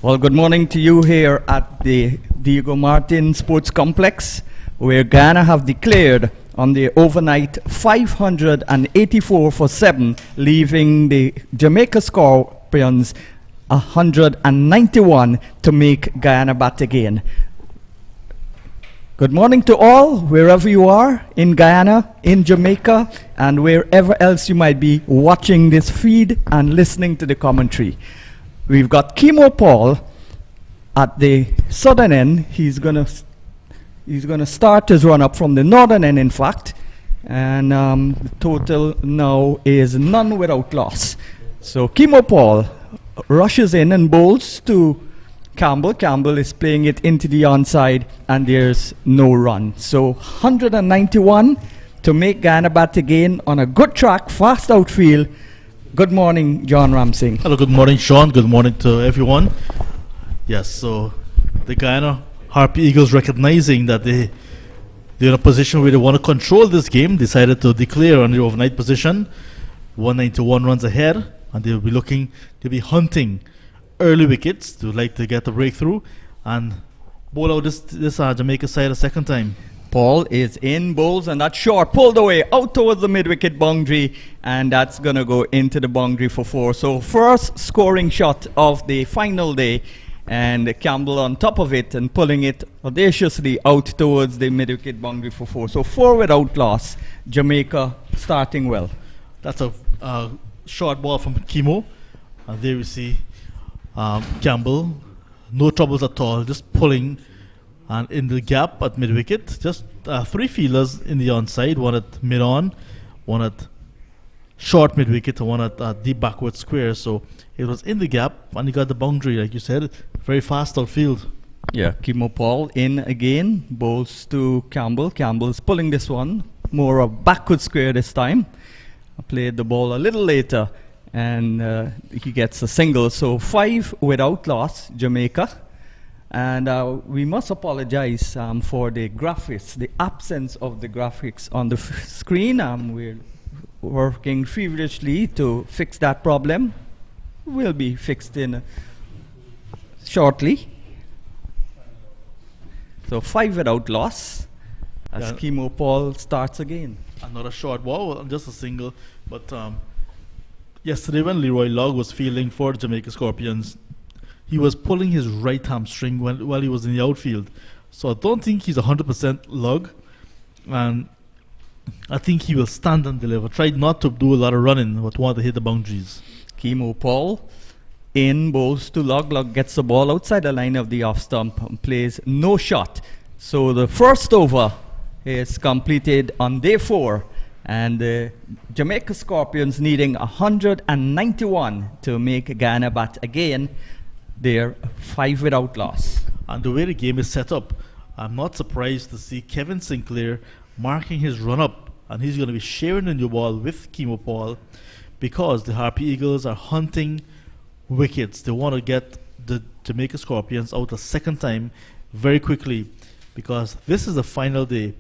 Well, good morning to you here at the Diego Martin Sports Complex, where Guyana have declared on the overnight 584 for 7, leaving the Jamaica Scorpions 191 to make Guyana bat again. Good morning to all, wherever you are, in Guyana, in Jamaica, and wherever else you might be watching this feed and listening to the commentary. We've got Kimo Paul at the southern end. He's gonna start his run up from the northern end, in fact, and the total now is none without loss. So Kimo Paul rushes in and bowls to Campbell. Campbell is playing it into the onside, and there's no run. So 191 to make Guyana bat again on a good track, fast outfield. Good morning, John Ramsing. Hello, good morning, Sean. Good morning to everyone. Yes, so the Guyana Harpy Eagles, recognizing that they're in a position where they want to control this game, decided to declare on the overnight position, 191 runs ahead, and they'll be hunting early wickets to like to get the breakthrough and bowl out this Jamaica side a second time. Paul is in, bowls, and that short pulled away out towards the mid-wicket boundary, and that's going to go into the boundary for 4. So first scoring shot of the final day, and Campbell on top of it and pulling it audaciously out towards the mid-wicket boundary for 4. So 4 without loss. Jamaica starting well. That's a short ball from Kimo, and there we see Campbell, no troubles at all, just pulling. And in the gap at mid-wicket, just 3 fielders in the onside, one at mid-on, one at short mid-wicket, and one at deep backward square. So it was in the gap, and he got the boundary, like you said, very fast outfield. Yeah, Kimo Paul in again, bowls to Campbell. Campbell's pulling this one, more a backward square this time. I played the ball a little later, and he gets a single. So 5 without loss, Jamaica. And we must apologize for the graphics, the absence of the graphics on the screen. We're working feverishly to fix that problem. Will be fixed in shortly. So 5 without loss as Kimo Paul starts again. Another short ball, just a single. But yesterday when Leroy Lugg was fielding for the Jamaica Scorpions, he was pulling his right hamstring while he was in the outfield. So I don't think he's 100% Lugg. And I think he will stand and deliver. Tried not to do a lot of running, but wanted to hit the boundaries. Kimo Paul in, bowls to Lugg. Lugg gets the ball outside the line of the off stump and plays no shot. So the first over is completed on day 4. And the Jamaica Scorpions needing 191 to make Guyana bat again. They're 5 without loss. And the way the game is set up, I'm not surprised to see Kevin Sinclair marking his run-up, and he's going to be sharing the new ball with Kimo Paul because the Harpy Eagles are hunting wickets. They want to get the Jamaica Scorpions out a second time very quickly because this is the final day.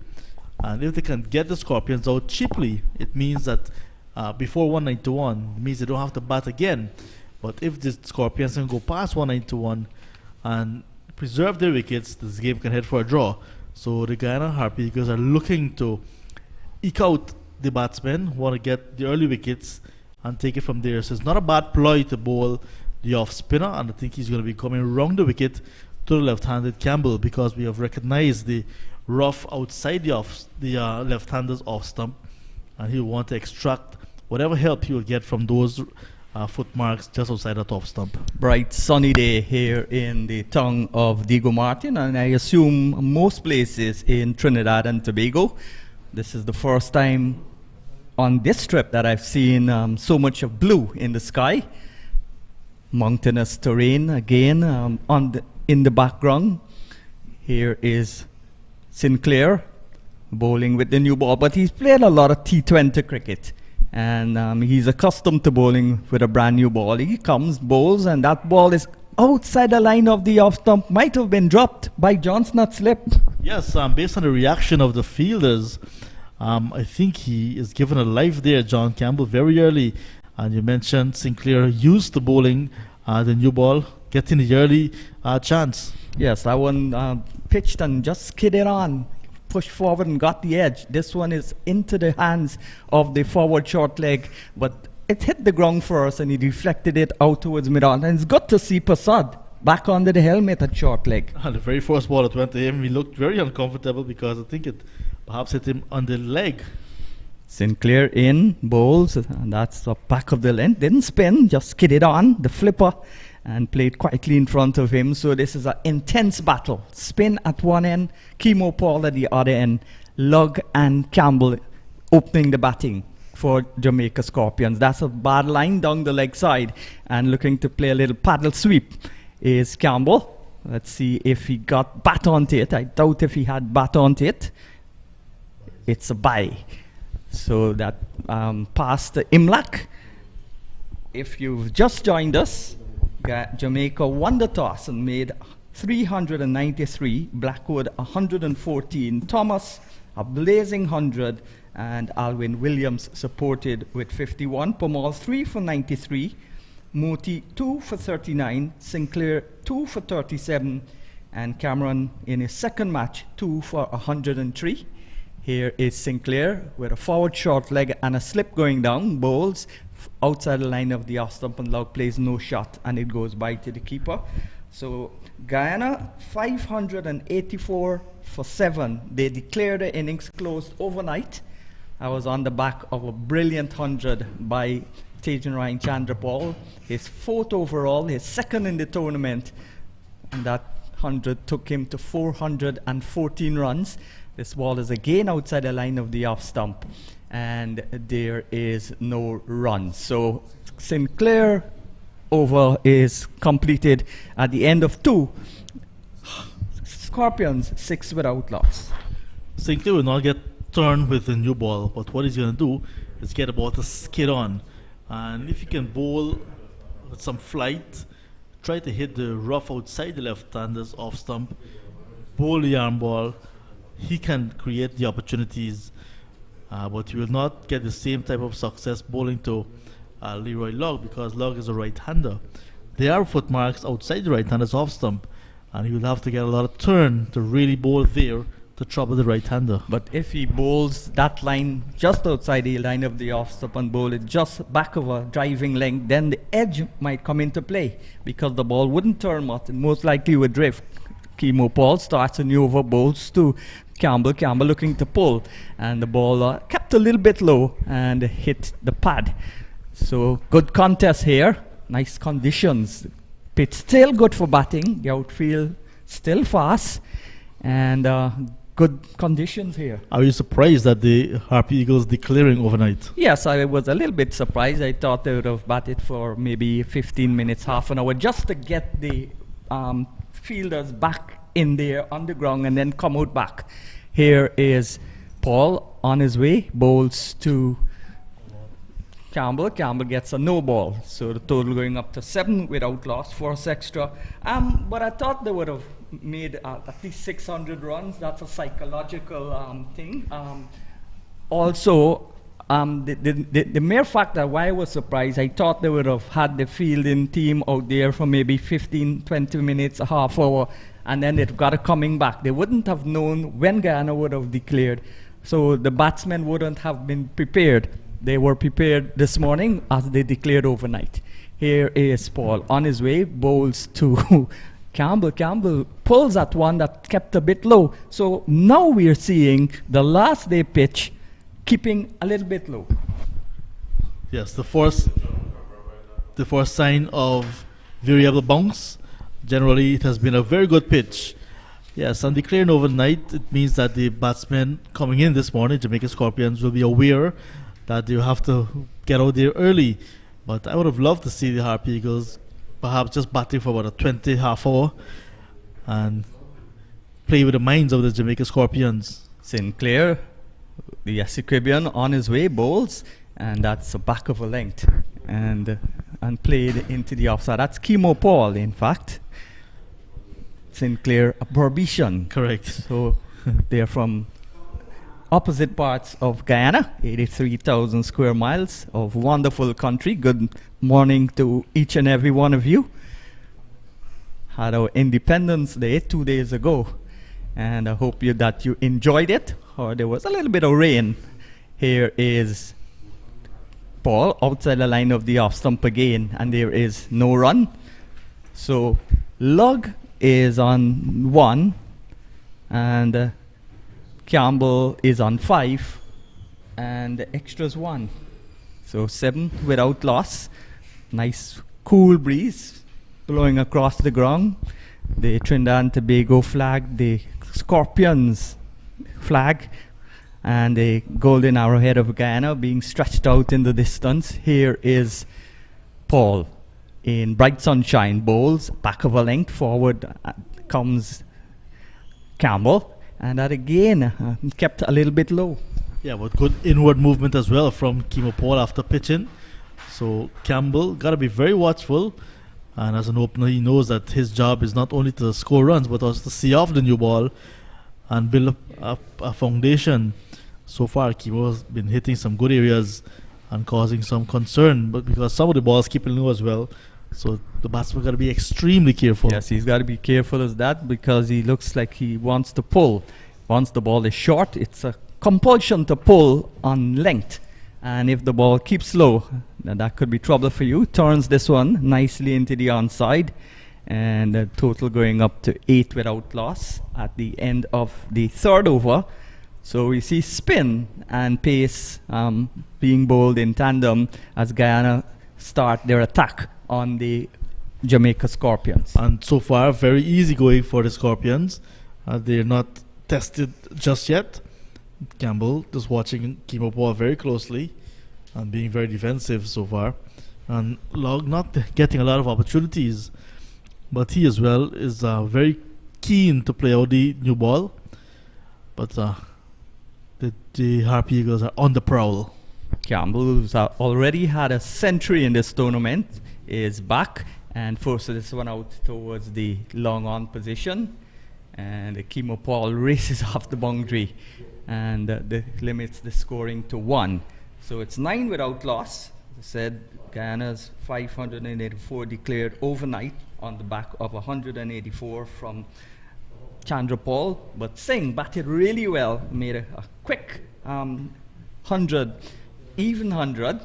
And if they can get the Scorpions out cheaply, it means that before 191, it means they don't have to bat again. But if the Scorpions can go past 191 and preserve their wickets, this game can head for a draw. So the Guyana Harpy Eagles are looking to eke out the batsmen, want to get the early wickets and take it from there. So it's not a bad ploy to bowl the off spinner, and I think he's going to be coming around the wicket to the left-handed Campbell because we have recognized the rough outside the left-hander's off stump, and he'll want to extract whatever help he will get from those footmarks just outside the top stump. Bright sunny day here in the town of Diego Martin, and I assume most places in Trinidad and Tobago. This is the first time on this trip that I've seen so much of blue in the sky. Mountainous terrain again in the background. Here is Sinclair bowling with the new ball, but he's played a lot of T20 cricket. And he's accustomed to bowling with a brand new ball. He comes, bowls, and that ball is outside the line of the off stump. Might have been dropped by John's not slip. Yes, based on the reaction of the fielders, I think he is given a life there, John Campbell, very early. And you mentioned Sinclair used the bowling, the new ball. getting the early chance. Yes, that one pitched and just skidded on, pushed forward and got the edge. This one is into the hands of the forward short leg, but it hit the ground first and he deflected it out towards mid-on. And it's good to see Prasad back under the helmet at short leg. And the very first ball that went to him, he looked very uncomfortable because I think it perhaps hit him on the leg. Sinclair in, bowls, and that's the back of the length. Didn't spin, just skidded on the flipper and played quietly in front of him. So this is an intense battle. Spin at one end, Chemo Paul at the other end. Lugg and Campbell opening the batting for Jamaica Scorpions. That's a bad line down the leg side, and looking to play a little paddle sweep is Campbell. Let's see if he got bat onto it. I doubt if he had bat onto it. It's a bye. So that past Imlak. If you've just joined us, Jamaica won the toss and made 393, Blackwood 114, Thomas a blazing 100, and Alwyn Williams supported with 51. Pamal 3 for 93, Moti 2 for 39, Sinclair 2 for 37, and Cameron in his second match 2 for 103. Here is Sinclair with a forward short leg and a slip going down, bowls outside the line of the off stump, and Lugg plays no shot and it goes by to the keeper. So Guyana 584 for 7. They declared the innings closed overnight. I was on the back of a brilliant 100 by Tejan Ryan Chandrapal, his 4th overall, his 2nd in the tournament, and that 100 took him to 414 runs. This ball is again outside the line of the off stump, and there is no run. So Sinclair over is completed at the end of 2. Scorpions 6 without loss. Sinclair will not get turned with the new ball, but what he's going to do is get the ball to skid on. And if he can bowl with some flight, try to hit the rough outside the left-handers off stump, bowl the arm ball, he can create the opportunities, but he will not get the same type of success bowling to Leroy Lugg, because Lugg is a right-hander. There are footmarks outside the right-hander's off stump, and he will have to get a lot of turn to really bowl there to trouble the right-hander. But if he bowls that line just outside the line of the off stump and bowl it just back of a driving length, then the edge might come into play, because the ball wouldn't turn much and most likely would drift. Chemo Paul starts a new over, bowls to Campbell. Campbell looking to pull, and the ball kept a little bit low and hit the pad. So good contest here, nice conditions. Pitch still good for batting, the outfield still fast, and good conditions here. Are you surprised that the Harpy Eagles declaring overnight? Yes, I was a little bit surprised. I thought they would have batted for maybe 15 minutes, half an hour, just to get the fielders back in there on the ground and then come out back. Here is Paul on his way, bowls to Campbell. Campbell gets a no ball, so the total going up to 7 without loss, 4 extra. But I thought they would have made at least 600 runs. That's a psychological thing. Also, the mere fact that why I was surprised, I thought they would have had the fielding team out there for maybe 15, 20 minutes, a half hour, and then they've got it coming back. They wouldn't have known when Guyana would have declared, so the batsmen wouldn't have been prepared. They were prepared this morning as they declared overnight. Here is Paul on his way, bowls to Campbell. Campbell pulls at one that kept a bit low. So now we are seeing the last day pitch keeping a little bit low. Yes, the first sign of variable bounce. Generally, it has been a very good pitch. Yes, and declaring overnight, it means that the batsmen coming in this morning, Jamaica Scorpions, will be aware that they have to get out there early. But I would have loved to see the Harpy Eagles perhaps just batting for about a 20 half hour and play with the minds of the Jamaica Scorpions. Sinclair, the Caribbean on his way, bowls, and that's a back of a length and played into the offside. That's Chemo Paul, in fact. Sinclair, a Burbician. Correct. So they're from opposite parts of Guyana, 83,000 square miles of wonderful country. Good morning to each and every one of you. had our Independence Day 2 days ago, and I hope that you enjoyed it, or there was a little bit of rain. Here is Paul outside the line of the off stump again, and there is no run. So Lugg is on 1, and Campbell is on 5, and the extras 1. So 7 without loss. Nice cool breeze blowing across the ground. The Trinidad and Tobago flag, the Scorpions flag, and the golden arrowhead of Guyana being stretched out in the distance. Here is Paul in bright sunshine, bowls back of a length, forward comes Campbell, and that again kept a little bit low. Yeah, but good inward movement as well from Kimo Paul after pitching. So Campbell got to be very watchful, and as an opener he knows that his job is not only to score runs but also to see off the new ball and build up a foundation. So far Kimo has been hitting some good areas and causing some concern, but because some of the balls keeping low as well, so the batsman got to be extremely careful. Yes, he's got to be careful as that, because he looks like he wants to pull. Once the ball is short, it's a compulsion to pull on length, and if the ball keeps low, then that could be trouble for you. Turns this one nicely into the onside, and the total going up to 8 without loss at the end of the third over. So we see spin and pace being bowled in tandem as Guyana start their attack on the Jamaica Scorpions. And so far very easy going for the Scorpions. They're not tested just yet. Campbell just watching Kimo Paul very closely and being very defensive so far, and Lugg not getting a lot of opportunities, but he as well is very keen to play out the new ball. But the Harpy Eagles are on the prowl. Campbell, who's already had a century in this tournament, is back and forces this one out towards the long on position, and Kimo Paul races off the boundary, and limits the scoring to 1. So it's 9 without loss. As I said, Guyana's 584 declared overnight on the back of 184 from Chandra Paul. But Singh batted really well, made a quick 100, even 100,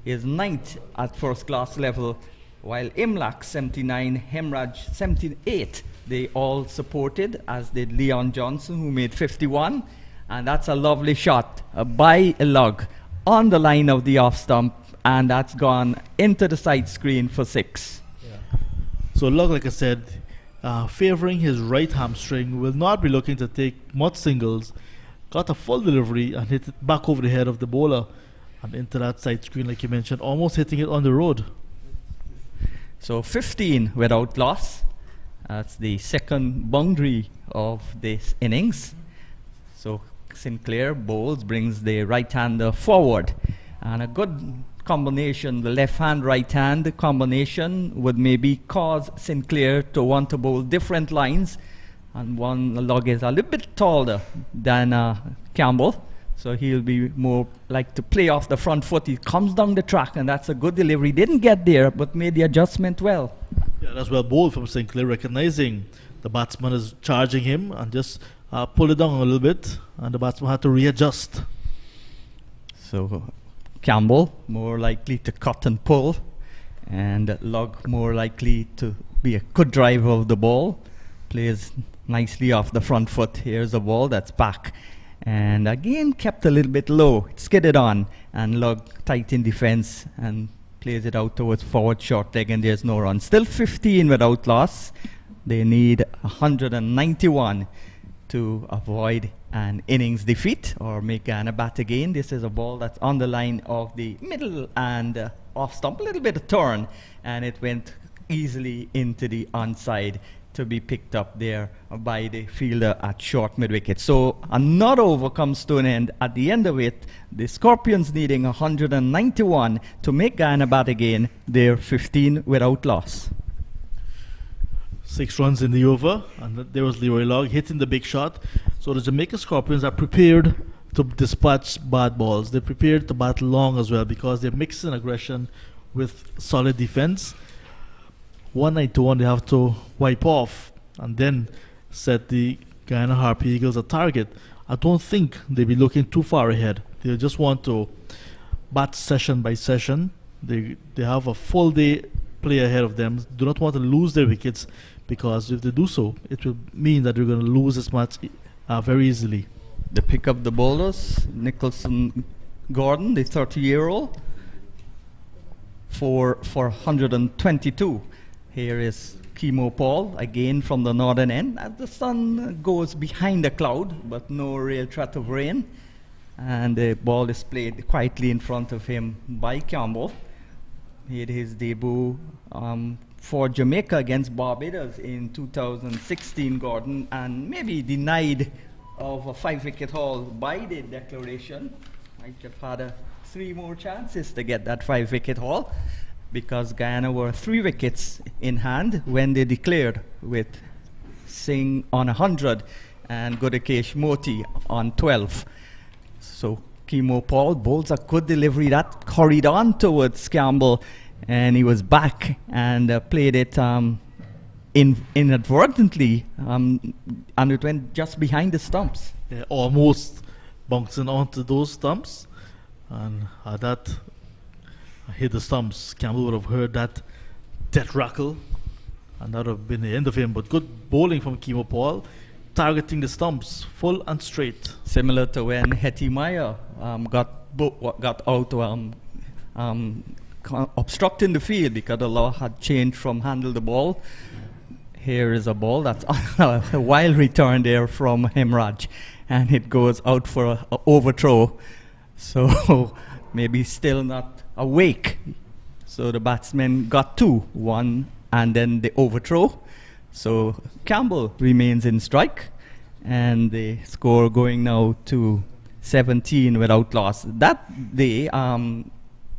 is 9th at first class level, while Imlak 79, Hemraj 78, they all supported, as did Leon Johnson, who made 51. And that's a lovely shot by Lugg on the line of the off stump, and that's gone into the side screen for 6. Yeah. So Lugg, like I said, favouring his right hamstring, will not be looking to take much singles. Got a full delivery and hit it back over the head of the bowler and into that side screen, like you mentioned, almost hitting it on the road. So 15 without loss. That's the second boundary of this innings. So Sinclair bowls, brings the right-hander forward, and a good combination, the left-hand, right-hand combination would maybe cause Sinclair to want to bowl different lines, and Lugg is a little bit taller than Campbell, so he'll be more like to play off the front foot. He comes down the track, and that's a good delivery. Didn't get there, but made the adjustment well. Yeah, that's well bowled from Sinclair, recognizing the batsman is charging him and just pull it down a little bit, and the batsman had to readjust. So Campbell more likely to cut and pull, and Lugg more likely to be a good driver of the ball. Plays nicely off the front foot. Here's a ball that's back, and again kept a little bit low. It skidded on, and Lugg tight in defense and plays it out towards forward short leg, and there's no run. Still 15 without loss. They need 191 to avoid an innings defeat or make Guyana bat again. This is a ball that's on the line of the middle and off stump, a little bit of turn, and it went easily into the onside to be picked up there by the fielder at short mid-wicket. So another over comes to an end. At the end of it, the Scorpions needing 191 to make Guyana bat again. They're 15 without loss. 6 runs in the over, and there was Leroy Lugg hitting the big shot. So the Jamaica Scorpions are prepared to dispatch bad balls. They're prepared to bat long as well, because they're mixing aggression with solid defense. 191 they have to wipe off and then set the Guyana Harpy Eagles a target. I don't think they'll be looking too far ahead. They just want to bat session by session. They have a full day play ahead of them. Do not want to lose their wickets, because if they do so, it will mean that they're going to lose this match very easily. They pick up the bowlers. Nicholson Gordon, the 30-year-old, for 122. Here is Chemo Paul, again from the northern end. As the sun goes behind the cloud, but no real threat of rain. And the ball is played quietly in front of him by Campbell. He had his debut for Jamaica against Barbados in 2016, Gordon, and maybe denied of a 5-wicket haul by the declaration. Might have had 3 more chances to get that 5-wicket haul, because Guyana were 3 wickets in hand when they declared, with Singh on 100 and Godakesh Moti on 12. So Chemo Paul bowls a good delivery that hurried on towards Campbell, and he was back and played it inadvertently, and it went just behind the stumps. Yeah, almost bouncing onto those stumps, and that hit the stumps. Campbell would have heard that death rattle, and that would have been the end of him. But good bowling from Chemo Paul, targeting the stumps full and straight. Similar to when Hetty Meyer got out obstructing the field because the law had changed from handle the ball. Here is a ball that's a wild return there from Hemraj, and it goes out for an overthrow. So maybe still not awake. So the batsman got 2, 1 and then the overthrow. So Campbell remains in strike, and the score going now to 17 without loss. That day,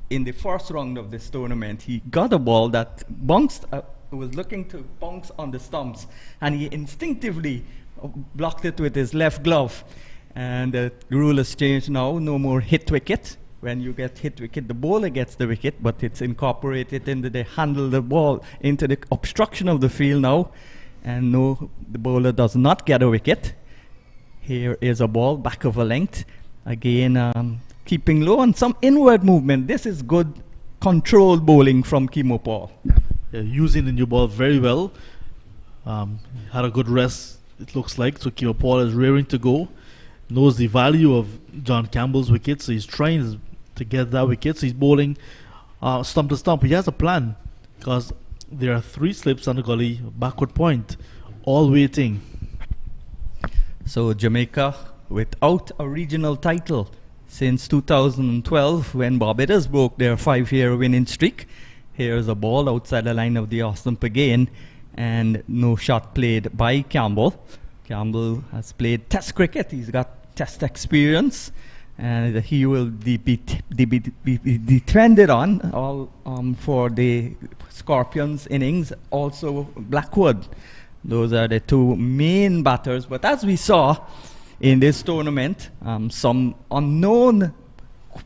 in the first round of this tournament, he got a ball that bounced, was looking to bounce on the stumps, and he instinctively blocked it with his left glove. And the rule has changed now, no more hit wicket. When you get hit wicket, the bowler gets the wicket, but it's incorporated into the handle the ball, into the obstruction of the field now. And no, the bowler does not get a wicket. Here is a ball back of a length. Again, keeping low and some inward movement. This is good controlled bowling from Chemo Paul. Yeah, using the new ball very well. Had a good rest, it looks like. So Chemo Paul is rearing to go. Knows the value of John Campbell's wicket, so he's trying to get that wicket. So he's bowling stump to stump. He has a plan, because there are 3 slips on the gully, backward point, all waiting. So Jamaica without a regional title since 2012, when Barbados broke their 5-year winning streak. Here's a ball outside the line of the off stump again, and no shot played by Campbell. Campbell has played Test cricket. He's got Test experience, and he will be trended on all for the Scorpions innings. Also Blackwood. Those are the 2 main batters. But as we saw in this tournament, some unknown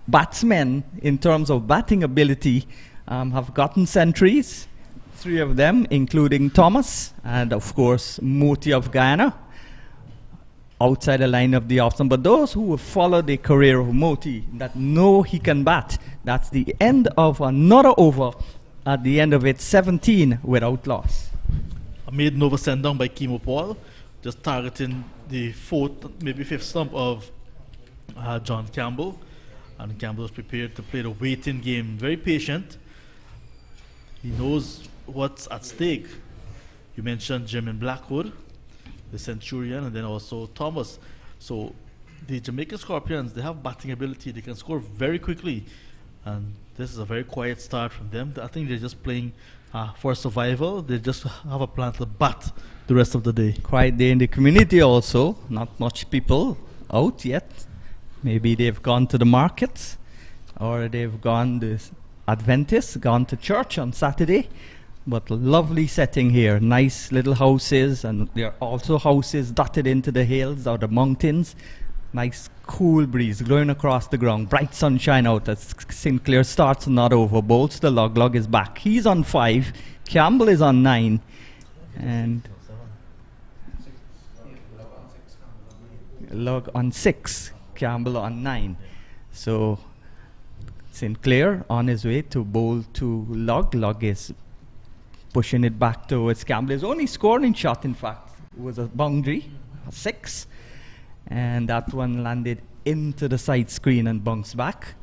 batsmen in terms of batting ability have gotten centuries. 3 of them, including Thomas and of course Moti of Guyana, outside the line of the off stump. But those who have followed the career of Moti, that know he can bat, that's the end of another over. At the end of it, 17 without loss. A maiden over sent down by Chemo Paul, just targeting the 4th, maybe 5th stump of John Campbell. And Campbell is prepared to play the waiting game, very patient. He knows what's at stake. You mentioned Jermaine Blackwood, the Centurion, and then also Thomas. So the Jamaica Scorpions, they have batting ability. They can score very quickly, and this is a very quiet start from them. I think they're just playing for survival. They just have a plan to bat the rest of the day. Quiet day in the community also. Not much people out yet. Maybe they've gone to the markets, or they've gone to Adventists, gone to church on Saturday. But lovely setting here, nice little houses, and there are also houses dotted into the hills or the mountains. Nice cool breeze blowing across the ground, bright sunshine out as Sinclair starts not over, bowls the Lugg. Lugg is back. He's on 5. Campbell is on 9. And Lugg on 6. Campbell on 9. So Sinclair on his way to bowl to Lugg. Lugg is pushing it back towards Campbell. His only scoring shot, in fact, was a boundary, a 6. And that one landed into the side screen and bounced back.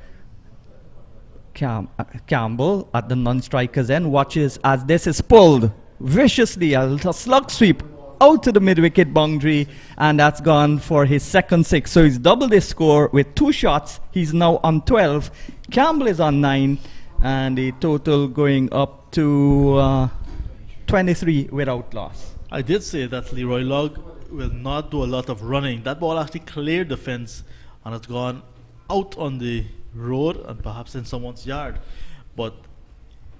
Campbell at the non-striker's end watches as this is pulled viciously, a slug sweep out to the mid-wicket boundary, and that's gone for his second 6. So he's doubled his score with 2 shots. He's now on 12. Campbell is on 9, and the total going up to 23 without loss. I did say that Leroy Lugg will not do a lot of running. That ball actually cleared the fence and has gone out on the road and perhaps in someone's yard. But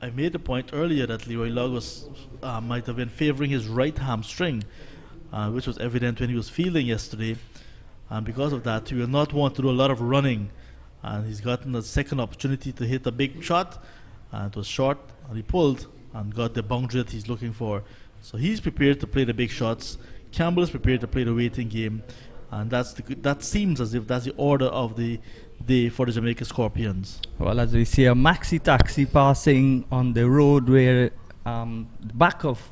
I made the point earlier that Leroy Lugg was might have been favouring his right hamstring, which was evident when he was fielding yesterday. And because of that, he will not want to do a lot of running. And he's gotten a second opportunity to hit a big shot. And it was short, and he pulled and got the boundary that he's looking for. So he's prepared to play the big shots. Campbell is prepared to play the waiting game. And that seems as if that's the order of the day for the Jamaica Scorpions. Well, as we see a maxi taxi passing on the road where the back of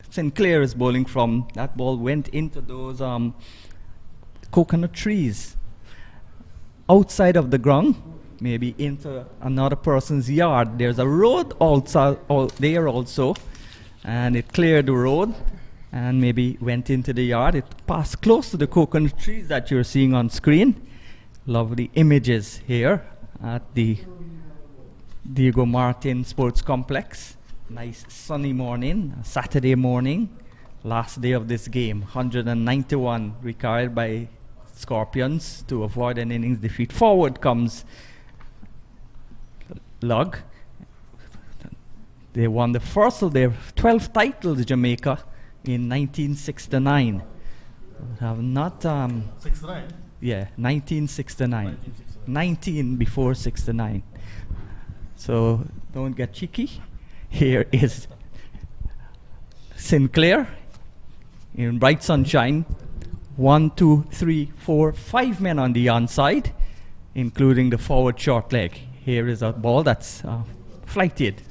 Sinclair is bowling from, that ball went into those coconut trees outside of the ground, maybe into another person's yard. There's a road also there also, and it cleared the road and maybe went into the yard. It passed close to the coconut trees that you're seeing on screen. Lovely images here at the Diego Martin Sports Complex. Nice sunny morning, Saturday morning, last day of this game. 191 required by Scorpions to avoid an innings defeat. Forward comes Lugg. They won the first of their 12 titles, Jamaica, in 1969. Have not 69? Yeah, 1969. 19 before 69. So don't get cheeky. Here is Sinclair in bright sunshine. 1, 2, 3, 4, 5 men on the onside, including the forward short leg. Here is a ball that's flighted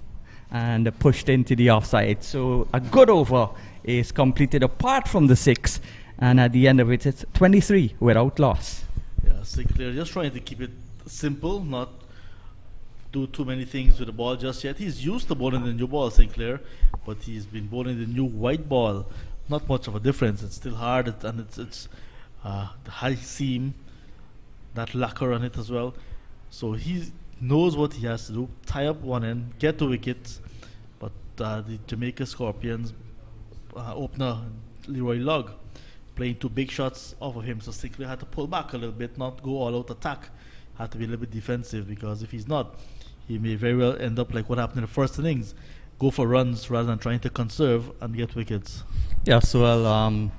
and pushed into the offside. So a good over is completed apart from the 6, and at the end of it, it's 23 without loss. Yeah, Sinclair just trying to keep it simple, not do too many things with the ball just yet. He's used to bowling the new ball, Sinclair, but he's been bowling the new white ball. Not much of a difference. It's still hard, and it's the high seam, that lacquer on it as well. So he knows what he has to do: tie up one end, get the wicket. But the Jamaica Scorpions opener Leroy Lugg playing 2 big shots off of him, so Sinclair had to pull back a little bit, not go all out attack. Had to be a little bit defensive, because if he's not, he may very well end up like what happened in the first innings, go for runs rather than trying to conserve and get wickets. Yes, well,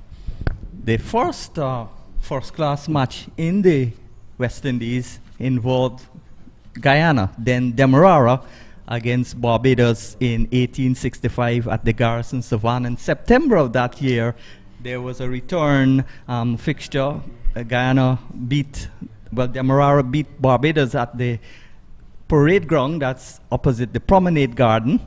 the first first-class match in the West Indies involved Guyana, then Demerara, against Barbados in 1865 at the Garrison Savannah. In September of that year, there was a return fixture. Demerara beat Barbados at the parade ground that's opposite the Promenade Garden.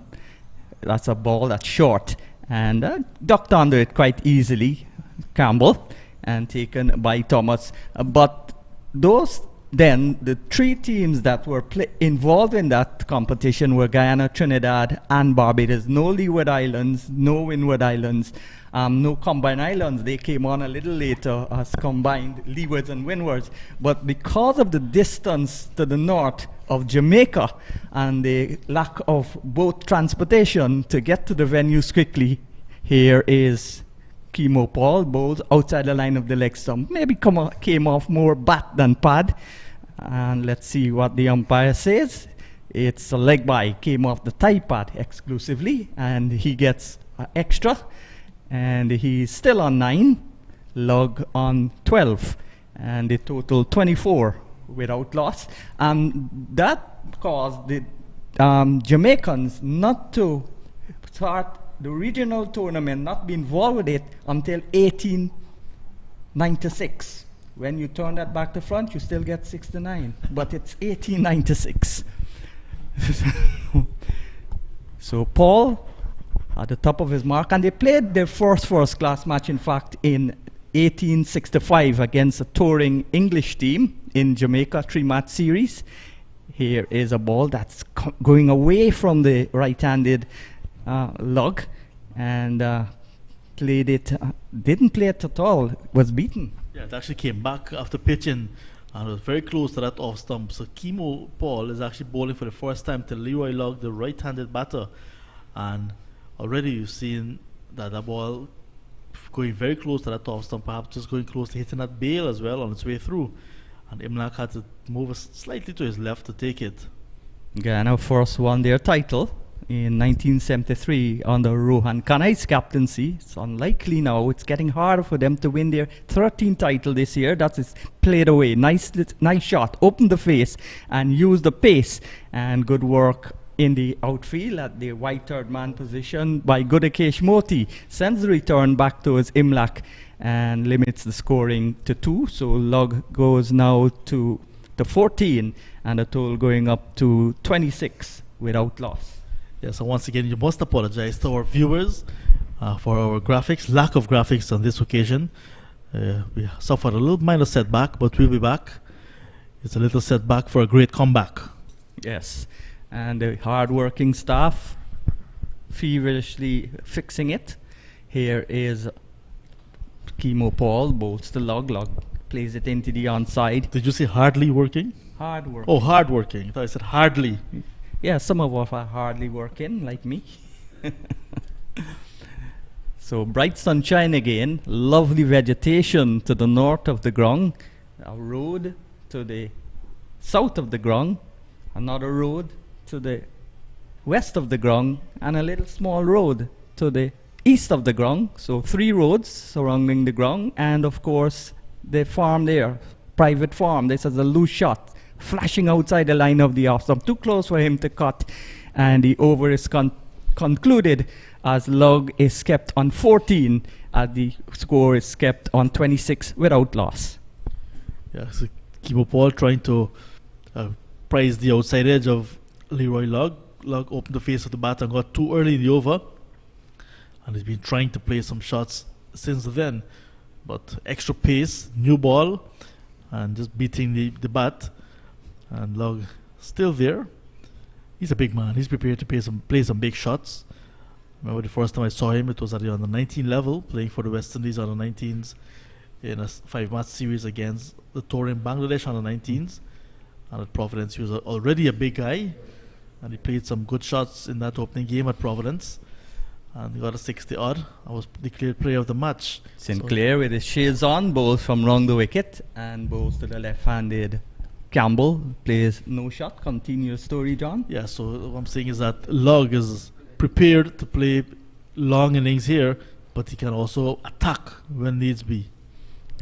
That's a ball that's short, and ducked under it quite easily, Campbell, and taken by Thomas. But those then, the 3 teams that were involved in that competition were Guyana, Trinidad, and Barbados. No Leeward Islands, no Windward Islands, no Combined Islands. They came on a little later as combined Leewards and Windwards. But because of the distance to the north of Jamaica and the lack of boat transportation to get to the venues quickly, here is Kemo Paul, bowls outside the line of the leg stump. Maybe came off more bat than pad. And let's see what the umpire says. It's a leg by, came off the tie pad exclusively, and he gets extra. And he's still on 9, Lugg on 12. and they total 24 without loss. That caused the Jamaicans not to start the regional tournament, not be involved with it until 1896. When you turn that back to front, you still get 69, but it's 1896. So Paul at the top of his mark, and they played their first-class match, in fact, in 1865 against a touring English team in Jamaica, 3-match series. Here is a ball that's going away from the right-handed Lugg, and didn't play it at all, was beaten. Yeah, it actually came back after pitching and was very close to that off stump. So Kimo Paul is actually bowling for the first time to Leroy Lugg, the right-handed batter, and already you've seen that the ball going very close to that off stump, perhaps just going close to hitting that bail as well on its way through. And Imlach had to move slightly to his left to take it. Guyana first won their title in 1973 under Rohan Kanai's captaincy. It's unlikely now. It's getting harder for them to win their 13th title this year. That is played away. Nice shot. Opened the face and used the pace. And good work in the outfield at the white third man position by Gudakesh Moti. Sends the return back towards Imlach and limits the scoring to 2. So Lugg goes now to 14 and a total going up to 26 without loss. Yes, so once again, you must apologize to our viewers for our lack of graphics on this occasion. We suffered a little minor setback, but we'll be back. It's a little setback for a great comeback. Yes, and the hard-working staff feverishly fixing it. Here is Kimo Paul, bowls to Lugg. Lugg plays it into the onside. Did you say hardly working? Hard work. Oh, hard working. I thought I said hardly. Yeah, some of us are hardly working, like me. So bright sunshine again, lovely vegetation to the north of the ground, a road to the south of the ground, another road to the west of the ground, and a little small road to the east of the ground. So 3 roads surrounding the ground, and of course the farm there, private farm. This is a loose shot, flashing outside the line of the off stump, too close for him to cut, and the over is concluded as Lugg is kept on 14, as the score is kept on 26 without loss. Yeah, so Kimo Paul trying to prize the outside edge of Leroy Lugg. Lugg opened the face of the bat and got too early in the over, and he's been trying to play some shots since then, but extra pace, new ball, and just beating the bat. And Lugg still there. He's a big man. He's prepared to play some big shots. Remember the first time I saw him, it was at the under-19 level, playing for the West Indies under-19s in a 5-match series against the touring Bangladesh under-19s. And at Providence, he was already a big guy, and he played some good shots in that opening game at Providence. And he got a 60-odd. I was declared player of the match. Sinclair with his shades on, bowls from round the wicket and bowls to the left-handed Campbell, plays no shot. Continue your story, John. Yeah, so what I'm saying is that Lugg is prepared to play long innings here, but he can also attack when needs be.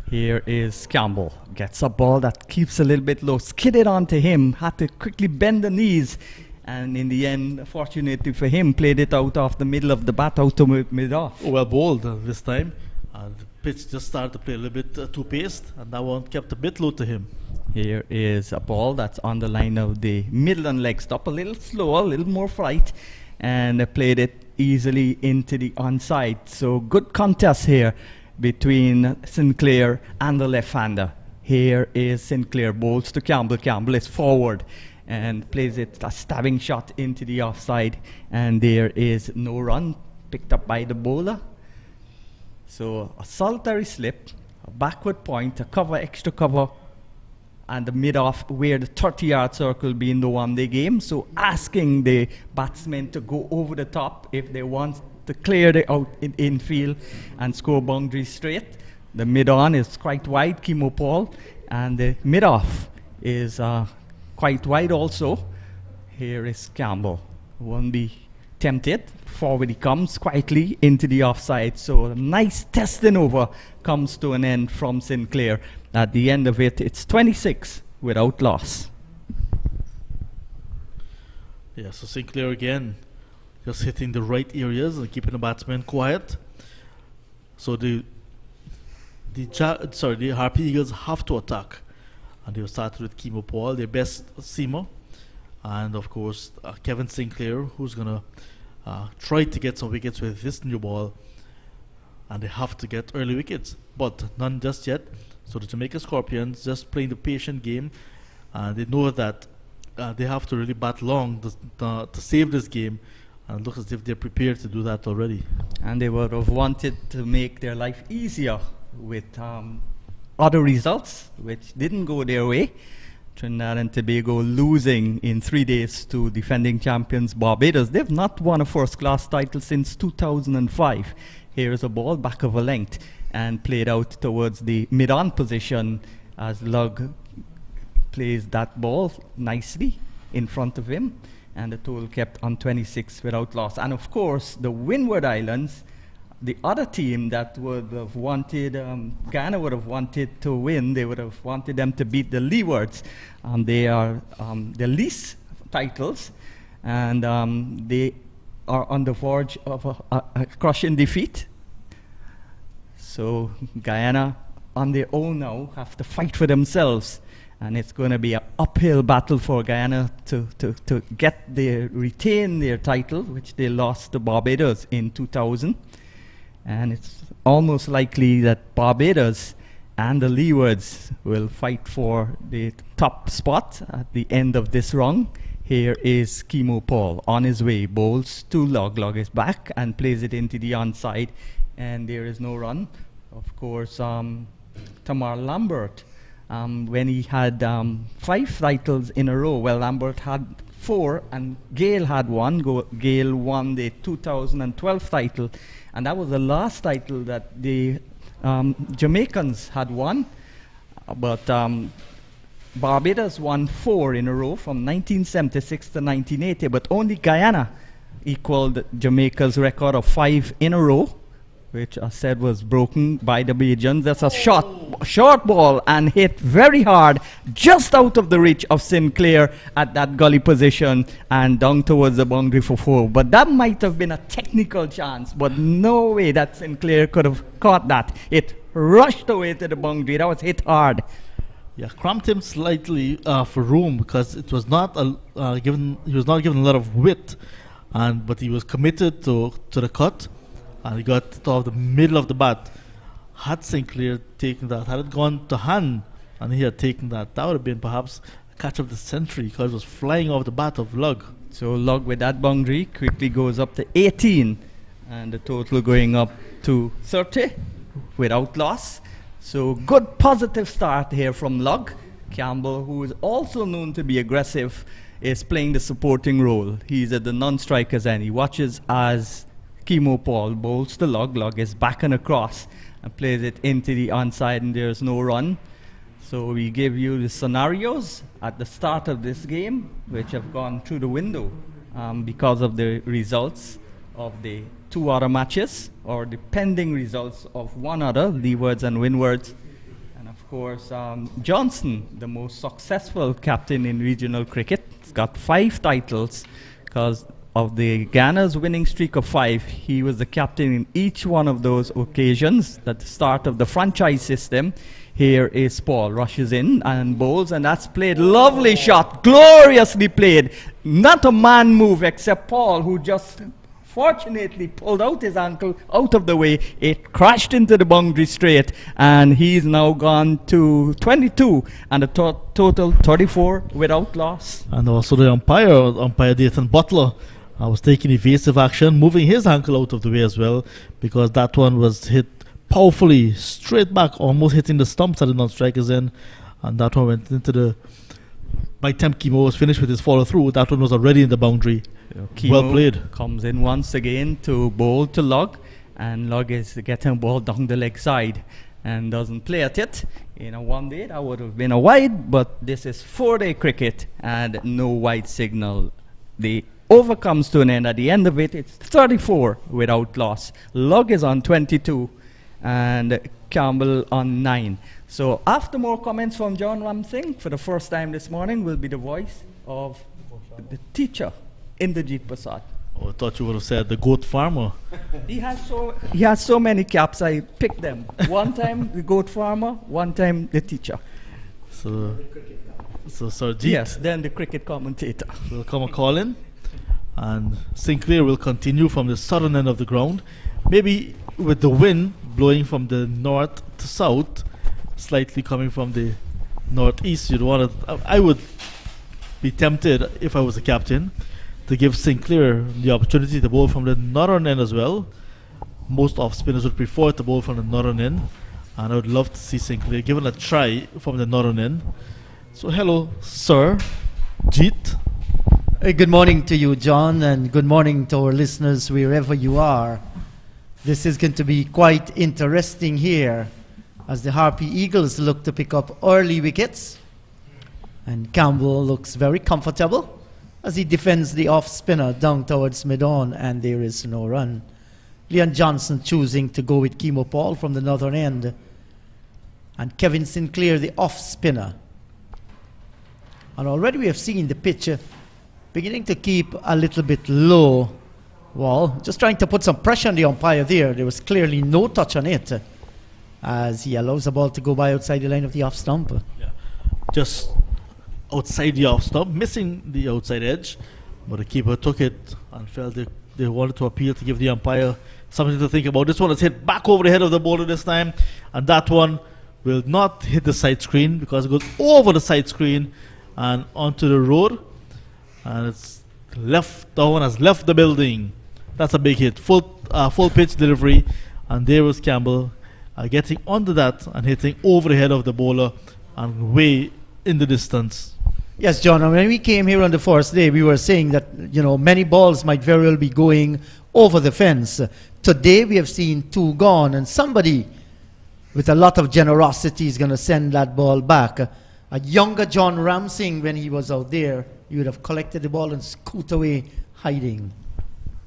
Here is Campbell. Gets a ball that keeps a little bit low. Skidded onto him. Had to quickly bend the knees. And in the end, fortunately for him, played it out of the middle of the bat, out to mid-off. Oh, well bowled this time. The pitch just started to play a little bit too paced, and that one kept a bit low to him. Here is a ball that's on the line of the middle and leg stop. A little slower, a little more flight. And played it easily into the onside. So good contest here between Sinclair and the left-hander. Here is Sinclair, bowls to Campbell. Campbell is forward and plays it a stabbing shot into the offside. And there is no run picked up by the bowler. So a solitary slip, a backward point, a cover, extra cover, and the mid-off where the 30-yard circle be in the one-day game. So asking the batsmen to go over the top if they want to clear the out infield and score boundaries straight. The mid-on is quite wide, Kimo Paul, and the mid-off is quite wide also. Here is Campbell. Won't be tempted. Forward he comes quietly into the offside. So a nice testing over comes to an end from Sinclair. At the end of it, it's 26 without loss. Yeah, so Sinclair again, just hitting the right areas and keeping the batsmen quiet. So the Harpy Eagles have to attack, and they started with Kimo Paul, their best seamer, and of course Kevin Sinclair, who's gonna try to get some wickets with this new ball, and they have to get early wickets, but none just yet. So the Jamaica Scorpions just playing the patient game, and they know that they have to really bat long to save this game, and it looks as if they're prepared to do that already. And they would have wanted to make their life easier with other results, which didn't go their way. Trinidad and Tobago losing in 3 days to defending champions Barbados. They've not won a first-class title since 2005. Here is a ball back of a length and played out towards the mid-on position as Lugg plays that ball nicely in front of him, and the total kept on 26 without loss. And of course, the Windward Islands, the other team that would have wanted, Guyana would have wanted to win, they would have wanted them to beat the Leewards. They are the least titles, and they are on the verge of a crushing defeat. So Guyana on their own now have to fight for themselves, and it's going to be an uphill battle for Guyana to retain their title, which they lost to Barbados in 2000. And it's almost likely that Barbados and the Leewards will fight for the top spot at the end of this run. Here is Kimo Paul on his way, bowls to Lugg. Lugg is back and plays it into the onside, and there is no run. Of course, Tamar Lambert, when he had 5 titles in a row, well, Lambert had 4 and Gale had 1. Gale won the 2012 title, and that was the last title that the Jamaicans had won. But Barbados won 4 in a row from 1976 to 1980, but only Guyana equaled Jamaica's record of 5 in a row, which I said was broken by the Bajans. That's a short ball and hit very hard, just out of the reach of Sinclair at that gully position and down towards the boundary for 4. But that might have been a technical chance, but no way that Sinclair could have caught that. It rushed away to the boundary. That was hit hard. Yeah, cramped him slightly for room, because it was not given. He was not given a lot of width, but he was committed to the cut. And he got to the middle of the bat. Had Sinclair taken that, had it gone to hand, and he had taken that, that would have been perhaps a catch of the century, because it was flying off the bat of Lugg. So Lugg with that boundary quickly goes up to 18, and the total going up to 30 without loss. So good positive start here from Lugg. Campbell, who is also known to be aggressive, is playing the supporting role. He's at the non-strikers end. He watches as Kimo Paul bowls to Lugg. Lugg is back and across and plays it into the onside, and there's no run. So we give you the scenarios at the start of this game, which have gone through the window because of the results of the 2 other matches, or the pending results of 1 other, Leewards and Windwards. And of course, Johnson, the most successful captain in regional cricket, has got 5 titles because of the Ghana's winning streak of 5. He was the captain in each one of those occasions at the start of the franchise system. Here is Paul, rushes in and bowls, and that's played. Lovely shot, gloriously played. Not a man move except Paul, who just fortunately pulled out his ankle out of the way. It crashed into the boundary straight, and he's now gone to 22 and a total 34 without loss. And also the umpire Dathan Butler, was taking evasive action, moving his ankle out of the way as well, because that one was hit powerfully straight back, almost hitting the stumps at the non-strikers end, and that one went into the... By the time Kimo was finished with his follow through, that one was already in the boundary. Kimo well played. Comes in once again to bowl to Lugg, and Lugg is getting a ball down the leg side and doesn't play at it. In a 1 day that would have been a wide, but this is 4-day cricket and no wide signal. The over comes to an end. At the end of it, it's 34 without loss. Lugg is on 22 and Campbell on 9. So after more comments from John Ramsing, for the first time this morning, will be the voice of the teacher in the Jeet Prasad. Oh, I thought you would have said the goat farmer. He has so many caps, I picked them. One time the goat farmer, one time the teacher. So Sir Jeet Yes, then the cricket commentator. will come a call in, and Sinclair will continue from the southern end of the ground. Maybe with the wind blowing from the north to south, slightly coming from the northeast, you'd want to. I would be tempted, if I was the captain, to give Sinclair the opportunity to bowl from the northern end as well. Most off spinners would prefer to bowl from the northern end, and I would love to see Sinclair given a try from the northern end. So hello, Sir Jeet. Good morning to you, John, and good morning to our listeners wherever you are. This is going to be quite interesting here as the Harpy Eagles look to pick up early wickets. And Campbell looks very comfortable as he defends the off spinner down towards mid-on, and there is no run. Leon Johnson choosing to go with Kemo Paul from the northern end, and Kevin Sinclair the off spinner. And already we have seen the pitch beginning to keep a little bit low. Well, just trying to put some pressure on the umpire there. There was clearly no touch on it as he allows the ball to go by outside the line of the off stump. Yeah, just outside the off stump, missing the outside edge, but the keeper took it and felt they wanted to appeal to give the umpire something to think about. This one is hit back over the head of the bowler this time, and that one will not hit the side screen because it goes over the side screen and onto the road, and it's left. That one has left the building. That's a big hit. Full pitch delivery, and there was Campbell getting onto that and hitting over the head of the bowler and way in the distance. Yes, John, and when we came here on the first day, we were saying that, many balls might very well be going over the fence. Today we have seen two gone, and somebody with a lot of generosity is going to send that ball back. A younger John Ramsing, when he was out there, he would have collected the ball and scoot away hiding.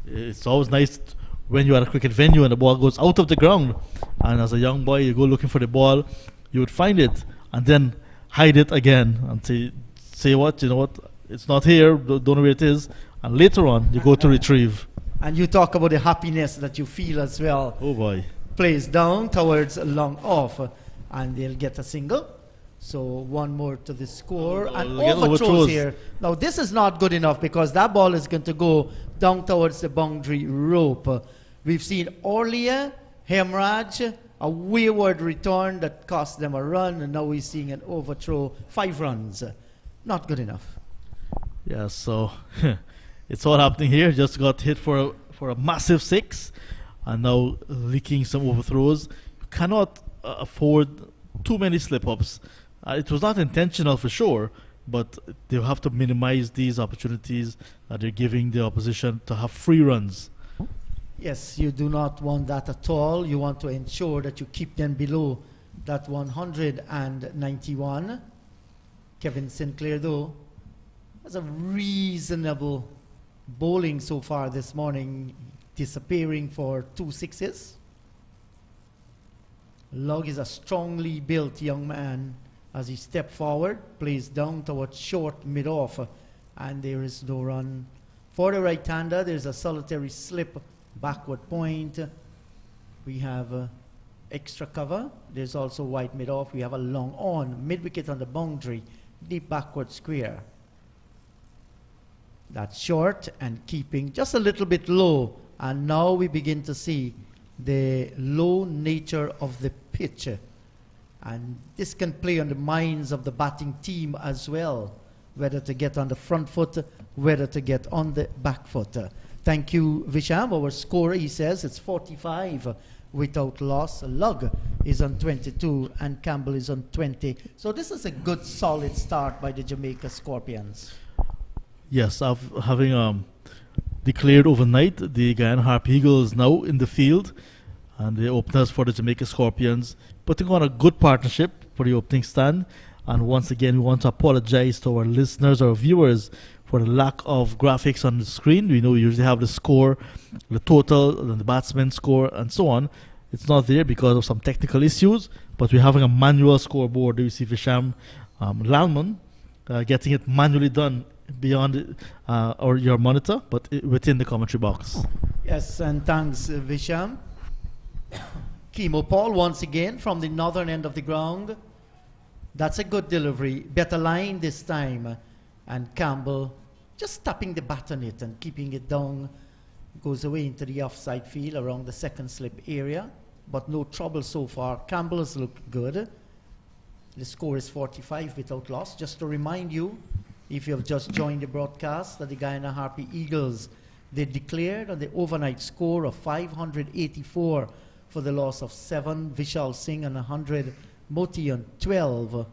It's always nice when you're at a cricket venue and the ball goes out of the ground, and as a young boy you go looking for the ball, you would find it and then hide it again and say what, it's not here, don't know where it is, and later on you go to retrieve. And you talk about the happiness that you feel as well. Oh boy. Plays down towards long off, and they'll get a single. So one more to the score, and overthrows here. Now this is not good enough because that ball is going to go down towards the boundary rope. We've seen earlier Hemraj, a wayward return that cost them a run, and now we're seeing an overthrow, 5 runs. Not good enough. Yeah, so it's all happening here. Just got hit for a massive 6, and now leaking some overthrows. You cannot afford too many slip-ups. It was not intentional for sure, but they have to minimize these opportunities that they're giving the opposition to have free runs. Yes, you do not want that at all. You want to ensure that you keep them below that 191. Kevin Sinclair, though, has a reasonable bowling so far this morning, disappearing for 2 6s. Lugg is a strongly built young man. As he steps forward, plays down towards short mid-off, and there is no run. For the right-hander, there's a solitary slip, backward point. We have extra cover. There's also wide mid-off. We have a long on, mid-wicket on the boundary, deep backward square. That's short and keeping just a little bit low, and now we begin to see the low nature of the pitch. And this can play on the minds of the batting team as well, whether to get on the front foot, whether to get on the back foot. Thank you, Visham. Our score, he says, it's 45 without loss. Lugg is on 22 and Campbell is on 20. So this is a good, solid start by the Jamaica Scorpions. Yes, having declared overnight, the Guyana Harp Eagles now in the field, and the openers for the Jamaica Scorpions, putting on a good partnership for the opening stand. And once again, we want to apologize to our listeners or viewers for the lack of graphics on the screen. We know we usually have the score, the total, and the batsman score, and so on. It's not there because of some technical issues, but we're having a manual scoreboard. You see Visham Lalman getting it manually done beyond or your monitor, but within the commentary box. Yes, and thanks, Visham. Chemo Paul once again from the northern end of the ground. That's a good delivery. Better line this time. And Campbell just tapping the bat on it and keeping it down. Goes away into the offside field around the second slip area. But no trouble so far. Campbell has looked good. The score is 45 without loss. Just to remind you, if you have just joined the broadcast, that the Guyana Harpy Eagles, they declared on the overnight score of 584 for the loss of 7, Vishal Singh and 100, Moti on 12.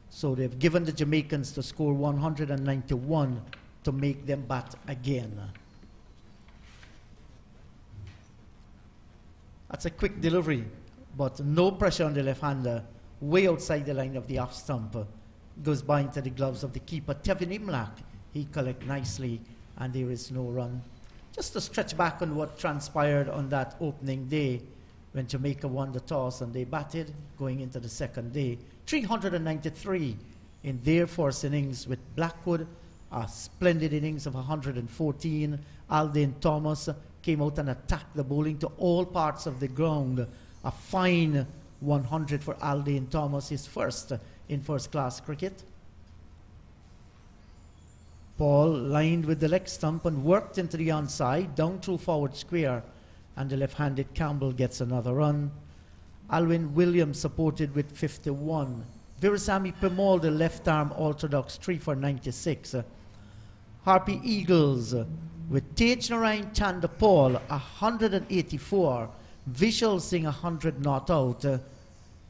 So they've given the Jamaicans to score 191 to make them bat again. That's a quick delivery, but no pressure on the left-hander. Way outside the line of the off stump. Goes by into the gloves of the keeper, Tevin Imlak. He collects nicely, and there is no run. Just to stretch back on what transpired on that opening day when Jamaica won the toss and they batted going into the second day. 393 in their first innings with Blackwood. A splendid innings of 114. Aldane Thomas came out and attacked the bowling to all parts of the ground. A fine 100 for Aldane Thomas, his first in first-class cricket. Paul lined with the leg stump and worked into the onside, down through forward square, and the left-handed Campbell gets another run. Alwyn Williams supported with 51. Virasamy Pemal, the left-arm orthodox, 3 for 96. Harpy Eagles with Tej Narayan Chanda Paul, 184. Vishal Singh, 100 not out.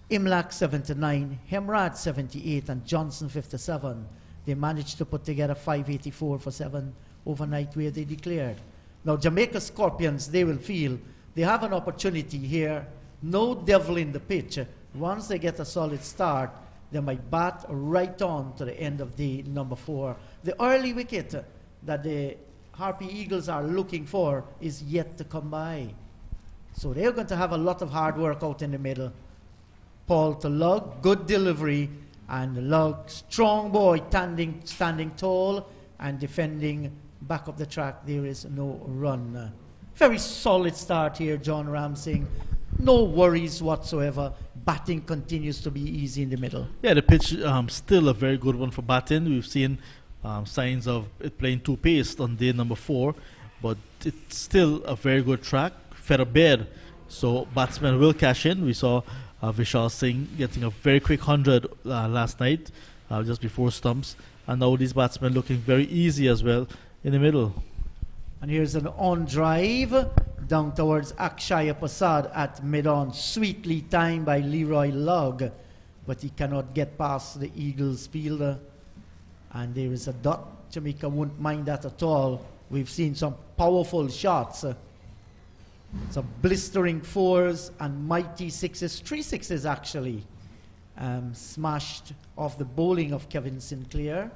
Imlak, 79. Hemraj, 78. And Johnson, 57. They managed to put together 584 for 7 overnight where they declared. Now, Jamaica Scorpions, they will feel they have an opportunity here. No devil in the pitch. Once they get a solid start, they might bat right on to the end of day number 4. The early wicket that the Harpy Eagles are looking for is yet to come by. So they're going to have a lot of hard work out in the middle. Paul to Lugg, good delivery, and Lugg, strong boy, standing tall and defending back of the track. There is no run. Very solid start here, John Ramsing. No worries whatsoever. Batting continues to be easy in the middle. Yeah, the pitch still a very good one for batting. We've seen signs of it playing two-paced on day number 4, but it's still a very good track. Feather bed, so batsmen will cash in. We saw Vishal Singh getting a very quick 100 last night, just before stumps, and now these batsmen looking very easy as well in the middle. And here's an on drive down towards Akshaya Prasad at mid-on. Sweetly timed by Leroy Lugg, but he cannot get past the Eagles fielder. And there is a dot. Jamaica won't mind that at all. We've seen some powerful shots. Some blistering 4s and mighty 6s, 3 6s actually, smashed off the bowling of Kevin Sinclair.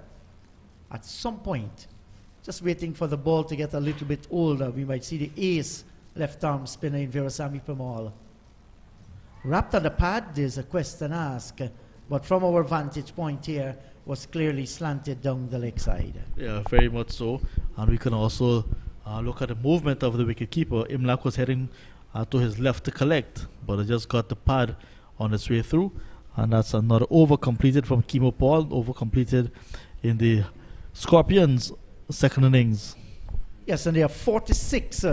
At some point, just waiting for the ball to get a little bit older, we might see the ace left-arm spinner in Virasamy Pemal. Wrapped on the pad, there's a question asked, but from our vantage point here, was clearly slanted down the leg side. Yeah, very much so. And we can also look at the movement of the wicketkeeper. Imlak was heading to his left to collect, but it just got the pad on its way through. And that's another over completed from Chemo Paul, over completed in the Scorpions' second innings. Yes, and they are 46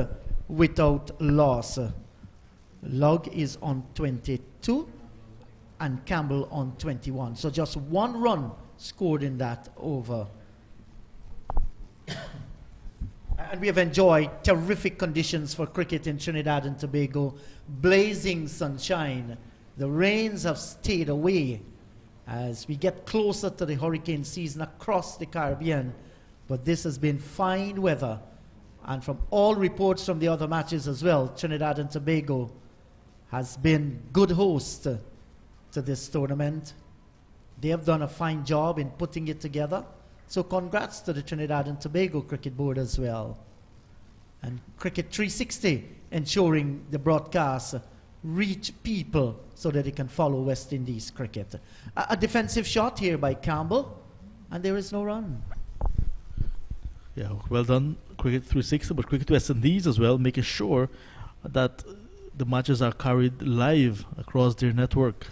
without loss. Lugg is on 22 and Campbell on 21. So just 1 run scored in that over. And we have enjoyed terrific conditions for cricket in Trinidad and Tobago. Blazing sunshine. The rains have stayed away as we get closer to the hurricane season across the Caribbean. But this has been fine weather. And from all reports from the other matches as well, Trinidad and Tobago has been good host to this tournament. They have done a fine job in putting it together. So congrats to the Trinidad and Tobago Cricket Board as well. And Cricket 360 ensuring the broadcast reach people so that they can follow West Indies cricket. A defensive shot here by Campbell, and there is no run. Yeah, well done, Cricket 360, but Cricket West Indies as well, making sure that the matches are carried live across their network.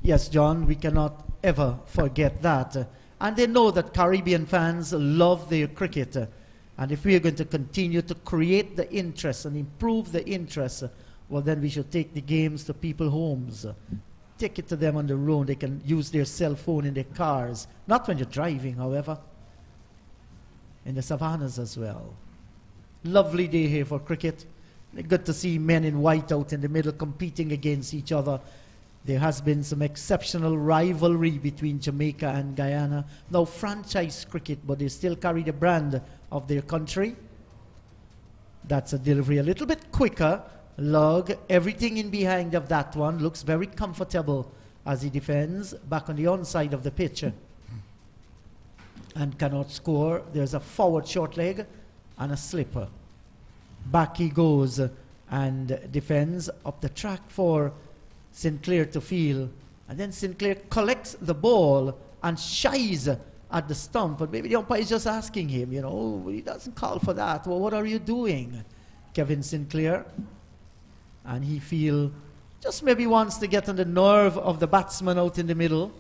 Yes, John, we cannot ever forget that. And they know that Caribbean fans love their cricket. And if we are going to continue to create the interest and improve the interest, well, then we should take the games to people's homes. Take it to them on the road. They can use their cell phone in their cars. Not when you're driving, however. In the savannas as well. Lovely day here for cricket. Good to see men in white out in the middle competing against each other. There has been some exceptional rivalry between Jamaica and Guyana. Now franchise cricket, but they still carry the brand of their country. That's a delivery a little bit quicker. Lugg, everything in behind of that one, looks very comfortable as he defends back on the onside of the pitch. And cannot score. There's a forward short leg and a slipper. Back he goes and defends up the track for Sinclair to field. And then Sinclair collects the ball and shies at the stump. But maybe the umpire is just asking him, you know, he doesn't call for that. Well, what are you doing, Kevin Sinclair? And he feel just maybe wants to get on the nerve of the batsman out in the middle.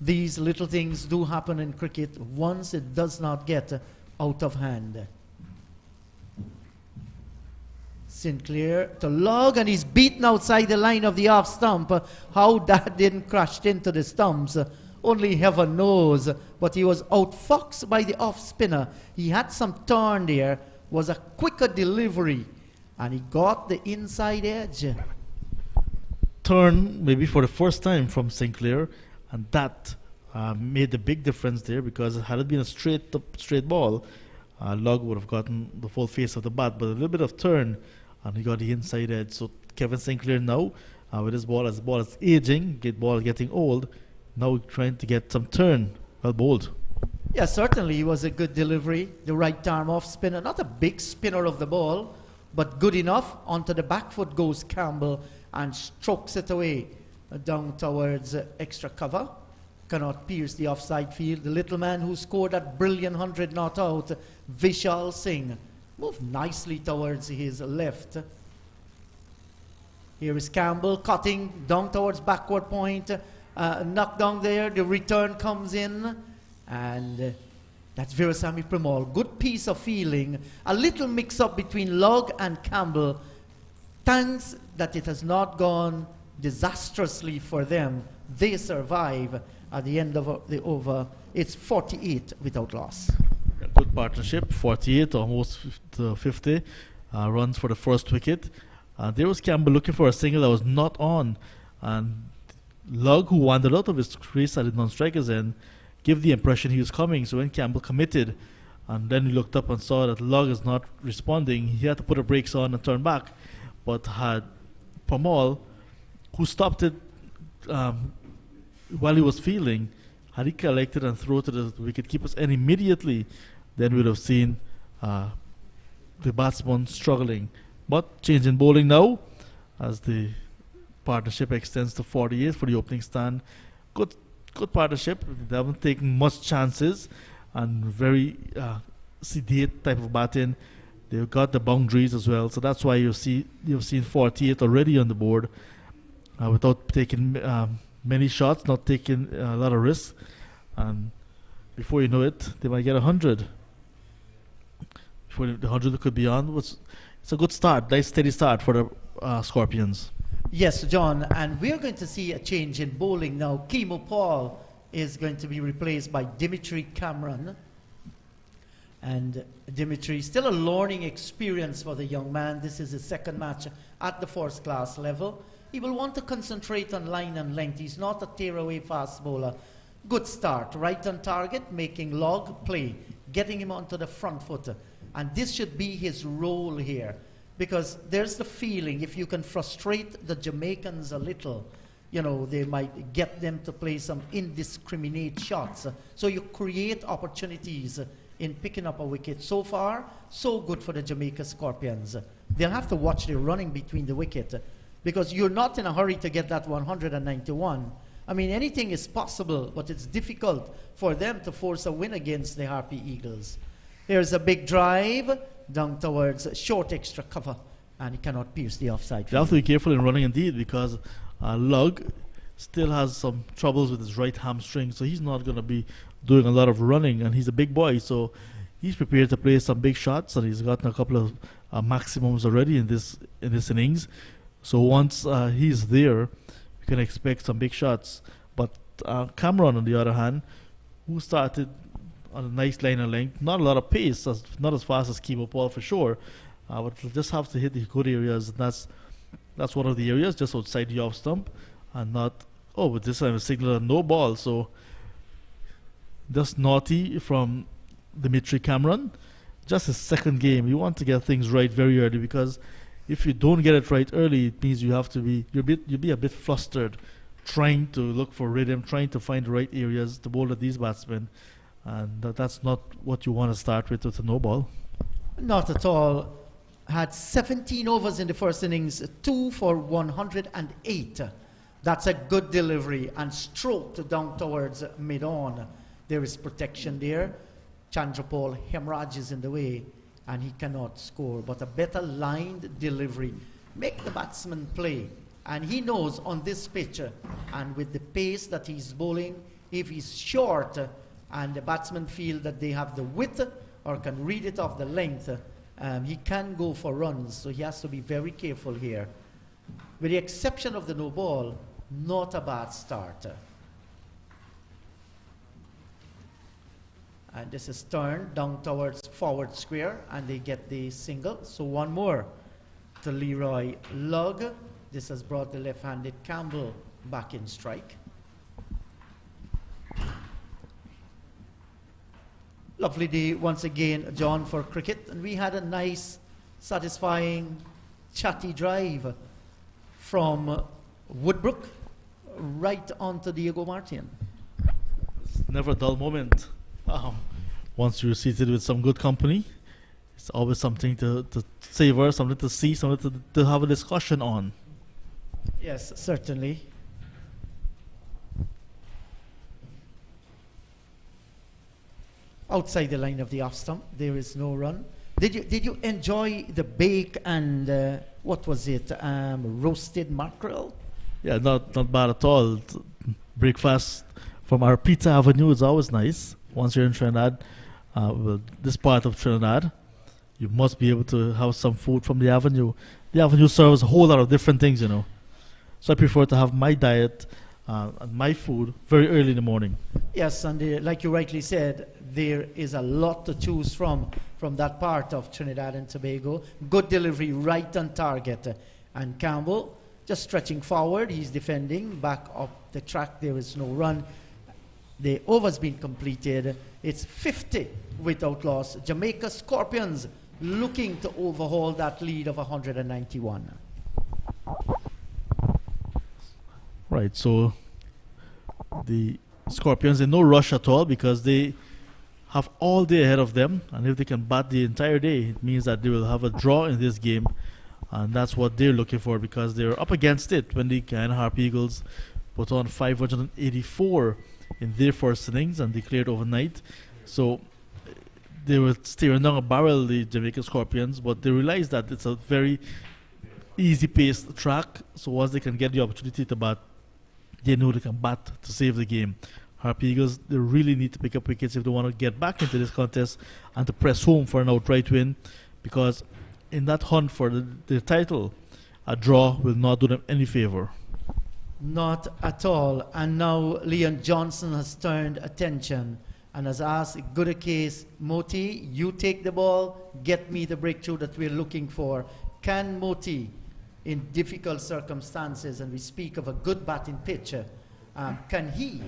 These little things do happen in cricket once it does not get out of hand. Sinclair to Lugg, and he's beaten outside the line of the off stump. How that didn't crash into the stumps, only heaven knows. But he was outfoxed by the off spinner. He had some turn there, was a quicker delivery, and he got the inside edge. Turn maybe for the first time from Sinclair, and that made a big difference there, because had it been a straight ball, Lugg would have gotten the full face of the bat, but a little bit of turn, and he got the inside edge. So Kevin Sinclair now, with his ball, as the ball is aging, ball getting old, now trying to get some turn. Well bowled. Yeah, certainly it was a good delivery. The right arm off spinner, not a big spinner of the ball, but good enough. Onto the back foot goes Campbell and strokes it away down towards extra cover. Cannot pierce the offside field. The little man who scored that brilliant 100 not out, Vishal Singh, moved nicely towards his left. Here is Campbell cutting down towards backward point. Knocked down there. The return comes in. And that's Virasamy Premal. Good piece of feeling. A little mix-up between Lugg and Campbell. Thanks that it has not gone disastrously for them. They survive. At the end of the over, it's 48 without loss. A good partnership, 48, almost 50 runs for the first wicket. There was Campbell looking for a single that was not on. And Lugg, who wandered out of his crease at the non-strikers end, gave the impression he was coming. So when Campbell committed, and then he looked up and saw that Lugg is not responding, he had to put the brakes on and turn back. But had Pamal, who stopped it while he was fielding, had he collected and thrown to the wicket-keepers and immediately, then we'd have seen the batsman struggling. But change in bowling now, as the partnership extends to 48 for the opening stand. Good partnership. They haven't taken much chances, and very sedate type of batting. They've got the boundaries as well, so that's why you've seen 48 already on the board without taking many shots, not taking a lot of risks, and before you know it, they might get 100. Before the 100 could be on, it's a good start, nice steady start for the Scorpions. Yes, John, and we're going to see a change in bowling now. Kimo Paul is going to be replaced by Dimitri Cameron. And Dimitri, still a learning experience for the young man. This is his second match at the first class level. He will want to concentrate on line and length. He's not a tear-away fast bowler. Good start, right on target, making Lugg play, getting him onto the front foot. And this should be his role here. Because there's the feeling, if you can frustrate the Jamaicans a little, you know, they might get them to play some indiscriminate shots. So you create opportunities in picking up a wicket. So far, so good for the Jamaica Scorpions. they'll have to watch the running between the wicket because you're not in a hurry to get that 191. I mean, anything is possible, but it's difficult for them to force a win against the Harpy Eagles. Here's a big drive down towards short extra cover, and he cannot pierce the offside. You have to be careful in running indeed, because Lugg still has some troubles with his right hamstring, so he's not going to be doing a lot of running, and he's a big boy, so he's prepared to play some big shots, and he's gotten a couple of maximums already in this innings. So once he's there, you can expect some big shots. But Cameron, on the other hand, who started on a nice line of length, not a lot of pace, not as fast as Kimo Paul for sure, but just have to hit the good areas, and that's one of the areas just outside the off stump, and not, but this time a signal of no ball. So just naughty from Dimitri Cameron. Just his second game. You want to get things right very early, because if you don't get it right early, it means you'll be a bit flustered, trying to look for rhythm, trying to find the right areas to bowl at these batsmen, and that's not what you want to start with a no ball. Not at all. Had 17 overs in the first innings, 2 for 108. That's a good delivery, and stroked down towards mid-on. There is protection there. Chandrapal hemorrhages in the way, and he cannot score. But a better lined delivery make the batsman play. And he knows on this pitch, and with the pace that he's bowling, if he's short and the batsmen feel that they have the width or can read it off the length, he can go for runs. So he has to be very careful here. With the exception of the no ball, not a bad start. And this is turned down towards forward square, and they get the single. So one more to Leroy Lugg. This has brought the left-handed Campbell back in strike. Lovely day once again, John, for cricket. And we had a nice, satisfying, chatty drive from Woodbrook right onto Diego Martin. It's never a dull moment. Once you're seated with some good company, it's always something to savor, something to see, something to have a discussion on. Yes, certainly. Outside the line of the off stump, there is no run. Did you enjoy the bake and what was it? Roasted mackerel? Yeah, not bad at all. Breakfast from our Pizza Avenue is always nice. Once you're in Trinidad, this part of Trinidad, you must be able to have some food from the Avenue. The Avenue serves a whole lot of different things, you know. So I prefer to have my diet and my food very early in the morning. Yes, and like you rightly said, there is a lot to choose from that part of Trinidad and Tobago. Good delivery, right on target. And Campbell just stretching forward. He's defending. Back up the track, there is no run. The over's been completed. It's 50 without loss. Jamaica Scorpions looking to overhaul that lead of 191. Right, so the Scorpions in no rush at all, because they have all day ahead of them, and if they can bat the entire day, it means that they will have a draw in this game, and that's what they're looking for, because they're up against it when the Guyana Harpy Eagles put on 584 in their first innings and declared overnight. So they were staring down a barrel, the Jamaica Scorpions, but they realized that it's a very easy paced track, so once they can get the opportunity to bat, they know they can bat to save the game. Harpy Eagles, they really need to pick up wickets if they want to get back into this contest and to press home for an outright win, because in that hunt for the title, a draw will not do them any favor. Not at all. And now Leon Johnson has turned attention and has asked, good a case, Moti, you take the ball, get me the breakthrough that we're looking for. Can Moti, in difficult circumstances, and we speak of a good batting pitcher, can he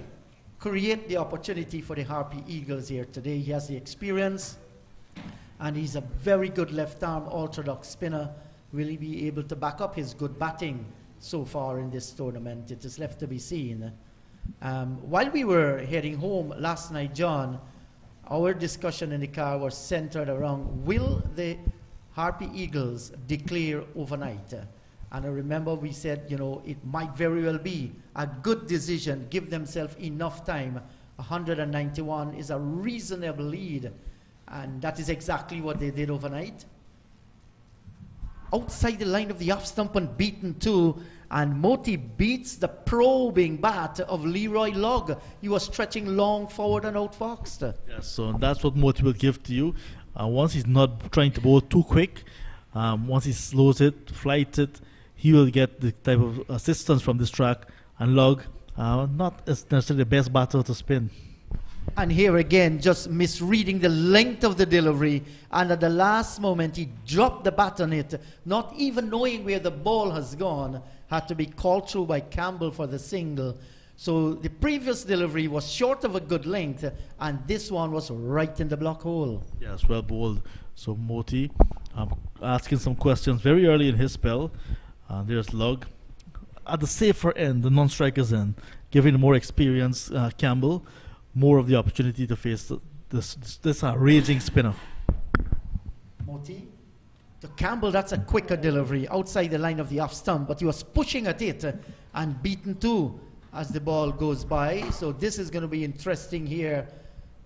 create the opportunity for the Harpy Eagles here today? He has the experience, and he's a very good left-arm orthodox spinner. Will he be able to back up his good batting so far in this tournament? It is left to be seen. While we were heading home last night, John, our discussion in the car was centered around, will the Harpy Eagles declare overnight. And I remember we said, you know, it might very well be a good decision, give themselves enough time. 191 is a reasonable lead. And that is exactly what they did overnight. Outside the line of the off stump and beaten two. And Moti beats the probing bat of Leroy Lugg. He was stretching long forward and outfoxed. Yeah, so that's what Moti will give to you. Once he's not trying to bowl too quick, once he slows it, flights it, he will get the type of assistance from this track. And Lugg, not necessarily the best batter to spin. And here again, just misreading the length of the delivery. And at the last moment, he dropped the bat on it, not even knowing where the ball has gone. Had to be called through by Campbell for the single. So the previous delivery was short of a good length, and this one was right in the block hole. Yes, well bowled. So Moti asking some questions very early in his spell. There's Lugg. At the safer end, the non-strikers end, giving the more experienced Campbell more of the opportunity to face this raging spinner. Moti to Campbell, that's a quicker delivery outside the line of the off stump, but he was pushing at it and beaten two as the ball goes by. So this is going to be interesting here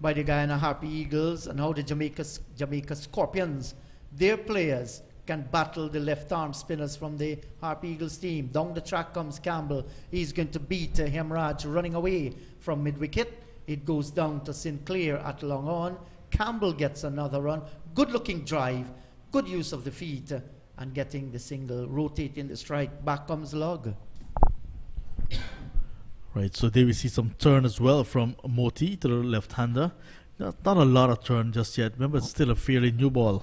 by the Guyana Harpy Eagles and how the Jamaica Scorpions, their players, can battle the left arm spinners from the Harpy Eagles team. Down the track comes Campbell. He's going to beat Hemraj running away from mid-wicket. It goes down to Sinclair at long on. Campbell gets another run. Good looking drive. Good use of the feet. And getting the single, rotating the strike. Back comes Lugg. Right, so there we see some turn as well from Moti to the left-hander. Not a lot of turn just yet. Remember, it's still a fairly new ball.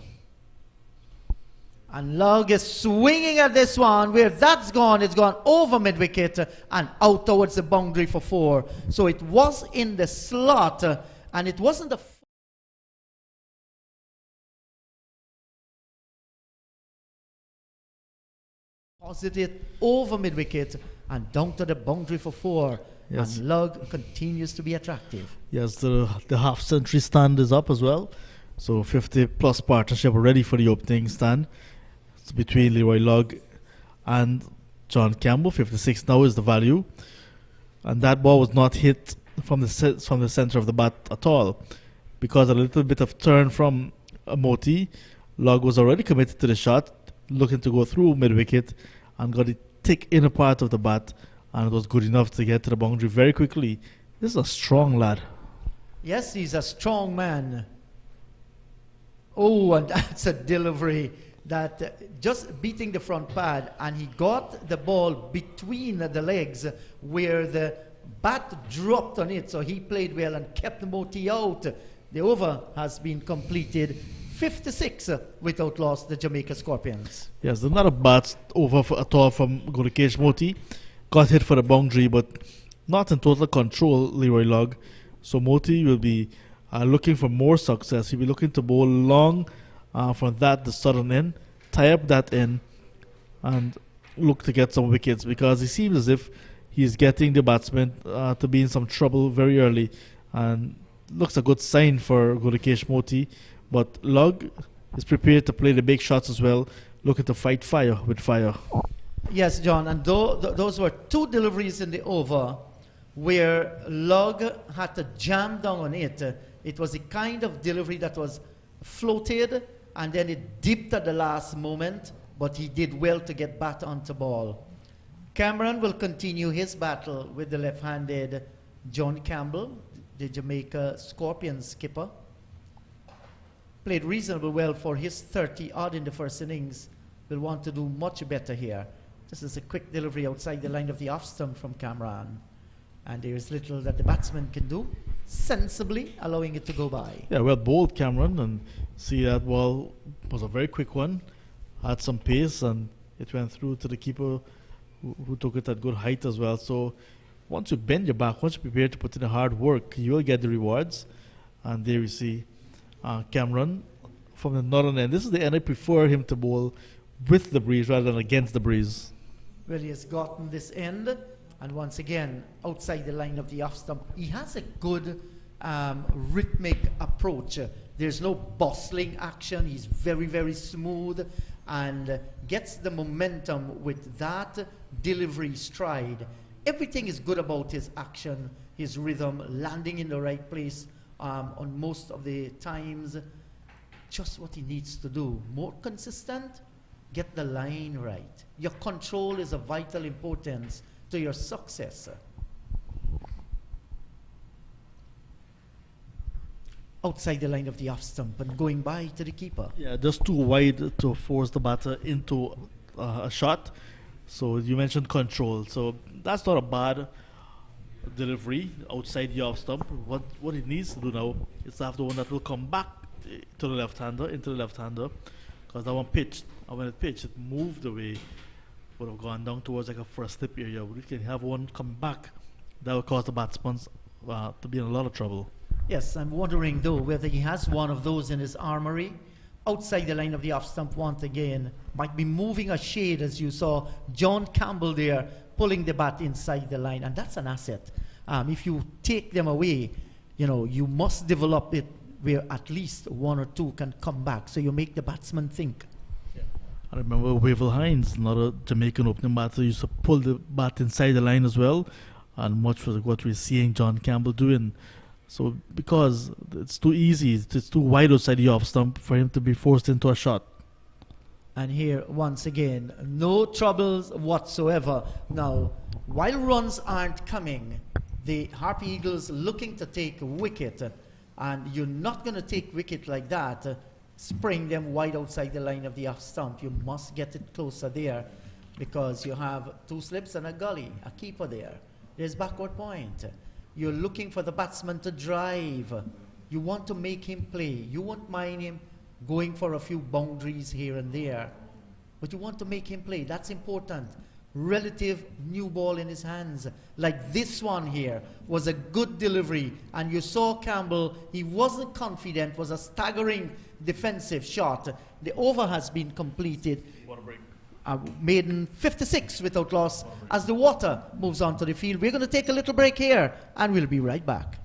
And Lugg is swinging at this one. Where that's gone, it's gone over mid-wicket and out towards the boundary for four. So it was in the slot, and it wasn't the... Posited over mid-wicket and down to the boundary for four. Yes. And Lugg continues to be attractive. Yes, the half-century stand is up as well. So 50-plus partnership ready for the opening stand. It's between Leroy Lugg and John Campbell. 56 now is the value. And that ball was not hit from the center of the bat at all. Because a little bit of turn from Moti, Lugg was already committed to the shot, looking to go through mid-wicket, and got the thick inner part of the bat, and it was good enough to get to the boundary very quickly. This is a strong lad. Yes, he's a strong man. Oh, and that's a delivery that just beating the front pad, and he got the ball between the legs where the bat dropped on it, so he played well and kept Moti out. The over has been completed. 56 without loss, the Jamaica Scorpions. Yes, there's not a bad over at all from Gurikesh Moti. Got hit for the boundary, but not in total control, Leroy Lugg. So Moti will be looking for more success. He'll be looking to bowl long from the southern end, tie up that end, and look to get some wickets, because it seems as if he's getting the batsman to be in some trouble very early, and looks a good sign for Gurikesh Moti. But Lugg is prepared to play the big shots as well, looking to fight fire with fire. Yes, John, and those were two deliveries in the over where Lugg had to jam down on it. It was a kind of delivery that was floated and then it dipped at the last moment, but he did well to get bat onto ball. Cameron will continue his battle with the left-handed John Campbell, the Jamaica Scorpions skipper. Played reasonably well for his 30-odd in the first innings. Will want to do much better here. This is a quick delivery outside the line of the off-stump from Cameron. And there is little that the batsman can do, sensibly allowing it to go by. Yeah, well bowled, Cameron, and see that ball was a very quick one. Had some pace, and it went through to the keeper who took it at good height as well. So once you bend your back, once you're prepared to put in the hard work, you will get the rewards. And there you see Cameron from the northern end. This is the end I prefer him to bowl with the breeze rather than against the breeze. Well, he has gotten this end, and once again, outside the line of the off stump. He has a good rhythmic approach. There's no bustling action. He's very, very smooth and gets the momentum with that delivery stride. Everything is good about his action, his rhythm, landing in the right place on most of the times. Just what he needs to do. More consistent, get the line right. Your control is of vital importance to your success. Outside the line of the off stump and going by to the keeper. Yeah, just too wide to force the batter into a shot. So you mentioned control. So that's not a bad delivery outside the off stump. What it needs to do now is to have the one that will come back to the left-hander, into the left-hander, because that one pitched, and when it pitched, it moved away, would have gone down towards like a first slip area. We can have one come back. That will cause the batsman to be in a lot of trouble. Yes, I'm wondering though whether he has one of those in his armory. Outside the line of the off stump once again, might be moving a shade as you saw John Campbell there pulling the bat inside the line, and that's an asset. If you take them away, you must develop it where at least one or two can come back, so you make the batsman think. I remember Wavell Hines, another Jamaican opening batter, used to pull the bat inside the line as well, and much was what we're seeing John Campbell doing. So because it's too easy, it's too wide outside the off stump for him to be forced into a shot. And here, once again, no troubles whatsoever. Now, while runs aren't coming, the Harpy Eagles looking to take a wicket, and you're not going to take wicket like that, spring them wide outside the line of the off stump. You must get it closer there, because you have two slips and a gully, a keeper there. There's backward point. You're looking for the batsman to drive. You want to make him play. You won't mind him going for a few boundaries here and there, but you want to make him play. That's important. Relative new ball in his hands, like this one here, was a good delivery, and you saw Campbell, he wasn't confident, was a staggering defensive shot. The over has been completed. Maiden 56 without loss as the water moves on to the field. We're going to take a little break here, and we'll be right back.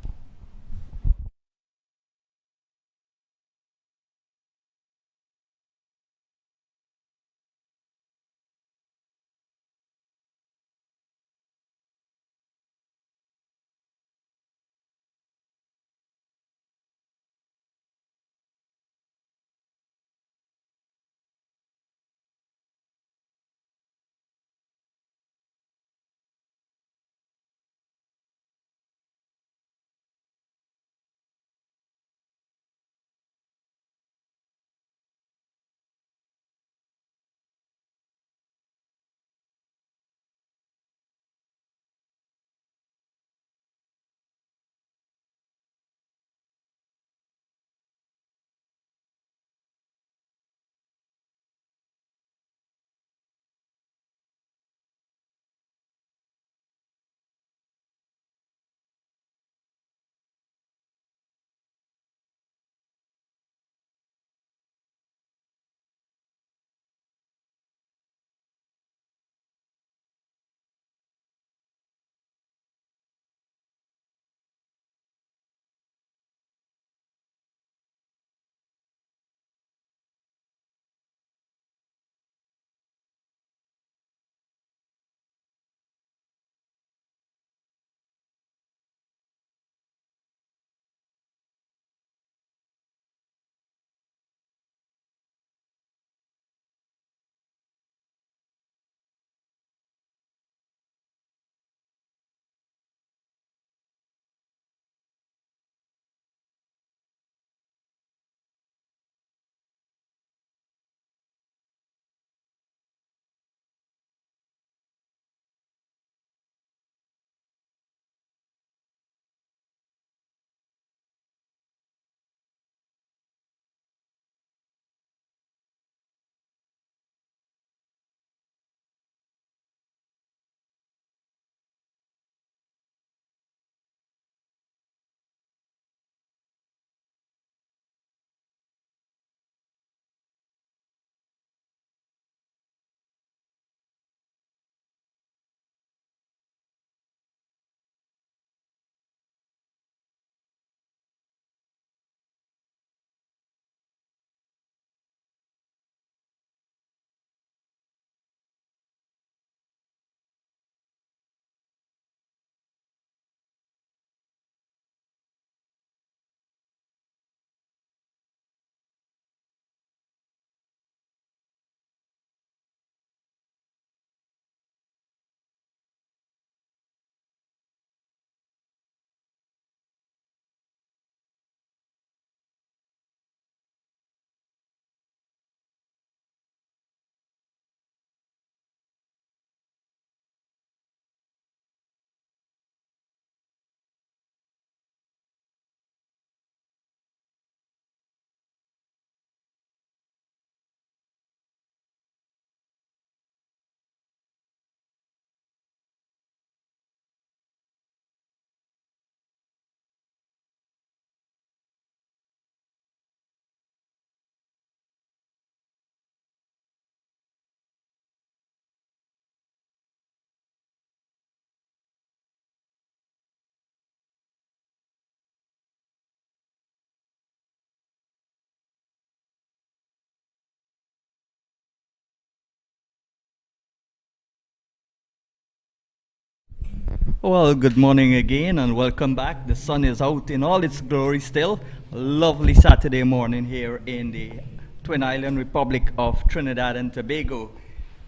Well, good morning again and welcome back. The sun is out in all its glory still. A lovely Saturday morning here in the Twin Island Republic of Trinidad and Tobago.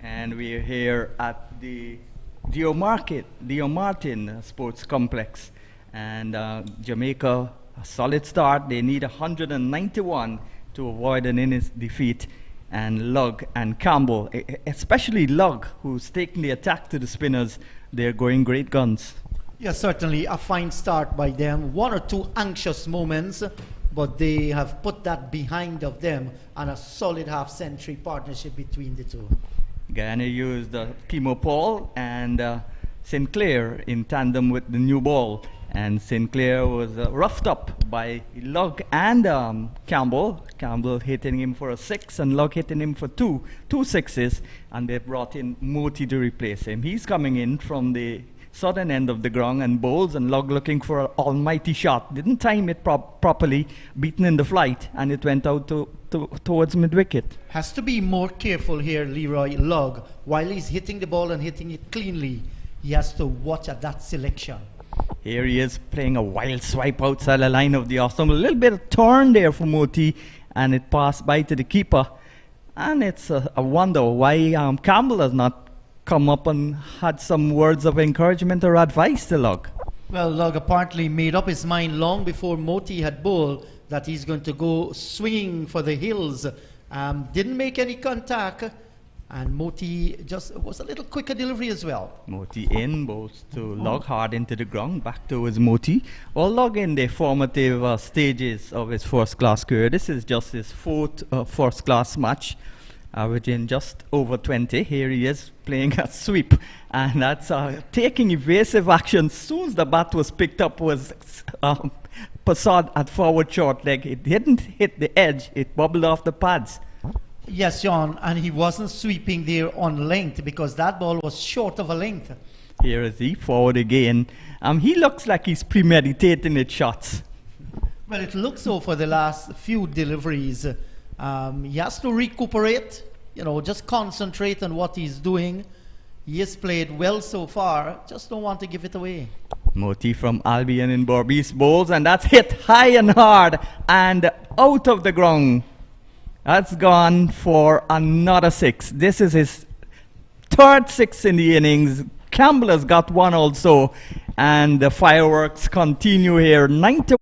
And we're here at the Dio Martin Sports Complex. And Jamaica, a solid start. They need 191 to avoid an innings defeat. And Lugg and Campbell, especially Lugg, who's taking the attack to the spinners, they're going great guns. Yes, certainly a fine start by them. One or two anxious moments, but they have put that behind of them and a solid half-century partnership between the two. Guyana used Timo Paul and Sinclair in tandem with the new ball. And Sinclair was roughed up by Lugg and Campbell. Campbell hitting him for a 6 and Lugg hitting him for two sixes. And they brought in Moti to replace him. He's coming in from the southern end of the ground and bowls, and Lugg looking for an almighty shot. Didn't time it properly, beaten in the flight, and it went out towards mid-wicket. Has to be more careful here, Leroy Lugg. While he's hitting the ball and hitting it cleanly, he has to watch at that selection. Here he is playing a wild swipe outside the line of the awesome. A little bit of turn there for Moti, and it passed by to the keeper. And it's a wonder why Campbell has not come up and had some words of encouragement or advice to Lugg. Well, Lugg apparently made up his mind long before Moti had bowled that he's going to go swinging for the hills. Didn't make any contact. And Moti just was a little quicker delivery as well. Moti in, bowls to Lugg hard into the ground, back towards Moti. Well, Lugg in the formative stages of his first-class career. This is just his fourth first-class match, averaging just over 20. Here he is playing a sweep, and that's taking evasive action. As soon as the bat was picked up, was Passad at forward short leg. It didn't hit the edge, it bubbled off the pads. Yes, John, and he wasn't sweeping there on length because that ball was short of a length. Here is he, forward again. He looks like he's premeditating his shots. Well, it looks so for the last few deliveries. He has to recuperate, just concentrate on what he's doing. He has played well so far, just don't want to give it away. Moti from Albion in Berbice bowls, and that's hit high and hard and out of the ground. That's gone for another 6. This is his third 6 in the innings. Campbell has got one also, and the fireworks continue here. 90.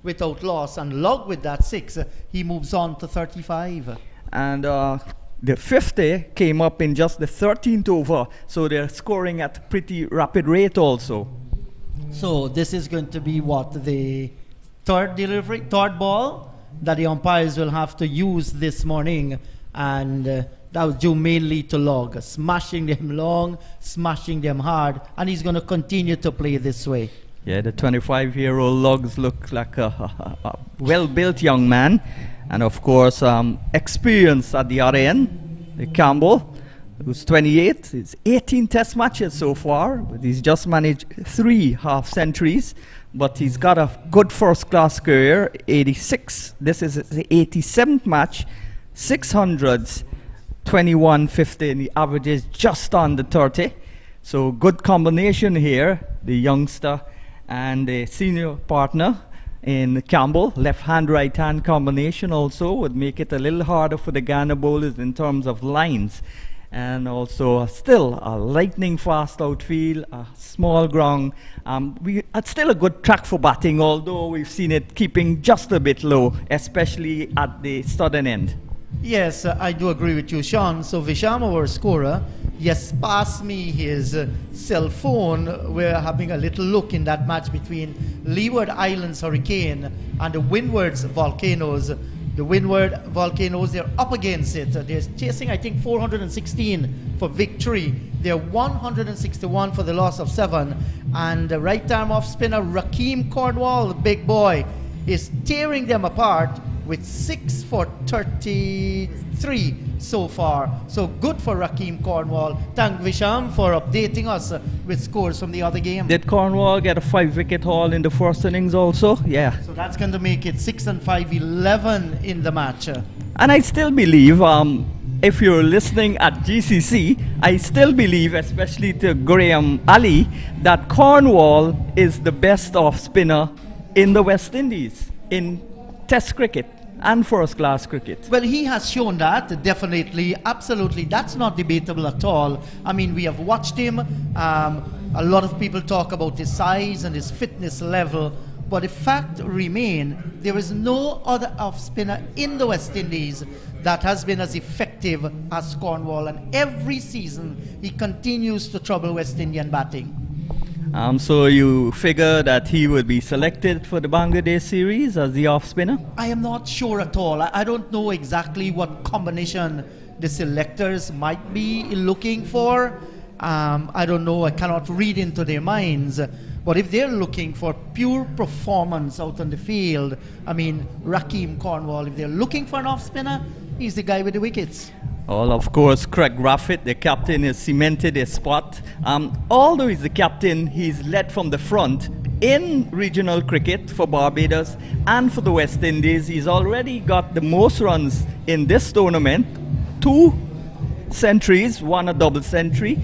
Without loss, and Lugg with that 6, he moves on to 35. And the 50 came up in just the 13th over, so they're scoring at a pretty rapid rate also. So this is going to be what, the third ball that the umpires will have to use this morning, and that was due mainly to Lugg, smashing them long, smashing them hard, and he's going to continue to play this way. Yeah, the 25-year-old Luggs look like a well-built young man. And of course, experience at the other end. The Campbell, who's 28. He's 18 test matches so far, but he's just managed 3 half-centuries. But he's got a good first-class career, 86. This is the 87th match, 600s, 21-50, and the average is just under 30. So good combination here, the youngster and the senior partner in Campbell. Left-hand, right-hand combination also would make it a little harder for the Guyana bowlers in terms of lines. And also still a lightning fast outfield, a small ground. It's still a good track for batting, although we've seen it keeping just a bit low, especially at the southern end. Yes, I do agree with you, Sean. So Visham, our scorer, yes, passed me his cell phone. We're having a little look in that match between Leeward Islands Hurricane and the Windward's Volcanoes. The Windward Volcanoes, they're up against it. They're chasing, I think, 416 for victory. They're 161 for the loss of 7. And the right arm off spinner, Rakeem Cornwall, the big boy, is tearing them apart with 6 for 33 so far. So good for Rakeem Cornwall. Thank Visham for updating us with scores from the other game. Did Cornwall get a 5-wicket haul in the first innings also? Yeah. So that's going to make it 6 and 5, 11 in the match. And I still believe, if you're listening at GCC, I still believe, especially to Graham Ali, that Cornwall is the best off spinner in the West Indies in Test cricket and first-class cricket. Well, he has shown that, definitely, absolutely. That's not debatable at all. I mean, we have watched him. A lot of people talk about his size and his fitness level. But the fact remains, there is no other off-spinner in the West Indies that has been as effective as Cornwall. And every season, he continues to trouble West Indian batting. So you figure that he would be selected for the Bangladesh series as the off-spinner? I am not sure at all. I don't know exactly what combination the selectors might be looking for. I don't know. I cannot read into their minds. But if they're looking for pure performance out on the field, I mean, Rakeem Cornwall, if they're looking for an off-spinner, he's the guy with the wickets. Well, of course, Craig Raffett, the captain, has cemented his spot. Although he's the captain, he's led from the front in regional cricket for Barbados and for the West Indies. He's already got the most runs in this tournament, 2 centuries, 1 a double century.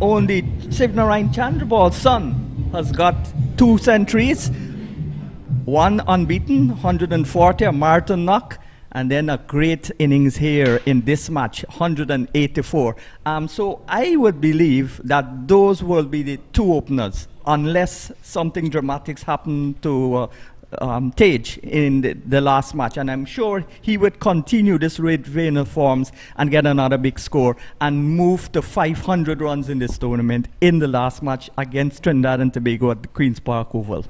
Only Shivnarine Chandrabal's son has got 2 centuries, 1 unbeaten, 140, a marathon knock, and then a great innings here in this match, 184. So I would believe that those will be the 2 openers, unless something dramatic happened to Tage in the last match. And I'm sure he would continue this red vein of forms and get another big score and move to 500 runs in this tournament in the last match against Trinidad and Tobago at the Queen's Park Oval.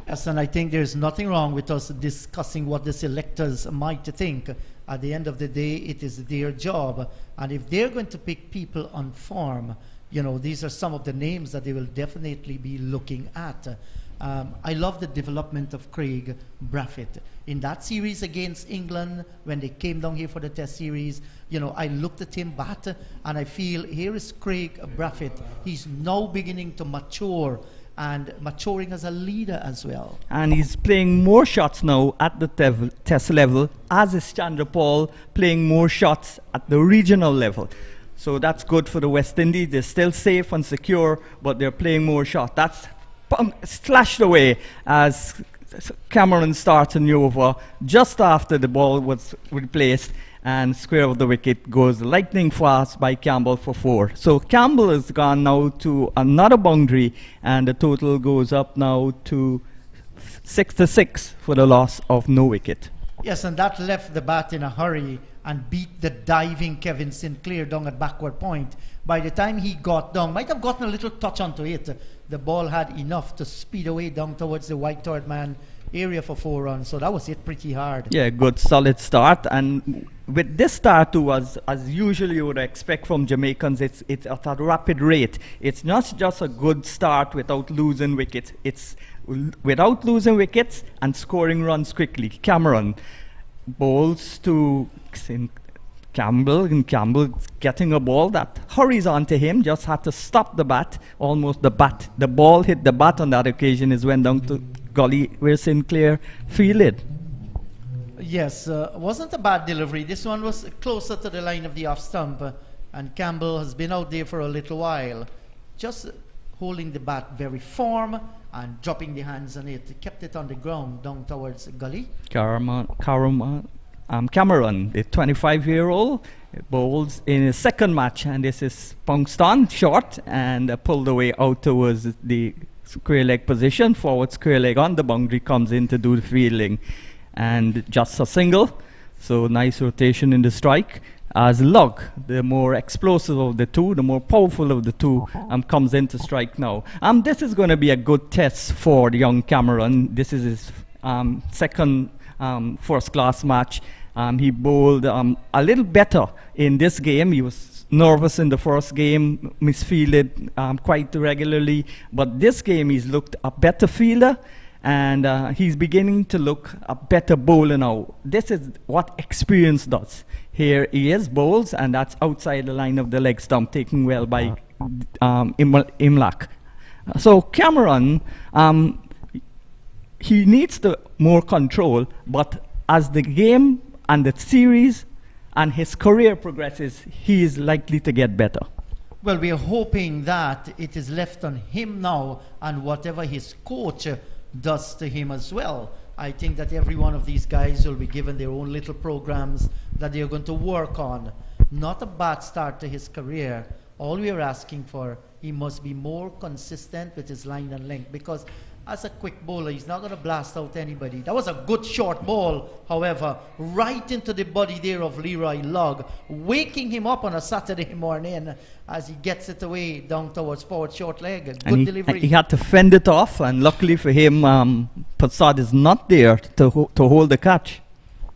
Yes, and I think there's nothing wrong with us discussing what the selectors might think. At the end of the day, it is their job. And if they're going to pick people on form, you know, these are some of the names that they will definitely be looking at. I love the development of Craig Braffett. In that series against England, when they came down here for the Test series, you know, I looked at him bat, and I feel here is Craig Braffett. He's now beginning to mature, and maturing as a leader as well. And he's playing more shots now at the Test level, as is Chandra Paul playing more shots at the regional level. So that's good for the West Indies. They're still safe and secure, but they're playing more shots. That's slashed away as Cameron starts a new over just after the ball was replaced, and square of the wicket goes lightning fast by Campbell for 4. So Campbell has gone now to another boundary, and the total goes up now to 6 for the loss of no wicket. Yes, and that left the bat in a hurry and beat the diving Kevin Sinclair down at backward point. By the time he got down, might have gotten a little touch onto it, the ball had enough to speed away down towards the white-haired man area for 4 runs. So that was hit pretty hard. Yeah, good solid start. And with this start too, as usually you would expect from Jamaicans, it's at a rapid rate. It's not just a good start without losing wickets. It's without losing wickets and scoring runs quickly. Cameron bowls to Campbell, and Campbell getting a ball that hurries onto him, just had to stop the bat. Almost the ball hit the bat on that occasion, is went down to gully where Sinclair fielded. Yes, wasn't a bad delivery. This one was closer to the line of the off stump, and Campbell has been out there for a little while, just holding the bat very firm and dropping the hands on it. Kept it on the ground down towards gully. Cameron, the 25-year-old, bowls in his second match, and this is pounced on short and pulled away out towards the square leg position. Forward square leg on the boundary, comes in to do the fielding, and just a single. So nice rotation in the strike, as Lugg, the more explosive of the two, the more powerful of the two, comes in to strike now. This is going to be a good test for the young Cameron. This is his second first-class match. He bowled a little better in this game. He was nervous in the first game, misfielded quite regularly, but this game he's looked a better fielder, and he's beginning to look a better bowler now. This is what experience does. Here he is, bowls, and that's outside the line of the leg stump, taken well by Imlak. So Cameron, he needs the more control, but as the game and the series and his career progresses, he is likely to get better. Well, we are hoping that it is left on him now, and whatever his coach does to him as well. I think that every one of these guys will be given their own little programs that they are going to work on. Not a bad start to his career. All we are asking for, he must be more consistent with his line and length, because as a quick bowler, he's not going to blast out anybody. That was a good short ball, however, right into the body there of Leroy Lugg, waking him up on a Saturday morning as he gets it away down towards forward short leg. A good delivery. He had to fend it off, and luckily for him, Passad is not there to hold the catch.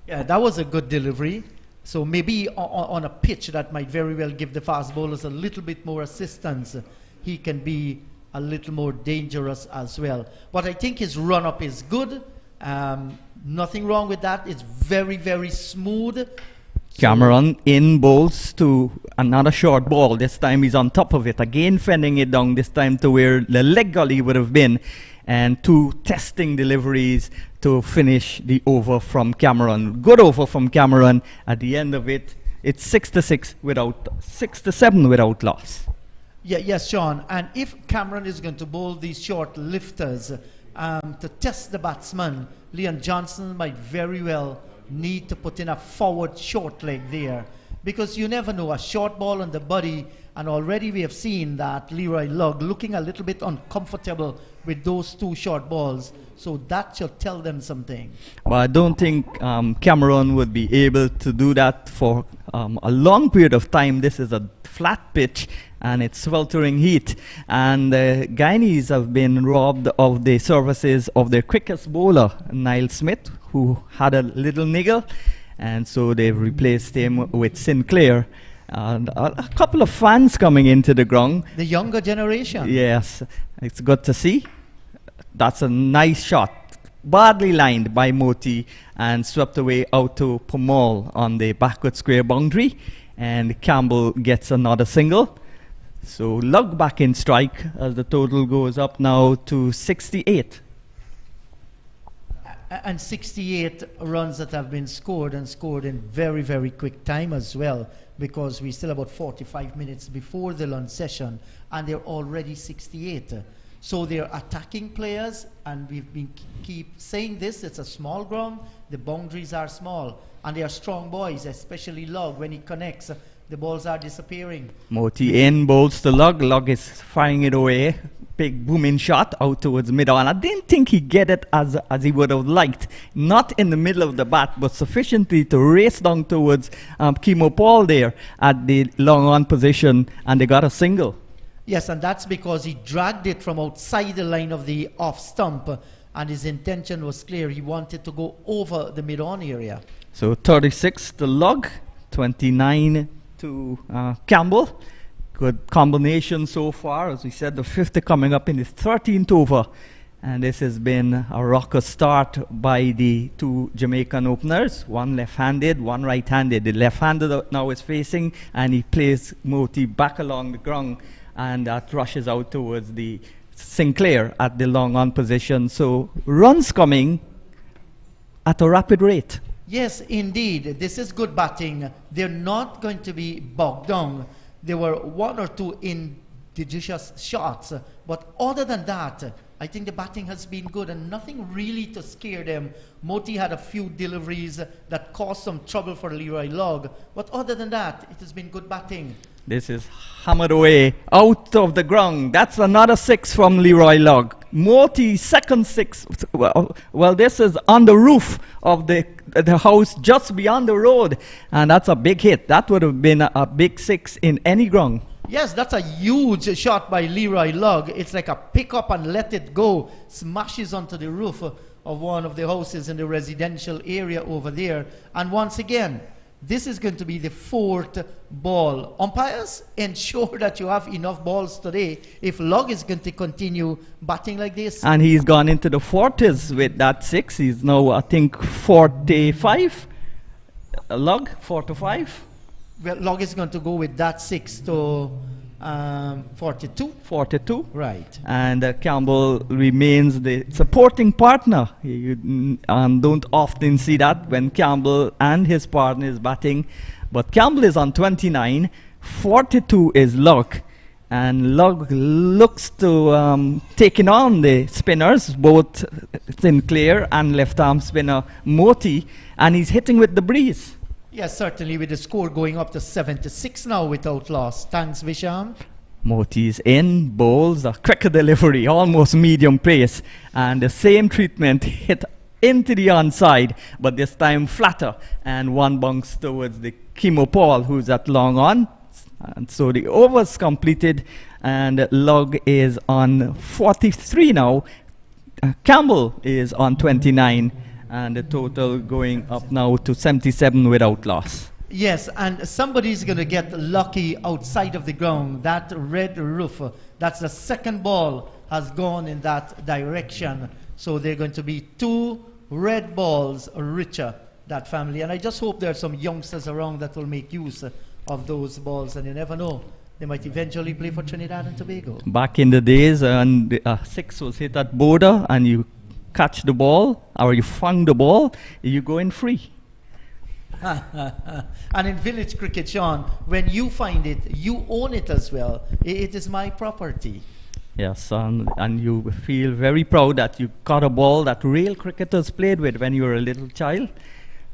Yeah, that was a good delivery. So maybe on a pitch that might very well give the fast bowlers a little bit more assistance. He can be a little more dangerous as well. But I think his run-up is good. Nothing wrong with that. It's very, very smooth. Cameron in bowls to another short ball. This time he's on top of it. Again fending it down, this time to where the leg gully would have been. And two testing deliveries to finish the over from Cameron. Good over from Cameron. At the end of it, it's 6-6 without 6-7 without loss. Yeah, yes, Sean. And if Cameron is going to bowl these short lifters to test the batsman, Leon Johnson might very well need to put in a forward short leg there. Because you never know, a short ball on the body, and already we have seen that Leroy Lugg looking a little bit uncomfortable with those two short balls. So that should tell them something. Well, I don't think Cameron would be able to do that for a long period of time. This is a flat pitch and it's sweltering heat. And the Guyanese have been robbed of the services of their quickest bowler, Niall Smith, who had a little niggle. And so they've replaced him with Sinclair. And a couple of fans coming into the ground. The younger generation. Yes, it's good to see. That's a nice shot. Badly lined by Moti and swept away out to Pomal on the backward square boundary. And Campbell gets another single. So Lugg back in strike as the total goes up now to 68. And 68 runs that have been scored, and scored in very, very quick time as well, because we're still about 45 minutes before the lunch session, and they're already 68. So they're attacking players, and we've been keep saying this, it's a small ground, the boundaries are small, and they are strong boys, especially Lugg. When he connects, the balls are disappearing. Moti in, bowls to Lugg. Lugg is firing it away. Big booming shot out towards mid-on. I didn't think he'd get it as he would have liked. Not in the middle of the bat, but sufficiently to race down towards Kimo Paul there at the long-on position, and they got a single. Yes, and that's because he dragged it from outside the line of the off stump, and his intention was clear. He wanted to go over the mid-on area. So 36 to Lugg, 29 to Campbell. Good combination so far. As we said, the fifth coming up in his 13th over. And this has been a rocker start by the two Jamaican openers. One left-handed, one right-handed. The left-handed now is facing, and he plays Moti back along the ground. And that rushes out towards the Sinclair at the long-on position. So runs coming at a rapid rate. Yes, indeed. This is good batting. They're not going to be bogged down. There were one or two indigenous shots, but other than that, I think the batting has been good and nothing really to scare them. Moti had a few deliveries that caused some trouble for Leroy Lugg, but other than that, it has been good batting. This is hammered away out of the ground. That's another six from Leroy Lugg. Moti, second six. Well, this is on the roof of the house just beyond the road, and that's a big hit. That would have been a big six in any ground. Yes, that's a huge shot by Leroy Lugg. It's like a pick up and let it go. Smashes onto the roof of one of the houses in the residential area over there. And once again, This is going to be the 4th ball. Umpires, ensure that you have enough balls today if Lugg is going to continue batting like this. And he's gone into the 40s with that 6. He's now, I think, 45. Lugg, 4 to 5. Well, Lugg is going to go with that 6 to 42. 42. Right. And Campbell remains the supporting partner. You don't often see that when Campbell and his partner is batting. But Campbell is on 29, 42 is Lugg. And Lugg looks to taking on the spinners, both Sinclair and left-arm spinner Moti. And he's hitting with the breeze. Yes, certainly, with the score going up to 76 now without loss. Thanks, Visham. Moti's in, bowls, a quicker delivery, almost medium pace, and the same treatment hit into the onside, but this time flatter, and one bounce towards the Kimo Paul, who's at long on. And so the over's completed, and Lugg is on 43 now. Campbell is on 29. And the total going up now to 77 without loss. Yes, and somebody's going to get lucky outside of the ground. That red roof, that's the second ball, has gone in that direction. So they're going to be 2 red balls richer, that family. And I just hope there are some youngsters around that will make use of those balls. And you never know, they might eventually play for Trinidad and Tobago. Back in the days, and the 6 was hit at border, and you catch the ball, or you fang the ball, you go in free. And in village cricket, Sean, when you find it, you own it as well. It is my property. Yes, and you feel very proud that you caught a ball that real cricketers played with when you were a little child.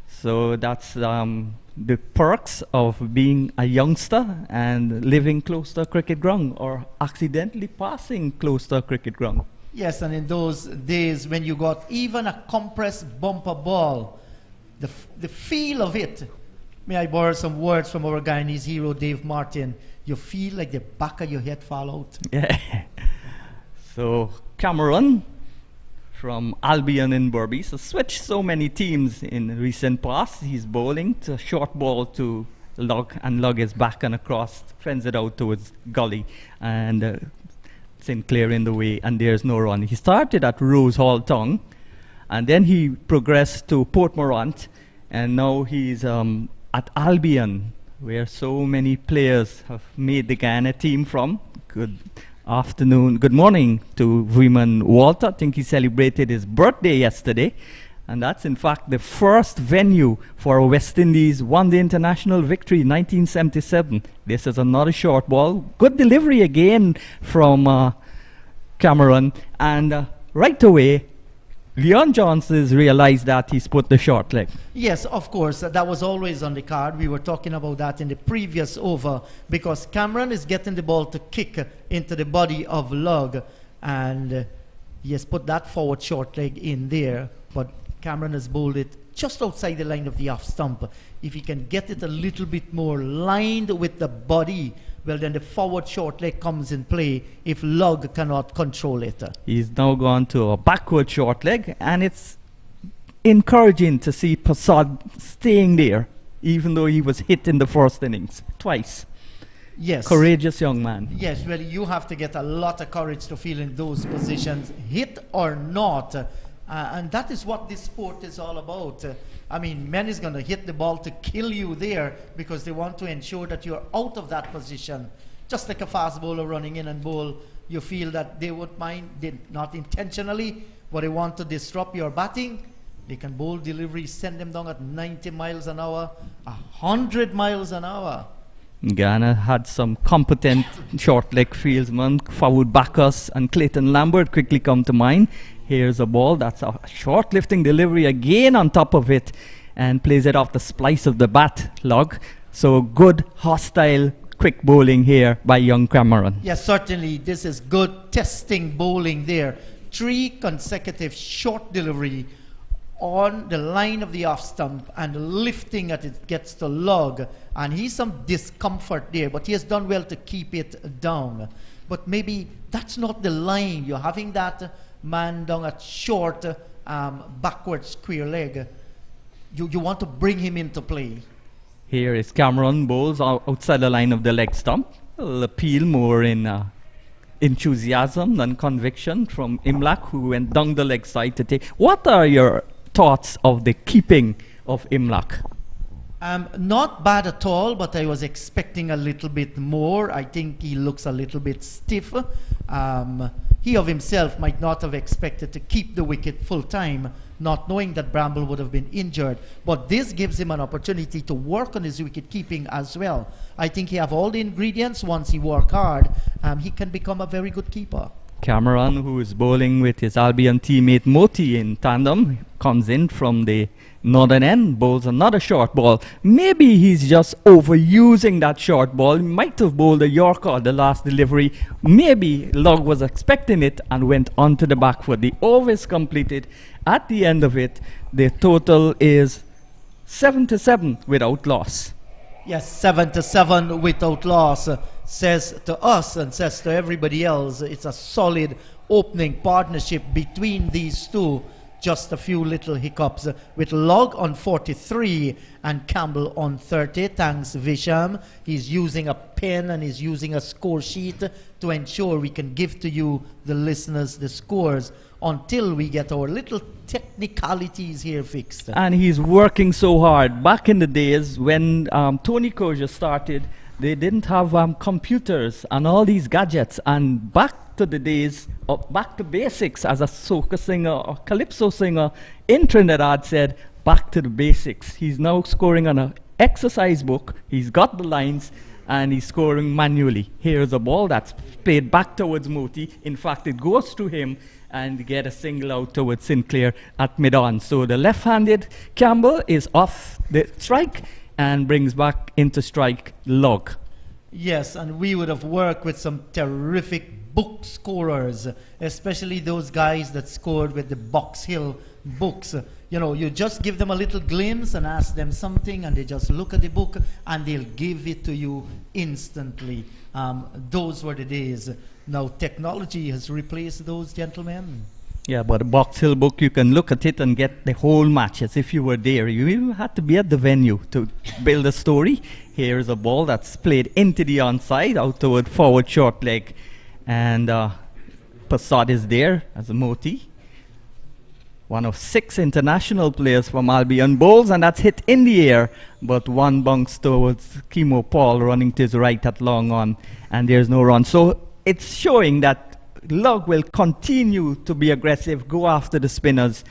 So that's the perks of being a youngster and living close to a cricket ground, or accidentally passing close to a cricket ground. Yes, and in those days when you got even a compressed bumper ball, the feel of it, may I borrow some words from our Guyanese hero Dave Martin, you feel like the back of your head fall out. Yeah. So Cameron from Albion in Berbice has switched so many teams in recent past. He's bowling to short ball to Lugg, and Lugg is back and across, fends it out towards Gully, and Sinclair in the way, and there's no run. He started at Rose Hall Tongue, and then he progressed to Port Morant, and now he's at Albion, where so many players have made the Guyana team from. Good afternoon, good morning to Freeman Walter. I think he celebrated his birthday yesterday, and that's in fact the first venue for West Indies won the international victory in 1977. This is another short ball. Good delivery again from Cameron, and right away Leon Johnson's realized that he's put the short leg. Yes, of course, that was always on the card. We were talking about that in the previous over, because Cameron is getting the ball to kick into the body of Lugg, and he has put that forward short leg in there, but Cameron has bowled it just outside the line of the off stump. If he can get it a little bit more lined with the body, well, then the forward short leg comes in play if Lugg cannot control it. He's now gone to a backward short leg, and it's encouraging to see Prasad staying there, even though he was hit in the first innings twice. Yes. Courageous young man. Yes, well, you have to get a lot of courage to feel in those positions, hit or not. And that is what this sport is all about. I mean, men is going to hit the ball to kill you there because they want to ensure that you're out of that position. Just like a fast bowler running in and bowl, you feel that they won't mind, not intentionally, but they want to disrupt your batting. They can bowl delivery, send them down at 90 miles an hour, 100 miles an hour. Guyana had some competent short leg fieldsmen, Fawud Bacchus and Clayton Lambert quickly come to mind. Here's a ball that's a short lifting delivery again on top of it, and plays it off the splice of the bat, Lugg. So good, hostile, quick bowling here by young Cameron. Yes, certainly. This is good testing bowling there. 3 consecutive short delivery on the line of the off stump and lifting as it gets to Lugg. And he's some discomfort there, but he has done well to keep it down. But maybe that's not the line. You're having that man down at short, backward square leg. You want to bring him into play. Here is Cameron Bowles outside the line of the leg stump. A little appeal more in enthusiasm than conviction from Imlach, who went down the leg side to take. What are your thoughts of the keeping of Imlach? Not bad at all, but I was expecting a little bit more. I think he looks a little bit stiff. He of himself might not have expected to keep the wicket full time, not knowing that Bramble would have been injured. But this gives him an opportunity to work on his wicket keeping as well. I think he have all the ingredients. Once he work hard, he can become a very good keeper. Cameron, who is bowling with his Albion teammate Moti in tandem, comes in from the northern end, bowls another short ball. Maybe he's just overusing that short ball. He might have bowled a Yorker the last delivery. Maybe Lugg was expecting it and went onto the back foot. The over is completed. At the end of it, the total is 7-7 without loss. Yes, 7-7 without loss. Says to us and says to everybody else, it's a solid opening partnership between these two. Just a few little hiccups with Lugg on 43 and Campbell on 30. Thanks, Visham. He's using a pen and he's using a score sheet to ensure we can give to you, the listeners, the scores until we get our little technicalities here fixed. And he's working so hard. Back in the days when Tony Crozier started, they didn't have computers and all these gadgets. And back to the days, back to basics, as a soca singer or calypso singer in Trinidad said, back to the basics. He's now scoring on an exercise book. He's got the lines and he's scoring manually. Here's a ball that's played back towards Moti. In fact, it goes to him and get a single out towards Sinclair at mid-on. So the left-handed Campbell is off the strike and brings back into strike Lugg. Yes, and we would have worked with some terrific book scorers, especially those guys that scored with the Box Hill books. You know, you just give them a little glimpse and ask them something and they just look at the book and they'll give it to you instantly. Those were the days. Now technology has replaced those gentlemen. Yeah, but a Box Hill book, you can look at it and get the whole match as if you were there. You even had to be at the venue to build a story. Here is a ball that's played into the onside, out toward forward short leg. And Passad is there as a Moti. One of 6 international players from Albion bowls, and that's hit in the air. But one bounce towards Kimo Paul running to his right at long on, and there's no run. So it's showing that Lugg will continue to be aggressive, go after the spinners,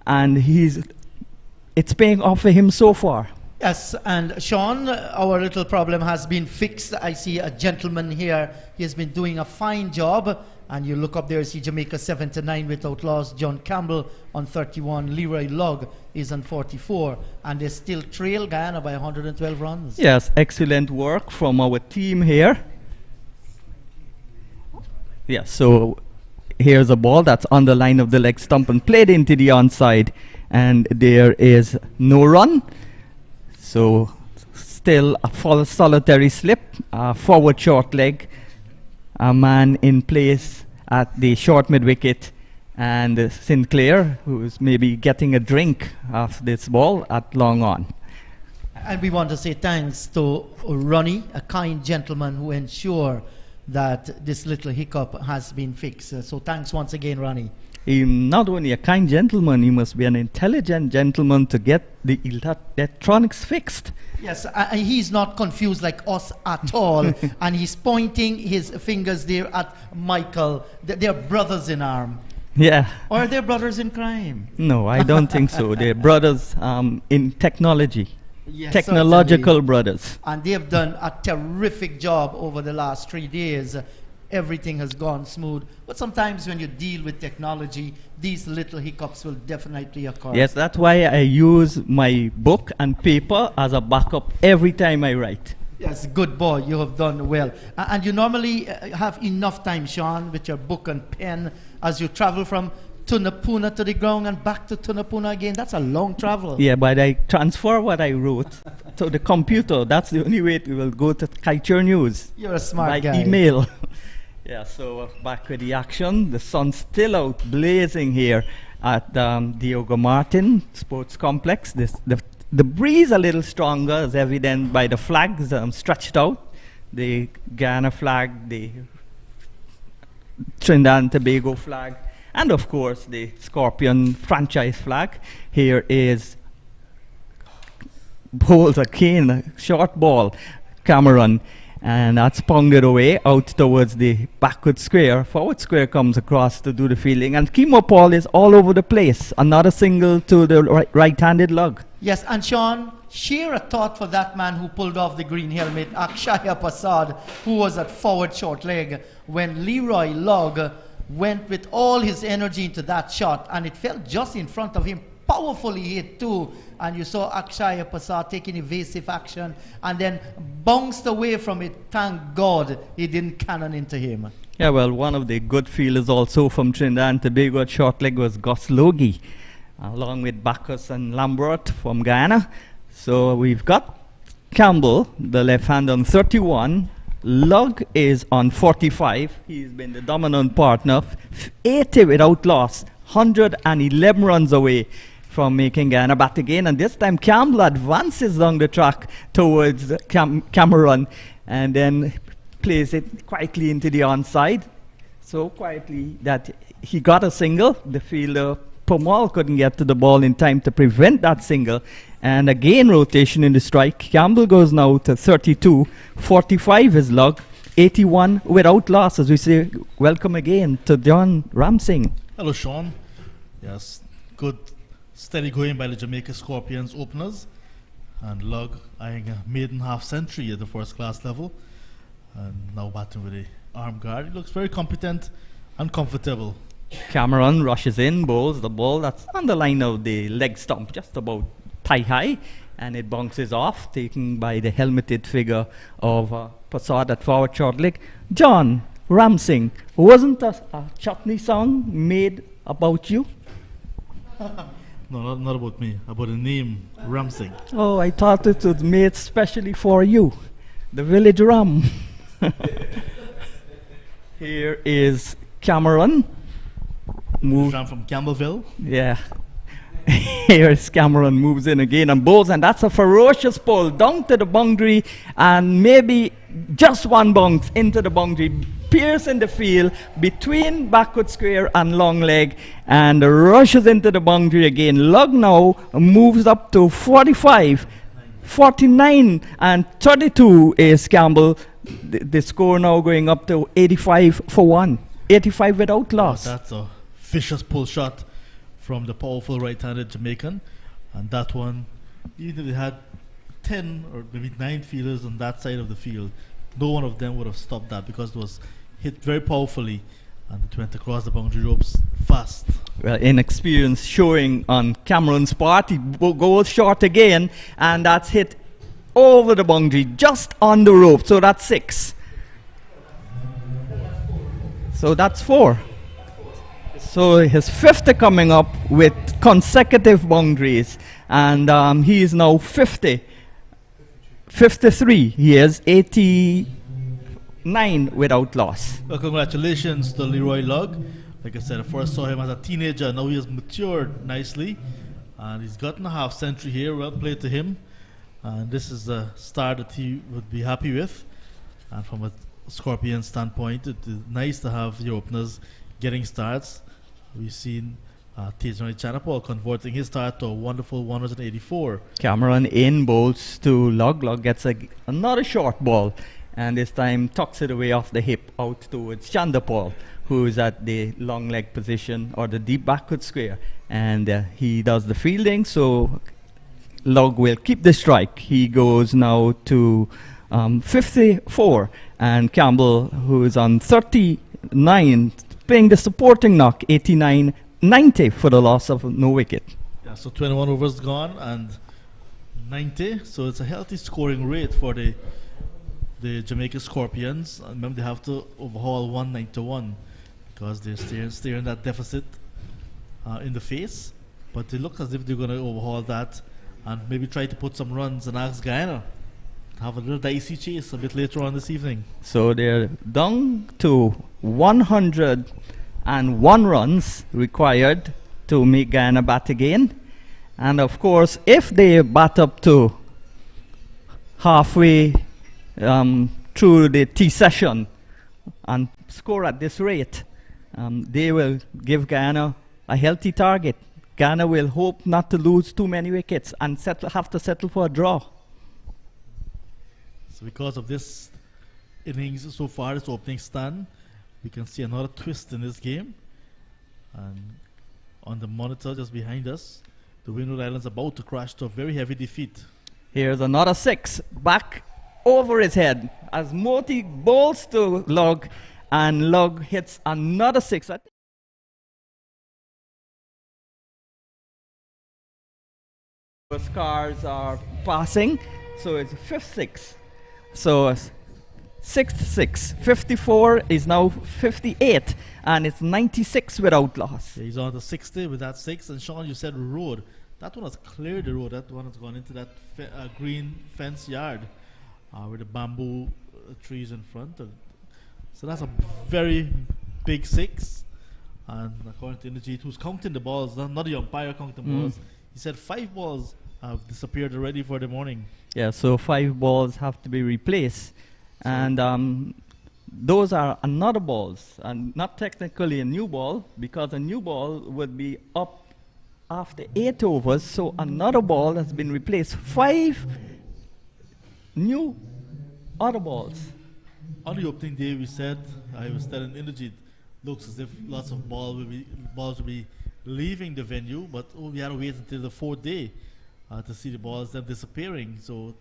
and it's paying off for him so far. Yes, and Sean, our little problem has been fixed. I see a gentleman here. He has been doing a fine job. And you look up there, see Jamaica 7-9 without loss. John Campbell on 31. Leroy Lugg is on 44. And they still trail Guyana by 112 runs. Yes, excellent work from our team here. Yeah, so here's a ball that's on the line of the leg stump and played into the onside. And there is no run. So still a full solitary slip, forward short leg. A man in place at the short mid-wicket, and Sinclair, who is maybe getting a drink of this ball at long on. And we want to say thanks to Ronnie, a kind gentleman who ensured that this little hiccup has been fixed. So thanks once again, Ronnie. He's not only a kind gentleman, he must be an intelligent gentleman to get the electronics fixed. Yes, he's not confused like us at all. And he's pointing his fingers there at Michael. They're brothers in arm. Yeah. Or are they brothers in crime? No, I don't think so. They're brothers in technology. Yes, technological certainly. Brothers. And they've done a terrific job over the last 3 days. Everything has gone smooth. But sometimes when you deal with technology, these little hiccups will definitely occur. Yes, that's why I use my book and paper as a backup every time I write. Yes, good boy. You have done well. And you normally have enough time, Sean, with your book and pen as you travel from Tunapuna to the ground and back to Tunapuna again. That's a long travel. Yeah, but I transfer what I wrote to the computer. That's the only way it will go to Kaiture News. You're a smart by guy. Email. Yeah, so back with the action. The sun's still out blazing here at Diogo Martin Sports Complex. The The breeze a little stronger, as evident by the flags stretched out. The Guyana flag, the Trinidad and Tobago flag, and of course the Scorpion franchise flag. Here is bowls a cane, a short ball, Cameron, and that's pounded away out towards the backward square. Forward square comes across to do the fielding, and Kimo Paul is all over the place. Another single to the right-handed Lugg. Yes, and Sean, share a thought for that man who pulled off the green helmet, Akshaya Prasad, who was at forward short leg, when Leroy Lugg went with all his energy into that shot, and it fell just in front of him, powerfully hit too, and you saw Akshaya Prasad taking evasive action, and then bounced away from it. Thank God he didn't cannon into him. Yeah, well, one of the good fielders also from Trinidad and Tobago at short leg was Gus Logie, along with Bacchus and Lambert from Guyana. So we've got Campbell, the left hand, on 31. Lugg is on 45. He's been the dominant partner. 80 without loss. 111 runs away from making Guyana bat again. And this time Campbell advances down the track towards Cameron and then plays it quietly into the onside. So quietly that he got a single. The fielder Pomal couldn't get to the ball in time to prevent that single. And again rotation in the strike. Campbell goes now to 32. 45 is Lugg. 81 without loss. As we say, welcome again to John Ramsing. Hello, Sean. Yes, good steady going by the Jamaica Scorpions openers. And Lugg eyeing a maiden half century at the first class level. And now batting with the arm guard. He looks very competent and comfortable. Cameron rushes in, bowls the ball that's on the line of the leg stump, just about thigh high, and it bounces off, taken by the helmeted figure of Prasad at forward short leg. John Ramsing, wasn't a chutney song made about you? No, not about me, about the name Ramsing. Oh, I thought it was made specially for you, the village ram. Here is Cameron. Ram from Campbellville. Yeah. Here's Cameron, moves in again and bowls, and that's a ferocious pull down to the boundary, and maybe just one bounce into the boundary, piercing the field between backward square and long leg, and rushes into the boundary again. Lugg now moves up to 45, 49, and 32 is Campbell. The score now going up to 85 for 1. 85 without loss. That's a vicious pull shot from the powerful right-handed Jamaican, and that one, even if they had 10 or maybe 9 fielders on that side of the field, no one of them would have stopped that because it was hit very powerfully and it went across the boundary ropes fast. Well, inexperience showing on Cameron's part. He goes short again, and that's hit over the boundary, just on the rope. So that's 6. So that's 4. So his 5th coming up with consecutive boundaries, and he is now 50. 53. He is 89 without loss. Well, congratulations to Leroy Lugg. Like I said, I first saw him as a teenager. Now he has matured nicely, and he's gotten a half century here. Well played to him, and this is a start that he would be happy with. And from a Scorpion standpoint, it is nice to have the openers getting starts. We've seen Tejani Chanapal converting his start to a wonderful 184. Cameron in bowls to Lugg. Lugg gets another short ball, and this time tucks it away off the hip out towards Chandapal, who is at the long leg position or the deep backward square, and he does the fielding. So Lugg will keep the strike. He goes now to 54, and Campbell, who is on 39, playing the supporting knock, 89, 90 for the loss of no wicket. Yeah, so 21 overs gone and 90. So it's a healthy scoring rate for the Jamaica Scorpions. And remember, they have to overhaul 191 because they're staring that deficit in the face. But they look as if they're going to overhaul that and maybe try to put some runs and ask Guyana to have a little dicey chase a bit later on this evening. So they're down to 101 runs required to make Guyana bat again. And of course, if they bat up to halfway through the tea session and score at this rate, they will give Guyana a healthy target. Guyana will hope not to lose too many wickets and have to settle for a draw. So because of this innings so far, this opening stand, we can see another twist in this game. And on the monitor just behind us, the Windward Islands about to crash to a very heavy defeat. Here's another 6 back over his head as Moti bowls to Lugg, and Lugg hits another 6. I think those cars are passing, so it's 5th 6. So 6th 6. 54 is now 58, and it's 96 without loss. Yeah, he's on to 60 with that 6. And Sean, you said road. That one has cleared the road. That one has gone into that green fence yard with the bamboo trees in front. So that's a very big 6. And according to Inderjeet, who's counting the balls, not the umpire counting balls, he said 5 balls have disappeared already for the morning. Yeah, so 5 balls have to be replaced. So and those are another balls, and not technically a new ball, because a new ball would be up after 8 overs, so another ball has been replaced. 5 new other balls. On the opening day, we said, I was telling Inderjeet, looks as if lots of balls will be leaving the venue, but we had to wait until the 4th day to see the balls then disappearing. So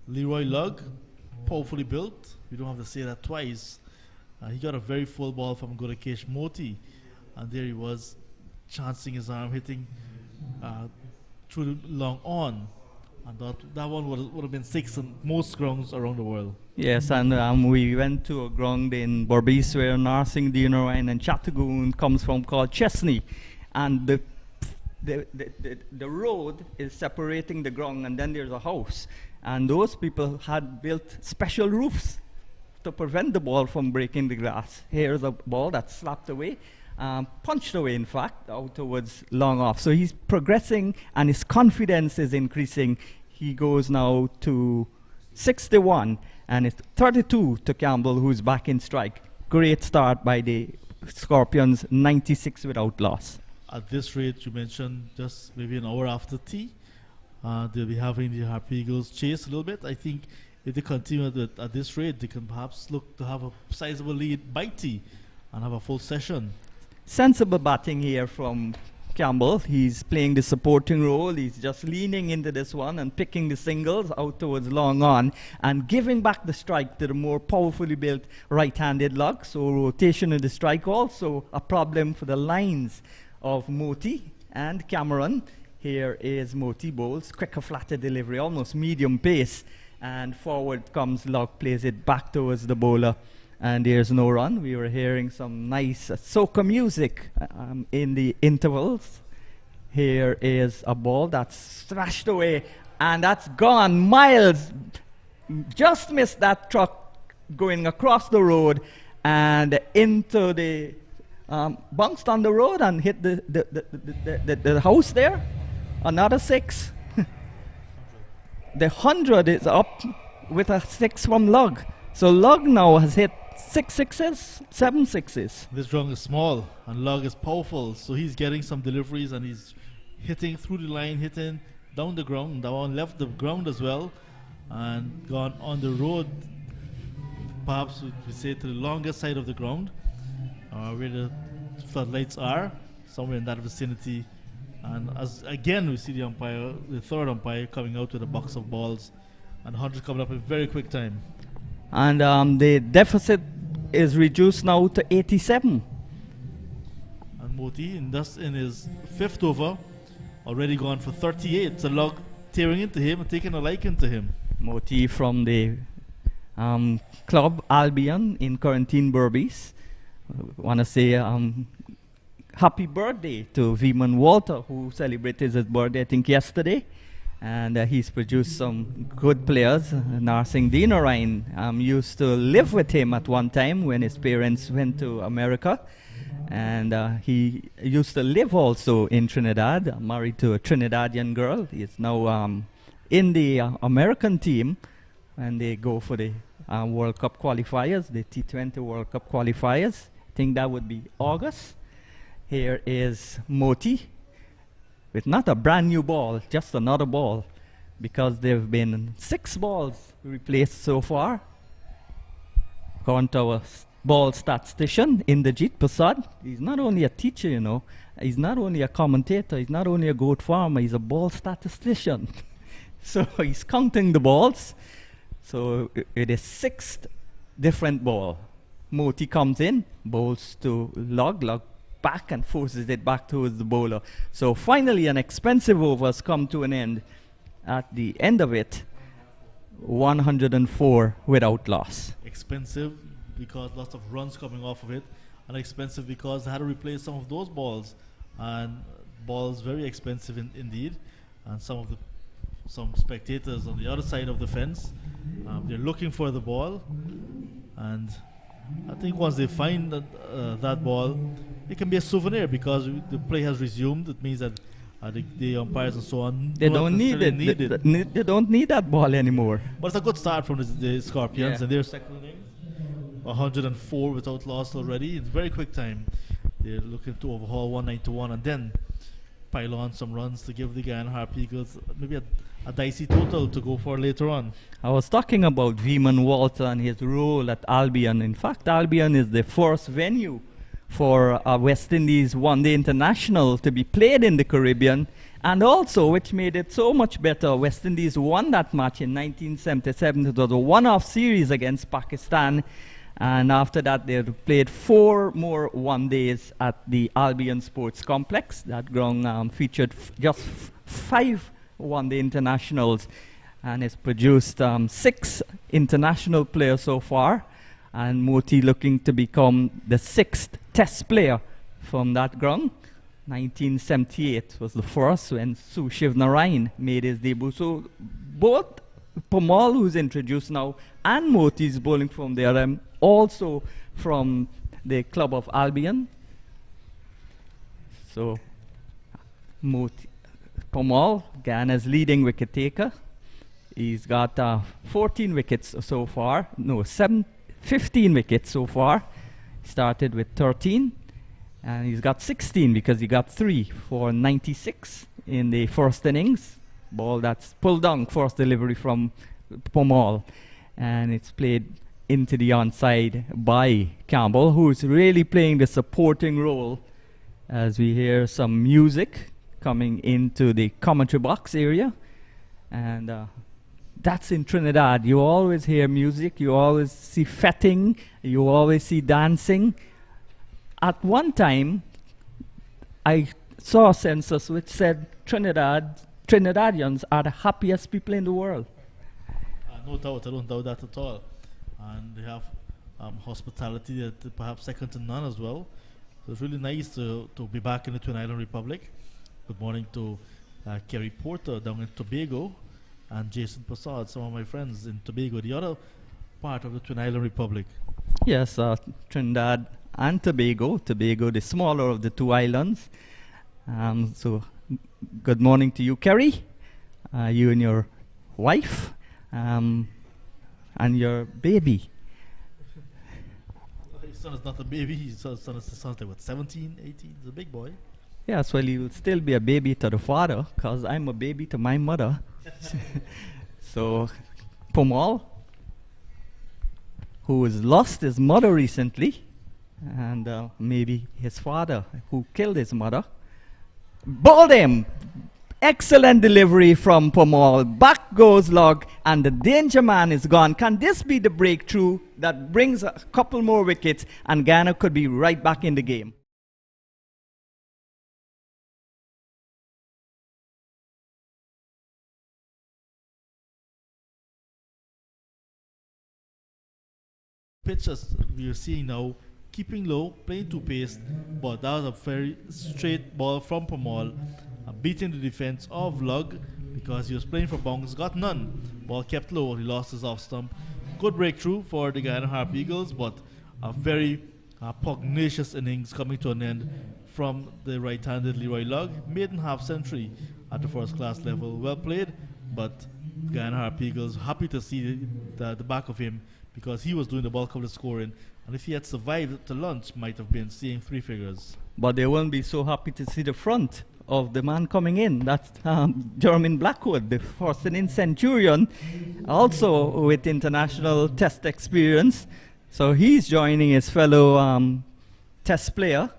Leroy Lugg, powerfully built, we don't have to say that twice. He got a very full ball from Gorakesh Moti, and there he was, chancing his arm, hitting through the long on. And that one would have been 6 on most grounds around the world. Yes, and we went to a ground in Berbice where Narsingh Dinarayan and Chattagoon comes from, called Chesney. And the road is separating the ground, and then there's a house. And those people had built special roofs to prevent the ball from breaking the glass. Here's a ball that's slapped away. Punched away, in fact, out towards long off. So he's progressing and his confidence is increasing. He goes now to 61 and it's 32 to Campbell, who's back in strike. Great start by the Scorpions, 96 without loss. At this rate, you mentioned just maybe an hour after tea, they'll be having the Harpy Eagles chase a little bit. I think if they continue at this rate, they can perhaps look to have a sizable lead by tea and have a full session. Sensible batting here from Campbell. He's playing the supporting role. He's just leaning into this one and picking the singles out towards long on and giving back the strike to the more powerfully built right-handed Lugg. So rotation of the strike also a problem for the lines of Moti and Cameron. Here is Moti bowls, quicker, flatter delivery, almost medium pace. And forward comes Lugg, plays it back towards the bowler. And there's no run. We were hearing some nice soca music in the intervals. Here is a ball that's thrashed away, and that's gone miles. Just missed that truck going across the road and into the bounced on the road and hit the house there. Another 6. The 100 is up with a 6 from Lugg. So Lugg now has hit 6 sixes, 7 sixes. This drum is small and Lugg is powerful, so he's getting some deliveries and he's hitting through the line, hitting down the ground. That one left the ground as well and gone on the road, perhaps we say to the longer side of the ground, where the floodlights are, somewhere in that vicinity. And as again we see the umpire, the third umpire, coming out with a box of balls, and 100 coming up in very quick time. And the deficit is reduced now to 87. And Moti, in his 5th over, already gone for 38. So Lugg tearing into him and taking a liking to him. Moti from the club Albion in Quarantine Berbice. Want to say happy birthday to Veman Walter, who celebrated his birthday, I think, yesterday. And he's produced some good players. Narsingh Dinarayan used to live with him at one time when his parents went to America. And he used to live also in Trinidad, married to a Trinidadian girl. He's now in the American team, and they go for the World Cup qualifiers, the T20 World Cup qualifiers. I think that would be August. Here is Moti with not a brand new ball, just another ball, because there have been 6 balls replaced so far. According to our ball statistician, Inderjit Prasad, he's not only a teacher, you know, he's not only a commentator, he's not only a goat farmer, he's a ball statistician. So he's counting the balls. So it is 6th different ball. Moti comes in, bowls to Lugg, Lugg back and forces it back towards the bowler. So finally an expensive over has come to an end. At the end of it, 104 without loss. Expensive because lots of runs coming off of it, and expensive because they had to replace some of those balls, and balls very expensive indeed. And some spectators on the other side of the fence, they're looking for the ball, and I think once they find that ball, it can be a souvenir because the play has resumed. It means that the umpires and so on they don't need it. They don't need that ball anymore. But it's a good start from the Scorpions, Yeah. and their second innings, 104 without loss already. It's very quick time. They're looking to overhaul 191 and then pile on some runs to give the Guyana Harp Eagles maybe a dicey total to go for later on. I was talking about Veman Walter and his role at Albion. In fact, Albion is the first venue for West Indies one-day international to be played in the Caribbean, and also, which made it so much better, West Indies won that match in 1977. It was a one-off series against Pakistan, and after that they played 4 more one-days at the Albion Sports Complex. That ground featured just 5 one-day internationals, and it's produced 6 international players so far, and Moti looking to become the 6th test player from that ground. 1978 was the first when Sushiv Narayan made his debut. So both Pamal, who's introduced now, and Moti is bowling from there, also from the club of Albion. So Moti, Pamal, Guyana's leading wicket taker. He's got 14 wickets so far. No, 15 wickets so far. Started with 13, and he's got 16 because he got 3 for 96 in the first innings. Ball that's pulled down, first delivery from Pamal, and it's played into the onside by Campbell, who's really playing the supporting role as we hear some music coming into the commentary box area. And that's in Trinidad. You always hear music, you always see fetting, you always see dancing. At one time, I saw a census which said Trinidadians are the happiest people in the world. No doubt, I don't doubt that at all. And they have hospitality that perhaps second to none as well. So it's really nice to be back in the Twin Island Republic. Good morning to Kerry Porter down in Tobago, and Jason Prasad, some of my friends in Tobago, the other part of the Twin Island Republic. Yes, Trinidad and Tobago. Tobago, the smaller of the 2 islands. So good morning to you, Kerry, you and your wife, and your baby. His son is not a baby, his son is like what, 17, 18? He's a big boy. Yes, well, he will still be a baby to the father, because I'm a baby to my mother. So, Pamal, who has lost his mother recently, and maybe his father, who killed his mother, bowled him. Excellent delivery from Pamal. Back goes Lugg, and the danger man is gone. Can this be the breakthrough that brings a couple more wickets, and Guyana could be right back in the game? Pitches we are seeing now, keeping low, playing to pace, but that was a very straight ball from Pamal, beating the defense of Lugg because he was playing for bounce, got none. Ball kept low, he lost his off stump. Good breakthrough for the Guyana Harp Eagles, but a very pugnacious innings coming to an end from the right-handed Leroy Lugg. Maiden half century at the first class level. Well played, but Guyana Harp Eagles happy to see the back of him because he was doing the bulk of the scoring. And if he had survived to lunch, might have been seeing three figures. But they won't be so happy to see the front of the man coming in. That's Jermaine Blackwood, the first inning centurion, also with international test experience. So he's joining his fellow test player.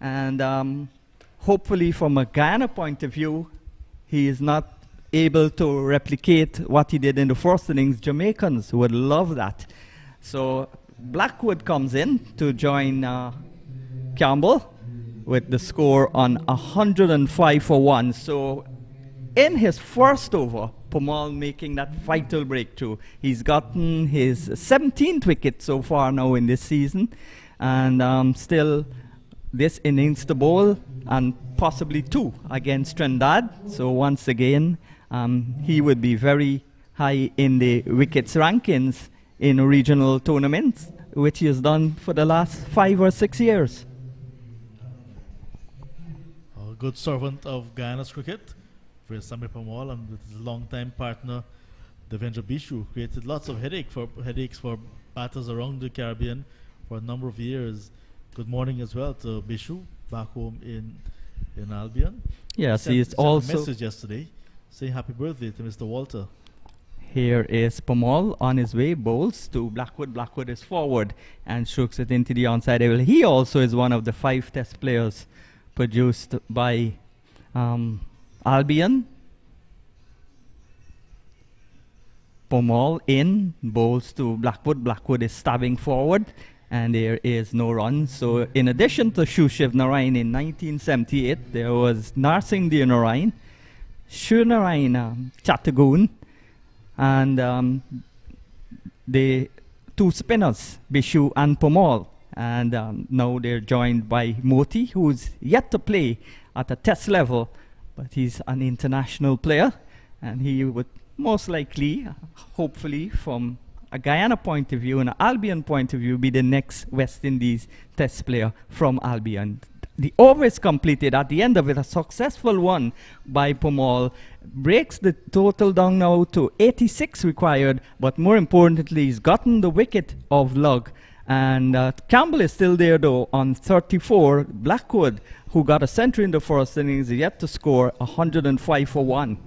And hopefully from a Guyana point of view, he is not able to replicate what he did in the first innings. Jamaicans would love that. So Blackwood comes in to join Campbell with the score on 105 for 1. So in his first over, Pomal making that vital breakthrough. He's gotten his 17th wicket so far now in this season, and still this innings to bowl and possibly 2 against Trinidad. So once again, he would be very high in the wickets rankings in regional tournaments, which he has done for the last 5 or 6 years. A good servant of Guyana's cricket for Samir Pomal, and with his longtime partner Devendra Bishu, created lots of headaches for batters around the Caribbean for a number of years. Good morning as well to Bishu back home in Albion. Yes, He he is sent a also. message yesterday saying happy birthday to Mr. Walter. Here is Pomal on his way, bowls to Blackwood. Blackwood is forward and strokes it into the onside area. He also is one of the 5 test players produced by Albion. Pomal in, bowls to Blackwood. Blackwood is stabbing forward, and there is no run. So in addition to Shushiv Narayan in 1978, there was Narsingh Dev Narayan, Shu Narayan Chattagoon, and the 2 spinners, Bishu and Pomal. And now they're joined by Moti, who's yet to play at a test level, but he's an international player, and he would most likely, hopefully, from a Guyana point of view and an Albion point of view, be the next West Indies test player from Albion. The over is completed at the end of it, a successful one by Pomal, breaks the total down now to 86 required, but more importantly, he's gotten the wicket of Lugg. And Campbell is still there though on 34. Blackwood, who got a century in the first innings, is yet to score 105 for 1.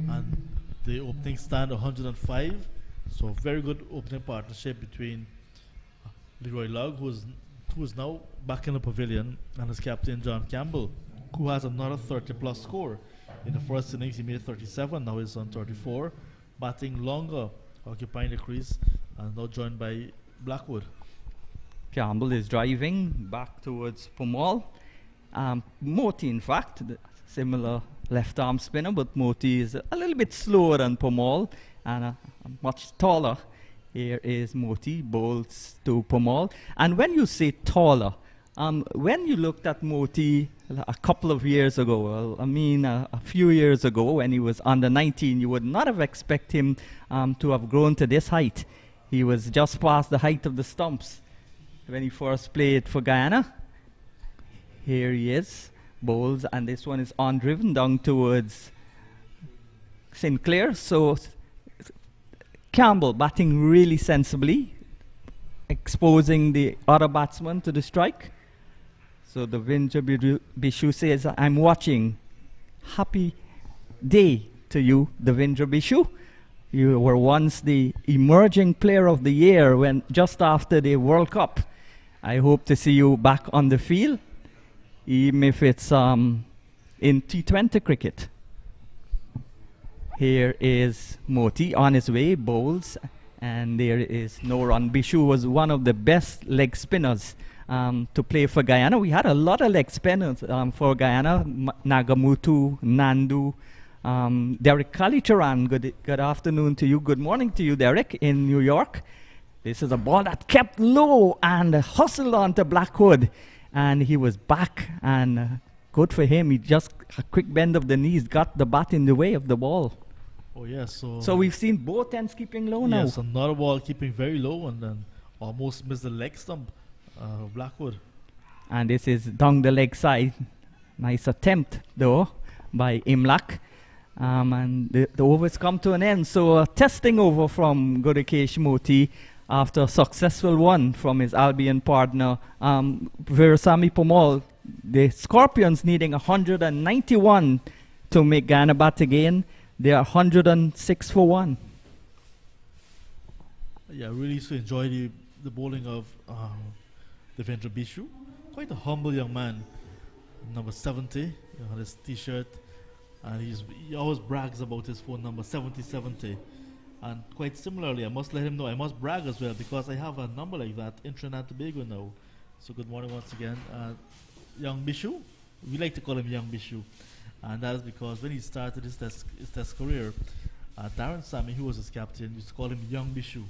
And the opening stand 105. So very good opening partnership between Leroy Lugg, who is now back in the pavilion, and his captain John Campbell, who has another 30-plus score. In the first innings, he made 37. Now he's on 34, batting longer, occupying the crease, and now joined by Blackwood. Campbell is driving back towards Pomal. Moti, in fact, similar left-arm spinner, but Moti is a little bit slower than Pomal and much taller. Here is Moti, bowls to Pomal. And when you say taller, when you looked at Moti a couple of years ago, well, I mean a few years ago when he was under 19, you would not have expected him to have grown to this height. He was just past the height of the stumps when he first played for Guyana. Here he is, bowls, and this one is on-driven down towards Sinclair. So Campbell batting really sensibly, exposing the other batsman to the strike. So the Devendra Bishu says, I'm watching. Happy day to you, Devendra Bishu. You were once the emerging player of the year when just after the World Cup. I hope to see you back on the field, even if it's in T20 cricket. Here is Moti on his way, bowls, and there is no run. Bishu was one of the best leg spinners to play for Guyana. We had a lot of leg spinners for Guyana, Nagamutu, Nandu, Derek Kalicharan. Good afternoon to you. Good morning to you, Derek, in New York. This is a ball that kept low and hustled onto Blackwood, and he was back, and good for him. He just a quick bend of the knees got the bat in the way of the ball. Oh yes, so we've seen both ends keeping low now. Yes, another ball keeping very low and then almost missed the leg stump. Blackwood. And this is down the leg side. Nice attempt, though, by Imlak. And the overs come to an end. So a testing over from Godekesh Moti after a successful one from his Albion partner, Virasamy Pomal. The Scorpions needing 191 to make Guyana bat again. They are 106 for 1. Yeah, really used to enjoy the bowling of Devendra Bishu. Quite a humble young man. Number 70 on his t-shirt. And he always brags about his phone number, 7070. And quite similarly, I must let him know, I must brag as well, because I have a number like that in Trinidad and Tobago now. So good morning once again. Young Bishu, we like to call him Young Bishu. And that is because when he started his test career, Darren Sammy, who was his captain, used to call him Young Bishu.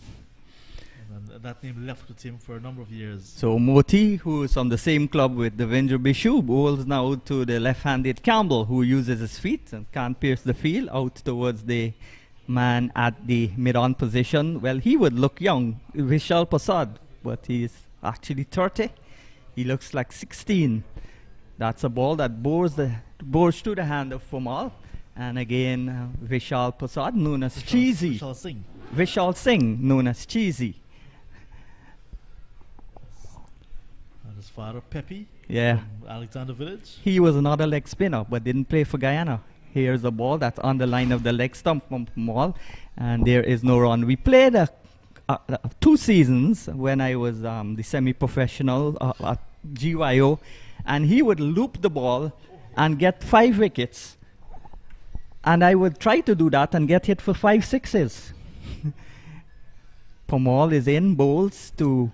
And that name left with him for a number of years. So Moti, who is on the same club with Devendra Bishu, bowls now to the left-handed Campbell, who uses his feet and can't pierce the field out towards the man at the mid-on position. Well, he would look young, Vishal Prasad, but he's actually 30. He looks like 16. That's a ball that bores to the hand of Pomal. And again, Vishal Prasad, known as Cheesy. Vishal Singh. Vishal Singh, known as Cheesy. And his father, Pepe, Yeah. from Alexander Village. He was another leg spinner, but didn't play for Guyana. Here's a ball that's on the line of the leg stump from Pomal, and there is no run. We played 2 seasons when I was the semi-professional at GYO, and he would loop the ball and get 5 wickets. And I would try to do that and get hit for 5 sixes. Pomal is in, bowls to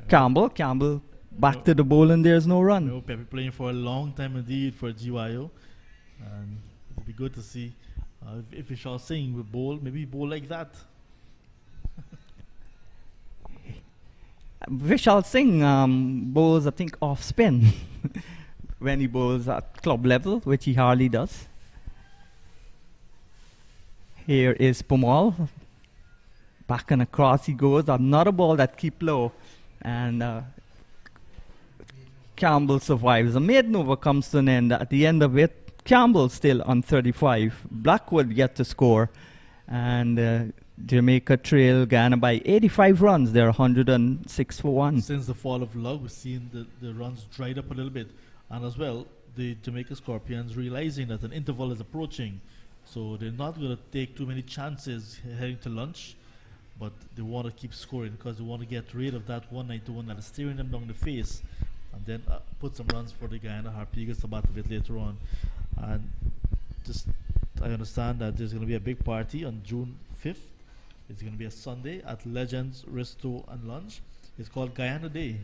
Campbell. Campbell back to the bowl, and there's no run. No, Pepe playing for a long time indeed for GYO. And it'd be good to see if Vishal Singh would bowl, maybe bowl like that. Vishal Singh bowls, I think, off spin when he bowls at club level, which he hardly does. Here is Pomal. Back and across he goes. Another ball that keep low. And Campbell survives. A maiden over comes to an end. At the end of it, Campbell still on 35. Blackwood yet to score. And Jamaica trail Guyana by 85 runs. They're 106 for 1. Since the fall of Lugg, we've seen the runs dried up a little bit. And as well, the Jamaica Scorpions realizing that an interval is approaching. So they're not going to take too many chances heading to lunch. But they want to keep scoring because they want to get rid of that 191 that is staring them down the face. And then put some runs for the Guyana Harpy Eagles to bat a bit later on. And just, I understand that there's going to be a big party on June 5th. It's going to be a Sunday at Legends, Resto and Lunch. It's called Guyana Day.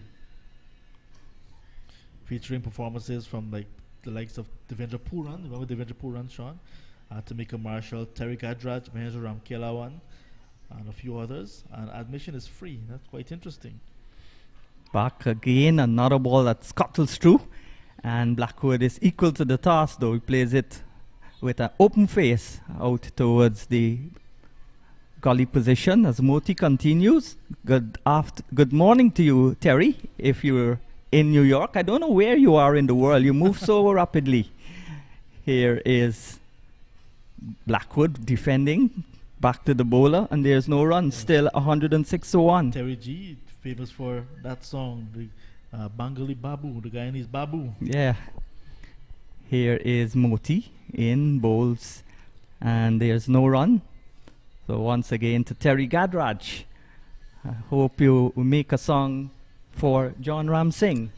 Featuring performances from like the likes of Devendra Puran. Remember Devendra Puran, Sean? Tamika Marshall, Terry Gadraj, Mahendra Ram Kelawan, and a few others. And admission is free. That's quite interesting. Back again, another ball that scuttles through. And Blackwood is equal to the task, though. He plays it with an open face out towards the gully position as Moti continues. Good morning to you, Terry, if you're in New York. I don't know where you are in the world. You move so rapidly. Here is Blackwood defending. Back to the bowler, and there's no run. Yes. Still 106 to 1. Terry G, famous for that song, the Bengali Babu, the Guyanese Babu. Yeah. Here is Moti in bowls, and there's no run. So once again to Terry Gadraj. I hope you make a song for John Ram Singh.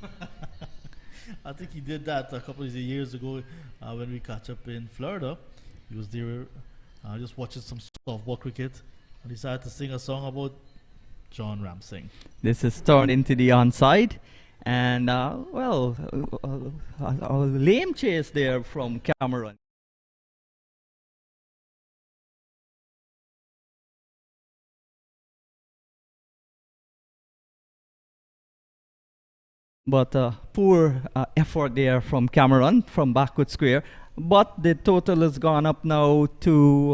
I think he did that a couple of years ago when we catch up in Florida. He was there just watching some softball cricket and decided to sing a song about John Ram Singh. This is turned into the onside. And, a lame chase there from Cameron. But poor effort there from Cameron from backward square. But the total has gone up now to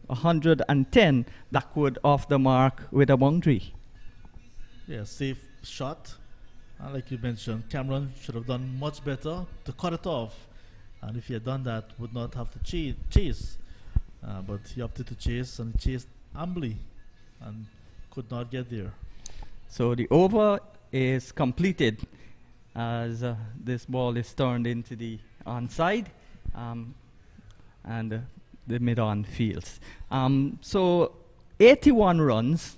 110. Blackwood off the mark with a boundary. Yeah, safe shot. And like you mentioned, Cameron should have done much better to cut it off. And if he had done that, would not have to chase. But he opted to chase and chased amply and could not get there. So the over is completed as this ball is turned into the onside and the mid-on fields. So 81 runs.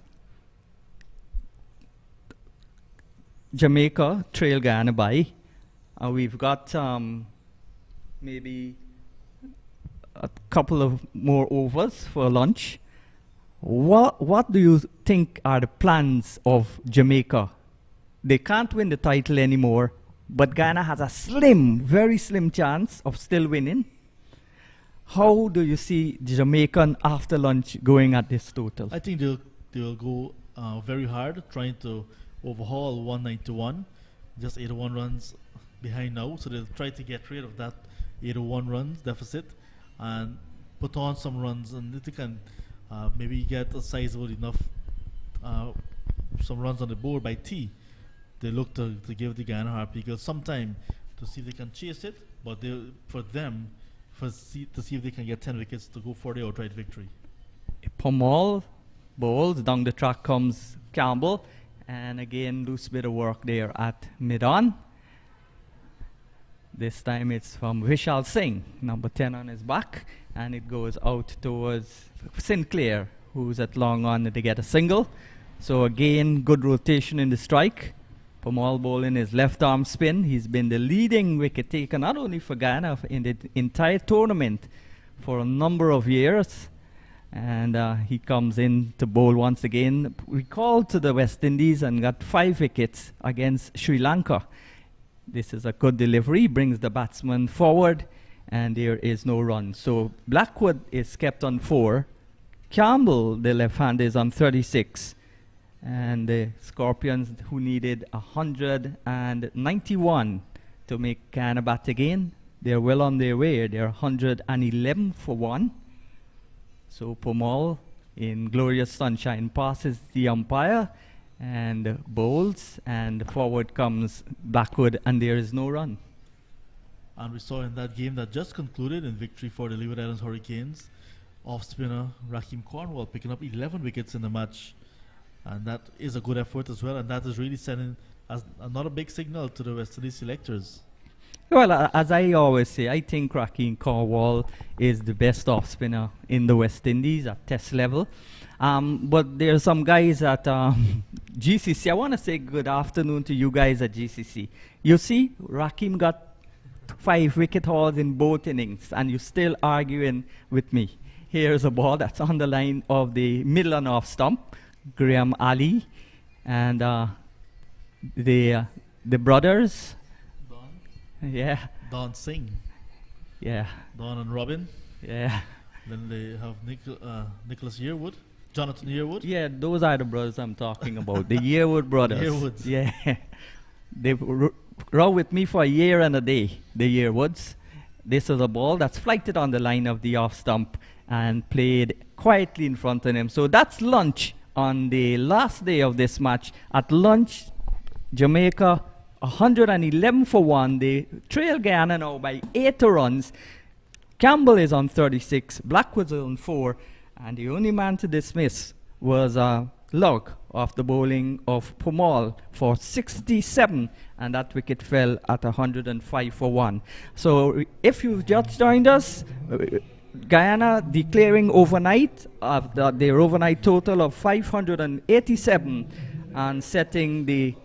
Jamaica trail Guyana by. We've got maybe a couple of more overs for lunch. What do you think are the plans of Jamaica? They can't win the title anymore, but Guyana has a very slim chance of still winning. How do you see the Jamaican after lunch going at this total? I think they'll go very hard trying to overhaul 191, just 81 runs behind now. So they'll try to get rid of that 81 runs deficit and put on some runs, and if they can maybe get a sizable enough some runs on the board by T, they look to give the Guyana Harp Eagles some time to see if they can chase it, but to see if they can get 10 wickets to go for the outright victory. Pomal bowls, down the track comes Campbell, and again loose bit of work there at mid-on. This time it's from Vishal Singh, number 10 on his back, and it goes out towards Sinclair, who's at long on to get a single. So again, good rotation in the strike. Pomal bowling his left arm spin. He's been the leading wicket taker, not only for Guyana, in the entire tournament for a number of years. And he comes in to bowl once again. We called to the West Indies and got 5 wickets against Sri Lanka. This is a good delivery, brings the batsman forward, and there is no run. So Blackwood is kept on 4. Campbell, the left-hander, is on 36. And the Scorpions, who needed 191 to make Guyana bat again, they're well on their way. They're 111 for 1. So Pomal, in glorious sunshine, passes the umpire and bowls, and forward comes Blackwood, and there is no run. And we saw in that game that just concluded in victory for the Leeward Islands Hurricanes, off-spinner Raheem Cornwall picking up 11 wickets in the match. And that is a good effort as well, and that is really sending as another big signal to the West Indies selectors. Well, as I always say, I think Raheem Cornwall is the best off-spinner in the West Indies at test level. But there are some guys at GCC. I want to say good afternoon to you guys at GCC. You see, Raheem got 5 wicket hauls in both innings, and you're still arguing with me. Here's a ball that's on the line of the middle and off stump. Graham Ali and the brothers. Don. Yeah. Don Singh. Yeah. Don and Robin. Yeah. Then they have Nicholas Yearwood. Jonathan Yearwood. Yeah, those are the brothers I'm talking about. The Yearwood brothers. Yearwoods. Yeah. They've rowed with me for a year and a day, the Yearwoods. This is a ball that's flighted on the line of the off stump and played quietly in front of him. So that's lunch. On the last day of this match, at lunch, Jamaica 111 for 1. They trail Guyana now by 8 runs. Campbell is on 36, Blackwood's on 4, and the only man to dismiss was Lugg off the bowling of Pomal for 67, and that wicket fell at 105 for 1. So if you've just joined us, Guyana declaring overnight of their overnight total of 587 and setting the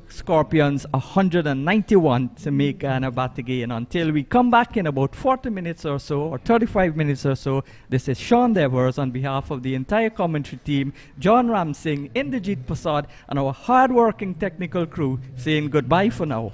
Scorpions 191 to make Guyana bat again. Until we come back in about 40 minutes or so, or 35 minutes or so, this is Sean Devers on behalf of the entire commentary team, John Ramsing, Inderjeet Prasad, and our hard-working technical crew saying goodbye for now.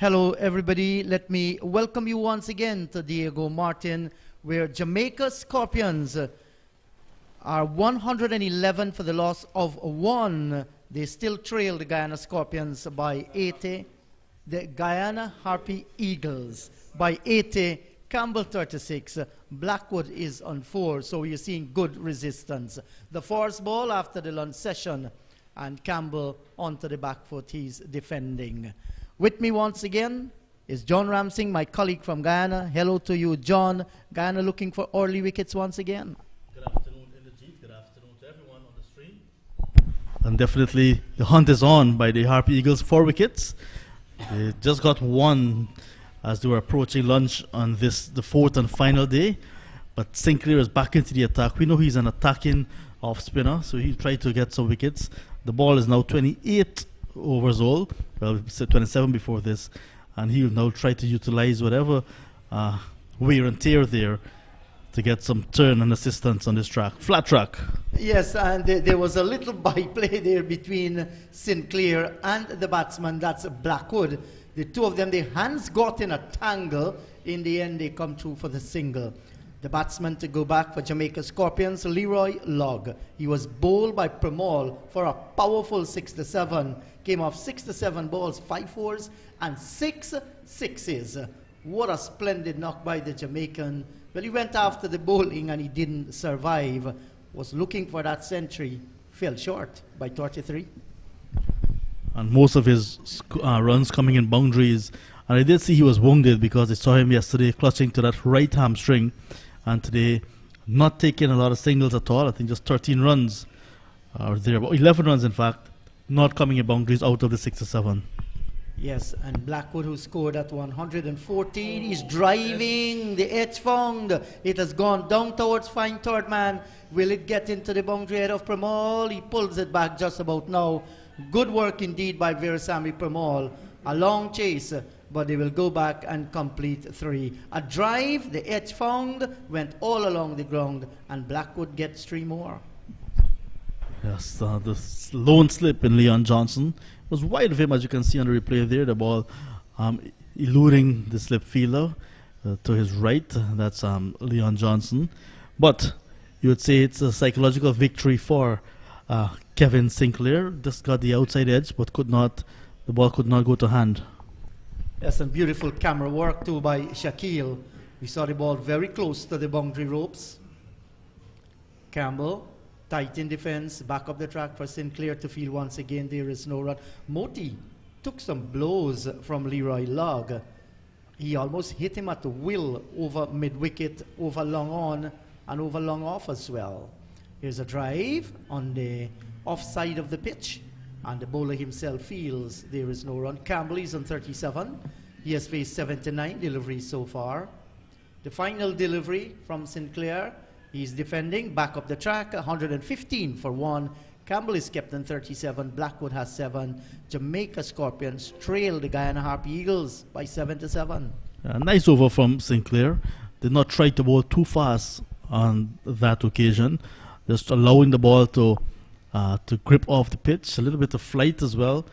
Hello, everybody. Let me welcome you once again to Diego Martin, where Jamaica Scorpions are 111 for the loss of 1. They still trail the Guyana Scorpions by 80. The Guyana Harpy Eagles by 80. Campbell 36. Blackwood is on 4. So you're seeing good resistance. The force ball after the lunch session. And Campbell onto the back foot. He's defending. With me once again is John Ramsing, my colleague from Guyana. Hello to you, John. Guyana looking for early wickets once again. Good afternoon, Inderjeet. Good afternoon to everyone on the stream. And definitely the hunt is on by the Harpy Eagles, 4 wickets. They just got 1 as they were approaching lunch on the 4th and final day. But Sinclair is back into the attack. We know he's an attacking off spinner, so he'll try to get some wickets. The ball is now 28 overs old. Well, we said 27 before this, and he'll now try to utilize whatever wear and tear there to get some turn and assistance on this track. Flat track. Yes, and there was a little byplay there between Sinclair and the batsman. That's Blackwood. The two of them, their hands got in a tangle. In the end, they come through for the single. The batsman to go back for Jamaica Scorpions, Leroy Lugg. He was bowled by Premal for a powerful 67. Came off 67 balls, 5 fours and 6 sixes. What a splendid knock by the Jamaican. Well, he went after the bowling and he didn't survive. Was looking for that century. Fell short by 33. And most of his runs coming in boundaries. And I did see he was wounded because I saw him yesterday clutching to that right hamstring. And today, not taking a lot of singles at all. I think just 13 runs. Or there, about 11 runs in fact. Not coming in boundaries out of the 67. Yes, and Blackwood, who scored at 114, is driving the edge found. It has gone down towards fine third man. Will it get into the boundary head of Premal? He pulls it back just about now. Good work indeed by Veerasamy Premal. A long chase, but they will go back and complete 3. A drive, the edge found, went all along the ground, and Blackwood gets 3 more. Yes, the lone slip in Leon Johnson was wide of him, as you can see on the replay there. The ball eluding the slip fielder to his right. That's Leon Johnson. But you would say it's a psychological victory for Kevin Sinclair. Just got the outside edge, but the ball could not go to hand. Yes, some beautiful camera work too by Shaquille. We saw the ball very close to the boundary ropes. Campbell, tight in defense, back up the track for Sinclair to field once again. There is no run. Moti took some blows from Leroy Lugg. He almost hit him at the will over mid-wicket, over long on, and over long off as well. Here's a drive on the offside of the pitch, and the bowler himself feels there is no run. Campbell is on 37. He has faced 79 deliveries so far. The final delivery from Sinclair, he's defending, back up the track, 115 for 1. Campbell is kept on 37. Blackwood has 7. Jamaica Scorpions trail the Guyana Harpy Eagles by 7-7. Nice over from Sinclair. Did not try to bowl too fast on that occasion. Just allowing the ball to grip off the pitch. A little bit of flight as well.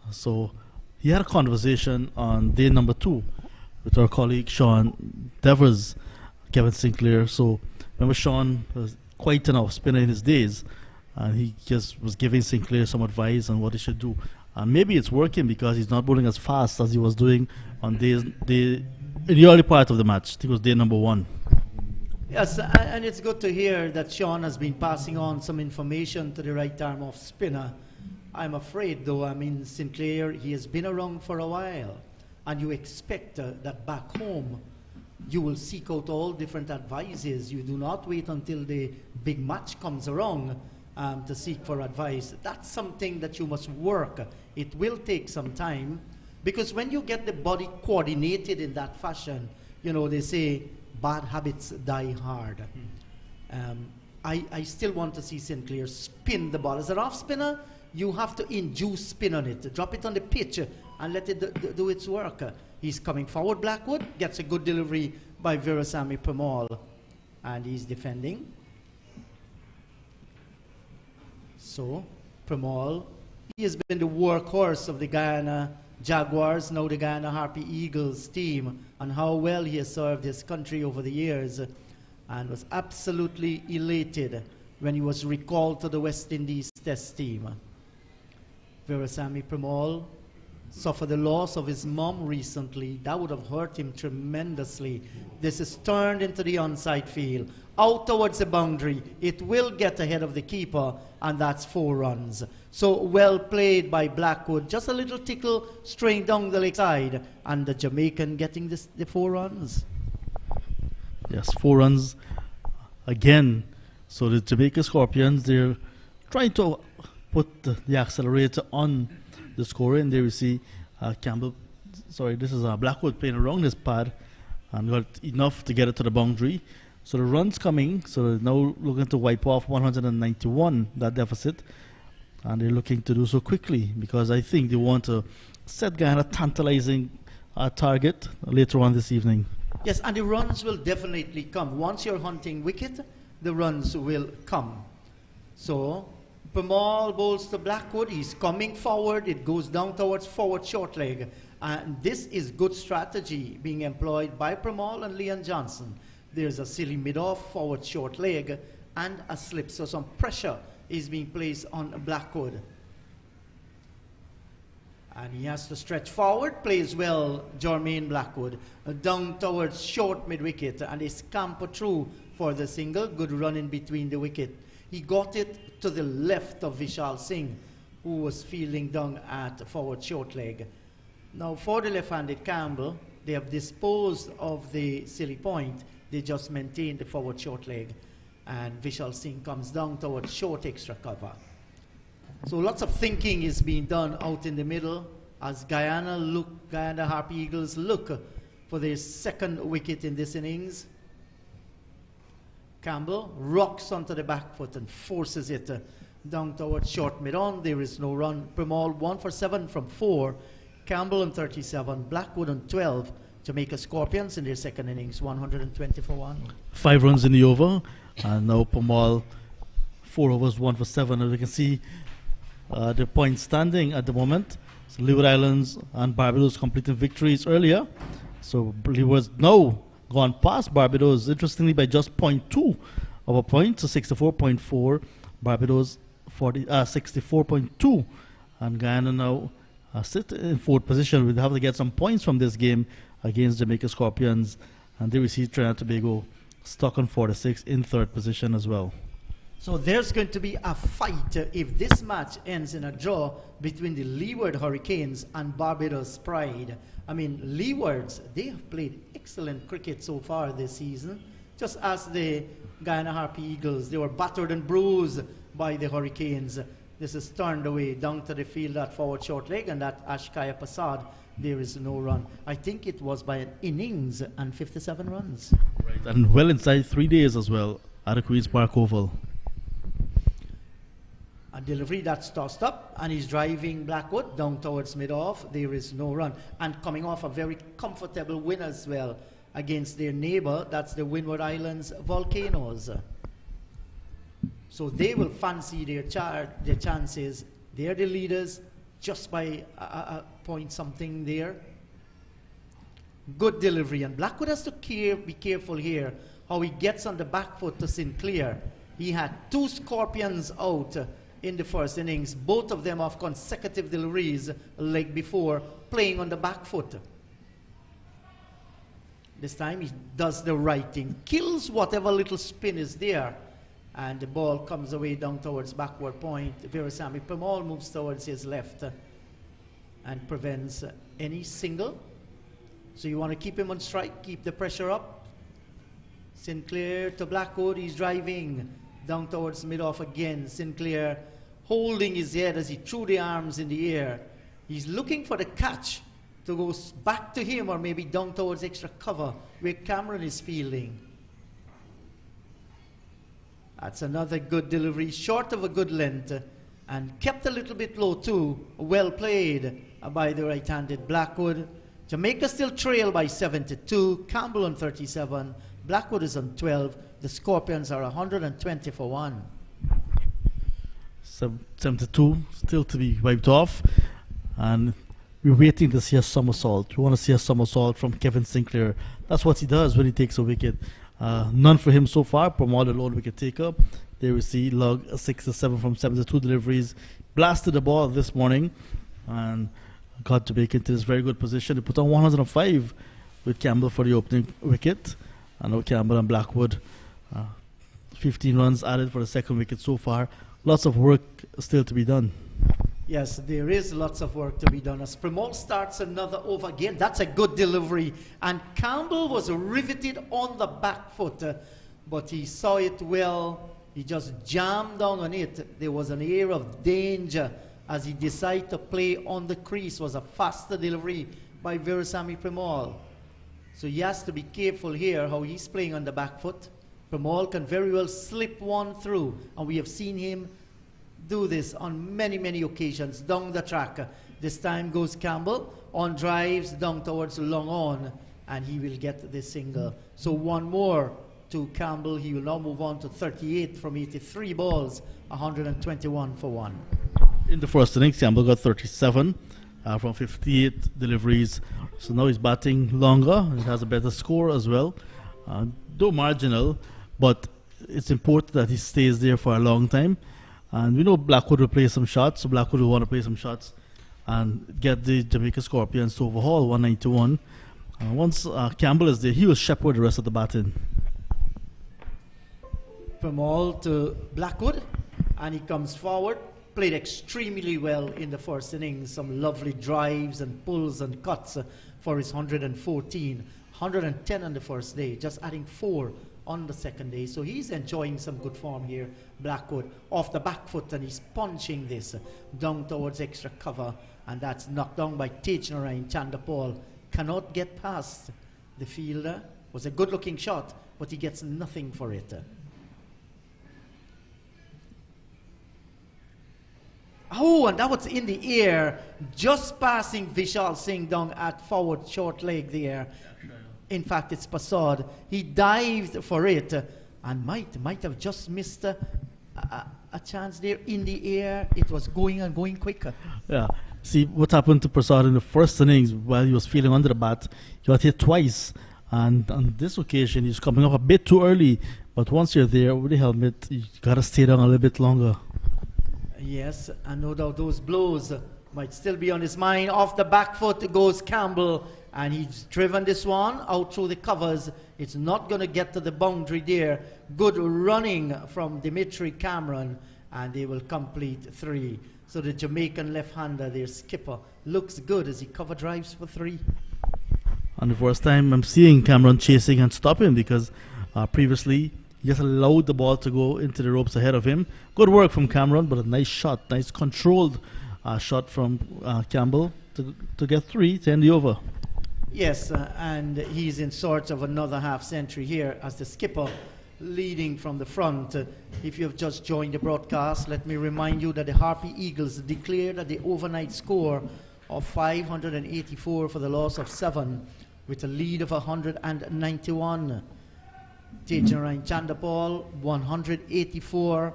So he had a conversation on day number 2 with our colleague Sean Devers, Kevin Sinclair. So remember, Sean was quite an off spinner in his days, and he just was giving Sinclair some advice on what he should do. And maybe it's working because he's not bowling as fast as he was doing on in the early part of the match. I think it was day number 1. Yes, and it's good to hear that Sean has been passing on some information to the right arm off spinner. I'm afraid, though, Sinclair, he has been around for a while, and you expect that back home you will seek out all different advices. You do not wait until the big match comes around to seek for advice. That's something that you must work. It will take some time, because when you get the body coordinated in that fashion, you know, they say bad habits die hard. I still want to see Sinclair spin the ball. As an off spinner, you have to induce spin on it. Drop it on the pitch and let it do its work. He's coming forward, Blackwood, gets a good delivery by Veerasamy Premal, and he's defending. So, Premal, he has been the workhorse of the Guyana Jaguars, now the Guyana Harpy Eagles team, and how well he has served his country over the years, and was absolutely elated when he was recalled to the West Indies Test team. Virasamy Premal suffered the loss of his mom recently. That would have hurt him tremendously. This is turned into the onside field, out towards the boundary. It will get ahead of the keeper, and that's 4 runs. So well played by Blackwood. Just a little tickle straight down the leg side, and the Jamaican getting the 4 runs. Yes, 4 runs again. So the Jamaica Scorpions, they're trying to put the accelerator on the scorer, and there we see Campbell. Sorry, this is Blackwood playing around this pad and got enough to get it to the boundary. So the run's coming. So they're now looking to wipe off 191, that deficit, and they're looking to do so quickly because I think they want to set Guyana a tantalizing target later on this evening. Yes, and the runs will definitely come. Once you're hunting wicket, the runs will come. So Premal bowls to Blackwood. He's coming forward. It goes down towards forward short leg. And this is good strategy being employed by Premal and Leon Johnson. There's a silly mid-off, forward short leg, and a slip. So some pressure is being placed on Blackwood. And he has to stretch forward, plays well, Jermaine Blackwood. Down towards short mid-wicket, and they scamper through for the single. Good run in between the wicket. He got it to the left of Vishal Singh, who was fielding down at forward short leg. Now for the left-handed Campbell, they have disposed of the silly point. They just maintain the forward short leg. And Vishal Singh comes down towards short extra cover. So lots of thinking is being done out in the middle as Guyana Harpy Eagles look for their 2nd wicket in this innings. Campbell rocks onto the back foot and forces it down towards short mid-on. There is no run. Premal 1 for 7 from 4. Campbell on 37. Blackwood on 12. Jamaica Scorpions in their 2nd innings, 120 for 1. 5 runs in the over, and now Premal 4 overs, 1 for 7. As we can see, the point standing at the moment. So Leeward Islands and Barbados completing victories earlier. So Leeward's now gone past Barbados, interestingly, by just 0.2 of a point, so 64.4. Barbados 64.2. And Guyana now sit in 4th position. We'll have to get some points from this game against Jamaica Scorpions. And there we see Trinidad and Tobago stuck on 46 in 3rd position as well. So there's going to be a fight if this match ends in a draw between the Leeward Hurricanes and Barbados Pride. I mean, Leewards, they have played excellent cricket so far this season. Just as the Guyana Harpy Eagles, they were battered and bruised by the Hurricanes. This is turned away down to the field at forward short leg, and that Ashkaya Pasad, there is no run. I think it was by an innings and 57 runs. Right, and well inside 3 days as well at the Queen's Park Oval. A delivery that's tossed up, and he's driving Blackwood down towards mid-off. There is no run. And coming off a very comfortable win as well against their neighbor, that's the Windward Islands Volcanoes. So they will fancy their chances. They're the leaders just by a point something there. Good delivery, and Blackwood has to be careful here how he gets on the back foot to Sinclair. He had 2 Scorpions out in the 1st innings, both of them off consecutive deliveries a leg before, playing on the back foot. This time he does the right thing, kills whatever little spin is there, and the ball comes away down towards backward point. Virasamy Premal moves towards his left and prevents any single. So you want to keep him on strike, keep the pressure up. Sinclair to Blackwood, he's driving down towards mid-off again. Sinclair holding his head as he threw the arms in the air. He's looking for the catch to go back to him or maybe down towards extra cover where Cameron is fielding. That's another good delivery, short of a good length, and kept a little bit low too. Well played by the right-handed Blackwood. Jamaica still trail by 72. Campbell on 37. Blackwood is on 12. The Scorpions are 120 for 1. 72 still to be wiped off, and we're waiting to see a somersault. We want to see a somersault from Kevin Sinclair. That's what he does when he takes a wicket. None for him so far. Pramod, the lone wicket taker. There we see Lugg, 6-7 from 72 deliveries. Blasted the ball this morning and got Jamaica into this very good position. He put on 105 with Campbell for the opening wicket. I know Campbell and Blackwood, 15 runs added for the second wicket so far. Lots of work still to be done. Yes, there is lots of work to be done. As Pramod starts another over again, that's a good delivery. And Campbell was riveted on the back foot, but he saw it well. He just jammed down on it. There was an air of danger as he decided to play on the crease. It was a faster delivery by Virasamy Pramod. So he has to be careful here how he's playing on the back foot. Pramod can very well slip one through, and we have seen him do this on many, many occasions down the track. This time goes Campbell on drives down towards long on, and he will get the single. So one more to Campbell. He will now move on to 38 from 83 balls, 121 for one. In the first innings, Campbell got 37 from 58 deliveries. So now he's batting longer. He has a better score as well. Though marginal, but it's important that he stays there for a long time. And we know Blackwood will play some shots, so Blackwood will want to play some shots and get the Jamaica Scorpions to overhaul 191. Once Campbell is there, he will shepherd the rest of the batting. Pramod to Blackwood, and he comes forward. Played extremely well in the first innings. Some lovely drives and pulls and cuts for his 114. 110 on the first day, just adding 4 on the second day. So he's enjoying some good form here, Blackwood. Off the back foot, and he's punching this down towards extra cover. And that's knocked down by Tejnarayan Chandapal. Cannot get past the fielder. Was a good-looking shot, but he gets nothing for it. Oh, and that was in the air, just passing Vishal Singh down at forward short leg there. In fact, it's Passad. He dived for it and might have just missed a chance there in the air. It was going and going quicker. Yeah. See, what happened to Prasad in the first innings while he was feeling under the bat, he got hit twice. And on this occasion, he's coming up a bit too early. But once you're there with the helmet, you got to stay down a little bit longer. Yes, and no doubt those blows might still be on his mind. Off the back foot goes Campbell, and he's driven this one out through the covers. It's not going to get to the boundary there. Good running from Dimitri Cameron, and they will complete 3. So the Jamaican left-hander, their skipper, looks good as he cover drives for 3. And the first time I'm seeing Cameron chasing and stopping, because previously he just allowed the ball to go into the ropes ahead of him. Good work from Cameron, but a nice shot, nice controlled shot from Campbell to get 3 to end the over. Yes, and he's in sort of another half century here as the skipper leading from the front. If you have just joined the broadcast, let me remind you that the Harpy Eagles declared the overnight score of 584 for the loss of 7 with a lead of 191. Tejnarayan Chandapal 184,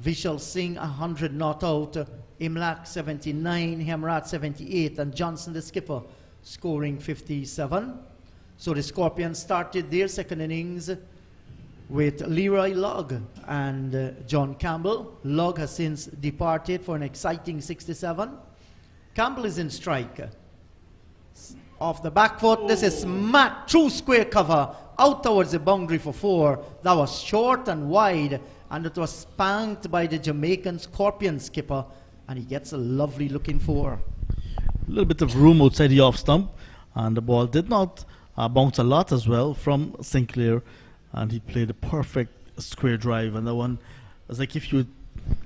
Vishal Singh 100 not out, Imlak 79, Hemrat 78, and Johnson the skipper scoring 57. So the Scorpions started their second innings with Leroy Lugg and John Campbell. Lugg has since departed for an exciting 67. Campbell is in strike. Off the back foot, this is Matt, true square cover, out towards the boundary for 4. That was short and wide, and it was spanked by the Jamaican Scorpion skipper, and he gets a lovely looking 4. A little bit of room outside the off stump, and the ball did not bounce a lot as well from Sinclair, and he played a perfect square drive, and that one was like if you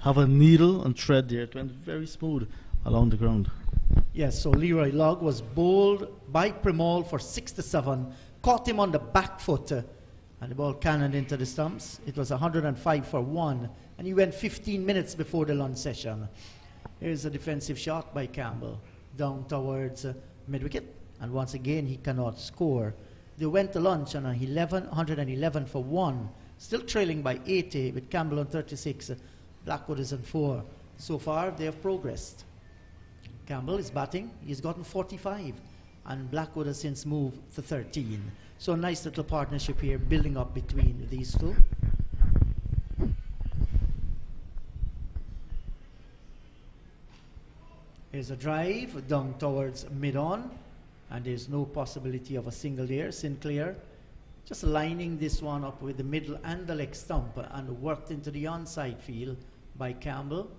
have a needle and thread there, it went very smooth along the ground. Yes, so Leroy Lugg was bowled by Pramod for 67, caught him on the back foot, and the ball cannoned into the stumps. It was 105 for 1, and he went 15 minutes before the lunch session. Here's a defensive shot by Campbell down towards mid-wicket, and once again he cannot score. They went to lunch on 111 for 1, still trailing by 80 with Campbell on 36. Blackwood is on 4. So far they have progressed. Campbell is batting. He's gotten 45. And Blackwood has since moved to 13. So a nice little partnership here building up between these two. Here's a drive down towards mid-on. And there's no possibility of a single there. Sinclair just lining this one up with the middle and the leg stump and worked into the onside field by Campbell.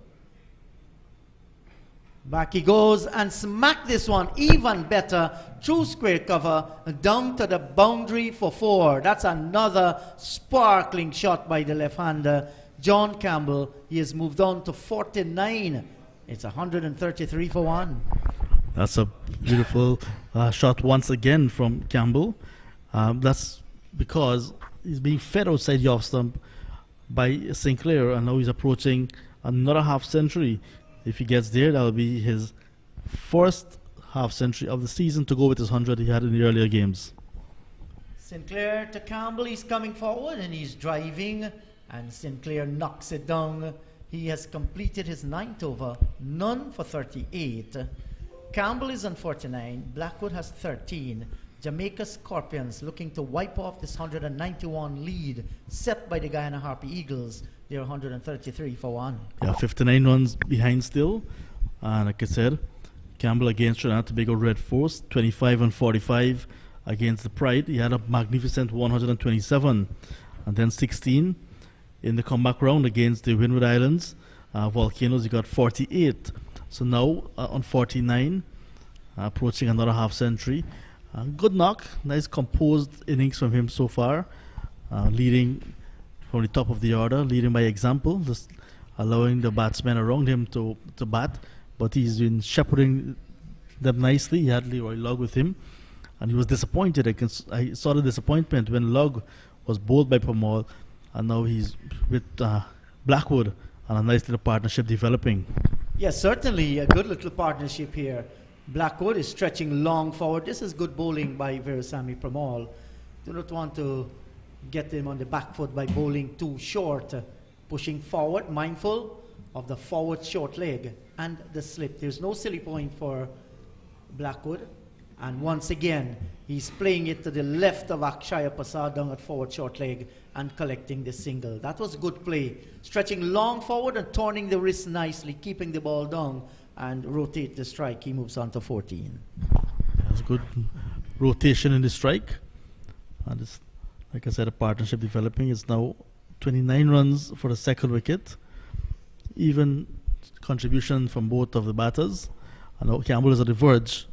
Back he goes and smack this one even better through square cover down to the boundary for 4. That's another sparkling shot by the left-hander John Campbell. He has moved on to 49. It's 133 for 1. That's a beautiful shot once again from Campbell. That's because he's being fed outside the off stump by Sinclair, and now he's approaching another half century. If he gets there, that'll be his first half century of the season to go with his 100 he had in the earlier games. Sinclair to Campbell, he's coming forward and he's driving, and Sinclair knocks it down. He has completed his 9th over, none for 38. Campbell is on 49, Blackwood has 13. Jamaica Scorpions looking to wipe off this 191 lead set by the Guyana Harpy Eagles. They're 133 for 1. Yeah, 59 runs behind still. And like I said, Campbell against Trinidad and Tobago Red Force, 25 and 45 against the Pride. He had a magnificent 127. And then 16 in the comeback round against the Windward Islands. Volcanoes, he got 48. So now on 49, approaching another half century. Good knock, nice composed innings from him so far, leading from the top of the order, leading by example, just allowing the batsmen around him to bat, but he's been shepherding them nicely. He had Leroy Lugg with him, and he was disappointed. I saw the disappointment when Lugg was bowled by Pamal, and now he's with Blackwood, and a nice little partnership developing. Yes, certainly a good little partnership here. Blackwood is stretching long forward. This is good bowling by Veerasamy Pamal. Do not want to get him on the back foot by bowling too short. Pushing forward, mindful of the forward short leg and the slip. There's no silly point for Blackwood. And once again, he's playing it to the left of Akshaya Prasad down at forward short leg and collecting the single. That was good play. Stretching long forward and turning the wrist nicely, keeping the ball down and rotate the strike. He moves on to 14. That's good rotation in the strike. And it's, like I said, a partnership developing. It's now 29 runs for the second wicket. Even contribution from both of the batters. And now Campbell is at the verge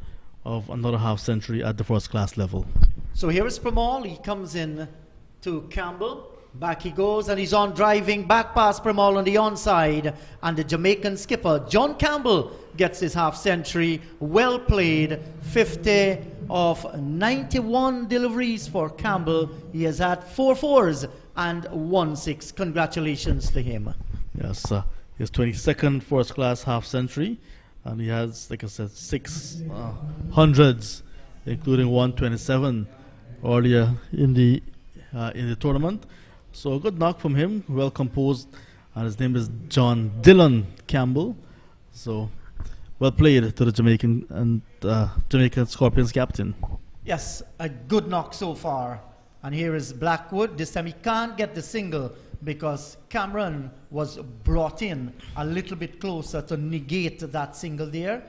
of another half century at the first class level. So here is Pamal. He comes in to Campbell. Back he goes, and he's on driving back past Pamal on the onside, and the Jamaican skipper John Campbell gets his half century. Well played. 50 of 91 deliveries for Campbell. He has had 4 fours and 1 6. Congratulations to him. Yes, his 22nd first class half century, and he has, like I said, 6 hundreds, including 127 earlier in the tournament. So a good knock from him, well composed, and his name is John Dillon Campbell. So well played to the Jamaican Scorpions captain. Yes, a good knock so far. And here is Blackwood. This time he can't get the single because Cameron was brought in a little bit closer to negate that single there.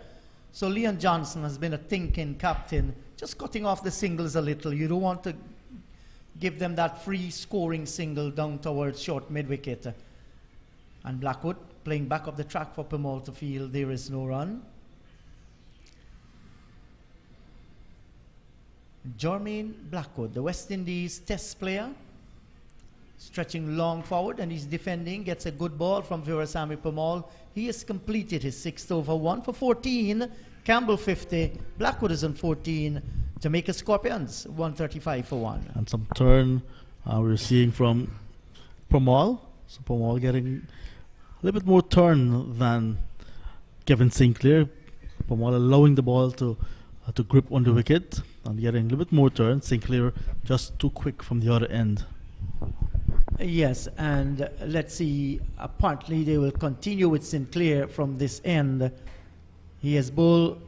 So Leon Johnson has been a thinking captain, just cutting off the singles a little. You don't want to give them that free scoring single down towards short mid-wicket. And Blackwood playing back up the track for Pamal to field. There is no run. Jermaine Blackwood, the West Indies test player, stretching long forward, and he's defending, gets a good ball from Veerasamy Pamal. He has completed his 6th over, 1 for 14. Campbell 50, Blackwood is on 14. Jamaica Scorpions 135 for 1. And some turn we're seeing from Pamal. So Pamal getting a little bit more turn than Kevin Sinclair. Pamal allowing the ball to grip on the wicket and getting a little bit more turn. Sinclair just too quick from the other end. Yes, and let's see, apparently they will continue with Sinclair from this end. He has bowled,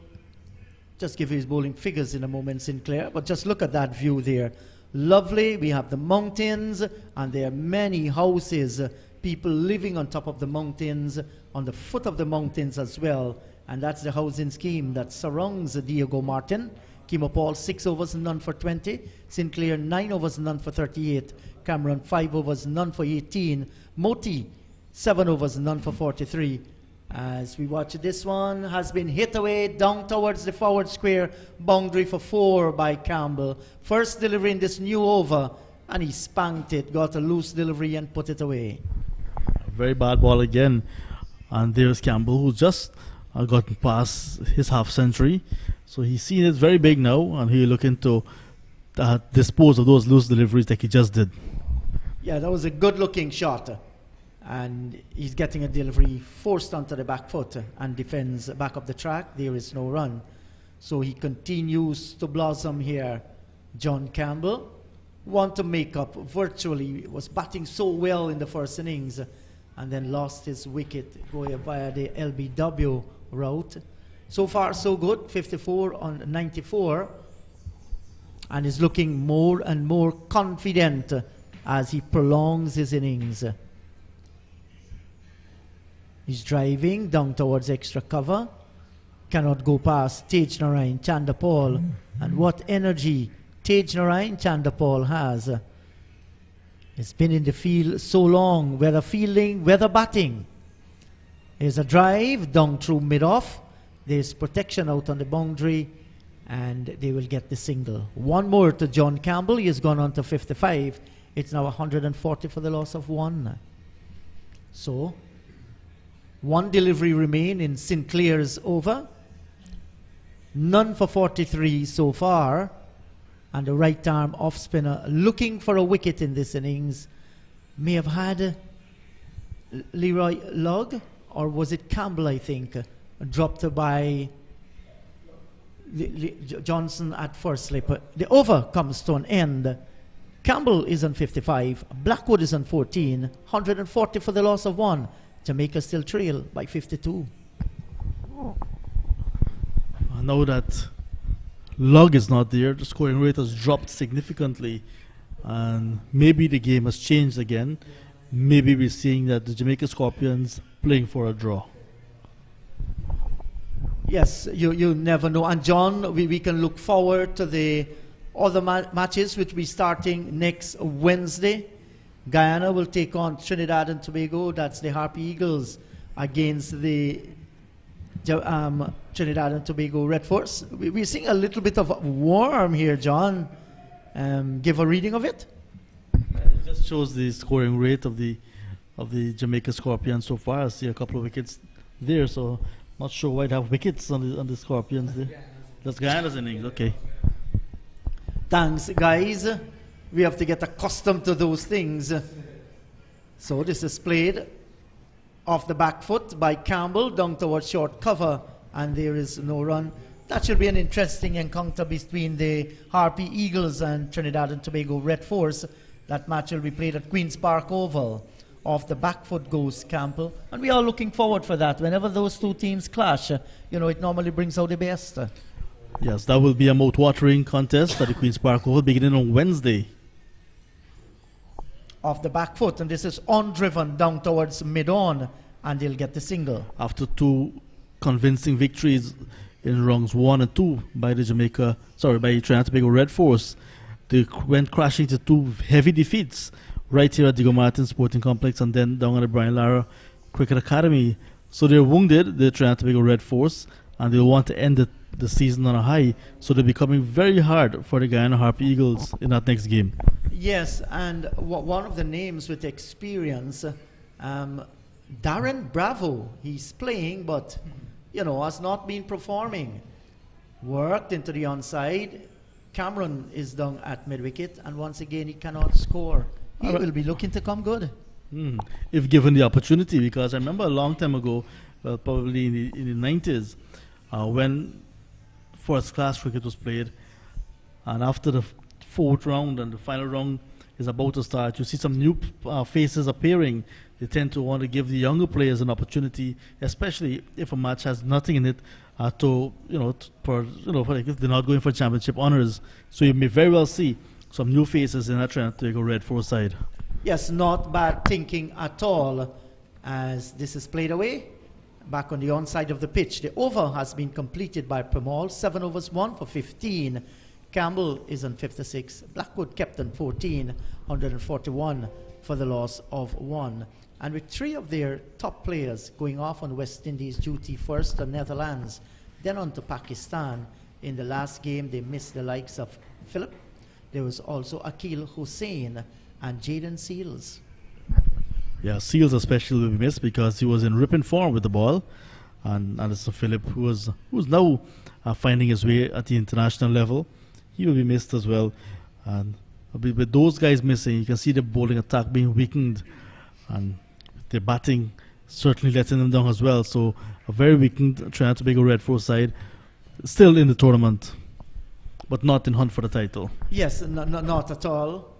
just give you his bowling figures in a moment, Sinclair, but just look at that view there. Lovely. We have the mountains, and there are many houses, people living on top of the mountains, on the foot of the mountains as well. And that's the housing scheme that surrounds Diego Martin. Kimo Paul, 6 overs, none for 20. Sinclair, 9 overs, none for 38. Cameron, 5 overs, none for 18. Moti, 7 overs, none for 43. As we watch this one, has been hit away down towards the forward square boundary for 4 by Campbell. First delivery in this new over, and he spanked it, got a loose delivery and put it away. Very bad ball again. And there's Campbell, who just gotten past his half century. So he's seen it very big now, and he's looking to dispose of those loose deliveries like he just did. Yeah, that was a good-looking shot. And he's getting a delivery forced onto the back foot and defends back up the track. There is no run. So he continues to blossom here. John Campbell want to make up virtually, was batting so well in the first innings and then lost his wicket going via the LBW route. So far so good, 54 on 94, and is looking more and more confident as he prolongs his innings. He's driving down towards extra cover. Cannot go past Tej Narayan Chandapal. And what energy Tej Narayan Chandapal has. He's been in the field so long, whether fielding, whether batting. There's a drive down through mid-off. There's protection out on the boundary, and they will get the single. One more to John Campbell. He has gone on to 55. It's now 140 for the loss of 1. So, 1 delivery remain in Sinclair's over. None for 43 so far. And the right arm off spinner looking for a wicket in this innings. May have had Leroy Lugg, or was it Campbell, I think, dropped by Johnson at first slip. The over comes to an end. Campbell is on 55. Blackwood is on 14. 140 for the loss of 1. Jamaica still trail by 52. Now that Lugg is not there, the scoring rate has dropped significantly, and maybe the game has changed again. Maybe we're seeing that the Jamaica Scorpions playing for a draw. Yes, you never know. And John, we can look forward to the other matches which will be starting next Wednesday. Guyana will take on Trinidad and Tobago. That's the Harpy Eagles against the Trinidad and Tobago Red Force. We're seeing a little bit of warm here, John. Give a reading of it. It just shows the scoring rate of the Jamaica Scorpions so far. I see a couple of wickets there, so not sure why they have wickets on the Scorpions there. That's Guyana's innings, okay. Thanks, guys. We have to get accustomed to those things. So this is played off the back foot by Campbell down towards short cover, and there is no run. That should be an interesting encounter between the Harpy Eagles and Trinidad and Tobago Red Force. That match will be played at Queen's Park Oval. Off the back foot goes Campbell, and we are looking forward for that. Whenever those two teams clash, it normally brings out the best. Yes, that will be a mouth-watering contest at the Queen's Park Oval beginning on Wednesday. Off the back foot, and this is undriven down towards mid-on, and they'll get the single. After 2 convincing victories in rounds 1 and 2 by Trinidad and Tobago Red Force, they went crashing to 2 heavy defeats right here at Diego Martin Sporting Complex and then down at the Brian Lara Cricket Academy. So they're wounded, the Trinidad and Tobago Red Force, and they'll want to end the season on a high. So they're becoming very hard for the Guyana Harpy Eagles in that next game. Yes, and one of the names with experience, Darren Bravo. He's playing, but has not been performing. Worked into the onside. Cameron is down at mid-wicket, and once again he cannot score. He will be looking to come good. If given the opportunity, because I remember a long time ago, probably in the 90s, when first-class cricket was played, and after the 4th round and the final round, is about to start. You see some new faces appearing. They tend to want to give the younger players an opportunity, especially if a match has nothing in it to, like if they're not going for championship honors. So you may very well see some new faces in that Trinidad and Tobago Red 4 side. Yes, not bad thinking at all as this is played away. Back on the onside of the pitch, the over has been completed by Pramall. 7 overs, 1 for 15. Campbell is on 56. Blackwood kept on 14, 141 for the loss of 1. And with 3 of their top players going off on West Indies duty, first to Netherlands, then on to Pakistan. In the last game, they missed the likes of Philip. There was also Akil Hussain and Jaden Seals. Yeah, Seals especially will be missed because he was in ripping form with the ball. And Alistair Phillip, who's now finding his way at the international level, he will be missed as well. And with those guys missing, you can see the bowling attack being weakened. And their batting certainly letting them down as well. So a very weakened Trinidad and Tobago Red 4 side, still in the tournament, but not in hunt for the title. Yes, not at all.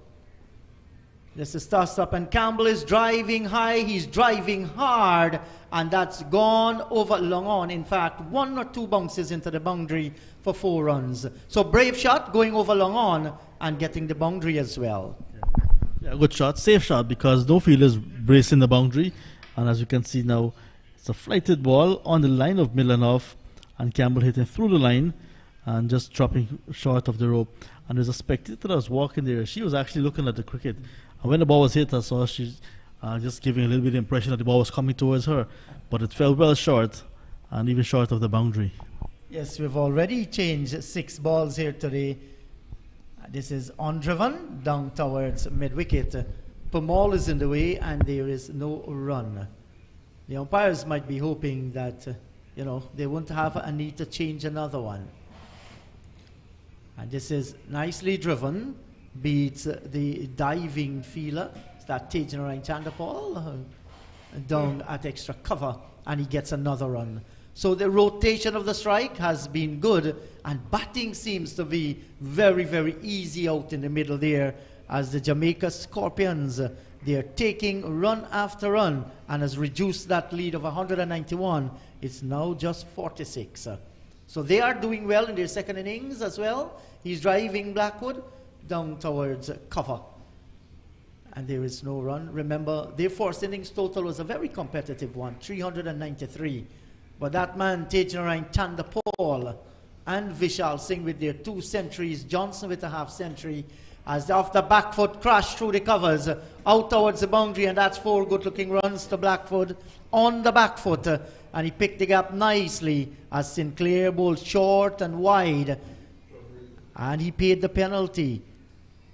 This is tossed up, and Campbell is driving high, he's driving hard, and that's gone over long on. In fact, 1 or 2 bounces into the boundary for 4 runs. So brave shot going over long on and getting the boundary as well. Yeah, good shot, safe shot, because no fielders bracing the boundary. And as you can see now, it's a flighted ball on the line of middle and off, and Campbell hitting through the line and just dropping short of the rope. And there's a spectator that was walking there. She was actually looking at the cricket. And when the ball was hit, I saw she just giving a little bit of impression that the ball was coming towards her. But it fell well short, and even short of the boundary. Yes, we've already changed 6 balls here today. This is undriven down towards mid-wicket. Pramall is in the way, and there is no run. The umpires might be hoping that, they won't have a need to change another one. And this is nicely driven. Beats the diving fielder, that Tejanarayan Chandapal, down at extra cover, and he gets another run. So the rotation of the strike has been good, and batting seems to be very, very easy out in the middle there, as the Jamaica Scorpions, they're taking run after run, and has reduced that lead of 191. It's now just 46. So they are doing well in their second innings as well. He's driving Blackwood down towards cover, and there is no run. Remember, their first innings total was a very competitive one, 393. But that man, Tejanarayan Chandapal and Vishal Singh with their 2 centuries, Johnson with a half century, as off the back foot crashed through the covers out towards the boundary, and that's 4 good-looking runs to Blackwood on the back foot, and he picked the gap nicely as Sinclair bowled short and wide, and he paid the penalty.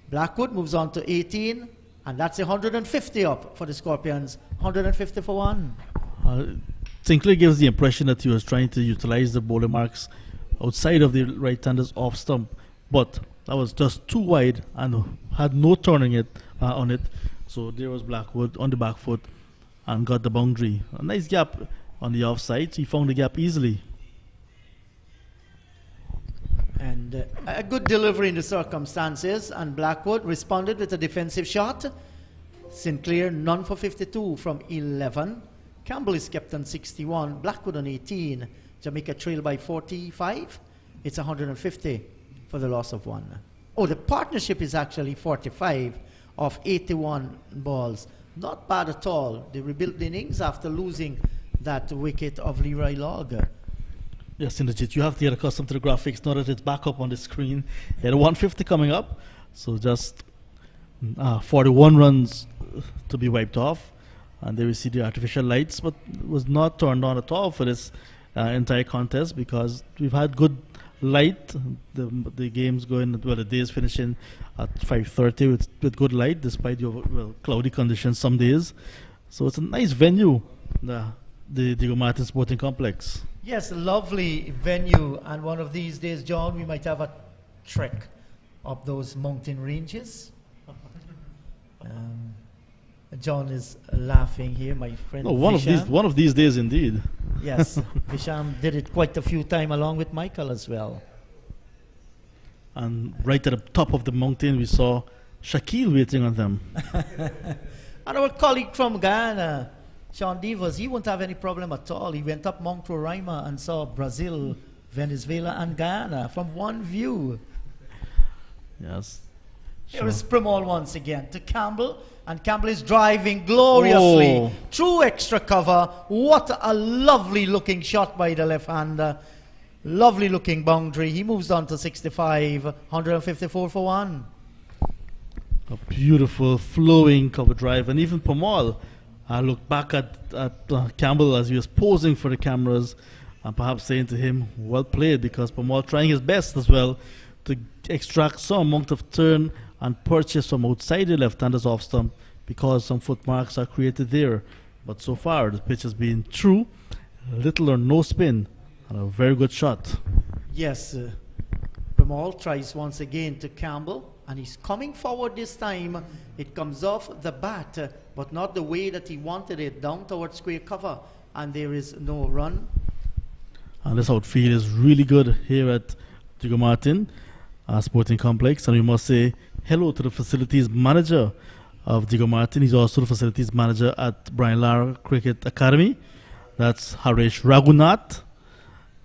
Blackwood moves on to 18, and that's 150 up for the Scorpions. 150 for 1. Sinclair gives the impression that he was trying to utilize the bowler marks outside of the right-hander's off stump, but that was just too wide and had no turning it on it. So there was Blackwood on the back foot and got the boundary. A nice gap on the offside. He found the gap easily. And a good delivery in the circumstances, and Blackwood responded with a defensive shot. Sinclair none for 52 from 11. Campbell is kept on 61, Blackwood on 18. Jamaica trail by 45. It's 150 for the loss of 1. Oh, the partnership is actually 45 of 81 balls. Not bad at all. They rebuilt the innings after losing that wicket of Leroy Lugg. Yes, Indrajit, you have to get accustomed to the graphics now that it's back up on the screen. They had a 150 coming up, so just 41 runs to be wiped off. And there we see the artificial lights, but it was not turned on at all for this entire contest, because we've had good light. The game's going, well, the day is finishing at 5:30 with good light, despite the cloudy conditions some days. So it's a nice venue, the Diego Martin Sporting Complex. Yes, a lovely venue, and one of these days, John, we might have a trek up those mountain ranges. John is laughing here, my friend. No, one of these days indeed. Yes, Visham did it quite a few times along with Michael as well. And right at the top of the mountain, we saw Shaquille waiting on them. And our colleague from Guyana, Sean Devers, he won't have any problem at all. He went up Mount Roraima and saw Brazil, Venezuela, and Guyana from one view. Yes. Here is Primol once again to Campbell, and Campbell is driving gloriously through extra cover. What a lovely looking shot by the left-hander. Lovely looking boundary. He moves on to 65, 154 for one. A beautiful flowing cover drive, and even Pamal looked back at Campbell as he was posing for the cameras and perhaps saying to him, well played, because Pamal trying his best as well to extract some amount of turn and purchase from outside the left-hander's off stump because some footmarks are created there. But so far the pitch has been true, little or no spin, and a very good shot. Yes, Pamal tries once again to Campbell, and he's coming forward this time. It comes off the bat, but not the way that he wanted it, down towards square cover, and there is no run. And this outfield is really good here at Diego Martin Sporting Complex, and we must say hello to the facilities manager of Diego Martin. He's also the facilities manager at Brian Lara Cricket Academy. That's Harish Raghunath,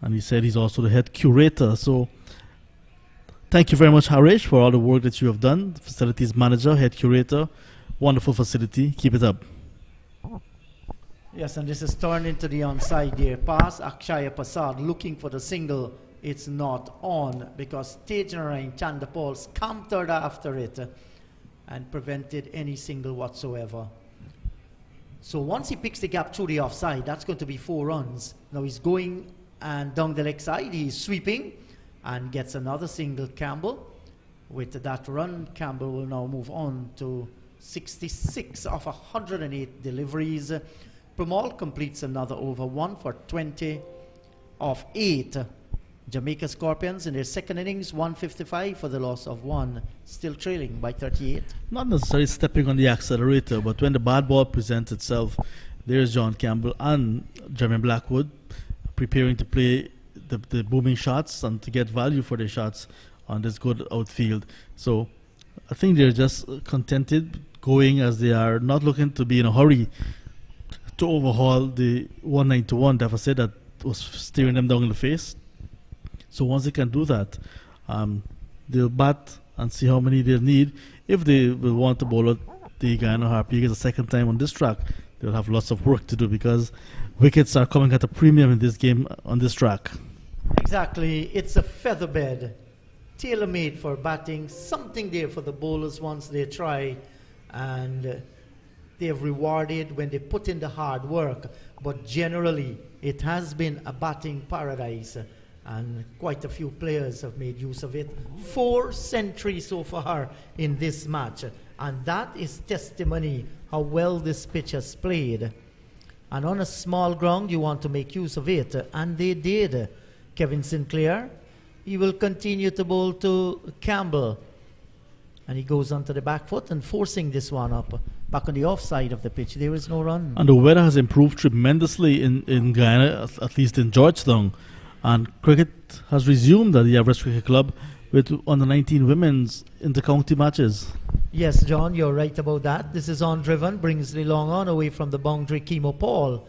and he said he's also the head curator. So thank you very much, Harish, for all the work that you have done. Facilities manager, head curator, wonderful facility. Keep it up. Yes, and this is turned into the onside there. Pass, Akshaya Prasad looking for the single. It's not on because Tejanarayan Chandapal countered after it and prevented any single whatsoever. So once he picks the gap through the offside, that's going to be 4 runs. Now he's going and down the leg side, he's sweeping and gets another single, Campbell. With that run, Campbell will now move on to 66 of 108 deliveries. Pramal completes another over, 1 for 20 of 8. Jamaica Scorpions in their second innings, 155 for the loss of 1, still trailing by 38. Not necessarily stepping on the accelerator, but when the bad ball presents itself, there's John Campbell and Jeremy Blackwood preparing to play the booming shots and to get value for their shots on this good outfield. So I think they're just contented going as they are, not looking to be in a hurry to overhaul the 191 deficit that was staring them down in the face. So once they can do that, they'll bat and see how many they'll need. If they will want to bowl out the Guyana Harpy Eagles a second time on this track, they'll have lots of work to do because wickets are coming at a premium in this game on this track. Exactly, it's a featherbed, tailor-made for batting, something there for the bowlers once they try, and they have rewarded when they put in the hard work. But generally, it has been a batting paradise, and quite a few players have made use of it. 4 centuries so far in this match, and that is testimony how well this pitch has played. And on a small ground, you want to make use of it, and they did. Kevin Sinclair, he will continue to bowl to Campbell, and he goes onto the back foot and forcing this one up. Back on the offside of the pitch, there is no run. And the weather has improved tremendously in Guyana, at least in Georgetown. And cricket has resumed at the Everest Cricket Club with under 19 women's inter-county matches. Yes, John, you're right about that. This is on driven, brings the long on away from the boundary, Kimo Paul.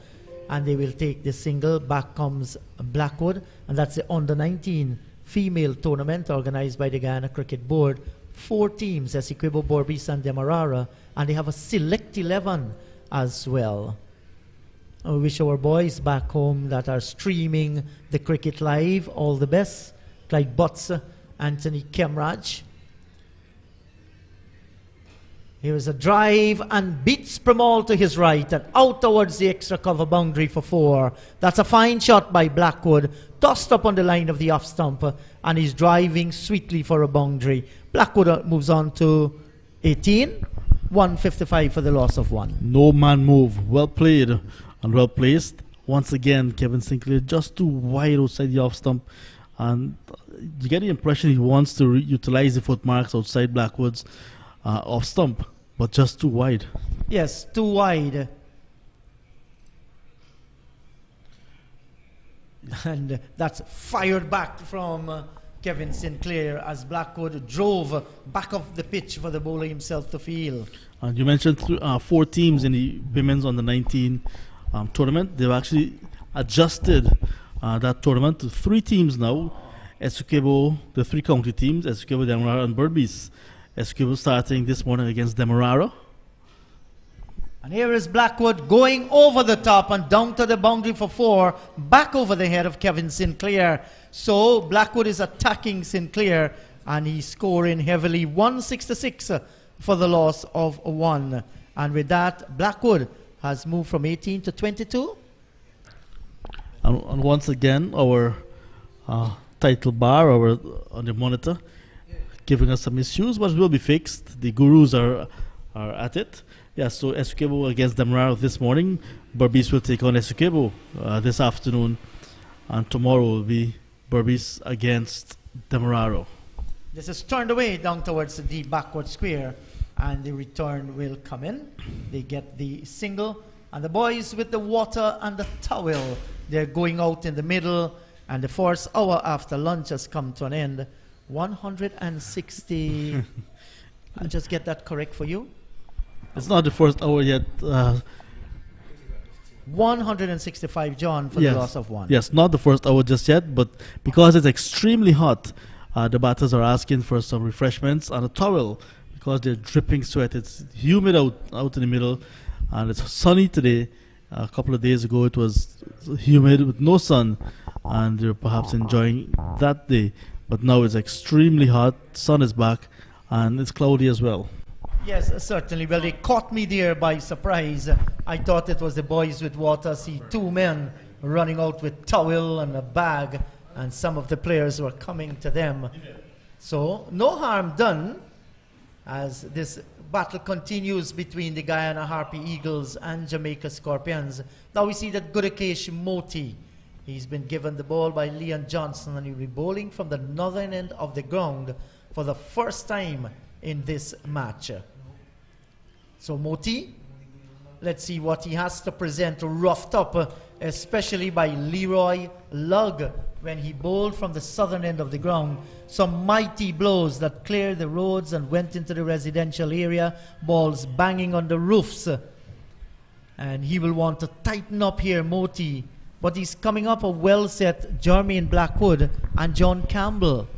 And they will take the single. Back comes Blackwood, and that's the under 19 female tournament organized by the Guyana Cricket Board. 4 teams, Essequibo, Borbisa, and Demerara, and they have a select 11 as well. We wish our boys back home that are streaming the cricket live all the best. Clyde Butts, Anthony Kemraj. Here is a drive and beats Pramal to his right and out towards the extra cover boundary for 4. That's a fine shot by Blackwood, tossed up on the line of the off stump, and he's driving sweetly for a boundary. Blackwood moves on to 18, 155 for the loss of 1. No man move, well played and well placed. Once again, Kevin Sinclair just too wide outside the off stump, and you get the impression he wants to utilize the footmarks outside Blackwood's off stump, but just too wide. Yes, too wide. And that's fired back from Kevin Sinclair as Blackwood drove back off the pitch for the bowler himself to field. And you mentioned 4 teams in the women's under 19 tournament. They've actually adjusted that tournament to 3 teams now. Essequibo, the 3 county teams, Essequibo, Demerara, and Berbice. Essequibo starting this morning against Demerara. And here is Blackwood going over the top and down to the boundary for 4, back over the head of Kevin Sinclair. So Blackwood is attacking Sinclair and he's scoring heavily, 166 for the loss of 1. And with that, Blackwood has moved from 18 to 22. And once again, our title bar on the monitor giving us some issues, but it will be fixed. The gurus are at it. Yeah, so Essequibo against Demerara this morning. Berbice will take on Essequibo this afternoon. And tomorrow will be Berbice against Demerara. This is turned away down towards the backward square. And the return will come in. They get the single. And the boys with the water and the towel, they're going out in the middle. And the first hour after lunch has come to an end. 160. I'll just get that correct for you. It's not the first hour yet. 165, John, for the loss of 1. Yes, not the first hour just yet, but because it's extremely hot, the batters are asking for some refreshments and a towel because they're dripping sweat. It's humid out in the middle, and it's sunny today. A couple of days ago, it was humid with no sun, and they're perhaps enjoying that day. But now it's extremely hot, sun is back, and it's cloudy as well. Yes, certainly. Well, they caught me there by surprise. I thought it was the boys with water. See 2 men running out with towel and a bag, and some of the players were coming to them. So, no harm done as this battle continues between the Guyana Harpy Eagles and Jamaica Scorpions. Now we see that Gudakesh Moti. He's been given the ball by Leon Johnson, and he'll be bowling from the northern end of the ground for the first time in this match. So Moti, let's see what he has to present, roughed up, especially by Leroy Lugg when he bowled from the southern end of the ground. Some mighty blows that cleared the roads and went into the residential area, balls banging on the roofs. And he will want to tighten up here, Moti. But he's coming up a well-set Jermaine Blackwood and John Campbell.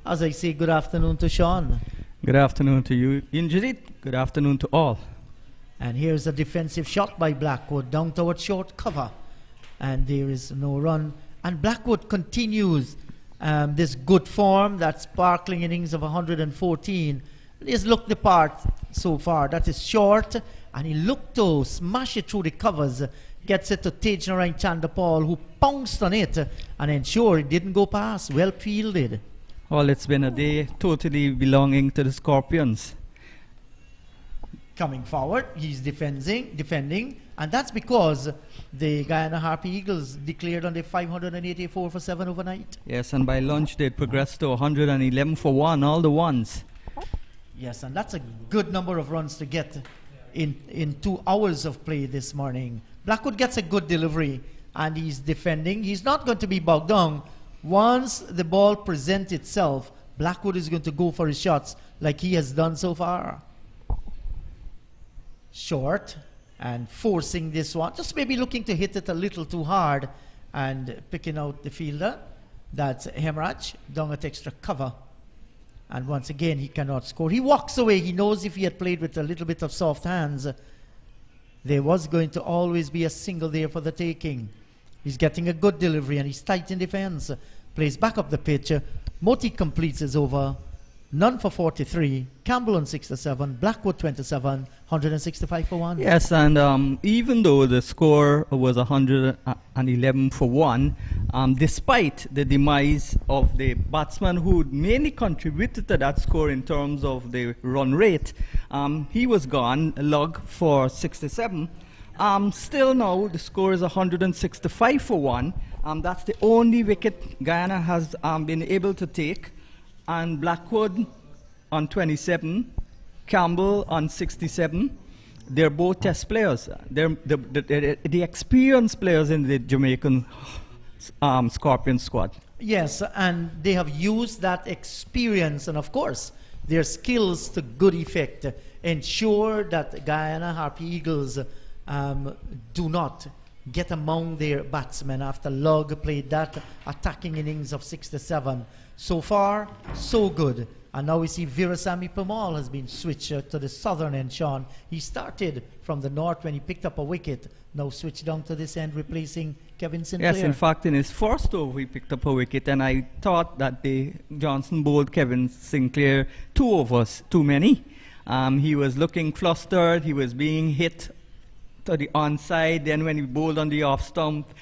As I say, good afternoon to Sean. Good afternoon to you, Injit. Good afternoon to all. And here's a defensive shot by Blackwood down towards short cover. And there is no run. And Blackwood continues this good form, that sparkling innings of 114. He's looked the part so far. That is short. And he looked to smash it through the covers. Gets it to Tejnarine Chandapal, who pounced on it and ensured it didn't go past. Well fielded. Well, it's been a day totally belonging to the Scorpions. Coming forward, he's defending, and that's because the Guyana Harpy Eagles declared on the 584 for 7 overnight. Yes, and by lunch they'd progressed to 111 for 1, all the ones. Yes, and that's a good number of runs to get in 2 hours of play this morning. Blackwood gets a good delivery, and he's defending. He's not going to be bogged down. Once the ball presents itself, Blackwood is going to go for his shots like he has done so far. Short and forcing this one, just maybe looking to hit it a little too hard and picking out the fielder. That's Hemraj down at extra cover. And once again, he cannot score. He walks away. He knows if he had played with a little bit of soft hands, there was going to always be a single there for the taking. He's getting a good delivery and he's tight in defense. Plays back up the pitch. Moti completes his over. None for 43. Campbell on 67. Blackwood 27. 165 for 1. Yes, and even though the score was 111 for 1, despite the demise of the batsman who mainly contributed to that score in terms of the run rate, he was gone, Lugg for 67. Still now, the score is 165 for 1. That's the only wicket Guyana has been able to take. And Blackwood on 27, Campbell on 67. They're both test players. They're the experienced players in the Jamaican Scorpion squad. Yes, and they have used that experience and, of course, their skills to good effect. Ensure that Guyana Harpy Eagles do not get among their batsmen after Lugg played that attacking innings of 6-7. So far, so good. And now we see Virasamy Pemal has been switched to the southern end, Sean. He started from the north when he picked up a wicket. Now switched down to this end, replacing Kevin Sinclair. Yes, in fact, in his first over, he picked up a wicket, and I thought that Johnson bowled Kevin Sinclair 2 overs too many. He was looking flustered. He was being hit to the onside. Then when he bowled on the off stump,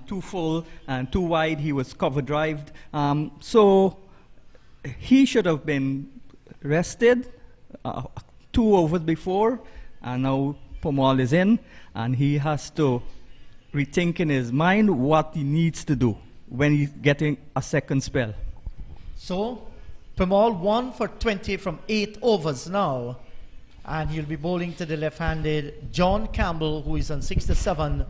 too full and too wide, he was cover drived. So he should have been rested 2 overs before, and now Pemal is in, and he has to rethink in his mind what he needs to do when he's getting a second spell. So, Pemal 1 for 20 from 8 overs now, and he'll be bowling to the left-handed John Campbell, who is on 6-7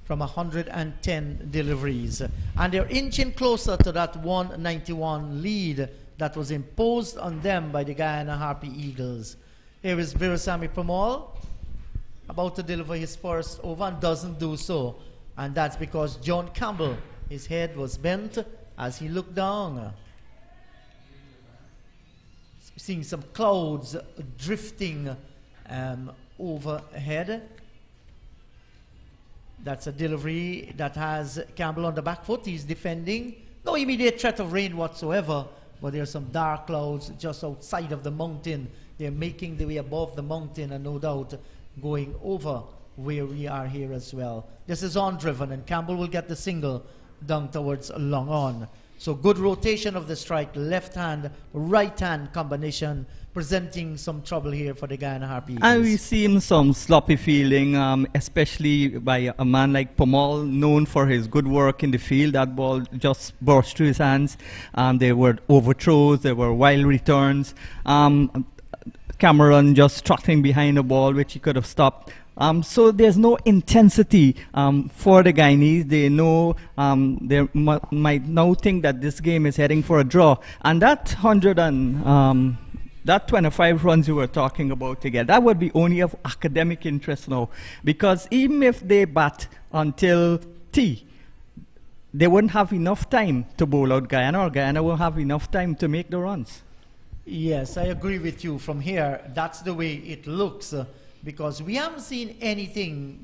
from 110 deliveries. And they're inching closer to that 191 lead that was imposed on them by the Guyana Harpy Eagles. Here is Virasamy Pemal, about to deliver his first over, and doesn't do so. And that's because John Campbell, his head was bent as he looked down. Seeing some clouds drifting overhead. That's a delivery that has Campbell on the back foot. He's defending. No immediate threat of rain whatsoever, but there are some dark clouds just outside of the mountain. They're making their way above the mountain and no doubt going over where we are here as well. This is on driven, and Campbell will get the single down towards long on. So good rotation of the strike, left hand, right hand combination, presenting some trouble here for the Guyana Harpy Eagles. And we've seen some sloppy fielding, especially by a man like Pemal, known for his good work in the field. That ball just burst through his hands. There were overthrows, there were wild returns. Cameron just trotting behind the ball, which he could have stopped. So there's no intensity for the Guyanese. They know they might now think that this game is heading for a draw. And that 25 runs you were talking about again, that would be only of academic interest now. Because even if they bat until tea, they wouldn't have enough time to bowl out Guyana, or Guyana will have enough time to make the runs. Yes, I agree with you. From here, that's the way it looks. Because we haven't seen anything,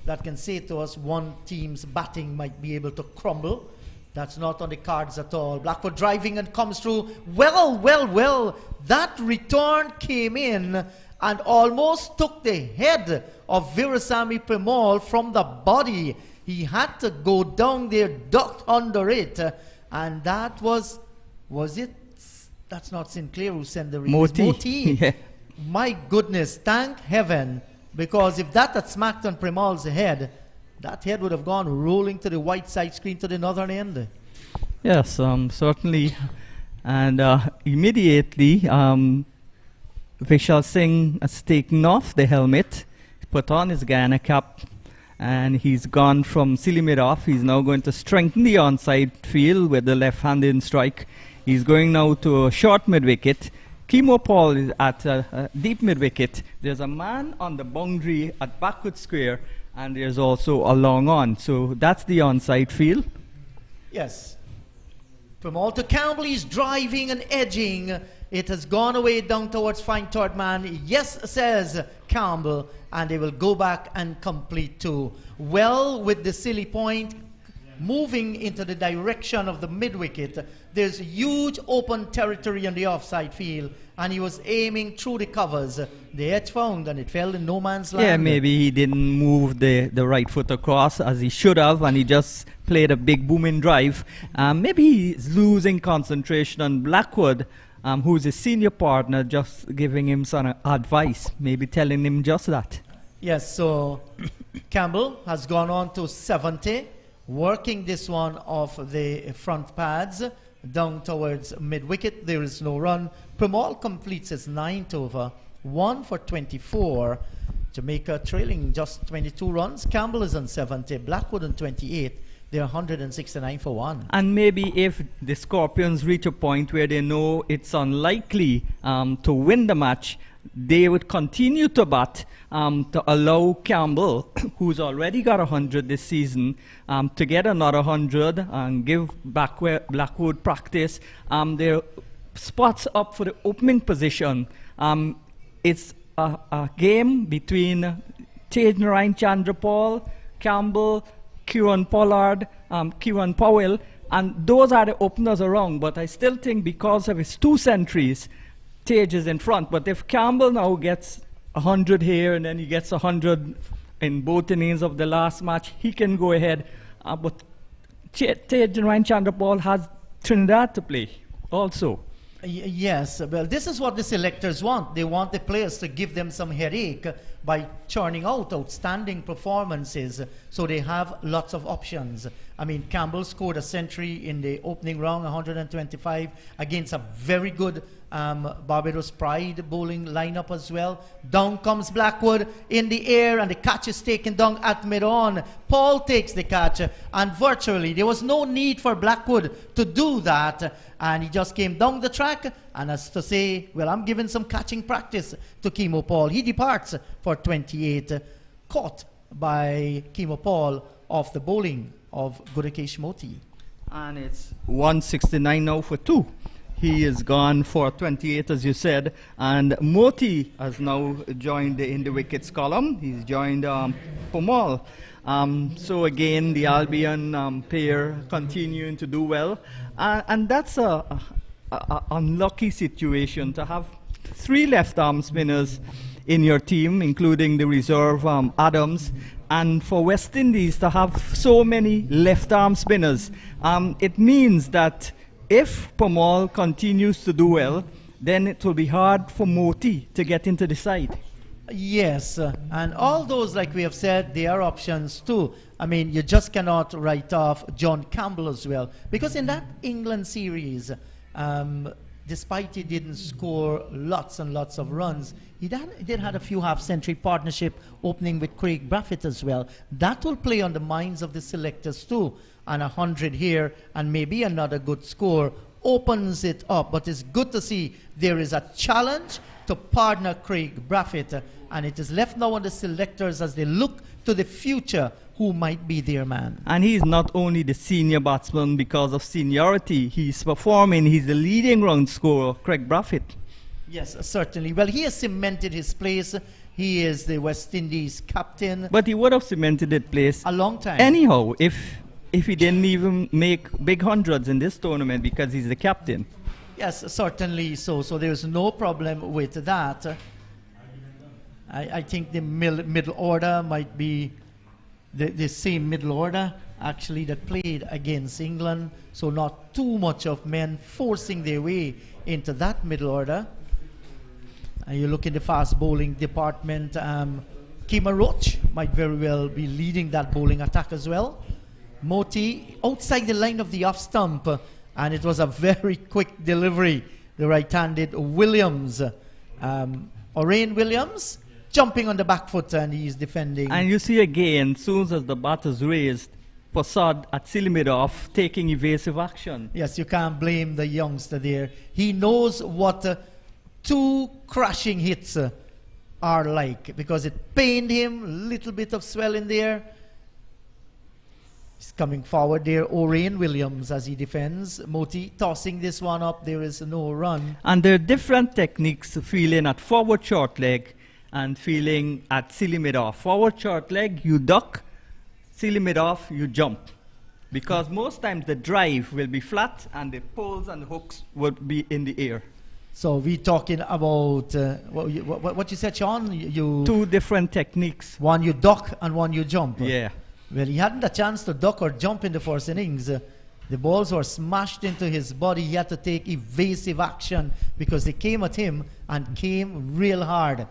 that can say to us one team's batting might be able to crumble. That's not on the cards at all. Blackwood driving and comes through. Well. That return came in and almost took the head of Virasamy Pemal from the body. He had to go down there, ducked under it. And that was it? That's not Sinclair who sent the release. Moti. Yeah. My goodness, thank heaven, because if that had smacked on Pemal's head, that head would have gone rolling to the white side screen to the northern end. Yes, certainly. And immediately, Vishal Singh has taken off the helmet, put on his Guyana cap, and he's gone from silly mid-off. He's now going to strengthen the onside field with the left-handed strike. He's going now to a short mid-wicket. Kimo Paul is at deep mid-wicket. There's a man on the boundary at backward square, and there's also a long on. So that's the onside field. Yes. From all to Campbell, he's driving and edging. It has gone away down towards fine third man. Yes, says Campbell, and they will go back and complete 2. Well, with the silly point, moving into the direction of the mid-wicket. There's huge open territory on the offside field, and he was aiming through the covers. The edge found, and it fell in no man's land. Yeah, maybe he didn't move the right foot across as he should have, and he just played a big booming drive. Maybe he's losing concentration on Blackwood, who's his senior partner, just giving him some advice, maybe telling him just that. Yes, so Campbell has gone on to 70. Working this one off the front pads down towards mid-wicket. There is no run. Pemal completes his 9th over, 1 for 24. Jamaica trailing just 22 runs. Campbell is on 70, Blackwood on 28. They're 169 for 1. And maybe if the Scorpions reach a point where they know it's unlikely to win the match, they would continue to bat to allow Campbell, who's already got 100 this season, to get another 100 and give Blackwood practice. Their spots up for the opening position. It's a game between Tej Narayan Chandrapal, Campbell, Kieran Pollard, Kieran Powell, and those are the openers around. But I still think because of his 2 centuries, Tej is in front. But if Campbell now gets 100 here and then he gets 100 in both innings of the last match, he can go ahead. But Tej Narayan Chandrapal has Trinidad to play also. Yes, well, this is what the selectors want. They want the players to give them some headache by churning out outstanding performances, so they have lots of options. I mean, Campbell scored a century in the opening round, 125, against a very good Barbados Pride bowling lineup as well. Down comes Blackwood in the air, and the catch is taken down at mid-on. Paul takes the catch, and virtually there was no need for Blackwood to do that, and he just came down the track, and as to say, well, I'm giving some catching practice to Kimo Paul. He departs for 28, caught by Kimo Paul off the bowling of Gudakesh Moti. And it's 169 now for 2. He is gone for 28, as you said, and Moti has now joined in the wickets column. He's joined Pomal. So again, the Albion pair continuing to do well, and that's a unlucky situation to have 3 left-arm spinners in your team, including the reserve Adams, and for West Indies to have so many left-arm spinners. It means that if Pomal continues to do well, then it will be hard for Moti to get into the side. Yes, and all those, like we have said, they are options too. I mean, you just cannot write off John Campbell as well, because in that England series, despite he didn't score lots and lots of runs, he did have a few half-century partnership opening with Craig Braffett as well. That will play on the minds of the selectors too. And 100 here and maybe another good score opens it up. But it's good to see there is a challenge to partner Craig Braffett, and it is left now on the selectors as they look to the future who might be their man. And he's not only the senior batsman because of seniority, he's performing, he's the leading run scorer, Craig Braffett. Yes, certainly. Well, he has cemented his place. He is the West Indies captain. But he would have cemented his place a long time anyhow if he didn't even make big hundreds in this tournament because he's the captain. Yes, certainly so. So there's no problem with that. I think the middle order might be the same middle order actually that played against England. So not too much of men forcing their way into that middle order. And you look in the fast bowling department, Kima Roach might very well be leading that bowling attack as well. Moti outside the line of the off stump, and it was a very quick delivery. The right-handed Williams, Orain Williams, jumping on the back foot, and he's defending. And you see again, soon as the bat is raised, Prasad at Silimidov taking evasive action. Yes, you can't blame the youngster there. He knows what 2 crashing hits are like, because it pained him, a little bit of swell in there. He's coming forward there, Orain Williams, as he defends. Moti tossing this one up, there is no run. And there are different techniques, feeling at forward short leg and feeling at silly mid-off. Forward short leg, you duck. Silly mid-off, you jump. Because most times the drive will be flat and the poles and the hooks will be in the air. So we're talking about, what you said, Sean? You 2 different techniques. One you duck and one you jump. Yeah. Well, he hadn't a chance to duck or jump in the first innings. The balls were smashed into his body. He had to take evasive action because they came at him and came real hard.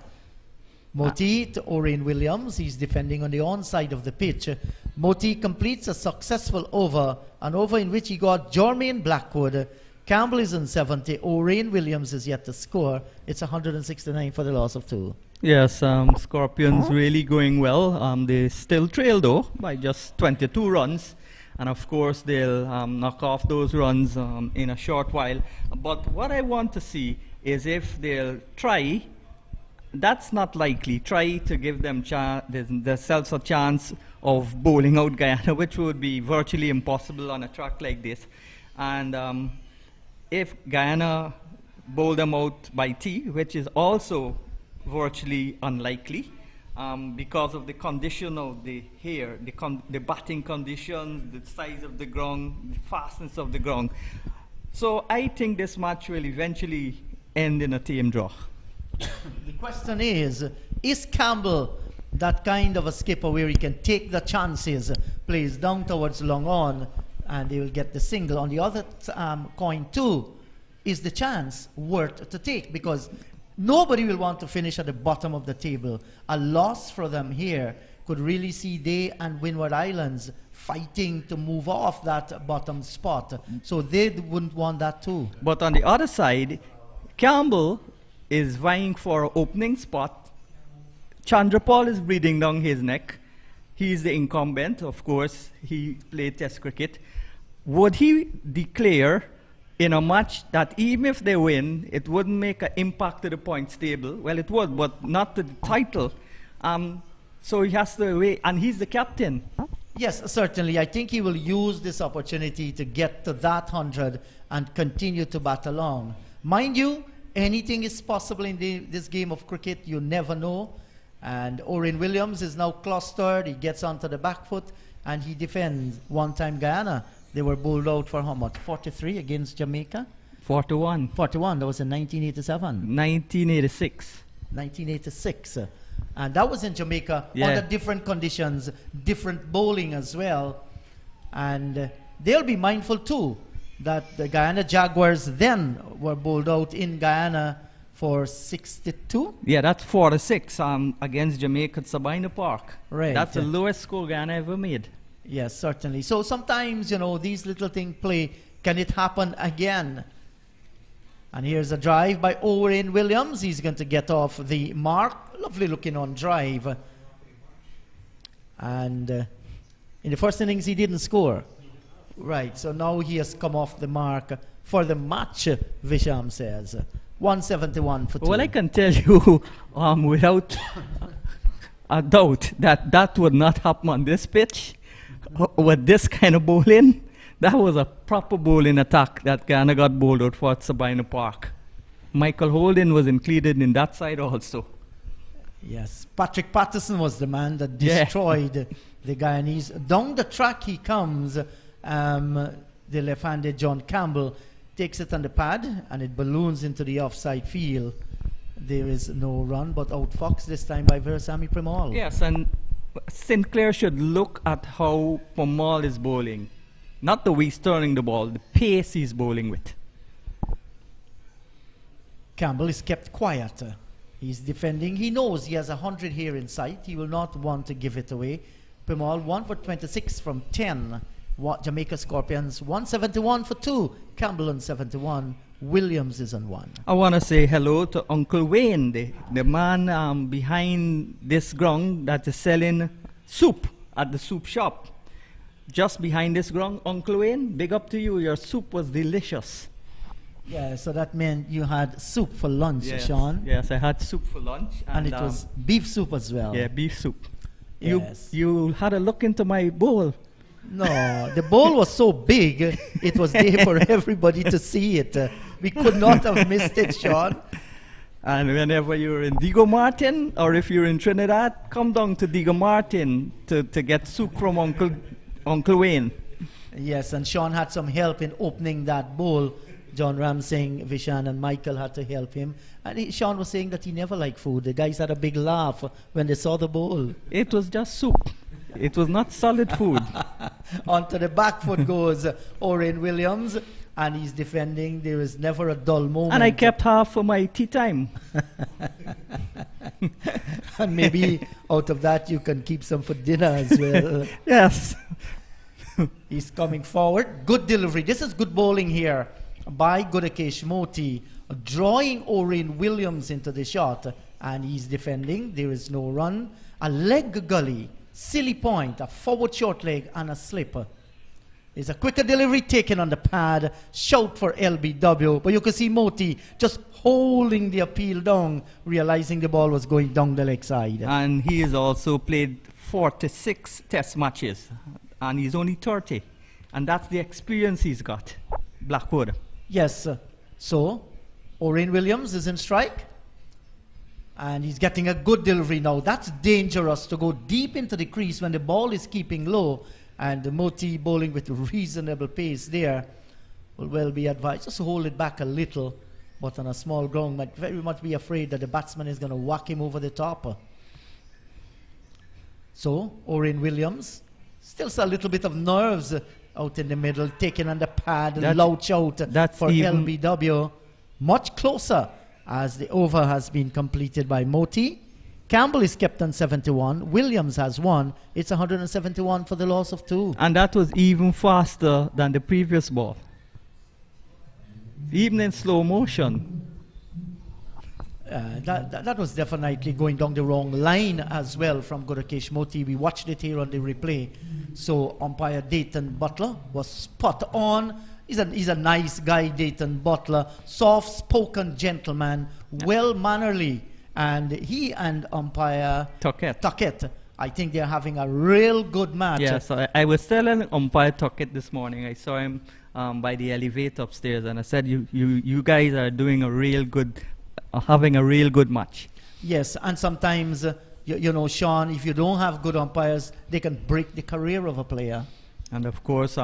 Moti to Orain Williams. He's defending on the onside of the pitch. Moti completes a successful over, an over in which he got Jermaine Blackwood. Campbell is in 70. Orain Williams is yet to score. It's 169 for the loss of 2. Yes, Scorpions really going well. They still trail though by just 22 runs. And of course, they'll knock off those runs in a short while. But what I want to see is if they'll try, that's not likely, try to give them themselves a chance of bowling out Guyana, which would be virtually impossible on a track like this. And if Guyana bowl them out by tee, which is also virtually unlikely, because of the condition of the hair, the batting conditions, the size of the ground, the fastness of the ground. So I think this match will eventually end in a team draw. The question is Campbell that kind of a skipper where he can take the chances, plays down towards long on, and they will get the single? On the other coin too, is the chance worth to take? Because nobody will want to finish at the bottom of the table. A loss for them here could really see they and Windward Islands fighting to move off that bottom spot. So they wouldn't want that too. But on the other side, Campbell is vying for an opening spot. Chandrapal is breathing down his neck. He is the incumbent, of course. He played Test cricket. Would he declare in a match that even if they win, it wouldn't make an impact to the points table? Well, it would, but not to the title. So he has to wait, and he's the captain. Yes, certainly. I think he will use this opportunity to get to that 100 and continue to bat along. Mind you, anything is possible in this game of cricket. You never know. And Oren Williams is now clustered. He gets onto the back foot and he defends. One time Guyana, they were bowled out for how much? 43 against Jamaica? 41. 41. That was in 1987. 1986. 1986. And that was in Jamaica under different conditions, different bowling as well. And they'll be mindful too that the Guyana Jaguars then were bowled out in Guyana for 62. Yeah, that's 46 against Jamaica at Sabina Park. Right. That's the lowest score Guyana ever made. Yes, certainly. So sometimes, you know, these little things play. Can it happen again? And here's a drive by Owen Williams. He's going to get off the mark. Lovely looking on drive. And in the first innings, he didn't score. Right, so now he has come off the mark for the match, Visham says. 171 for 2. Well, I can tell you without a doubt that that would not happen on this pitch with this kind of bowling. That was a proper bowling attack that Guyana got bowled out for at Sabina Park. Michael Holden was included in that side also. Yes, Patrick Patterson was the man that destroyed the Guyanese. Down the track he comes. The left-handed John Campbell takes it on the pad and it balloons into the offside field. There is no run, but outfoxed this time by Versamy Primal. Yes, and Sinclair should look at how Primal is bowling. Not the way he's turning the ball, the pace he's bowling with. Campbell is kept quiet. He's defending. He knows he has 100 here in sight. He will not want to give it away. Primal 1 for 26 from 10. Jamaica Scorpions 171 for 2. Campbell on 71. Williams is on 1. I want to say hello to Uncle Wayne, the man behind this ground that is selling soup at the soup shop. Just behind this ground, Uncle Wayne, big up to you. Your soup was delicious. Yeah, so that meant you had soup for lunch, Sean. Yes, I had soup for lunch. And it was beef soup as well. Yeah, beef soup. Yes. You had a look into my bowl. No, the bowl was so big, it was there for everybody to see it. We could not have missed it, Sean. And whenever you're in Diego Martin, or if you're in Trinidad, come down to Diego Martin to get soup from Uncle Wayne. Yes, and Sean had some help in opening that bowl. John Ram saying Vishan and Michael had to help him. And Sean was saying that he never liked food. The guys had a big laugh when they saw the bowl. It was just soup. It was not solid food. Onto the back foot goes Oren Williams, and he's defending. There is never a dull moment. And I kept half for my tea time. And maybe out of that you can keep some for dinner as well. Yes. He's coming forward. Good delivery. This is good bowling here by Gudakesh Moti, drawing Oren Williams into the shot, and he's defending. There is no run. A leg gully, silly point, a forward short leg, and a slipper. It's a quicker delivery taken on the pad. Shout for LBW. But you can see Moti just holding the appeal down, realizing the ball was going down the leg side. And he has also played 46 test matches, and he's only 30. And that's the experience he's got, Blackwood. Yes. So, Oren Williams is in strike. And he's getting a good delivery now. That's dangerous to go deep into the crease when the ball is keeping low. And Moti bowling with reasonable pace there will well be advised. Just hold it back a little. But on a small ground, might very much be afraid that the batsman is going to whack him over the top. So, Oren Williams, still a little bit of nerves out in the middle, taking on the pad, louch out for LBW. Much closer as the over has been completed by Moti. Campbell is kept on 71. Williams has one. It's 171 for the loss of 2. And that was even faster than the previous ball. Even in slow motion. That was definitely going down the wrong line as well from Gurukesh Moti. We watched it here on the replay. So umpire Dayton Butler was spot on. He's a nice guy, Dayton Butler. Soft-spoken gentleman, well-mannerly. And he and umpire Tuckett, I think they're having a real good match. Yes, I was telling umpire Tuckett this morning. I saw him by the elevator upstairs, and I said, "You guys are doing a real good, having a real good match." Yes, and sometimes you know, Sean, if you don't have good umpires, they can break the career of a player. And of course,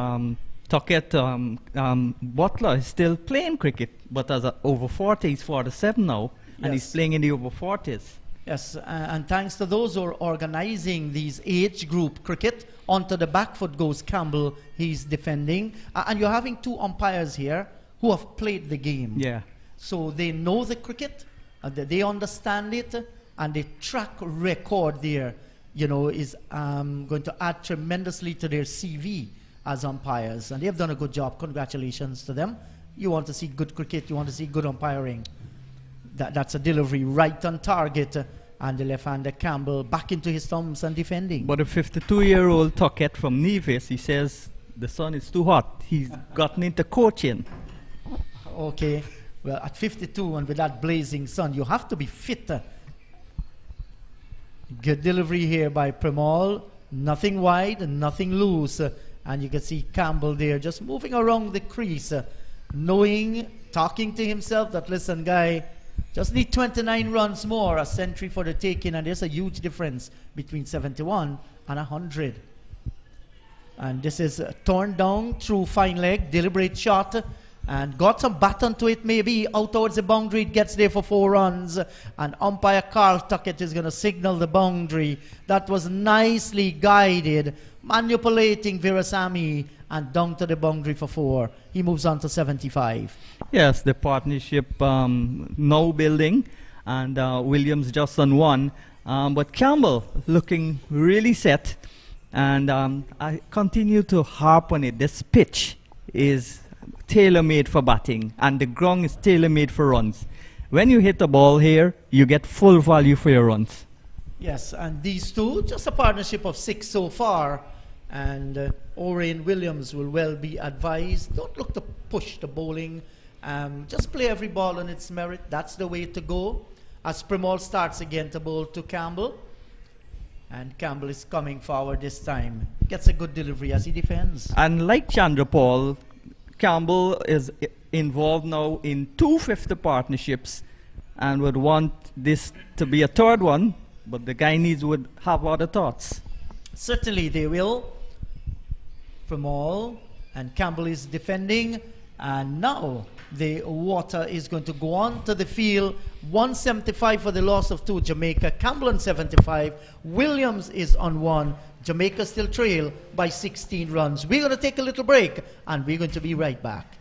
Tuckett Butler is still playing cricket, but as a over 40, he's 47 now. And he's playing in the over 40s. Yes, and thanks to those who are organizing these age group cricket, onto the back foot goes Campbell, he's defending. And you're having 2 umpires here who have played the game. Yeah. So they know the cricket, they understand it, and the track record there, you know, is going to add tremendously to their CV as umpires. And they've done a good job. Congratulations to them. You want to see good cricket, you want to see good umpiring. That's a delivery right on target, and the left-hander Campbell back into his thumbs and defending. But a 52-year-old Tuckett from Nevis, he says the sun is too hot. He's gotten into coaching. Okay, well, at 52 and with that blazing sun, you have to be fit. Good delivery here by Premal. Nothing wide and nothing loose. And you can see Campbell there just moving around the crease, knowing, talking to himself that, listen, guy, just need 29 runs more, a century for the taking, and there's a huge difference between 71 and 100. And this is torn down through fine leg, deliberate shot, and got some baton to it maybe, out towards the boundary, it gets there for 4 runs, and umpire Carl Tuckett is going to signal the boundary. That was nicely guided, manipulating Virasamy, and down to the boundary for 4. He moves on to 75. Yes, the partnership now building, and Williams just on 1. But Campbell looking really set, and I continue to harp on it. This pitch is tailor-made for batting, and the ground is tailor-made for runs. When you hit the ball here, you get full value for your runs. Yes, and these two, just a partnership of 6 so far. And Oren Williams will well be advised. Don't look to push the bowling. Just play every ball on its merit. That's the way to go. As Premal starts again to bowl to Campbell. And Campbell is coming forward this time. Gets a good delivery as he defends. And like Chandra Paul, Campbell is involved now in 2 50 partnerships and would want this to be a 3rd one. But the Guyanese would have other thoughts. Certainly they will. Premal and Campbell is defending, and now the water is going to go on to the field. 175 for the loss of 2, Jamaica. Campbell on 75. Williams is on 1. Jamaica still trail by 16 runs. We're going to take a little break, and we're going to be right back.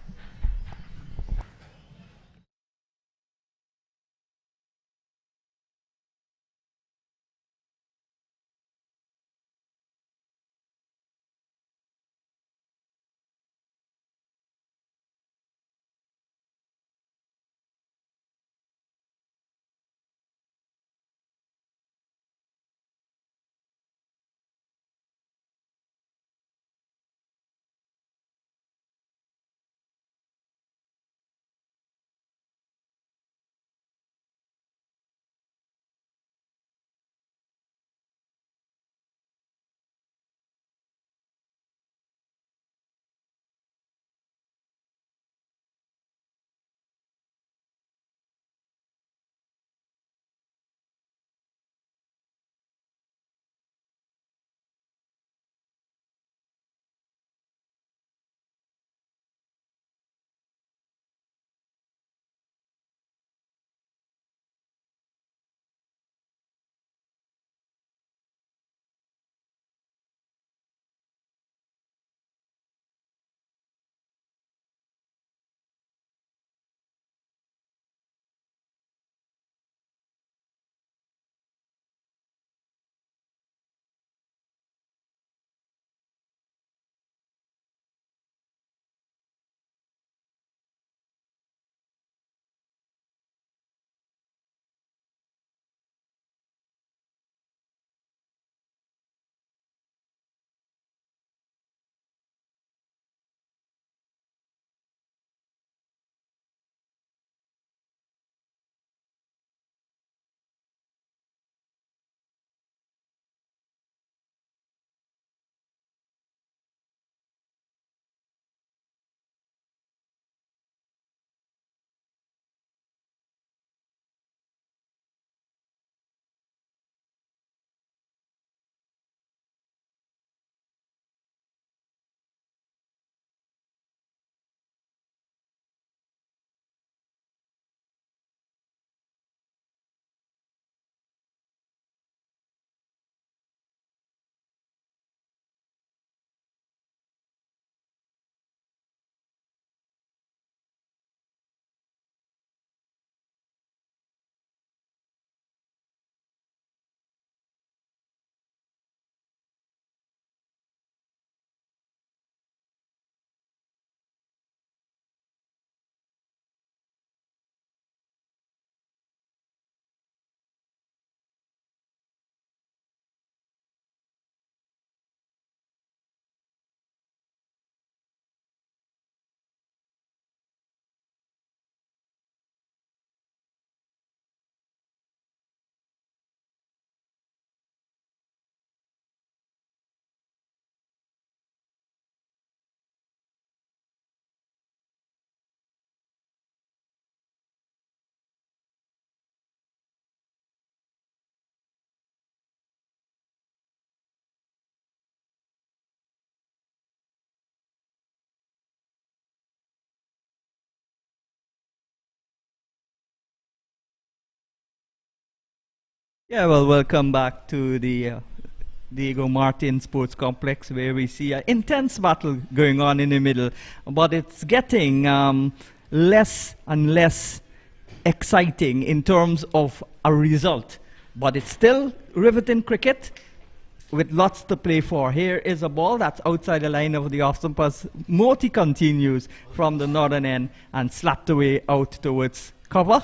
Yeah, well, welcome back to the Diego Martin Sports Complex, where we see an intense battle going on in the middle, but it's getting less and less exciting in terms of a result. But it's still riveting cricket with lots to play for. Here is a ball that's outside the line of the off stump as Moti continues from the northern end and slapped away out towards cover.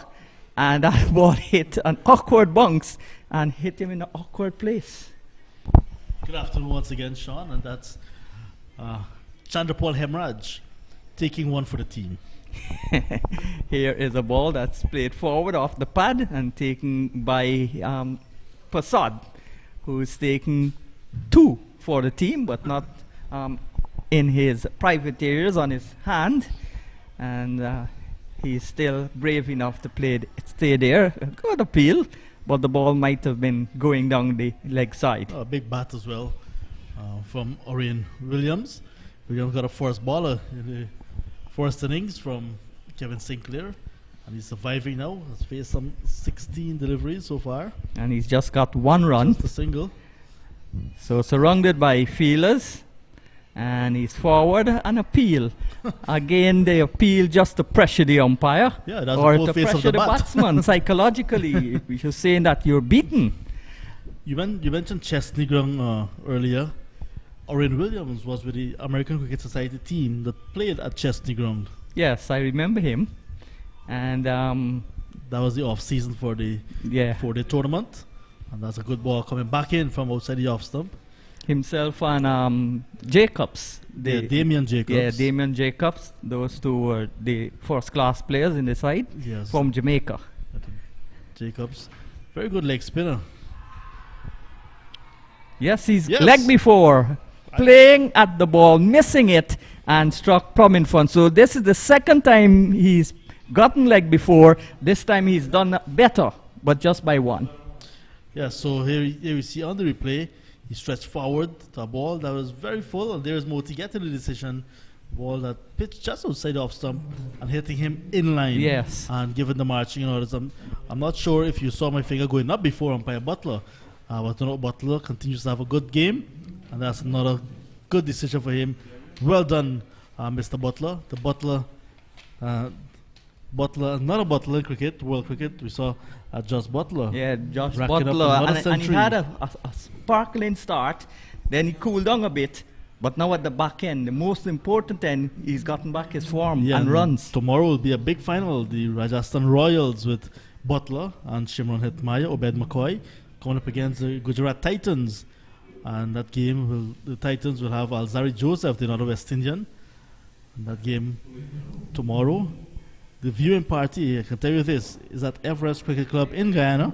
And that ball hit an awkward bounce and hit him in an awkward place. Good afternoon once again, Sean, and that's Chandrapal Hemraj taking one for the team. Here is a ball that's played forward off the pad and taken by Prasad, who's taken 2 for the team, but not in his private areas on his hand. And he's still brave enough to stay there. A good appeal, but the ball might have been going down the leg side. A big bat as well from Orion Williams. Williams got a first baller in the first innings from Kevin Sinclair, and he's surviving now. Has faced some 16 deliveries so far. And he's just got 1 run. Just a single. So surrounded by fielders, and he's forward and appeal. Again, they appeal just to pressure the umpire, Yeah, that's or the to face of pressure the the bat. batsman psychologically. You're saying that you're beaten. You mentioned Chesney Ground earlier. Orion Williams was with the American Cricket Society team that played at Chesney Ground. Yes, I remember him. And That was the off season for the tournament, and that's a good ball coming back in from outside the off stump. himself and Jacobs. Damien Jacobs. Yeah, Damien Jacobs. Those two were the first class players in the side Yes. from Jamaica. Jacobs, very good leg spinner. Yes, he's Yes. leg before, playing at the ball, missing it, and struck plumb in front. So this is the second time he's gotten leg before. This time he's done better, but just by 1. Yeah, so here we see on the replay, he stretched forward to a ball that was very full, and there's Moti getting the decision. Ball that pitched just outside the off stump and hitting him in line. Yes. And given the marching orders, I'm not sure if you saw my finger going up before umpire Butler. But Butler continues to have a good game, and that's another good decision for him. Well done, Mr. Butler. The Butler, another Butler in cricket, world cricket. We saw Josh Butler. Yeah, Josh Racking up Butler, another and he century. had a sparkling start. Then he cooled down a bit, but now at the back end, the most important end, he's gotten back his form and runs. Tomorrow will be a big final. The Rajasthan Royals with Butler and Shimron Hetmaya, Obed McCoy, coming up against the Gujarat Titans. And that game, the Titans will have Alzari Joseph, the another West Indian. And that game tomorrow. The viewing party, I can tell you this, is at Everest Cricket Club in Guyana,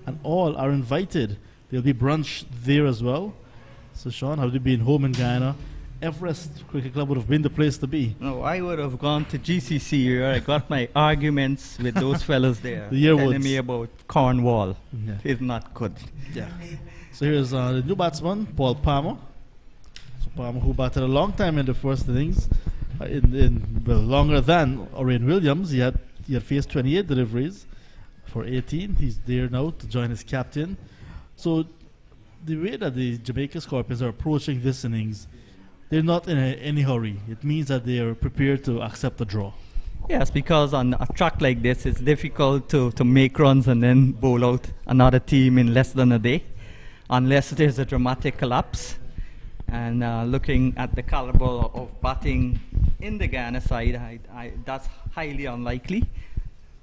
and all are invited. There'll be brunch there as well. So, Sean, had you been home in Guyana, Everest Cricket Club would have been the place to be. No, I would have gone to GCC where I got my arguments with those fellas there, The Yearwoods. telling me about Cornwall. Yeah. It's not good. Yeah. So here's the new batsman, Paul Palmer. So Palmer, who batted a long time in the first innings, longer than Orion Williams. He had faced 28 deliveries for 18. He's there now to join his captain. So the way that the Jamaica Scorpions are approaching this innings, they're not in any hurry. It means that they are prepared to accept a draw. Yes, because on a track like this, it's difficult to make runs and then bowl out another team in less than a day, unless there's a dramatic collapse. And looking at the caliber of batting in the Guyana side, that's highly unlikely.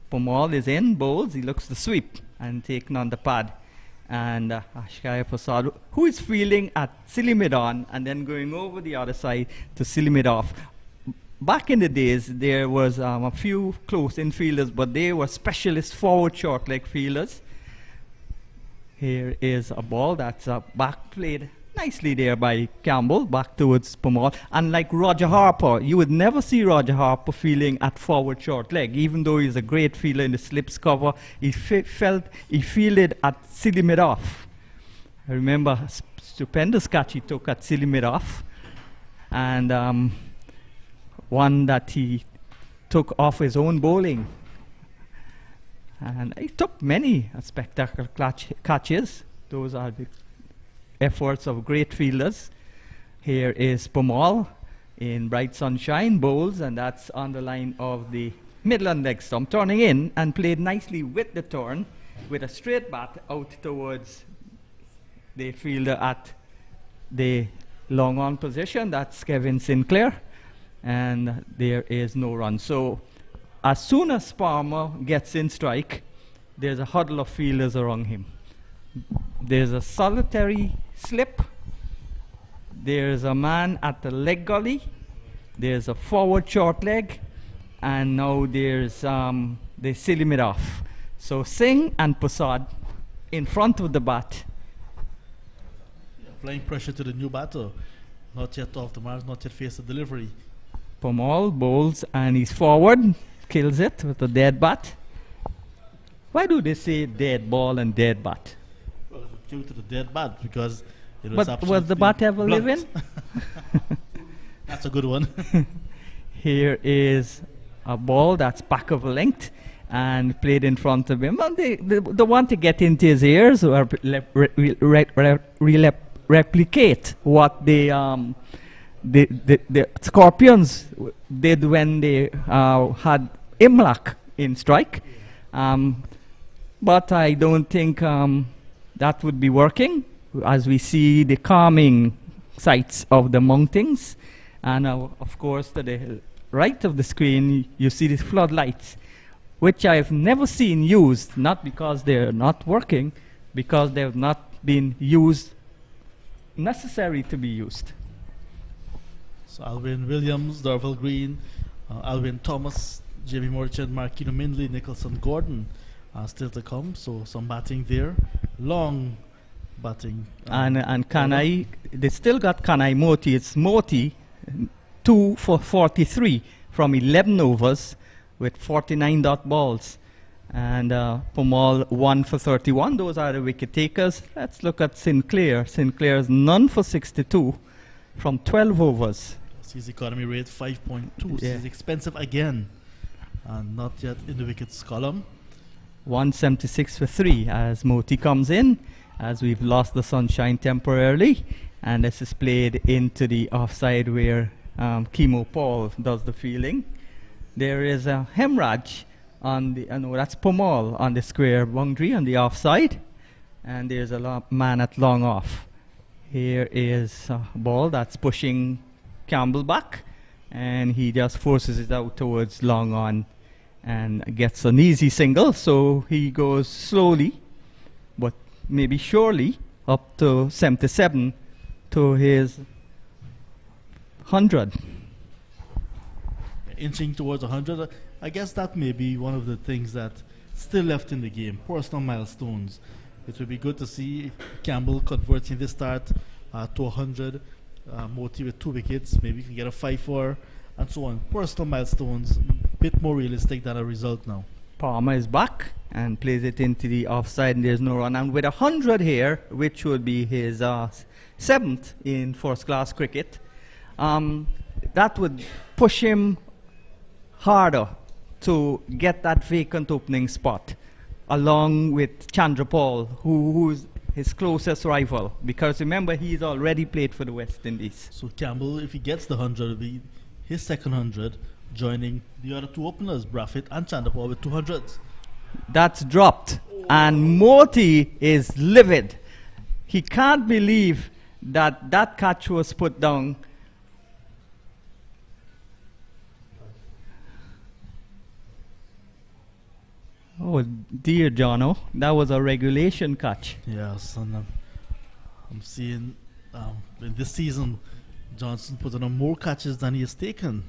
Pomal is in, bowls, he looks to sweep and taken on the pad. And Ashkaya Prasad, who is fielding at silly mid-on and then going over the other side to silly mid-off. Back in the days, there was a few close infielders, but they were specialist forward short leg fielders. Here is a ball that's back played nicely there by Campbell, back towards Pomal. And like Roger Harper, you would never see Roger Harper fielding at forward short leg, even though he's a great fielder in the slips cover. He fielded at silly mid-off. I remember a stupendous catch he took at silly mid-off, and one that he took off his own bowling. And he took many spectacular catches. Those are the efforts of great fielders. Here is Pomal in bright sunshine, bowls, and that's on the line of the Midland leg stump, turning in and played nicely with the turn, with a straight bat out towards the fielder at the long on position. That's Kevin Sinclair, and there is no run. So as soon as Palmer gets in strike, there's a huddle of fielders around him. There's a solitary slip. There's a man at the leg gully. There's a forward short leg. And now there's the silly mid off. So Singh and Prasad in front of the bat. Applying pressure to the new batter. Not yet off the mark, not yet faced the delivery. Pomal bowls and he's forward. Kills it with a dead bat. Why do they say dead ball and dead bat? Well, due to the dead bat, because it was But was the bat ever blunt. living? That's a good one. Here is a ball that's back of length and played in front of him. Well, they want to get into his ears or replicate what the Scorpions did when they had Imlach in strike. But I don't think that would be working, as we see the calming sights of the mountings. And of course, to the right of the screen, you see the floodlights, which I've never seen used, not because they're not working, because they've not been used necessary to be used. So Alvin Williams, Darville Green, Alvin Thomas, Jamie Merchant, Marquino Mindley, Nicholson Gordon still to come. So some batting there. Long batting. And Kanai, they still got Kanai Moti. It's Moti, 2 for 43 from 11 overs with 49 dot balls. And Pomal 1 for 31. Those are the wicket takers. Let's look at Sinclair. Sinclair's none for 62 from 12 overs. His economy rate 5.2. Yeah. He's expensive again. And not yet in the wickets column. 176 for 3 as Moti comes in, as we've lost the sunshine temporarily. And this is played into the offside where Kimo Paul does the fielding. There is a hemorrhage on the, no, that's Pomal on the square boundary on the offside. And there's a man at long off. Here is a ball that's pushing Campbell back, and he just forces it out towards long on and gets an easy single. So he goes slowly, but maybe surely, up to 77 to his 100. Inching towards 100. I guess that may be one of the things that still left in the game. Personal milestones. It would be good to see Campbell converting this start to 100. Moti with 2 wickets. Maybe you can get a 5-4 and so on. Personal milestones. Bit more realistic than a result now. Palmer is back and plays it into the offside, and there's no run. And with 100 here, which would be his 7th in first-class cricket, that would push him harder to get that vacant opening spot, along with Chandrapal, who's his closest rival. Because remember, he's already played for the West Indies. So Campbell, if he gets the 100, will be his second 100, joining the other 2 openers, Braffett and Chandrapal, with 200s. That's dropped. And Moti is livid. He can't believe that that catch was put down. Oh dear, Jono, that was a regulation catch. Yes, and I'm seeing in this season, Johnson put on more catches than he has taken.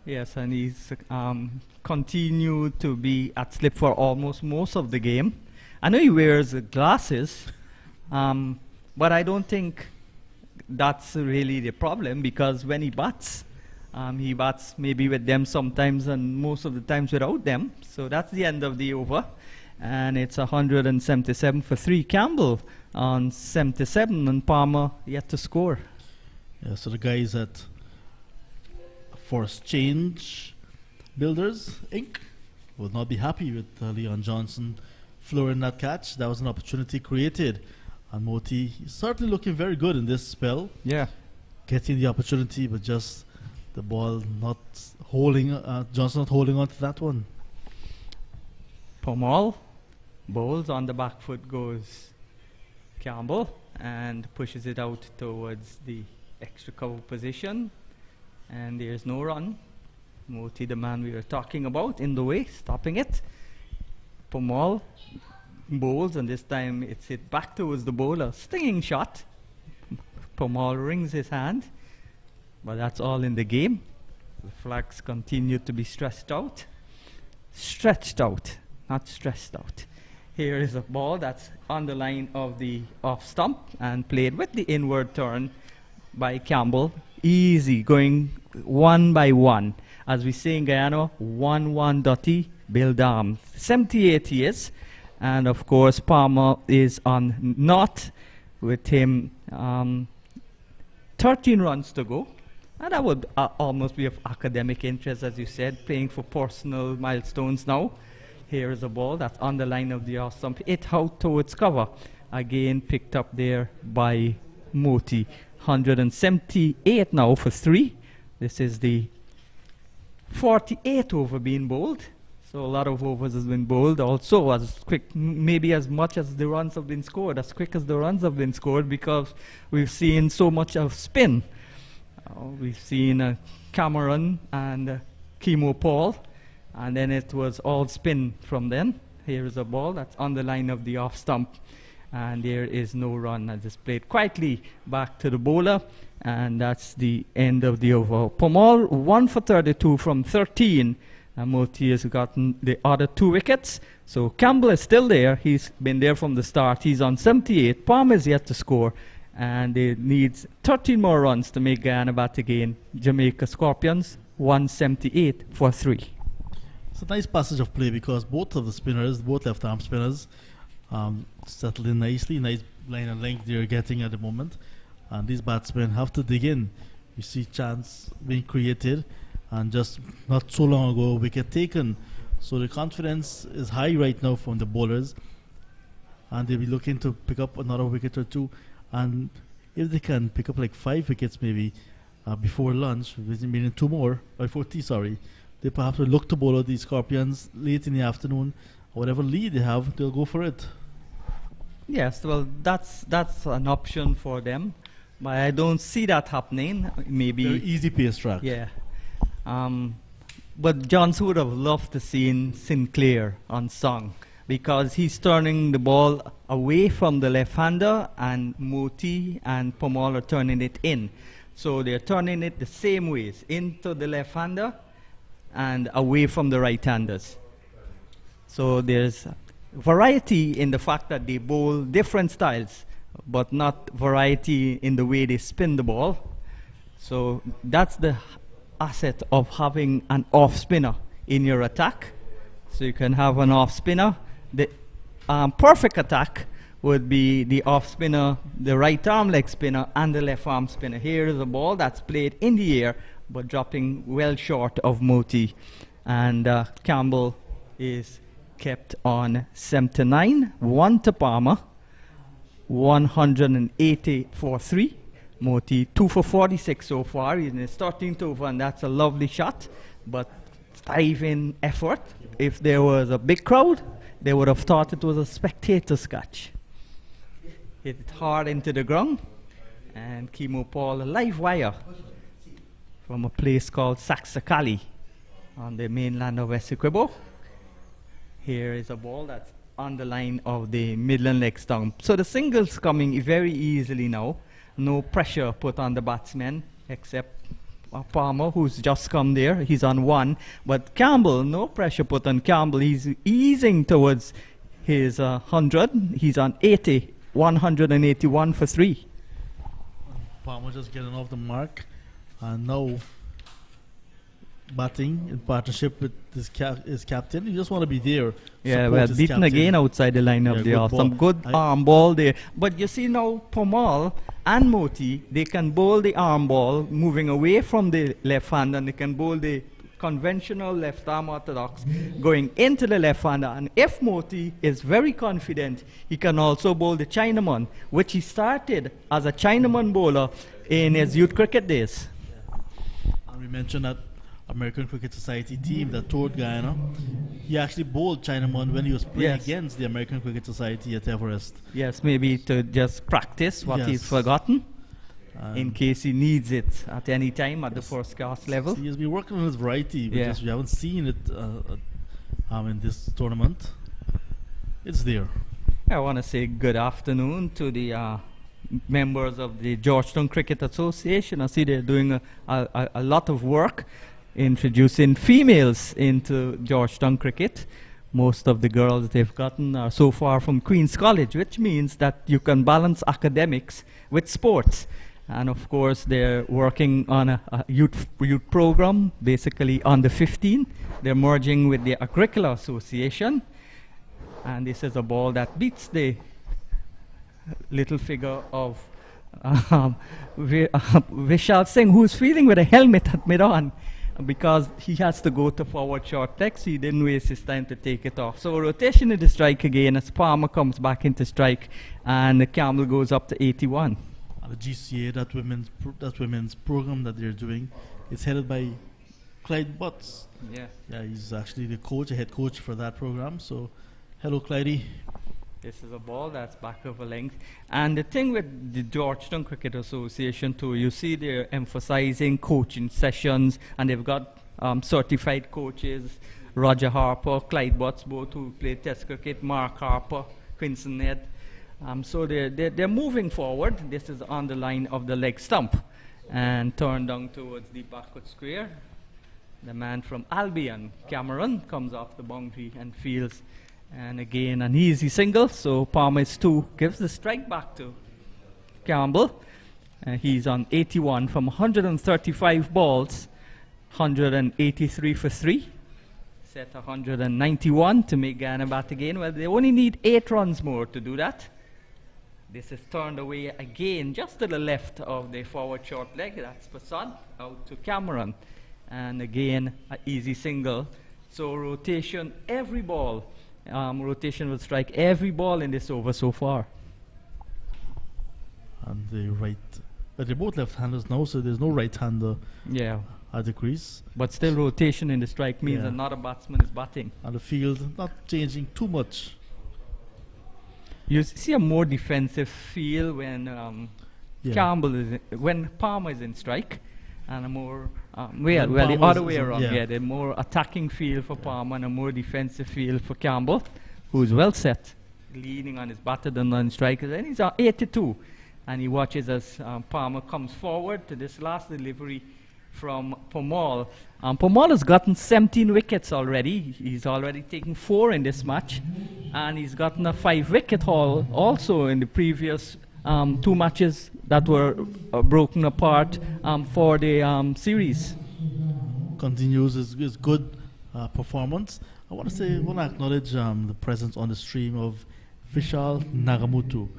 Yes, and he's continued to be at slip for almost most of the game. I know he wears glasses, but I don't think that's really the problem, because when he bats maybe with them sometimes and most of the times without them. So that's the end of the over. And it's 177 for 3. Campbell on 77 and Palmer yet to score. Yeah, so the guys at Force Change Builders Inc. will not be happy with Leon Johnson flooring that catch. That was an opportunity created. And Moti is certainly looking very good in this spell. Yeah. Getting the opportunity, but just the ball not holding, Johnson not holding on to that one. Pomal bowls on the back foot goes Campbell and pushes it out towards the extra cover position. And there's no run. Moti, the man we were talking about, in the way, stopping it. Pomal bowls, and this time it's hit back towards the bowler. Stinging shot. Pomal wrings his hand, but that's all in the game. The flags continue to be stressed out. Stretched out, not stressed out. Here is a ball that's on the line of the off stump and played with the inward turn by Campbell. Easy, going one by one. As we say in Guyana, 1-1 Dotty, Bill Dam. 78 years. And of course, Palmer is on not with him 13 runs to go. And that would almost be of academic interest, as you said, playing for personal milestones now. Here is a ball that's on the line of the off stump. It out towards cover. Again, picked up there by Moti. 178 now for 3. This is the 48th over being bowled. So a lot of overs has been bowled. Also as quick, maybe as much as the runs have been scored, as quick as the runs have been scored, because we've seen so much of spin. We've seen Cameron and Chemo Paul, and then it was all spin from then. Here is a ball that's on the line of the off stump, and there is no run. I just played quietly back to the bowler, and that's the end of the over. Pomal 1 for 32 from 13, and Moti has gotten the other 2 wickets. So Campbell is still there. He's been there from the start. He's on 78. Palm is yet to score, and it needs 13 more runs to make Guyana bat again. Jamaica Scorpions 178 for 3. It's a nice passage of play because both of the spinners, both left arm spinners, settled in nicely. Nice line and length they're getting at the moment, and these batsmen have to dig in. You see chance being created, and just not so long ago a wicket taken. So the confidence is high right now from the bowlers, and they'll be looking to pick up another wicket or 2. And if they can pick up like 5 wickets maybe before lunch, meaning 2 more, before tea, sorry, they perhaps will look to bowl out these Scorpions late in the afternoon. Whatever lead they have, they'll go for it. Yes, well, that's an option for them, but I don't see that happening. Maybe very easy pace track. Yeah. But Johnson would have loved to see Sinclair on song, because he's turning the ball away from the left-hander, and Moti and Pomal are turning it in. So they're turning it the same ways, into the left-hander and away from the right-handers. So there's variety in the fact that they bowl different styles, but not variety in the way they spin the ball. So that's the asset of having an off spinner in your attack. So you can have an off spinner. The perfect attack would be the off spinner, the right arm leg spinner, and the left arm spinner. Here is a ball that's played in the air but dropping well short of Moti, and Campbell is kept on 79. 1 to Palmer, 180 for 3. Moti 2 for 46 so far. He's in his 13th over, and that's a lovely shot, but diving effort. If there was a big crowd, they would have thought it was a spectator's catch. Hit it hard into the ground, and Chemo Paul, a live wire from a place called Saxacali on the mainland of Essequibo. Here is a ball that's on the line of the Midland leg stump. So the singles coming very easily now. No pressure put on the batsmen, except Palmer, who's just come there. He's on 1. But Campbell, no pressure put on Campbell. He's easing towards his 100. He's on 80, 181 for 3. Palmer just getting off the mark, and now batting in partnership with his captain. You just want to be there. Yeah, well, beaten again outside the line of the off. Some good arm ball there. But you see now, Pomal and Moti, they can bowl the arm ball moving away from the left hand, and they can bowl the conventional left arm orthodox going into the left hander. And if Moti is very confident, he can also bowl the Chinaman, which he started as a Chinaman bowler in his youth cricket days. And we mentioned that American Cricket Society team that toured Guyana. He actually bowled Chinaman when he was playing Yes. against the American Cricket Society at Everest. Yes, maybe to just practice what he's Yes. forgotten in And case he needs it at any time at the first class level. he has been working on his variety, but Yeah. just we haven't seen it in this tournament. It's there. I want to say good afternoon to the members of the Georgetown Cricket Association. I see they're doing a lot of work introducing females into Georgetown cricket. Most of the girls they've gotten are so far from Queen's College, which means that you can balance academics with sports. And of course, they're working on a youth program, basically under 15. They're merging with the Agricola Association. And this is a ball that beats the little figure of Vishal Singh, who's feeling with a helmet at mid-on because he has to go to forward short legs. He didn't waste his time to take it off. So rotation in the strike again as Palmer comes back into strike and Campbell goes up to 81. And the GCA, that women's program that they're doing, is headed by Clyde Butts. Yeah. Yeah, he's actually the coach, the head coach for that program. So, hello, Clydie. This is a ball that's back over length. And the thing with the Georgetown Cricket Association too, you see they're emphasizing coaching sessions and they've got certified coaches, Roger Harper, Clyde Butts, both who play Test cricket, Mark Harper, Quincy Ned. So they're moving forward. This is on the line of the leg stump and turned down towards the backward square. The man from Albion, Cameron, comes off the boundary and fields. And again, an easy single. So Palmer is 2, gives the strike back to Campbell. He's on 81 from 135 balls, 183 for 3. Set 191 to make Guyana bat again. Well, they only need 8 runs more to do that. This is turned away again, just to the left of the forward short leg. That's Passant out to Cameron. And again, an easy single. So rotation, every ball. Rotation will strike every ball in this over so far. And the right, but they're both left-handers now, so there's no right-hander Yeah. at the crease. But still rotation in the strike means Yeah. another batsman is batting. And the field not changing too much. You see a more defensive feel when Yeah. when Palmer is in strike, and a more When the Palmer other is way in- around. yeah. Yeah, the more attacking feel for Palmer and a more defensive feel for Campbell, who's well set, leaning on his batted and non-strikers, and he's on 82, and he watches as Palmer comes forward to this last delivery from Pomal. Pomal has gotten 17 wickets already. He's already taken 4 in this match, and he's gotten a 5-wicket haul also in the previous 2 matches that were broken apart for the series. Continues his good performance. I want to acknowledge the presence on the stream of Vishal Nagamutu.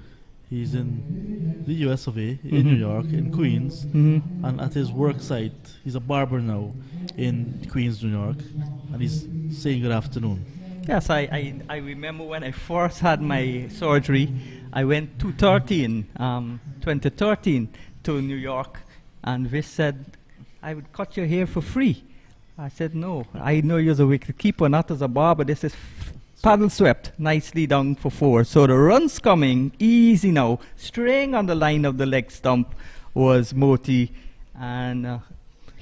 He's in the US of A, in New York, in Queens, and at his work site, he's a barber now in Queens, New York, and he's saying good afternoon. Yes, I remember when I first had my surgery, I went 2013 to New York, and Vish said, I would cut your hair for free. I said, no, I know you're a wicket keeper, not as a barber. This is paddle swept nicely down for 4. So the runs coming easy now. Straying on the line of the leg stump was Moti, and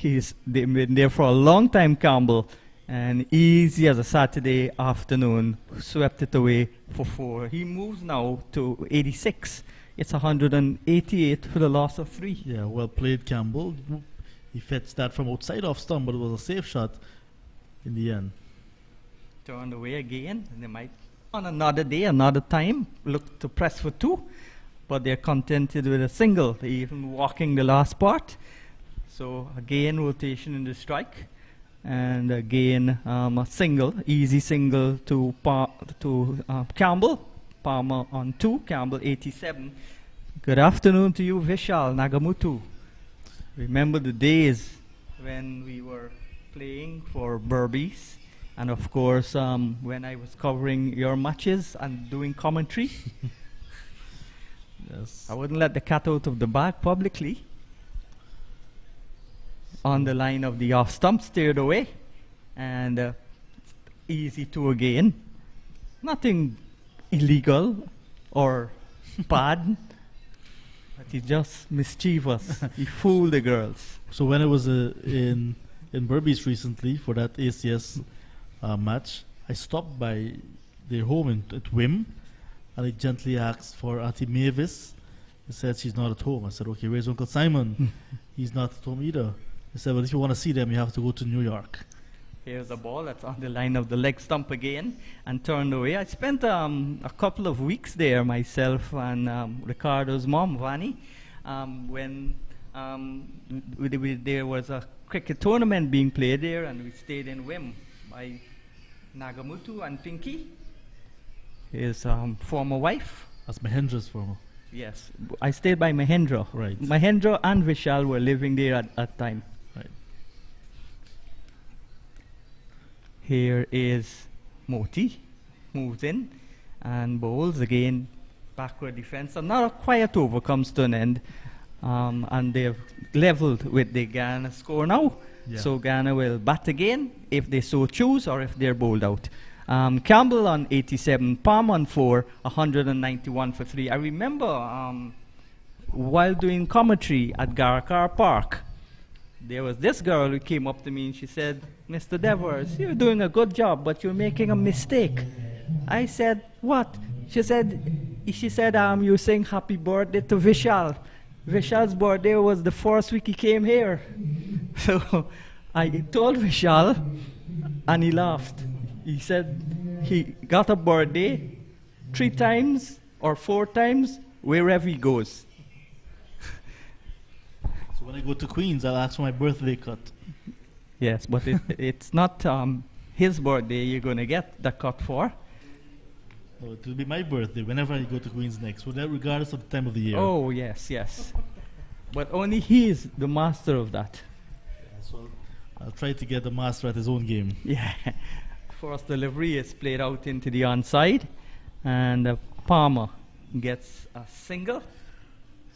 they've been there for a long time, Campbell. And easy as a Saturday afternoon, swept it away for 4. He moves now to 86. It's 188 for the loss of 3. Yeah, well played, Campbell. He fetched that from outside off stump, but it was a safe shot in the end. Turned away again, and they might, on another day, another time, look to press for 2, but they're contented with a single. They're even walking the last part. So again, rotation in the strike. And again, a single, easy single to Campbell. Palmer on 2, Campbell 87. Good afternoon to you, Vishal Nagamutu. Remember the days when we were playing for Berbice. And of course, when I was covering your matches and doing commentary, Yes. I wouldn't let the cat out of the bag publicly. On the line of the off stump, steered away, and easy to again. Nothing illegal or bad, but he's just mischievous. He fooled the girls. So when I was in Berbice recently for that ACS match, I stopped by their home at Wim, and I gently asked for Auntie Mavis. He said she's not at home. I said, okay, where's Uncle Simon? He's not at home either. He said, well, if you want to see them, you have to go to New York. Here's a ball that's on the line of the leg stump again and turned away. I spent a couple of weeks there myself and Ricardo's mom, Vani, when there was a cricket tournament being played there, and we stayed in Wim by Nagamutu and Pinky, his former wife. That's Mahendra's former. Yes, I stayed by Mahendra. Right. Mahendra and Vishal were living there at that time. Right. Here is Moti, moves in and bowls again, backward defense. Another quiet over comes to an end, and they've leveled with the Guyana score now. Yeah. So Guyana will bat again if they so choose, or if they're bowled out. Campbell on 87, Palm on 4, 191 for 3. I remember while doing commentary at Garakar Park, there was this girl who came up to me and she said, Mr. Devers, you're doing a good job, but you're making a mistake. I said, what? She said, you're saying happy birthday to Vishal. Vishal's birthday was the first week he came here. So I told Vishal, and he laughed. He said he got a birthday 3 times or 4 times wherever he goes. So when I go to Queens, I'll ask for my birthday cut. Yes, but it's not his birthday you're going to get the cut for. No, it will be my birthday whenever I go to Queens next, regardless of the time of the year. Oh, yes, yes. But only he is the master of that. Yeah, so I'll try to get the master at his own game. Yeah. First delivery is played out into the onside, and Palmer gets a single.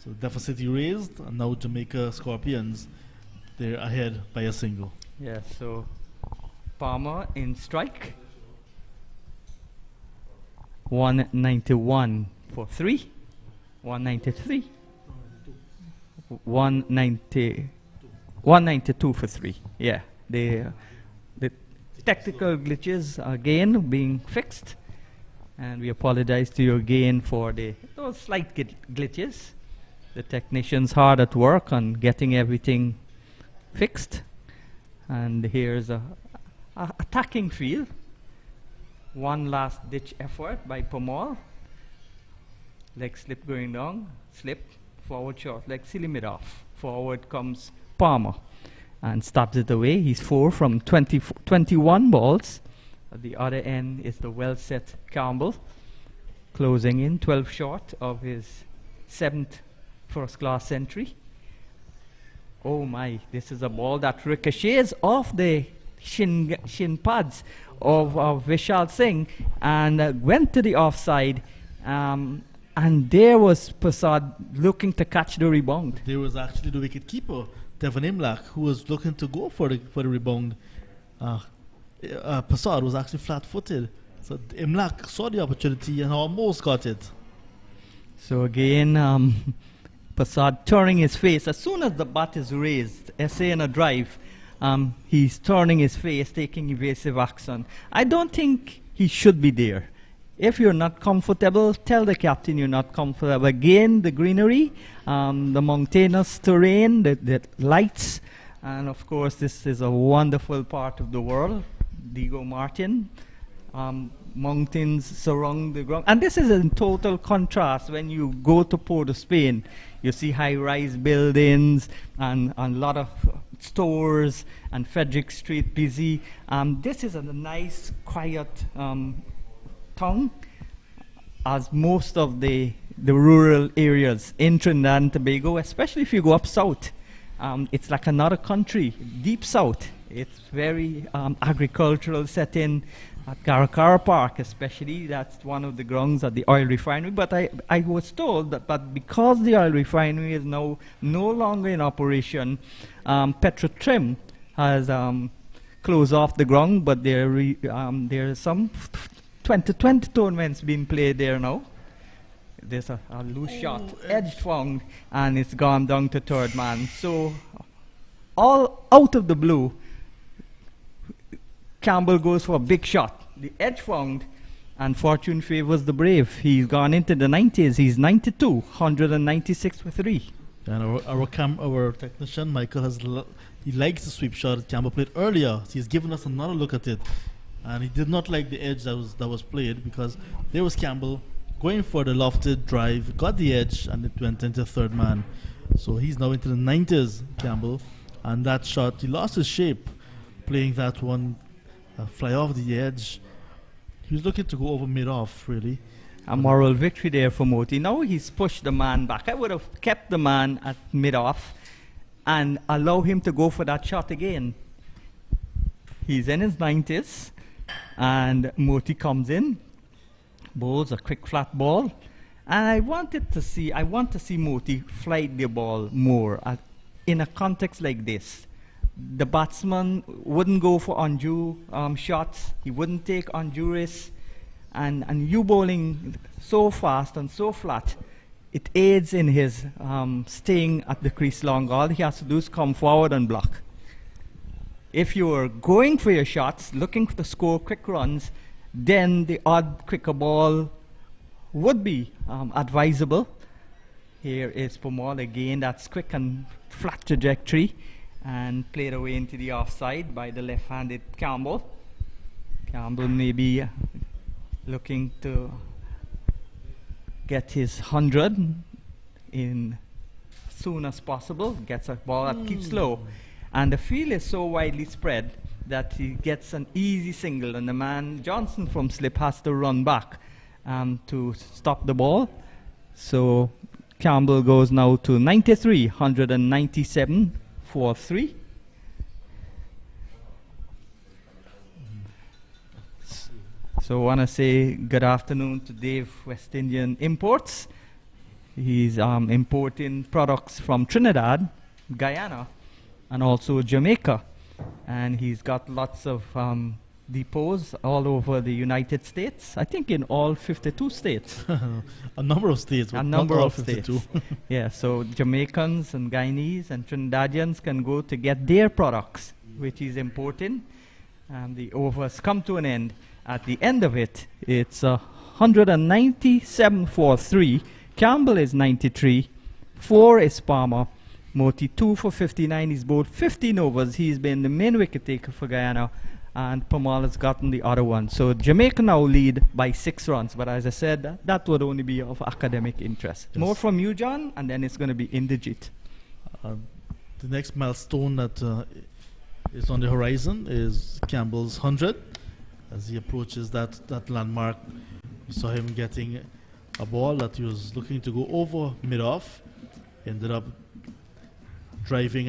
So deficit raised, and now Jamaica Scorpions, they're ahead by a single. Yeah, so Palmer in strike. 191 for 3. 193. 192 for 3. Yeah, the technical glitches again being fixed, and we apologize to you again for those slight glitches. The technicians hard at work on getting everything fixed, and here's a attacking field. One last ditch effort by Pomal. Leg slip going down, slip, forward short leg, silly mid off. Forward comes Palmer and stabs it away. He's 4 from 21 balls. At the other end is the well set Campbell, closing in 12 short of his 7th first class century. Oh my, this is a ball that ricochets off the shin pads of Vishal Singh and went to the offside, and there was Prasad looking to catch the rebound. There was actually the wicket keeper, Devon Imlach, who was looking to go for the rebound. Prasad was actually flat-footed, so Imlach saw the opportunity and almost got it. So again, Prasad turning his face as soon as the bat is raised, essay in a drive. He's turning his face, taking evasive action. I don't think he should be there. If you're not comfortable, tell the captain you're not comfortable. Again, the greenery, the mountainous terrain, the lights, and of course this is a wonderful part of the world, Diego Martin. Mountains surround the ground. And this is in total contrast when you go to Port of Spain. You see high-rise buildings and a lot of stores, and Frederick Street busy. This is a nice, quiet town, as most of the rural areas in Trinidad and Tobago, especially if you go up south. It's like another country, deep south It's very agricultural setting at Karakara Park, especially. That's one of the grounds at the oil refinery. But I was told that but because the oil refinery is now no longer in operation, Petrotrim has closed off the ground, but there are some 2020 tournaments being played there now. There's a loose shot, edge found, and it's gone down to third man. So all out of the blue, Campbell goes for a big shot. The edge found, and fortune favors the brave. He's gone into the 90s. He's 92, 196 for 3. And our technician, Michael, he likes the sweep shot that Campbell played earlier. So he's given us another look at it. And he did not like the edge that was played, because there was Campbell going for the lofted drive, got the edge, and it went into third man. So he's now into the 90s, Campbell. And that shot, he lost his shape playing that one, fly off the edge. He was looking to go over mid-off, really. A moral victory there for Moti. Now he's pushed the man back. I would have kept the man at mid-off and allow him to go for that shot again. He's in his 90s, and Moti comes in, bowls a quick flat ball, and I want to see Moti flight the ball more in a context like this. The batsman wouldn't go for undue shots. He wouldn't take undue risks. And you bowling so fast and so flat, it aids in his staying at the crease long. All he has to do is come forward and block. If you are going for your shots, looking to score quick runs, then the odd quicker ball would be advisable. Here is Pomal again. That's quick and flat trajectory, and played away into the offside by the left-handed Campbell. Campbell may be looking to get his 100 in soon as possible. Gets a ball that keeps low, and the field is so widely spread that he gets an easy single, and the man Johnson from slip has to run back to stop the ball. So Campbell goes now to 93, 197 for 3. So I want to say good afternoon to Dave, West Indian Imports. He's importing products from Trinidad, Guyana, and also Jamaica. And he's got lots of depots all over the United States. I think in all 52 states. A number of states. A number of states. Yeah, so Jamaicans and Guyanese and Trinidadians can go to get their products, which he's importing. And the overs come to an end. At the end of it, it's 197 for 3. Campbell is 93. 4 is Palmer. Moti 2 for 59. He's bowled 15 overs. He's been the main wicket taker for Guyana, and Pamal has gotten the other one. So Jamaica now lead by 6 runs. But as I said, that would only be of academic interest. Yes. More from you, John, and then it's going to be Inderjeet. The next milestone that is on the horizon is Campbell's 100. As he approaches that landmark, we saw him getting a ball that he was looking to go over mid-off. Ended up driving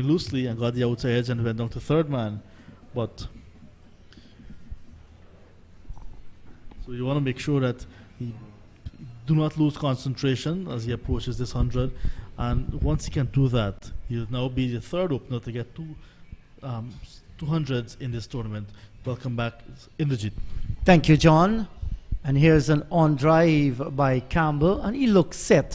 loosely and got the outside edge and went down to third man. But so you want to make sure that he do not lose concentration as he approaches this 100. And once he can do that, he'll now be the third opener to get 200s in this tournament. Welcome back, Inderjeet. Thank you, John. And here's an on drive by Campbell, and he looks set.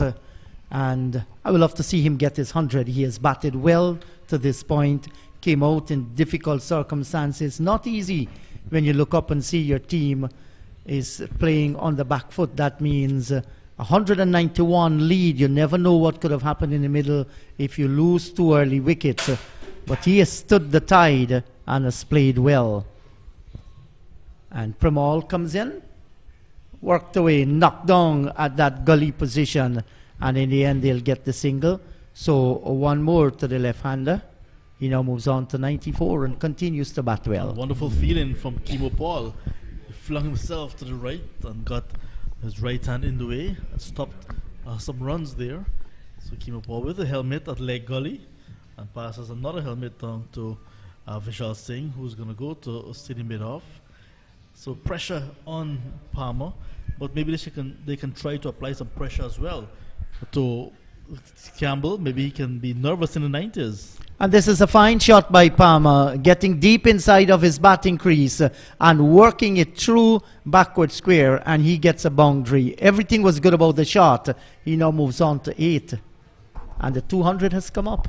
And I would love to see him get his 100. He has batted well to this point, came out in difficult circumstances. Not easy when you look up and see your team is playing on the back foot. That means 191 lead. You never know what could have happened in the middle if you lose 2 early wickets. But he has stood the tide and has played well. And Premal comes in, worked away, knocked down at that gully position, and in the end they'll get the single. So 1 more to the left-hander. He now moves on to 94 and continues to bat well. A wonderful feeling from Kimo Paul. He flung himself to the right and got his right hand in the way and stopped some runs there. So Kimo Paul with the helmet at leg gully and passes another helmet down to Vishal Singh, who's going to go to steady mid-off. So pressure on Palmer, but maybe they can try to apply some pressure as well to Campbell. Maybe he can be nervous in the 90s. And this is a fine shot by Palmer, getting deep inside of his batting crease and working it through backward square, and he gets a boundary. Everything was good about the shot. He now moves on to 8. And the 200 has come up.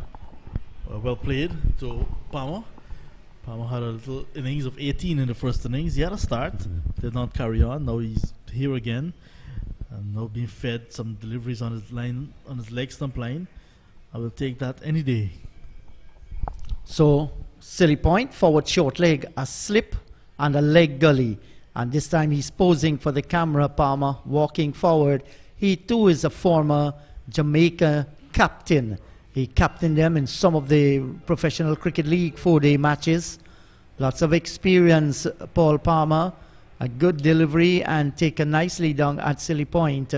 Well played to Palmer. Palmer had a little innings of 18 in the first innings. He had a start, did not carry on. Now he's here again, and now being fed some deliveries on his line, on his leg stump line. I will take that any day. So, silly point, forward short leg, a slip and a leg gully. And this time he's posing for the camera, Palmer, walking forward. He too is a former Jamaica captain. He captained them in some of the Professional Cricket League 4-day matches. Lots of experience, Paul Palmer. A good delivery and taken nicely down at silly point.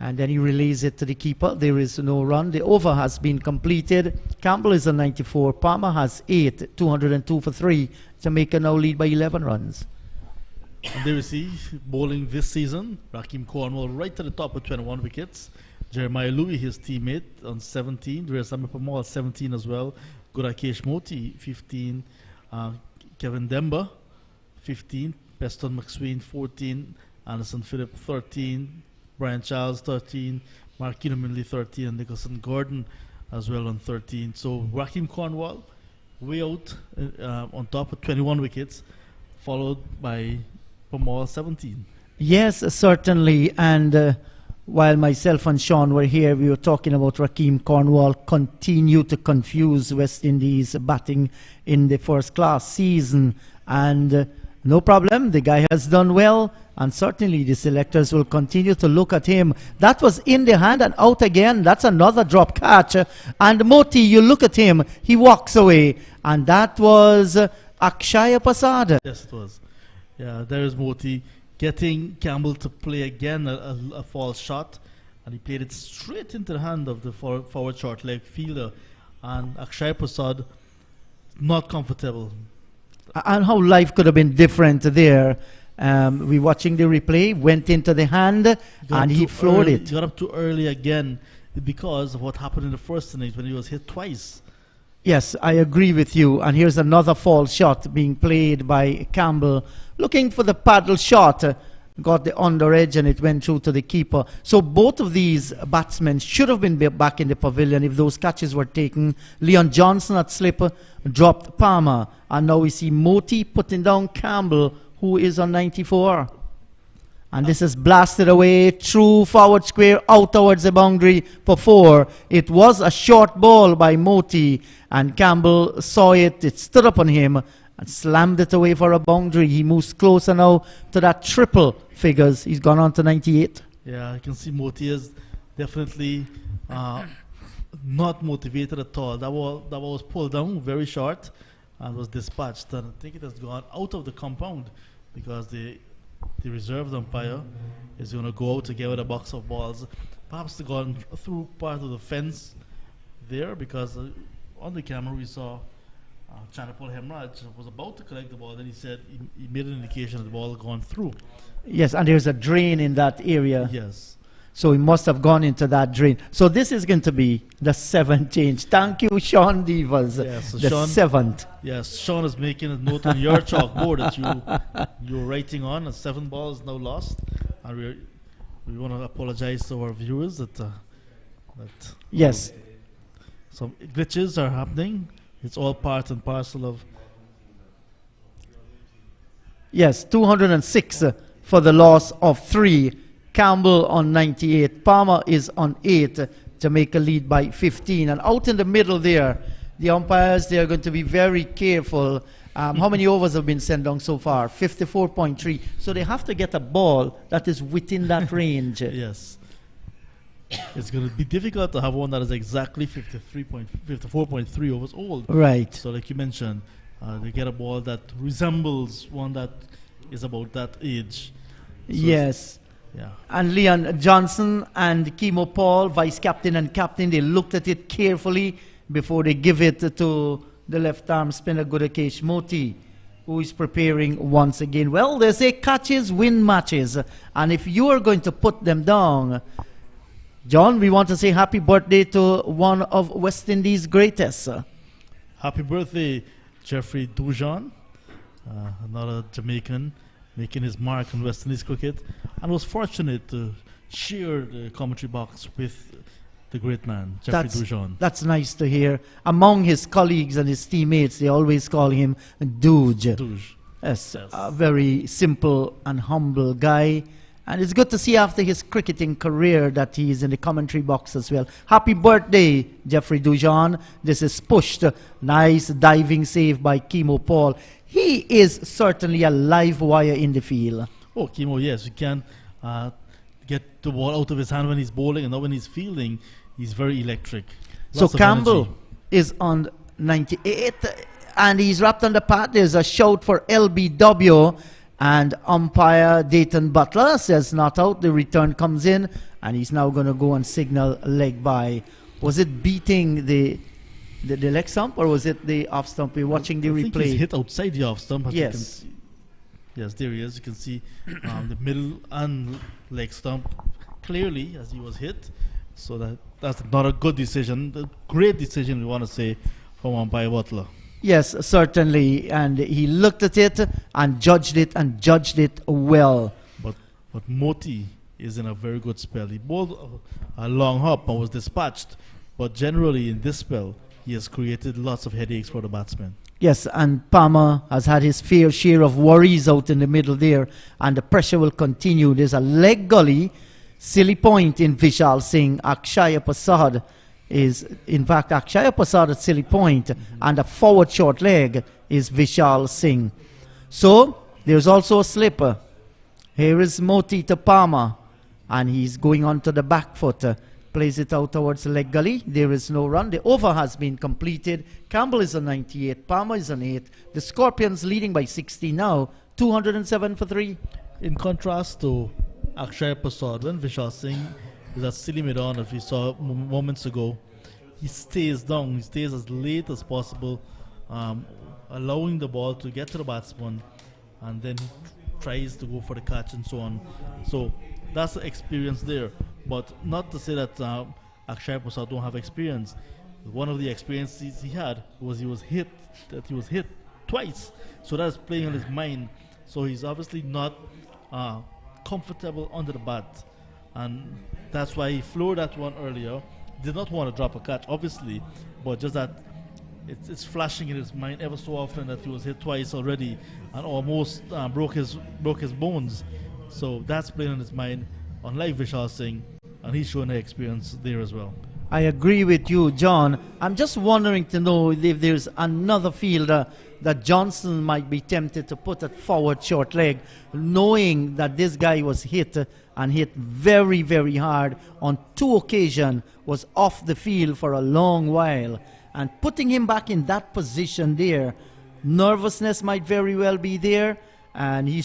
And then he relays it to the keeper. There is no run. The over has been completed. Campbell is on 94. Palmer has 8, 202 for 3. Jamaica now lead by 11 runs. And there we see, bowling this season, Rakeem Cornwall right to the top with 21 wickets. Jeremiah Louis, his teammate, on 17. Resami Pamal, 17 as well. Gurakesh Moti, 15. Kevin Demba, 15. Preston McSween, 14. Anderson Phillip, 13. Brian Charles, 13. Marquino Minley, 13. And Nicholson Gordon as well on 13. So Rakeem Cornwall, way out on top with 21 wickets, followed by Pamal, 17. Yes, certainly. And while myself and Sean were here, we were talking about Rakeem Cornwall continue to confuse West Indies batting in the first class season. And no problem, the guy has done well, and certainly the selectors will continue to look at him. That was in the hand and out again. That's another drop catch. And Moti, you look at him, he walks away. And that was Akshaya Prasad. Yes, it was. Yeah, there is Moti getting Campbell to play again a false shot. And he played it straight into the hand of the forward short leg fielder. And Akshaya Prasad, not comfortable. And how life could have been different there. We watching the replay, went into the hand, and he floored it. He got up too early again because of what happened in the first innings when he was hit twice. Yes, I agree with you. And here's another false shot being played by Campbell. Looking for the paddle shot. Got the under edge and it went through to the keeper. So both of these batsmen should have been back in the pavilion if those catches were taken. Leon Johnson at slipper dropped Palmer. And now we see Moti putting down Campbell, who is on 94. And this is blasted away through forward square out towards the boundary for 4. It was a short ball by Moti, and Campbell saw it. It stood up on him and slammed it away for a boundary. He moves closer now to that triple figures. He's gone on to 98. Yeah, I can see Moti is definitely not motivated at all. That ball was pulled down very short and was dispatched. And I think it has gone out of the compound because the reserve umpire is going to go out again with a box of balls. Perhaps they gone through part of the fence there because on the camera we saw Chanapal Hemraj was about to collect the ball. Then he said he made an indication that the ball had gone through. Yes, and there's a drain in that area. Yes. So he must have gone into that drain. So this is going to be the 7th change. Thank you, Sean Devers. Yes, so the Sean, 7th. Yes, Sean is making a note on your chalkboard that you're writing on. And 7 balls now lost. And we want to apologize to our viewers that Yes. some glitches are happening. It's all part and parcel of... Yes, 206 for the loss of 3. Campbell on 98. Palmer is on 8. Jamaica lead by 15. And out in the middle there, the umpires, they are going to be very careful. How many overs have been sent down so far? 54.3. So they have to get a ball that is within that range. Yes. It's going to be difficult to have one that is exactly 54.3 overs old. Right. So like you mentioned, they get a ball that resembles one that is about that age. So yes. Yeah. And Leon Johnson and Kimo Paul, vice captain and captain, they looked at it carefully before they give it to the left arm spinner Gudakesh Moti, who is preparing once again. Well, they say catches win matches, and if you are going to put them down, John, we want to say happy birthday to one of West Indies' greatest. Happy birthday, Jeffrey Dujon, another Jamaican making his mark in West Indies cricket, and was fortunate to share the commentary box with the great man, Jeffrey Dujon. That's nice to hear. Among his colleagues and his teammates, they always call him Dooj. Duj. Yes, Yes. a very simple and humble guy. And it's good to see after his cricketing career that he is in the commentary box as well. Happy birthday, Jeffrey Dujon. This is pushed. Nice diving save by Kimo Paul. He is certainly a live wire in the field. Oh, Kimo, yes, you can get the ball out of his hand when he's bowling, and now when he's fielding, he's very electric. So Lots of Campbell energy. is on 98, and he's wrapped on the pad. There's a shout for LBW, and umpire Dayton Butler says not out. The return comes in, and he's now going to go and signal leg by. Was it beating the leg stump, or was it the off stump? We're watching the I think replay. he's hit outside the off stump. as you can Yes. see. Yes, there he is. You can see the middle and leg stump clearly as he was hit. So that's not a good decision. A great decision, we want to say, from umpire Butler. Yes, certainly. And he looked at it and judged it well. But Moti is in a very good spell. He bowled a long hop and was dispatched. But generally in this spell, he has created lots of headaches for the batsmen. Yes, and Palmer has had his fair share of worries out in the middle there, and the pressure will continue. There's a leg gully, silly point in Vishal Singh. Akshaya Prasad is, in fact, Akshaya Prasad at silly point, and a forward short leg is Vishal Singh. So, there's also a slipper. Here is Moti to Palmer, and he's going on to the back foot. Plays it out towards the leg gully. There is no run. The over has been completed. Campbell is on 98. Palmer is on 8. The Scorpions leading by 60 now. 207 for 3. In contrast to Akshaya Prasad, when Vishal Singh is at silly mid-on, as we saw moments ago, he stays down. He stays as late as possible, allowing the ball to get to the batsman, and then he tries to go for the catch and so on. So that's the experience there. But not to say that Akshaya Prasad don't have experience. One of the experiences he had was he was hit twice. So that's playing on his mind. So he's obviously not comfortable under the bat. And that's why he floored that one earlier. Did not want to drop a catch, obviously, but just that it's flashing in his mind ever so often that he was hit twice already and almost broke his bones. So that's playing on his mind, unlike Vishal Singh, and he's showing the experience there as well. I agree with you, John. I'm just wondering to know if there's another fielder that Johnson might be tempted to put at forward short leg, knowing that this guy was hit and hit very, very hard on 2 occasions, was off the field for a long while. And putting him back in that position there, nervousness might very well be there. And he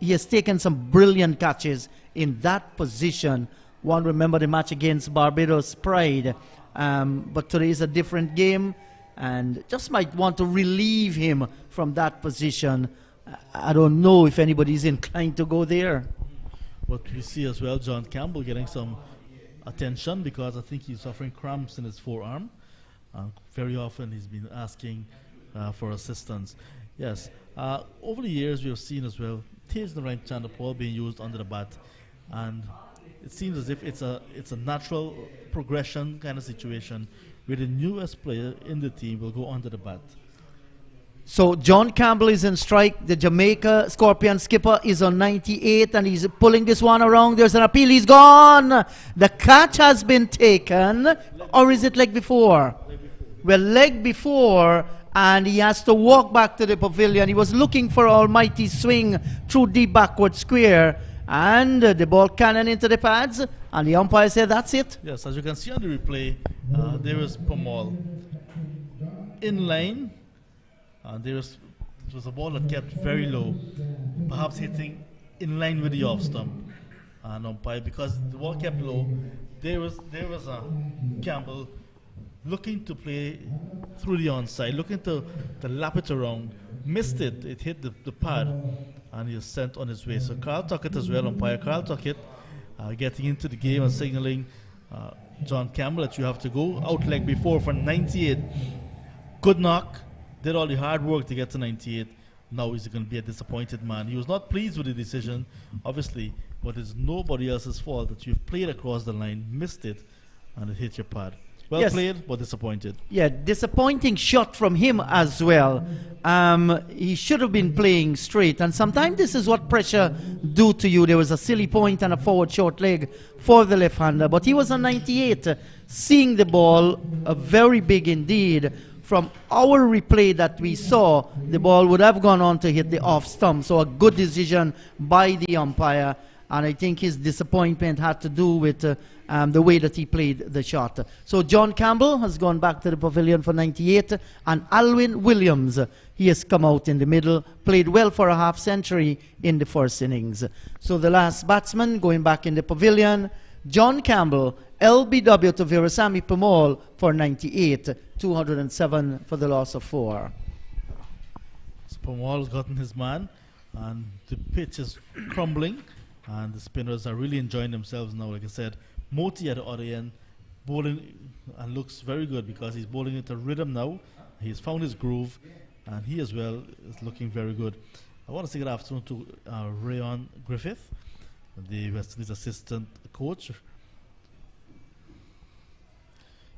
has taken some brilliant catches in that position. One, remember the match against Barbados Pride. But today is a different game, and just might want to relieve him from that position. I don't know if anybody's inclined to go there. But we see as well John Campbell getting some attention because I think he's suffering cramps in his forearm. Very often he's been asking for assistance. Yes, over the years we have seen as well Tage the right hander Paul being used under the bat, and it seems as if it's a natural progression kind of situation where the newest player in the team will go under the bat. So John Campbell is in strike. The Jamaica Scorpion skipper is on 98, and he's pulling this one around. There's an appeal. He's gone. The catch has been taken. Or is it leg before? Well, leg before, and he has to walk back to the pavilion. He was looking for almighty swing through deep backward square, and the ball cannon into the pads, and the umpire said that's it. Yes, as you can see on the replay, there is Pamal in line. It was a ball that kept very low, perhaps hitting in line with the off stump. And umpire, because the ball kept low, there was a Campbell looking to play through the onside, looking to lap it around, missed it. It hit the pad, and he was sent on his way. So Carl Tuckett as well, umpire Carl Tuckett, getting into the game and signaling John Campbell that you have to go. Out leg before for 98. Good knock. Did all the hard work to get to 98. Now he's going to be a disappointed man. He was not pleased with the decision, obviously, but it's nobody else's fault that you've played across the line, missed it, and it hit your pad. Well played, but disappointed. Yeah, disappointing shot from him as well. He should have been playing straight, and sometimes this is what pressure do to you. There was a silly point and a forward short leg for the left-hander, but he was on 98, seeing the ball very big indeed. From our replay that we saw, the ball would have gone on to hit the off stump, so a good decision by the umpire. And I think his disappointment had to do with the way that he played the shot. So John Campbell has gone back to the pavilion for 98, and Alwyn Williams, he has come out in the middle, played well for a half century in the first innings. So the last batsman going back in the pavilion, John Campbell, LBW to Virasamy Pamal for 98, 207 for the loss of 4. So Pamal has gotten his man, and the pitch is crumbling. And the spinners are really enjoying themselves now. Like I said, Moti at the other end, bowling, and looks very good because he's bowling into rhythm now. He's found his groove, and he as well is looking very good. I want to say good afternoon to Rayon Griffith, the West Indies assistant coach.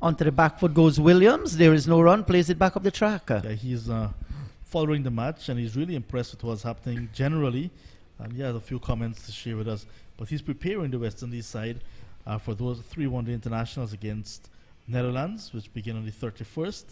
Onto the back foot goes Williams. There is no run, plays it back up the track. Yeah, he's following the match, and he's really impressed with what's happening generally. And he has a few comments to share with us. But he's preparing the West Indies side for those 3 one-day internationals against Netherlands, which begin on the 31st.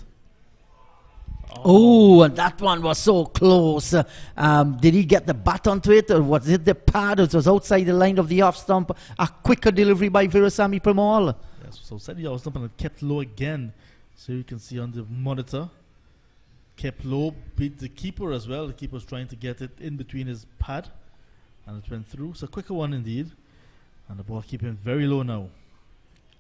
Oh, and that one was so close. Did he get the bat onto it, or was it the pad? It was outside the line of the off stump. A quicker delivery by Virasamy Pamal. Yes, so outside the off stump, and it kept low again. So you can see on the monitor, kept low, beat the keeper as well. The keeper was trying to get it in between his pad, and it went through. So a quicker one indeed. And the ball keeping very low now.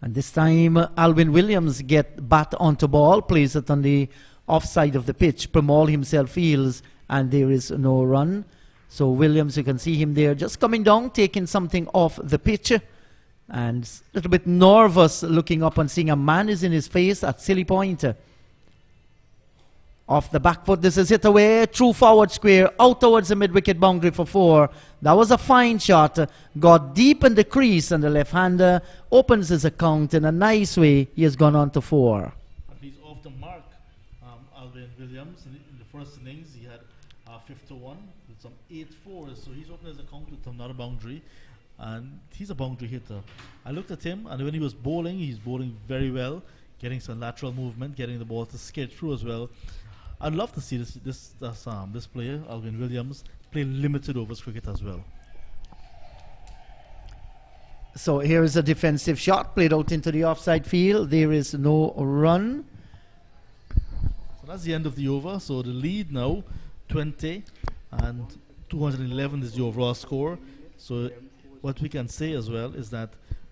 And this time, Alwyn Williams get bat onto ball, plays it on the offside of the pitch. Pamal himself feels, and there is no run. So Williams, you can see him there just coming down, taking something off the pitch. And a little bit nervous looking up and seeing a man is in his face at silly point. Off the back foot, this is hit away, true forward square, out towards the mid-wicket boundary for 4. That was a fine shot, got deep in the crease, and the left-hander opens his account in a nice way. He has gone on to 4. And he's off the mark, Alwyn Williams. In the first innings, he had 51 with some 8-4s, so he's opened his account with another boundary, and he's a boundary hitter. I looked at him, and when he was bowling, he's bowling very well, getting some lateral movement, getting the ball to skate through as well. I'd love to see this player, Alwyn Williams, play limited overs cricket as well. So here is a defensive shot played out into the offside field. There is no run. So that's the end of the over. So the lead now, 20, and 211 is the overall score. So what we can say as well is that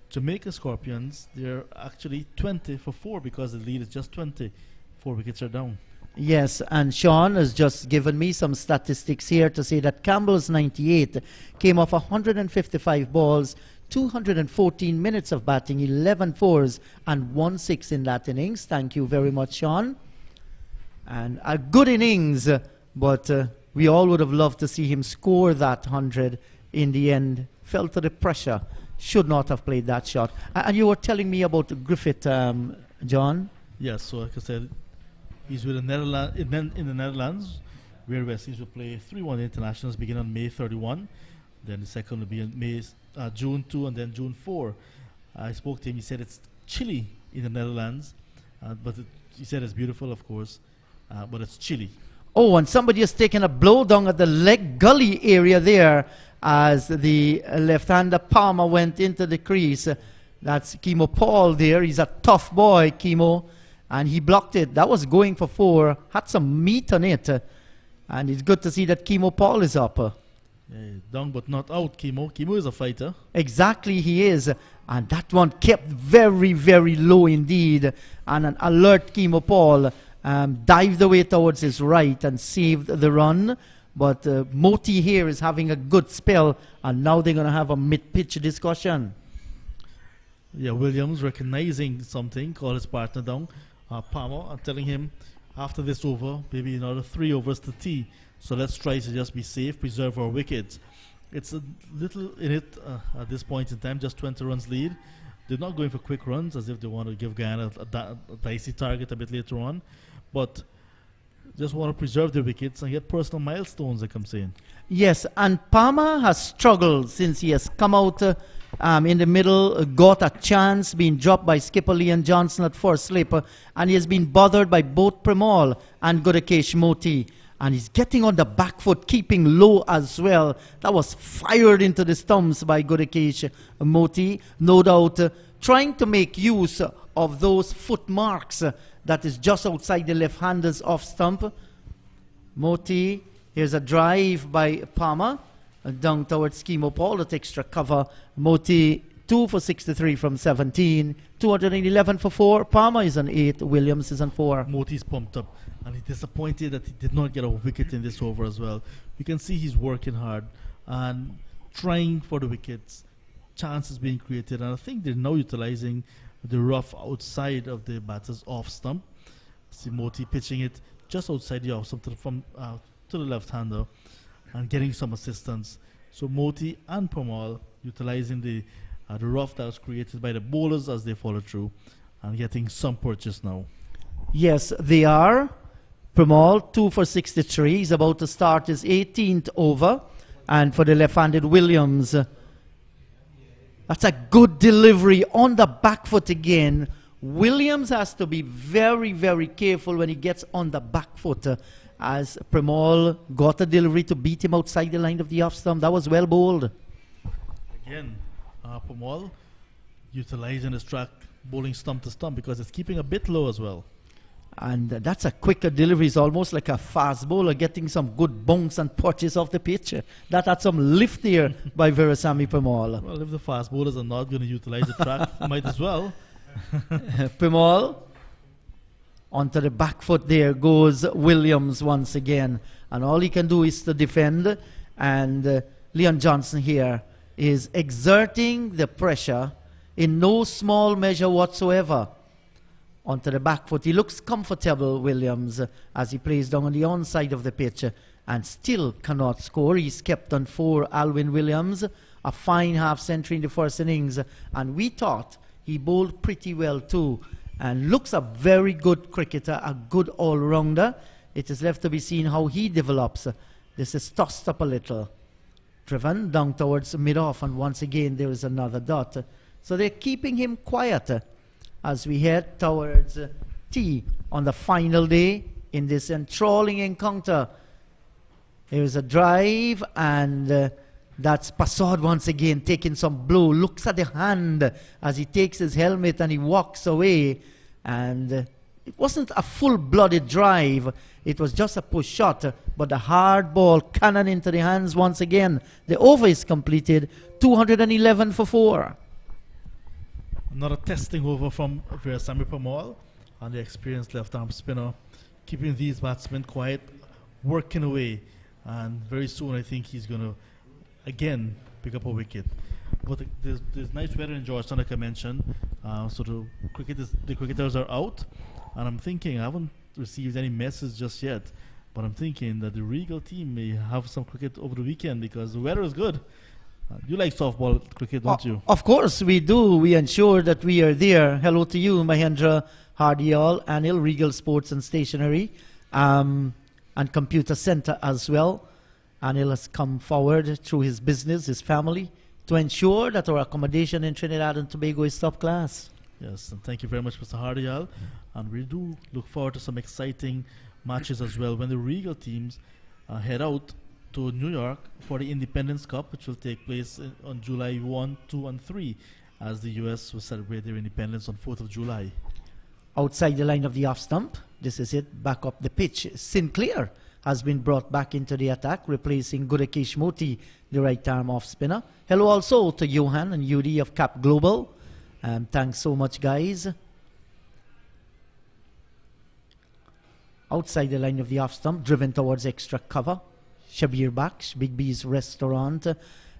Jamaica Scorpions, they're actually 20 for 4 because the lead is just 20. 4 wickets are down. Yes, and Sean has just given me some statistics here to say that Campbell's 98 came off 155 balls, 214 minutes of batting, 11 fours and 1 6 in that innings. Thank you very much, Sean. And a good innings, but we all would have loved to see him score that 100. In the end, fell to the pressure. Should not have played that shot. And you were telling me about Griffith, John? Yes, so like I said, he's with the Netherlands, in the Netherlands, where West Indies will play 3 1 internationals beginning on May 31. Then the second will be in June 2 and then June 4. I spoke to him, he said it's chilly in the Netherlands, but he said it's beautiful, of course, but it's chilly. Oh, and somebody has taken a blow down at the leg gully area there as the left-hander Palmer went into the crease. That's Kimo Paul there. He's a tough boy, Kimo. And he blocked it. That was going for 4. Had some meat on it. And it's good to see that Kimo Paul is up. Yeah, down but not out, Chemo. Chemo is a fighter. Exactly, he is. And that one kept very, very low indeed. And an alert Chemo Paul dived away towards his right and saved the run. But Moti here is having a good spell. And now they're going to have a mid-pitch discussion. Yeah, Williams recognizing something, called his partner down, Palmer, and telling him after this over, maybe another 3 overs to tee. So let's try to just be safe, preserve our wickets. It's a little in it at this point in time, just 20 runs lead. They're not going for quick runs as if they want to give Guyana a dicey target a bit later on. But just want to preserve their wickets and get personal milestones, like I'm saying. Yes, and Palmer has struggled since he has come out in the middle, got a chance, being dropped by skipper Leon Johnson at first slip, and he has been bothered by both Premal and Gudakesh Moti. And he's getting on the back foot, keeping low as well. That was fired into the stumps by Gudakesh Moti. No doubt trying to make use of those foot marks that is just outside the left-hander's off stump. Moti, here's a drive by Palmer. Down towards Chemo Paul, that extra cover. Moti 2 for 63 from 17. 211 for 4. Palmer is on 8. Williams is on 4. Moti's pumped up. And he's disappointed that he did not get a wicket in this over as well. You can see he's working hard and trying for the wickets. Chances being created. And I think they're now utilizing the rough outside of the batter's off stump. See Moti pitching it just outside the off stump to the left-hander and getting some assistance. So Moti and Premal utilizing the rough that was created by the bowlers as they follow through and getting some purchase now. Yes, they are. Premal 2 for 63. He's about to start his 18th over. And for the left-handed Williams, that's a good delivery on the back foot again. Williams has to be very, very careful when he gets on the back foot. As Premal got a delivery to beat him outside the line of the off stump. That was well bowled. Again, Premal utilizing his track, bowling stump to stump because it's keeping a bit low as well. And that's a quicker delivery. It's almost like a fast bowler getting some good bounce and punches off the pitch. That had some lift here by Veerasamy Premal. Well, if the fast bowlers are not going to utilize the track, might as well. Premal onto the back foot. There goes Williams once again. And all he can do is to defend. And Leon Johnson here is exerting the pressure in no small measure whatsoever. Onto the back foot. He looks comfortable, Williams, as he plays down on the onside of the pitch and still cannot score. He's kept on 4, Alwyn Williams. A fine half-century in the first innings. And we thought he bowled pretty well too. And looks a very good cricketer, a good all-rounder. It is left to be seen how he develops. This is tossed up a little. Driven down towards mid-off, and once again there is another dot. So they're keeping him quiet as we head towards tea on the final day in this enthralling encounter. There is a drive, and that's Passard once again taking some blow. Looks at the hand as he takes his helmet and he walks away. And it wasn't a full-blooded drive. It was just a push shot. But the hard ball cannon into the hands once again. The over is completed. 211 for 4. Another testing over from Veerasamy Premal and the experienced left-arm spinner. Keeping these batsmen quiet, working away. And very soon I think he's going to again pick up a wicket. But there's nice weather in Georgetown, like I mentioned. So the cricketers are out. And I'm thinking, I haven't received any message just yet, but I'm thinking that the Regal team may have some cricket over the weekend because the weather is good. You like softball cricket, don't you? Of course we do. We ensure that we are there. Hello to you, Mahendra Hardial, Anil, Regal Sports and Stationery, and Computer Center as well. Anil has come forward through his business, his family, to ensure that our accommodation in Trinidad and Tobago is top class. Yes, and thank you very much, Mr. Hardial. And we do look forward to some exciting matches as well when the Regal teams head out to New York for the Independence Cup, which will take place on July 1, 2, and 3, as the U.S. will celebrate their independence on 4th of July. Outside the line of the off stump, this is it, back up the pitch. Sinclair has been brought back into the attack, replacing Gudekish Moti, the right-arm off-spinner. Hello also to Johan and Yudi of Cap Global. Thanks so much, guys. Outside the line of the off-stump, driven towards extra cover. Shabir Baksh, Big B's Restaurant.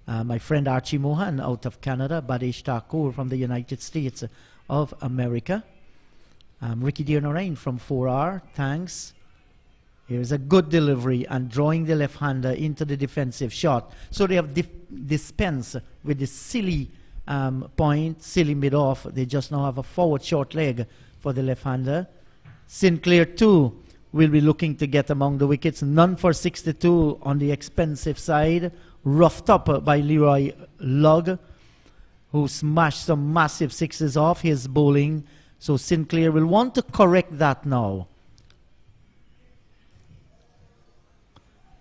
My friend Archie Mohan out of Canada. Badesh Thakur from the United States of America. Ricky Dearnarain from 4R. Thanks. Here's a good delivery and drawing the left-hander into the defensive shot. So they have dispensed with the silly point, silly mid-off. They just now have a forward short leg for the left-hander. Sinclair, too, will be looking to get among the wickets. None for 62 on the expensive side. Roughed up by Leroy Lugg, who smashed some massive sixes off his bowling. So Sinclair will want to correct that now.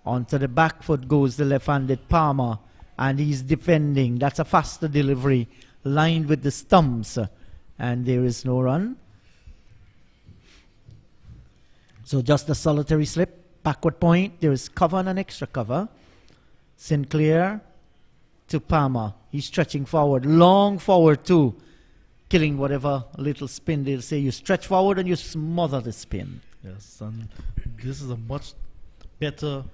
Onto the back foot goes the left-handed Palmer, and he's defending. That's a faster delivery, lined with the stumps, and there is no run. So just a solitary slip, backward point. There is cover and an extra cover. Sinclair to Palmer. He's stretching forward, long forward too, killing whatever little spin they'll say. You stretch forward and you smother the spin. Yes, and this is a much better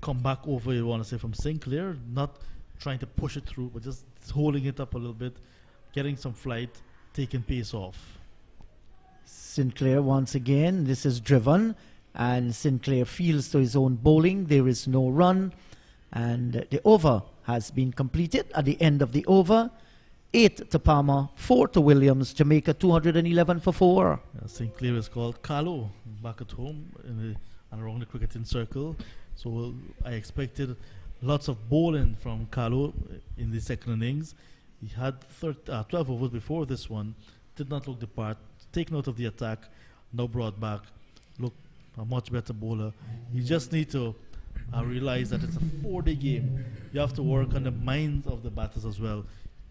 comeback over, you want to say, from Sinclair. Not trying to push it through, but just holding it up a little bit, getting some flight, taking pace off. Sinclair once again, this is driven, and Sinclair fields to his own bowling. There is no run, and the over has been completed. At the end of the over, 8 to Palmer, 4 to Williams. Jamaica 211 for 4. Sinclair is called Carlo back at home and around the cricketing circle. So I expected lots of bowling from Carlo in the second innings. He had 12 overs before this one. Did not look the part. Taken out of the attack. Now brought back. Look, a much better bowler. You just need to realize that it's a 4-day game. You have to work on the minds of the batters as well.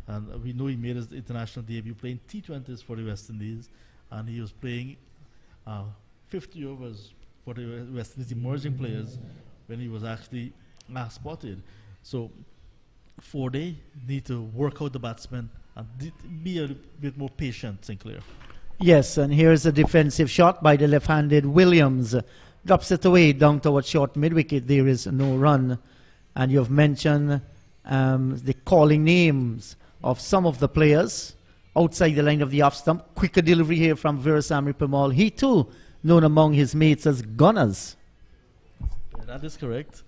And we know he made his international debut playing T20s for the West Indies. And he was playing 50 overs for the West Indies emerging players when he was actually last spotted. So 4-day, need to work out the batsmen and be a bit more patient, Sinclair. Yes, and here's a defensive shot by the left-handed Williams. Drops it away down towards short mid-wicket. There is no run. And you've mentioned the calling names of some of the players outside the line of the off-stump. Quicker delivery here from Veerasammy Permaul. He too known among his mates as Gunners. Yeah, that is correct.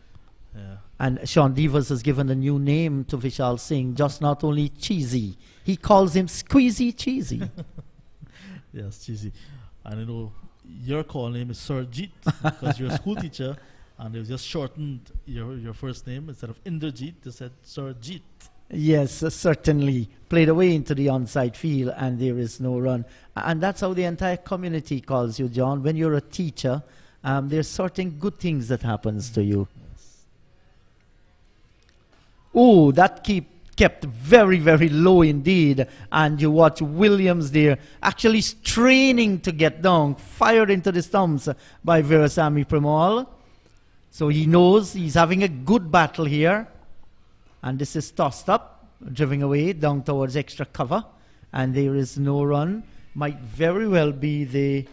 Yeah. And Sean Devers has given a new name to Vishal Singh, just not only Cheesy. He calls him Squeezy Cheesy. Yes, Cheesy. And you know, your call name is Sir Jeet because you're a school teacher and they've just shortened your first name. Instead of Inderjeet, they said Sir Jeet. Yes, certainly. Played away into the onside field and there is no run. And that's how the entire community calls you, John. When you're a teacher, there's certain good things that happens to you. Yes. Oh, that kept very, very low indeed. And you watch Williams there actually straining to get down, fired into the stumps by Veerasammy Permaul. So he knows he's having a good battle here. And this is tossed up, driven away down towards extra cover. And there is no run. Might very well be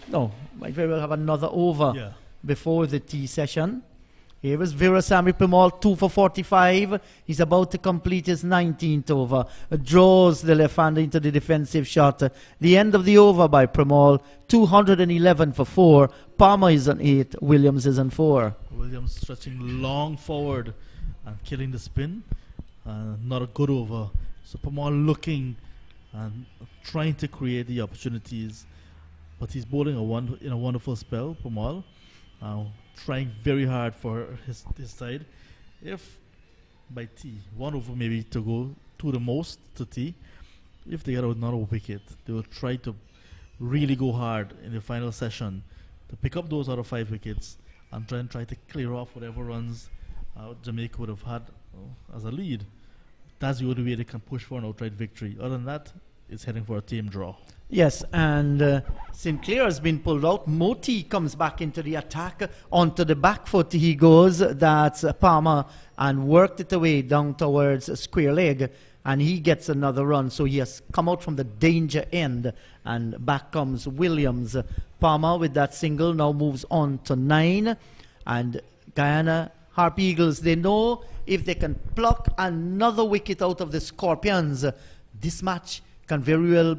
might very well have another over before the tea session. Here is Veerasammy Permaul, 2 for 45. He's about to complete his 19th over. Draws the left-hander into the defensive shot. The end of the over by Permaul, 211 for 4. Palmer is on 8. Williams is on 4. Williams stretching long forward and killing the spin. Not a good over. So Permaul looking and trying to create the opportunities. But he's bowling in a wonderful spell, Permaul. Trying very hard for his side. If by tea, 1 over maybe to go to the most to tea, if they get another wicket, they will try to really go hard in the final session to pick up those out of 5 wickets and try to clear off whatever runs Jamaica would have had as a lead. That's the only way they can push for an outright victory. Other than that, is heading for a team draw. Yes, and Sinclair has been pulled out. Moti comes back into the attack. Onto the back foot he goes. That's Palmer, and worked it away down towards square leg. And he gets another run. So he has come out from the danger end. And back comes Williams. Palmer with that single now moves on to 9. And Guyana Harp Eagles, they know if they can pluck another wicket out of the Scorpions, this match can very well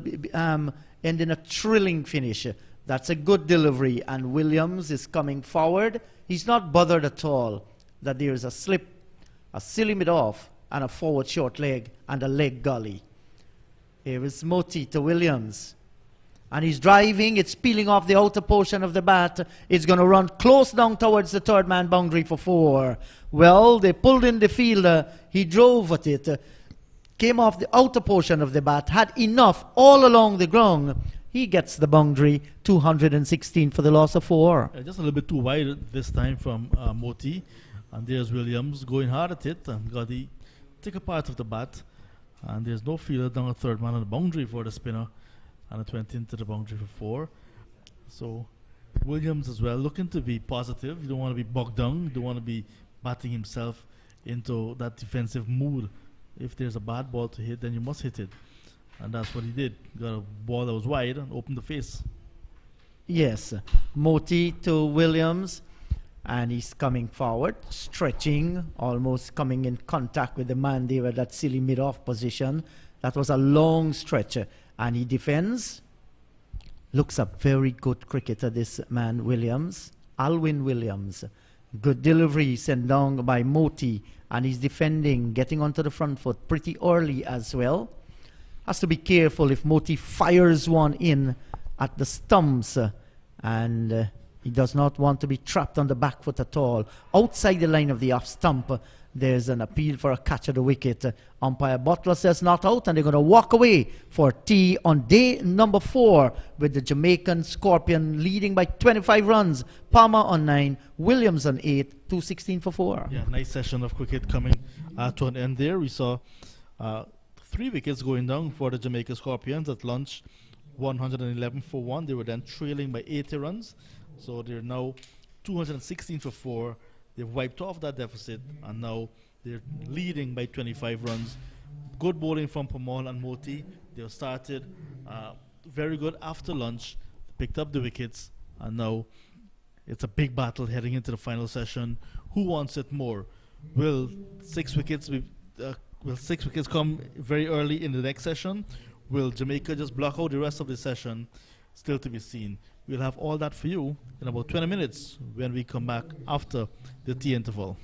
end in a thrilling finish. That's a good delivery, and Williams is coming forward. He's not bothered at all that there is a slip, a silly mid-off, and a forward short leg, and a leg gully. Here is Moti to Williams. And he's driving, it's peeling off the outer portion of the bat. It's going to run close down towards the third man boundary for 4. Well, they pulled in the fielder, he drove at it. Came off the outer portion of the bat, had enough all along the ground. He gets the boundary, 216 for the loss of 4. Just a little bit too wide this time from Moti. And there's Williams going hard at it and got the thicker part of the bat. And there's no fielder down the third man on the boundary for the spinner. And it went into the boundary for 4. So Williams as well, looking to be positive. You don't want to be bogged down. You don't want to be batting himself into that defensive mood. If there's a bad ball to hit, then you must hit it. And that's what he did. Got a ball that was wide and opened the face. Yes, Moti to Williams. And he's coming forward, stretching, almost coming in contact with the man there at that silly mid-off position. That was a long stretch. And he defends. Looks a very good cricketer, this man, Williams. Alwyn Williams. Good delivery sent down by Moti. And he's defending, getting onto the front foot pretty early as well. Has to be careful if Moti fires one in at the stumps. And he does not want to be trapped on the back foot at all. Outside the line of the off stump, there's an appeal for a catch of the wicket. Umpire Butler says not out, and they're going to walk away for tea on day number 4 with the Jamaican Scorpion leading by 25 runs. Palmer on 9, Williams on 8, 216 for 4. Yeah, nice session of cricket coming to an end there. We saw 3 wickets going down for the Jamaica Scorpions at lunch, 111 for 1. They were then trailing by 80 runs. So they're now 216 for 4. They've wiped off that deficit, and now they're leading by 25 runs. Good bowling from Pamon and Moti. They started very good after lunch, picked up the wickets, and now it's a big battle heading into the final session. Who wants it more? Will 6 wickets come very early in the next session? Will Jamaica just block out the rest of the session? Still to be seen. We'll have all that for you in about 20 minutes when we come back after the tea interval.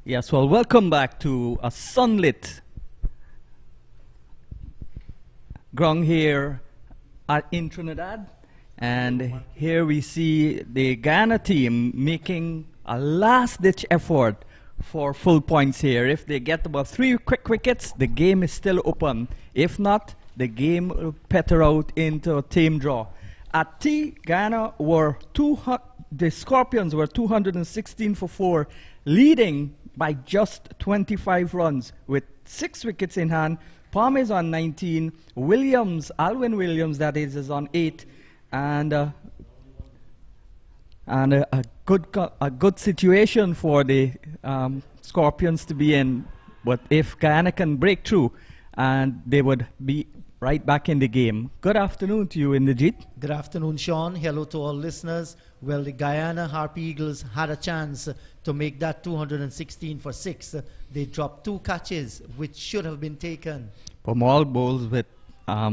Yes, well, welcome back to a sunlit ground here in Trinidad. And here we see the Guyana team making a last-ditch effort for full points here. If they get about 3 quick wickets, the game is still open. If not, the game will petter out into a tame draw. At tea, Guyana were the Scorpions were 216 for 4, leading by just 25 runs with 6 wickets in hand. Palm is on 19. Alwyn Williams, that is on 8. And a good situation for the Scorpions to be in. But if Guyana can break through, and they would be right back in the game. Good afternoon to you, Indrajit. Good afternoon, Sean. Hello to all listeners. Well, the Guyana Harpy Eagles had a chance to make that 216 for 6. They dropped 2 catches, which should have been taken. Pamal bowls with a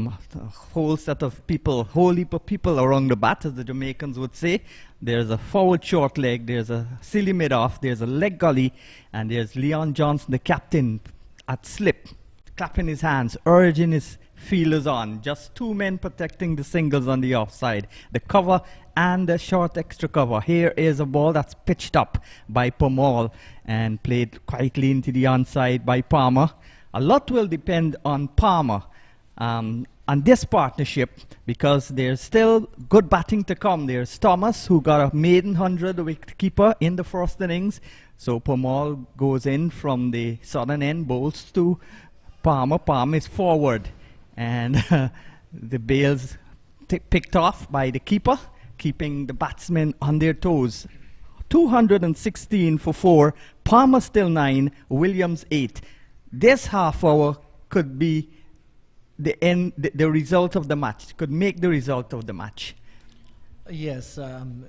whole set of people, whole heap of people around the bat, as the Jamaicans would say. There's a forward short leg, there's a silly mid-off, there's a leg gully, and there's Leon Johnson, the captain, at slip, clapping his hands, urging his fielders on. Just 2 men protecting the singles on the offside. The cover and the short extra cover. Here is a ball that's pitched up by Pamal and played quietly into the onside by Palmer. A lot will depend on Palmer on this partnership, because there's still good batting to come. There's Thomas, who got a maiden 100, the wicketkeeper, in the first innings. So Pamal goes in from the southern end, bowls to Palmer. Palmer is forward, and the bails picked off by the keeper, keeping the batsmen on their toes. 216 for 4, Palmer still 9, Williams 8. This half hour could be the result of the match, could make the result of the match. Yes,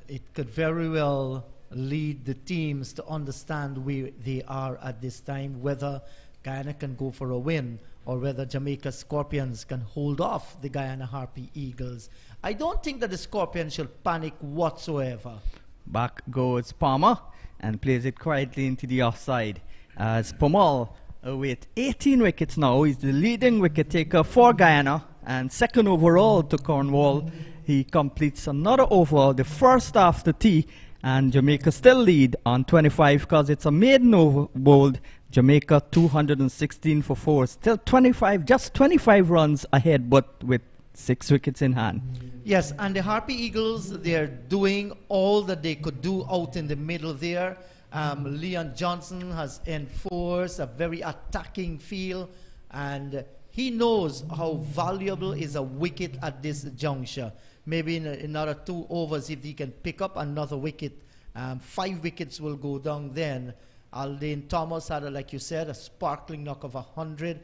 it could very well lead the teams to understand where they are at this time, whether Guyana can go for a win or whether Jamaica Scorpions can hold off the Guyana Harpy Eagles. I don't think that the Scorpions should panic whatsoever. Back goes Palmer and plays it quietly into the offside. As Pamal, with 18 wickets now, he's the leading wicket taker for Guyana and second overall to Cornwall. He completes another over, the first after tea, and Jamaica still lead on 25 because it's a maiden over bowled. Jamaica 216 for 4, still 25, just 25 runs ahead, but with 6 wickets in hand. Yes, and the Harpy Eagles, they're doing all that they could do out in the middle there. Leon Johnson has enforced a very attacking feel, and he knows how valuable is a wicket at this juncture. Maybe in another 2 overs, if he can pick up another wicket, 5 wickets will go down then. Aldane Thomas had, like you said, a sparkling knock of 100.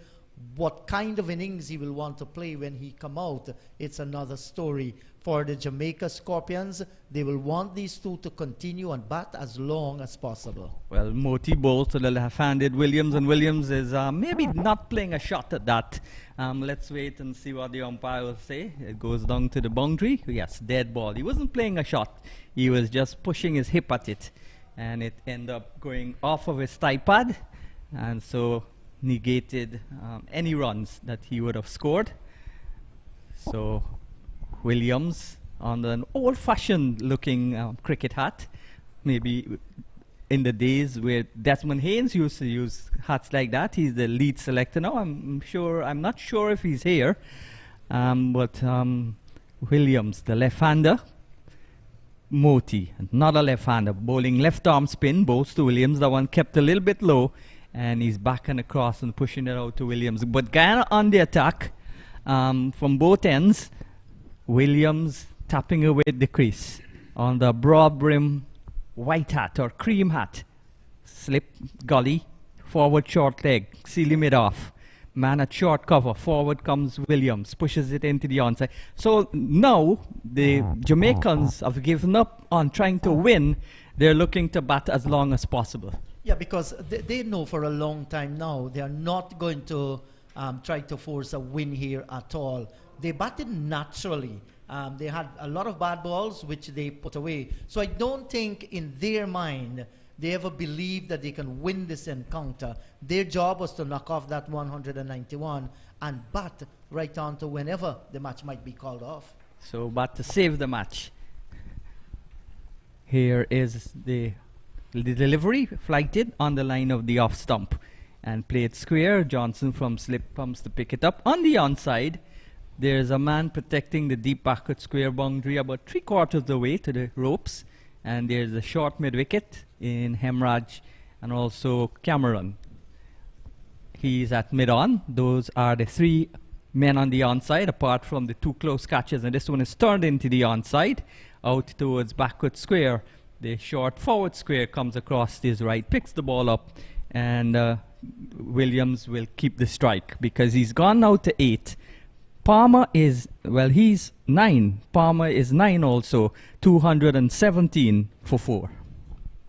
What kind of innings he will want to play when he come out, it's another story. For the Jamaica Scorpions, they will want these 2 to continue and bat as long as possible. Well, Moti bowls to the left-handed Williams, and Williams is maybe not playing a shot at that. Let's wait and see what the umpire will say. It goes down to the boundary. Yes, dead ball. He wasn't playing a shot. He was just pushing his hip at it, and it ended up going off of his thigh pad, and so negated any runs that he would have scored. So Williams on an old-fashioned looking cricket hat, maybe in the days where Desmond Haynes used to use hats like that. He's the lead selector now. I'm not sure if he's here, but Williams, the left-hander. Moti, another left-hander, bowling left arm spin, bowls to Williams. That one kept a little bit low, and he's back and across and pushing it out to Williams. But Guyana on the attack from both ends. Williams tapping away the crease on the broad brim white hat or cream hat. Slip, gully, forward short leg, silly mid off. Man at short cover, forward comes Williams, pushes it into the onside. So now the Jamaicans have given up on trying to win. They're looking to bat as long as possible. Yeah, because they know for a long time now they are not going to try to force a win here at all. They batted naturally. They had a lot of bad balls which they put away. So I don't think in their mind they ever believed that they can win this encounter. Their job was to knock off that 191 and bat right on to whenever the match might be called off. So, but to save the match, here is the delivery, flighted on the line of the off stump and played square. Johnson from slip comes to pick it up. On the onside, there's a man protecting the deep backward square boundary about 3/4 of the way to the ropes. And there's a short mid-wicket in Hemraj and also Cameron. He's at mid-on. Those are the 3 men on the onside, apart from the 2 close catches. And this one is turned into the onside, out towards backward square. The short forward square comes across his right, picks the ball up, and Williams will keep the strike because he's gone now to 8. Palmer is, well, he's 9. Palmer is 9 also, 217 for 4.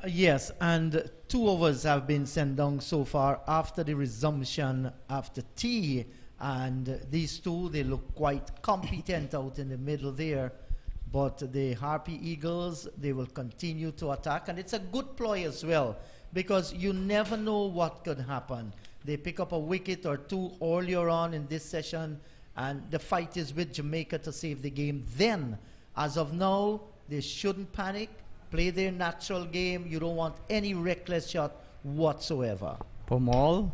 Yes, and 2 overs have been sent down so far after the resumption after tea. And these 2, they look quite competent out in the middle there. But the Harpy Eagles, they will continue to attack. And it's a good ploy as well, because you never know what could happen. They pick up a wicket or 2 earlier on in this session, and the fight is with Jamaica to save the game. Then, as of now, they shouldn't panic, play their natural game. You don't want any reckless shot whatsoever. Pomal,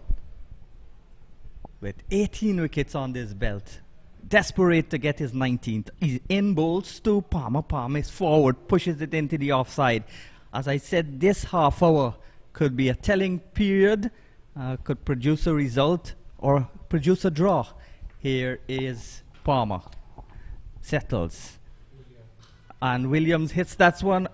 with 18 wickets on this belt, desperate to get his 19th. He's in bowls to Palmer. Palmer is forward, pushes it into the offside. As I said, this half hour could be a telling period, could produce a result or produce a draw. Here is Palmer, settles, and Williams hits that one.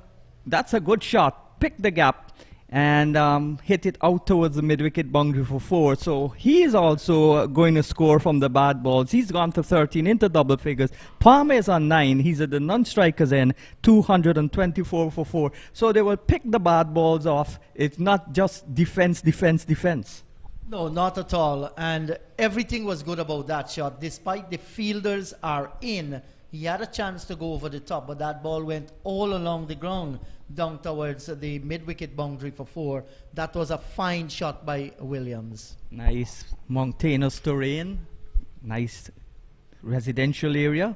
That's a good shot. Pick the gap and hit it out towards the mid-wicket boundary for 4. So he is also going to score from the bad balls. He's gone to 13 into double figures. Palmer is on 9. He's at the non-strikers end, 224 for 4. So they will pick the bad balls off. It's not just defense, defense, defense. No, not at all. And everything was good about that shot. Despite the fielders are in, he had a chance to go over the top, but that ball went all along the ground down towards the mid-wicket boundary for 4. That was a fine shot by Williams. Nice mountainous terrain, nice residential area.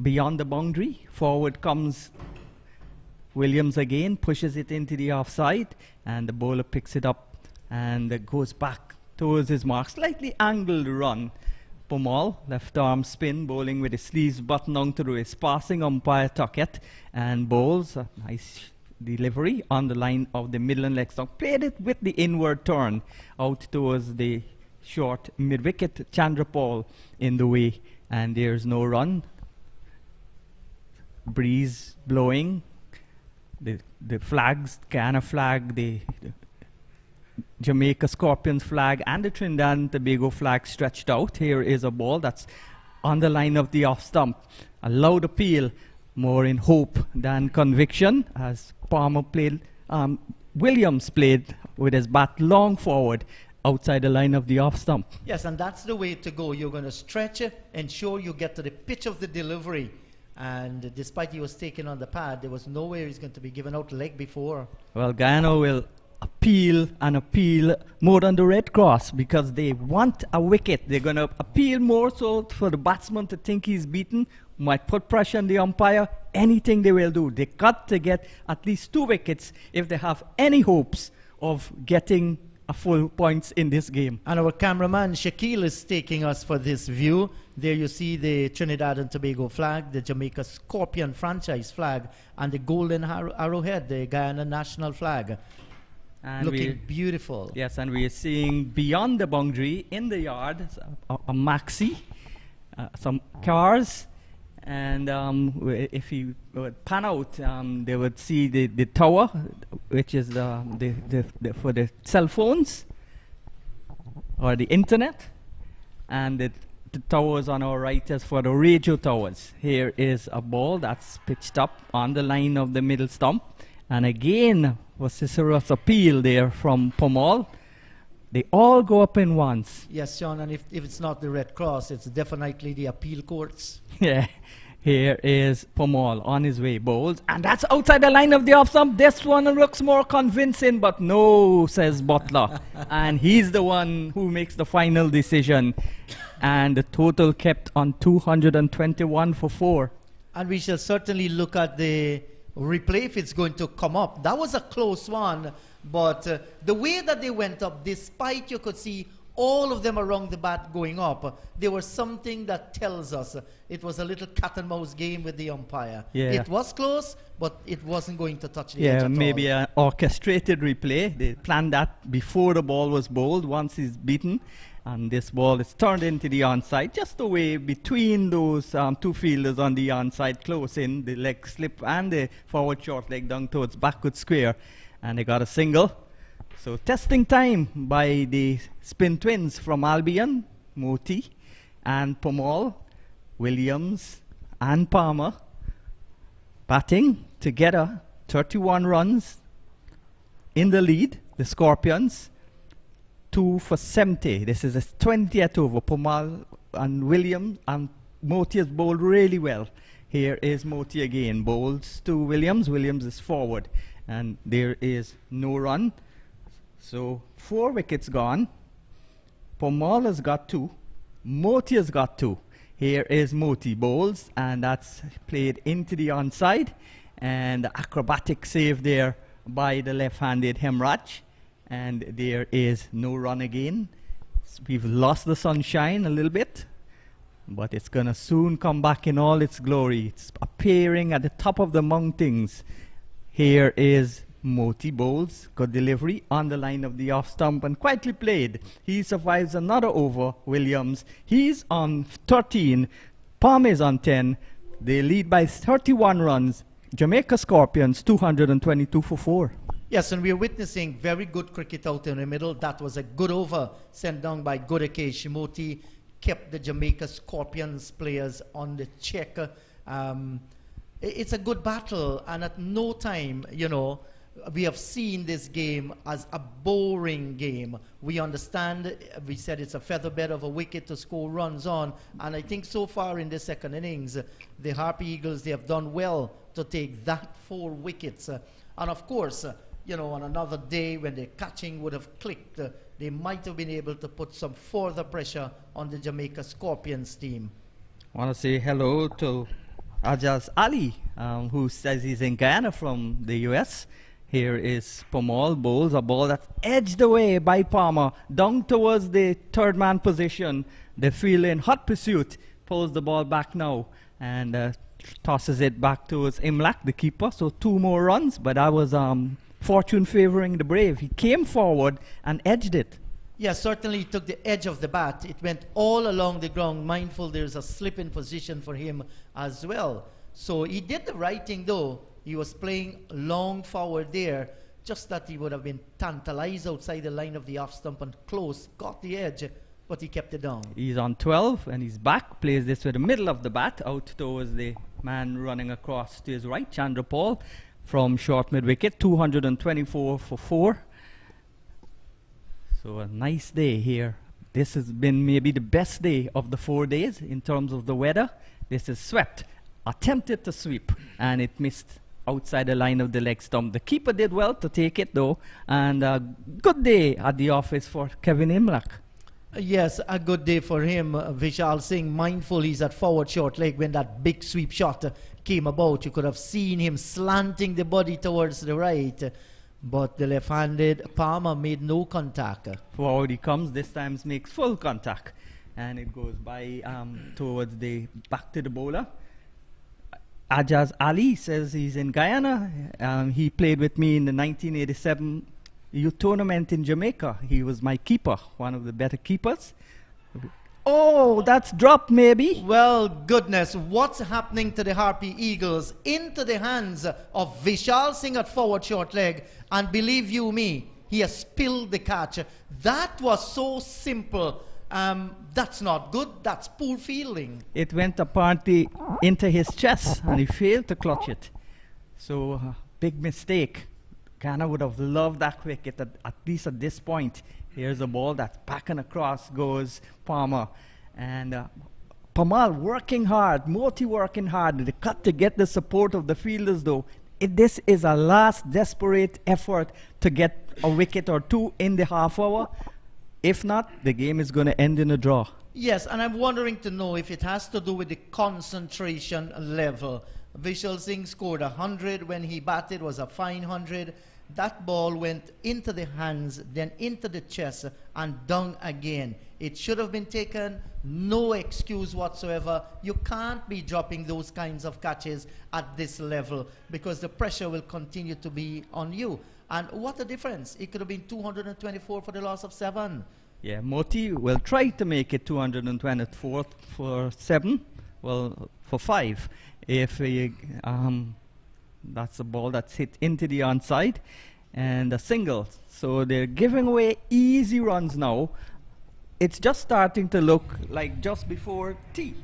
Beyond the boundary, forward comes Williams again, pushes it into the offside, and the bowler picks it up and goes back towards his mark. Slightly angled run. Pomal, left arm spin, bowling with his sleeves buttoned on to the wrist, passing umpire Tuckett, and bowls a nice delivery on the line of the middle and leg stump. Played it with the inward turn out towards the short mid-wicket. Chandrapal in the way, and there's no run. Breeze blowing. The flags, Guyana flag, the Jamaica Scorpions flag and the Trinidad and Tobago flag stretched out. Here is a ball that's on the line of the off stump. A loud appeal, more in hope than conviction, as Palmer played, Williams played with his bat long forward outside the line of the off stump. Yes, and that's the way to go. You're going to stretch it, ensure you get to the pitch of the delivery. And despite he was taken on the pad, there was nowhere he's going to be given out leg before. Well, Guyana will appeal and appeal more than the Red Cross because they want a wicket. They're going to appeal more so for the batsman to think he's beaten, might put pressure on the umpire. Anything they will do. They got to get at least 2 wickets if they have any hopes of getting a full points in this game. And our cameraman Shaquille is taking us for this view. There you see the Trinidad and Tobago flag, the Jamaica Scorpion franchise flag, and the golden arrowhead, the Guyana national flag. And looking beautiful. Yes, and we are seeing beyond the boundary in the yard a maxi, some cars, and if you would pan out, they would see the tower, which is for the cell phones or the internet, and the towers on our right is for the radio towers. Here is a ball that's pitched up on the line of the middle stump, and again vociferous appeal there from Pomal. They all go up in once. Yes, Sean, and if it's not the Red Cross, it's definitely the appeal courts. Yeah, Here is Pomal on his way, bowls, and that's outside the line of the off stump. This one looks more convincing, but no, says Butler. And he's the one who makes the final decision. And the total kept on 221 for 4. And we shall certainly look at the replay if it's going to come up. That was a close one, but the way that they went up, despite you could see all of them around the bat going up, there was something that tells us it was a little cat and mouse game with the umpire. Yeah. It was close, but it wasn't going to touch the edge at maybe all. an orchestrated replay. They planned that before the ball was bowled, once he's beaten. And this ball is turned into the onside, just away between those two fielders on the onside, close in, the leg slip and the forward short leg down towards backward square. And they got a single. So testing time by the spin twins from Albion, Moti and Pomal, Williams and Palmer, batting together, 31 runs in the lead, the Scorpions, 2 for 70. This is a 20th over. Pomal and Williams and Moti has bowled really well. Here is Moti again, bowls to Williams. Williams is forward and there is no run. So 4 wickets gone. Pomal has got 2. Moti has got 2. Here is Moti bowls, and that's played into the onside. And the acrobatic save there by the left-handed Hemraj. And there is no run again. We've lost the sunshine a little bit, but it's going to soon come back in all its glory. It's appearing at the top of the mountains. Here is Moti bowls, good delivery on the line of the off stump and quietly played. He survives another over, Williams. He's on 13, Palm is on 10. They lead by 31 runs. Jamaica Scorpions 222 for 4. Yes, and we're witnessing very good cricket out in the middle. That was a good over sent down by Godeke Shimoti. Kept the Jamaica Scorpions players on the check. It's a good battle, and at no time, you know, we have seen this game as a boring game. We understand, we said it's a feather bed of a wicket to score runs on, and I think so far in the second innings, the Harpy Eagles, they have done well to take that 4 wickets. And of course, you know, on another day when the catching would have clicked, they might have been able to put some further pressure on the Jamaica Scorpions team. I want to say hello to Ajaz Ali, who says he's in Guyana from the US. Here is Pomal bowls a ball that's edged away by Palmer down towards the third man position. The fielder in hot pursuit pulls the ball back now and tosses it back towards Imlak, the keeper. So 2 more runs, but that was fortune favoring the Brave. He came forward and edged it. Yeah, certainly he took the edge of the bat. It went all along the ground, mindful there's a slip in position for him as well. So he did the right thing though. He was playing long forward there, just that he would have been tantalized outside the line of the off stump and close, got the edge, but he kept it down. He's on 12 and he's back, plays this with the middle of the bat out towards the man running across to his right, Chandra Paul, from short mid wicket, 224 for 4. So a nice day here. This has been maybe the best day of the 4 days in terms of the weather. This is swept, attempted to sweep, and it missed outside the line of the leg stump. The keeper did well to take it though, and a good day at the office for Kevin Imlak. Yes, a good day for him. Vishal Singh, mindful he's at forward short leg when that big sweep shot came about. You could have seen him slanting the body towards the right, but the left-handed Palmer made no contact. Forward he comes, this time makes full contact, and it goes by towards the back to the bowler. Ajaz Ali says he's in Guyana. He played with me in the 1987 youth tournament in Jamaica. He was my keeper, one of the better keepers. Oh, that's dropped maybe. Well, goodness, what's happening to the Harpy Eagles? Into the hands of Vishal Singh at forward short leg, and believe you me, he has spilled the catch. That was so simple. That's not good. That's poor fielding. It went apparently into his chest and he failed to clutch it. So big mistake. Ghana would have loved that wicket at least at this point. Here's a ball that's backing across goes Palmer, and Pamal working hard, Moti working hard. They cut to get the support of the fielders though. This is a last desperate effort to get a wicket or two in the half hour. If not, the game is going to end in a draw. Yes, and I'm wondering to know if it has to do with the concentration level. Vishal Singh scored 100 when he batted, was a fine 100. That ball went into the hands, then into the chest, and down again. It should have been taken, no excuse whatsoever. You can't be dropping those kinds of catches at this level because the pressure will continue to be on you. And what a difference. It could have been 224 for the loss of 7. Yeah, Moti will try to make it 224 for 7, well, for 5. If he, that's a ball that's hit into the onside and a single. So they're giving away easy runs now. It's just starting to look like just before tea,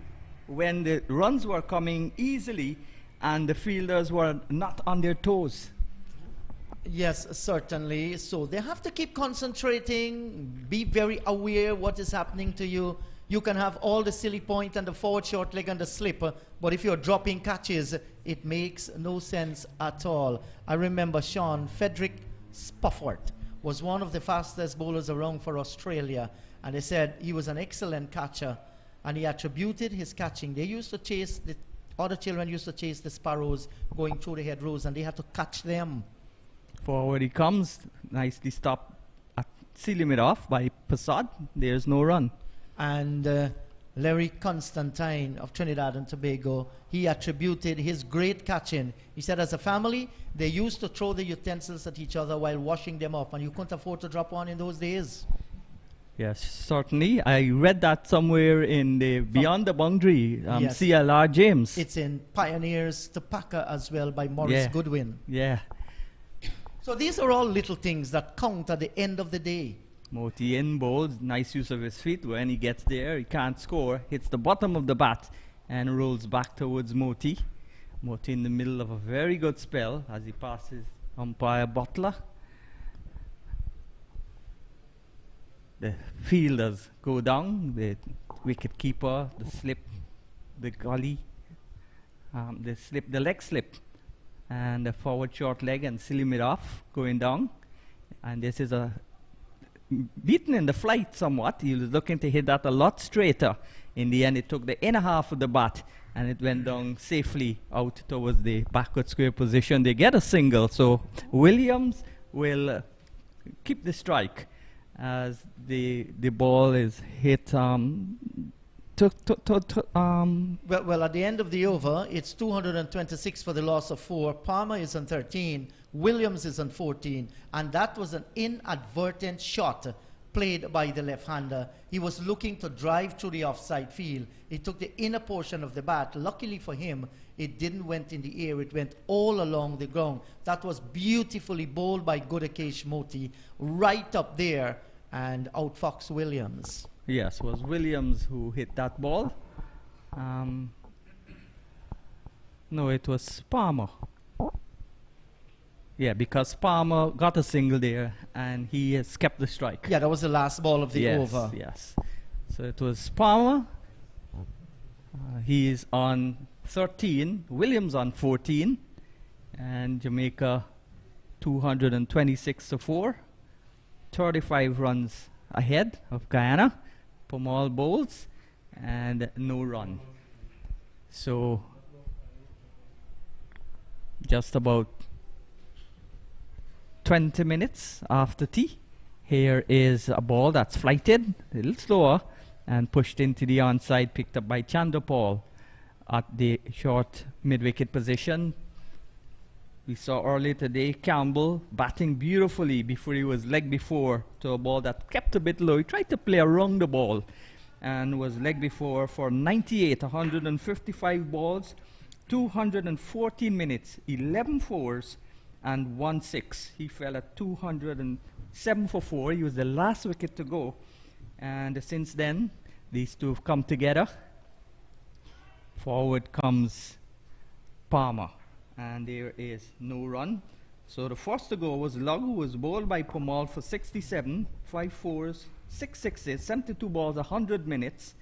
when the runs were coming easily and the fielders were not on their toes. Yes, certainly. So they have to keep concentrating, be very aware what is happening to you. You can have all the silly point and the forward short leg and the slipper, but if you're dropping catches, it makes no sense at all. I remember Sean Frederick Spofford was one of the fastest bowlers around for Australia, and they said he was an excellent catcher, and he attributed his catching. They used to chase, the other children used to chase the sparrows going through the hedgerows, and they had to catch them. Forward he comes, nicely stopped at sea limit off by Passad. There's no run. And Larry Constantine of Trinidad and Tobago, he attributed his great catching. He said as a family, they used to throw the utensils at each other while washing them off, and you couldn't afford to drop one in those days. Yes, certainly. I read that somewhere in the Beyond the Boundary, Yes. CLR James. It's in Pioneers to Packer as well by Morris Goodwin. Yeah. So these are all little things that count at the end of the day. Moti in bowls, nice use of his feet. When he gets there, he can't score. Hits the bottom of the bat and rolls back towards Moti. Moti in the middle of a very good spell as he passes umpire Butler. The fielders go down. The wicket keeper, the slip, the gully, the leg slip, and the forward short leg and silly mid off going down. And this is a beaten in the flight somewhat. He was looking to hit that a lot straighter. In the end, it took the inner half of the bat and it went down safely out towards the backward square position. They get a single, so Williams will keep the strike as the ball is hit. Well, at the end of the over, it's 226 for the loss of 4. Palmer is on 13. Williams is on 14. And that was an inadvertent shot played by the left-hander. He was looking to drive through the offside field. He took the inner portion of the bat. Luckily for him, it didn't went in the air. It went all along the ground. That was beautifully bowled by Gudakesh Moti, right up there, and outfoxed Williams. Yes, it was Williams who hit that ball. No, it was Palmer. Yeah, because Palmer got a single there and he has kept the strike. Yeah, that was the last ball of the over. Yes. So it was Palmer. He is on 13. Williams on 14. And Jamaica 226 to 4. 35 runs ahead of Guyana. Pamal bowls and no run. So just about 20 minutes after tea, here is a ball that's flighted a little slower and pushed into the onside, picked up by Chandapal at the short mid-wicket position. We saw earlier today Campbell batting beautifully before he was leg before to a ball that kept a bit low. He tried to play around the ball and was leg before for 98, 155 balls, 214 minutes, 11 fours and 1 6. He fell at 207 for 4. He was the last wicket to go. And since then, these two have come together. Forward comes Palmer. And there is no run. So the first to go was Lugg, who was bowled by Pamal for 67, 5 fours, 6 sixes, 72 balls, 100 minutes.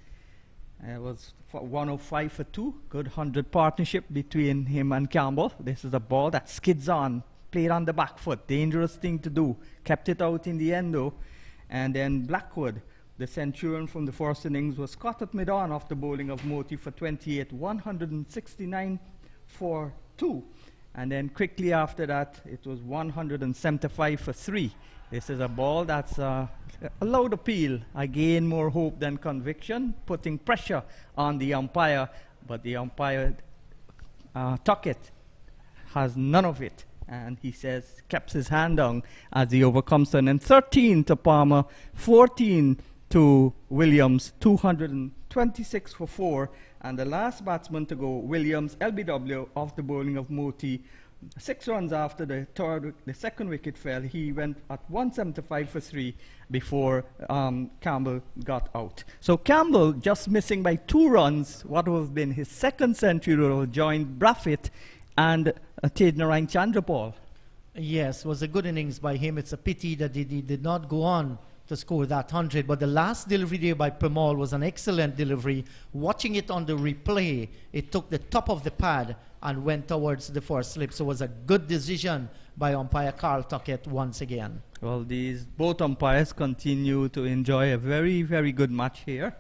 It was 105 for 2. Good 100 partnership between him and Campbell. This is a ball that skids on, played on the back foot. Dangerous thing to do. Kept it out in the end though. And then Blackwood, the Centurion from the first innings, was caught at mid-on off the bowling of Moti for 28, 169 for 2. And then quickly after that, it was 175 for 3. This is a ball that's a loud appeal. Again, more hope than conviction, putting pressure on the umpire. But the umpire, Tuckett, has none of it. And he says, keeps his hand down as he overcomes turn. And 13 to Palmer, 14 to Williams, 226 for 4. And the last batsman to go, Williams, LBW, off the bowling of Moti. 6 runs after the second wicket fell, he went at 175 for 3 before Campbell got out. So Campbell, just missing by 2 runs, what would have been his second century, would have joined Braffett and Tejnarine Chandrapal. Yes, was a good innings by him. It's a pity that he did not go on to score that 100. But the last delivery there by Premal was an excellent delivery. Watching it on the replay, it took the top of the pad and went towards the first slip. So it was a good decision by umpire Carl Tuckett once again. Well, these both umpires continue to enjoy a very, very good match here.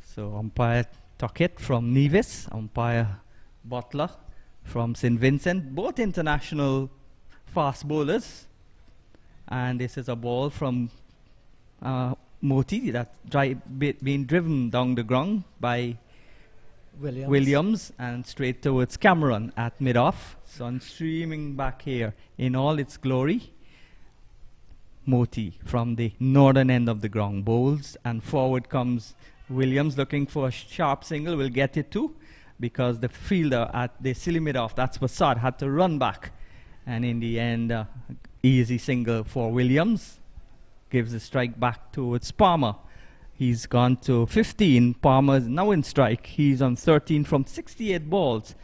So umpire Tuckett from Nevis, umpire Butler from St. Vincent, both international fast bowlers. And this is a ball from Moti that's being driven down the ground by Williams and straight towards Cameron at mid-off. Sun streaming back here in all its glory. Moti from the northern end of the ground bowls, and forward comes Williams looking for a sharp single. Will get it too, because the fielder at the silly mid-off, that's Basad, had to run back. And in the end, easy single for Williams. Gives the strike back towards Palmer. He's gone to 15. Palmer is now in strike. He's on 13 from 68 balls.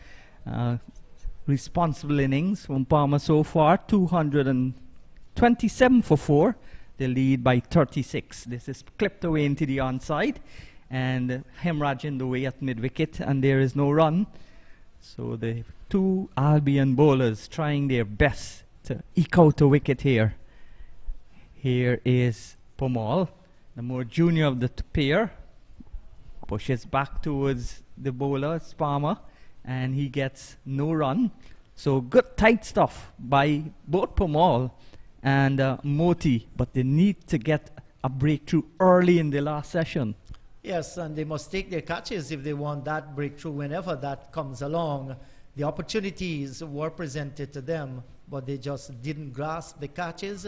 Responsible innings from Palmer so far. 227 for 4. They lead by 36. This is clipped away into the onside. And Hemraj in the way at mid-wicket. And there is no run. So the 2 Albion bowlers trying their best to eke out a wicket here. Here is Pomal, the more junior of the pair, pushes back towards the bowler, Palmer, and he gets no run. So good tight stuff by both Pomal and Moti, but they need to get a breakthrough early in the last session. Yes, and they must take their catches if they want that breakthrough whenever that comes along. The opportunities were presented to them, but they just didn't grasp the catches.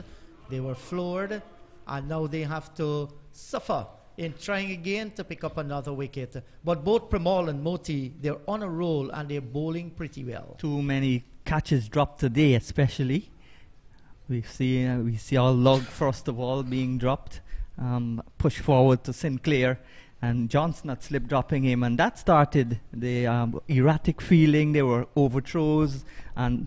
They were floored, and now they have to suffer in trying again to pick up another wicket. But both Premal and Moti, they're on a roll, and they're bowling pretty well. Too many catches dropped today, especially. We see our Lugg, first of all, being dropped. Push forward to Sinclair. And Johnson had slipped dropping him, and that started the erratic feeling. There were overthrows, and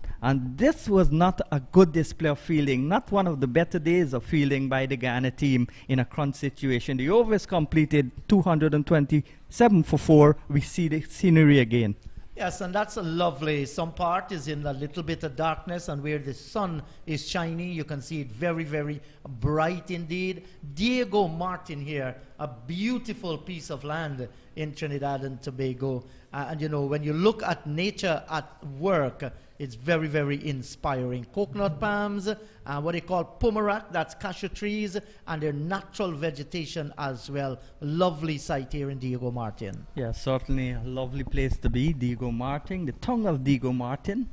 this was not a good display of fielding, not one of the better days of fielding by the Guyana team in a crunch situation. The overs completed 227 for 4. We see the scenery again. Yes, and that's a lovely. Some part is in a little bit of darkness, and where the sun is shining, you can see it very, very bright indeed. Diego Martin here, a beautiful piece of land in Trinidad and Tobago. And you know, when you look at nature at work, it's very, very inspiring. Coconut palms, what they call pumarak, that's cashew trees, and their natural vegetation as well. Lovely sight here in Diego Martin. Yeah, certainly a lovely place to be, Diego Martin, the tongue of Diego Martin,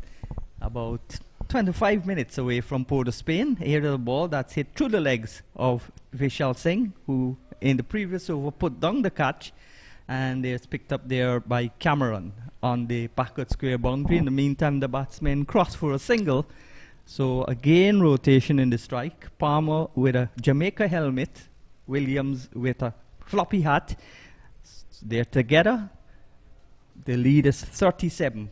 about 25 minutes away from Port of Spain. Here is a ball that's hit through the legs of Vishal Singh, who in the previous over put down the catch, and it's picked up there by Cameron on the backward square boundary. In the meantime, the batsmen cross for a single. So again, rotation in the strike. Palmer with a Jamaica helmet, Williams with a floppy hat. They're together. The lead is 37.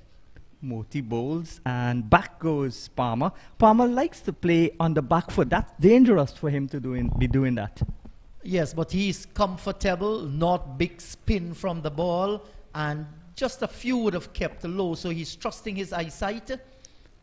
Moti bowls, and back goes Palmer. Palmer likes to play on the back foot. That's dangerous for him to be doing that. Yes, but he's comfortable, not big spin from the ball, and just a few would have kept low, so he's trusting his eyesight.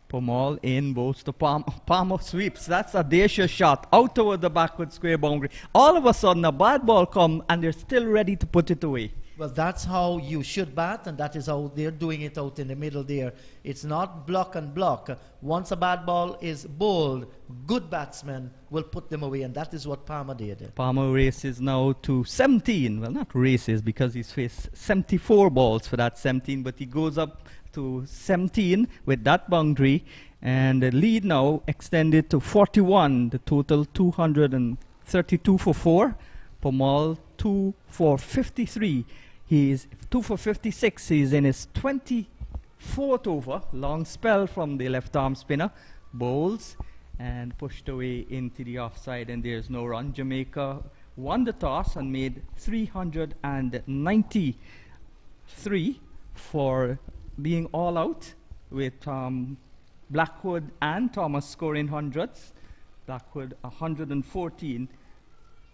Pomal in both the Palmer sweeps. That's a audacious shot out over the backward square boundary. All of a sudden, a bad ball come and they're still ready to put it away. Well, that's how you should bat, and that is how they're doing it out in the middle there. It's not block and block. Once a bad ball is bowled, good batsmen will put them away, and that is what Palmer did. Palmer races now to 17. Well, not races because he's faced 74 balls for that 17, but he goes up to 17 with that boundary, and the lead now extended to 41. The total 232 for 4. Pomal 2 for 53. He's 2 for 56. He's in his 24th over. Long spell from the left arm spinner. Bowls and pushed away into the offside, and there's no run. Jamaica won the toss and made 393 for being all out, with Blackwood and Thomas scoring hundreds. Blackwood 114.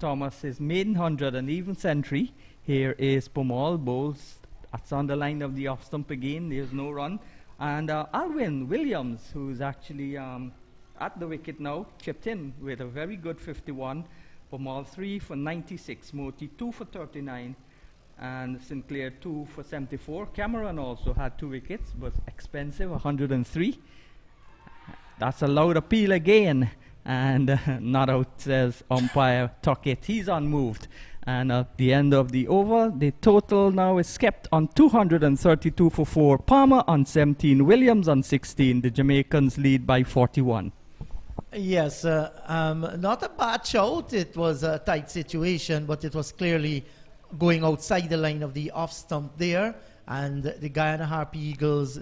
Thomas his maiden 100 and even century. Here is Pomal, bowls. That's on the line of the off stump again. There's no run. And Alwyn Williams, who's actually at the wicket now, chipped in with a very good 51. Pomal 3 for 96. Moti 2 for 39. And Sinclair 2 for 74. Cameron also had 2 wickets, but expensive, 103. That's a loud appeal again. And not out, says umpire Tuckett. He's unmoved. And at the end of the over, the total now is kept on 232 for 4. Palmer on 17, Williams on 16. The Jamaicans lead by 41. Yes, not a bad shout. It was a tight situation, but it was clearly going outside the line of the off stump there. And the Guyana Harpy Eagles,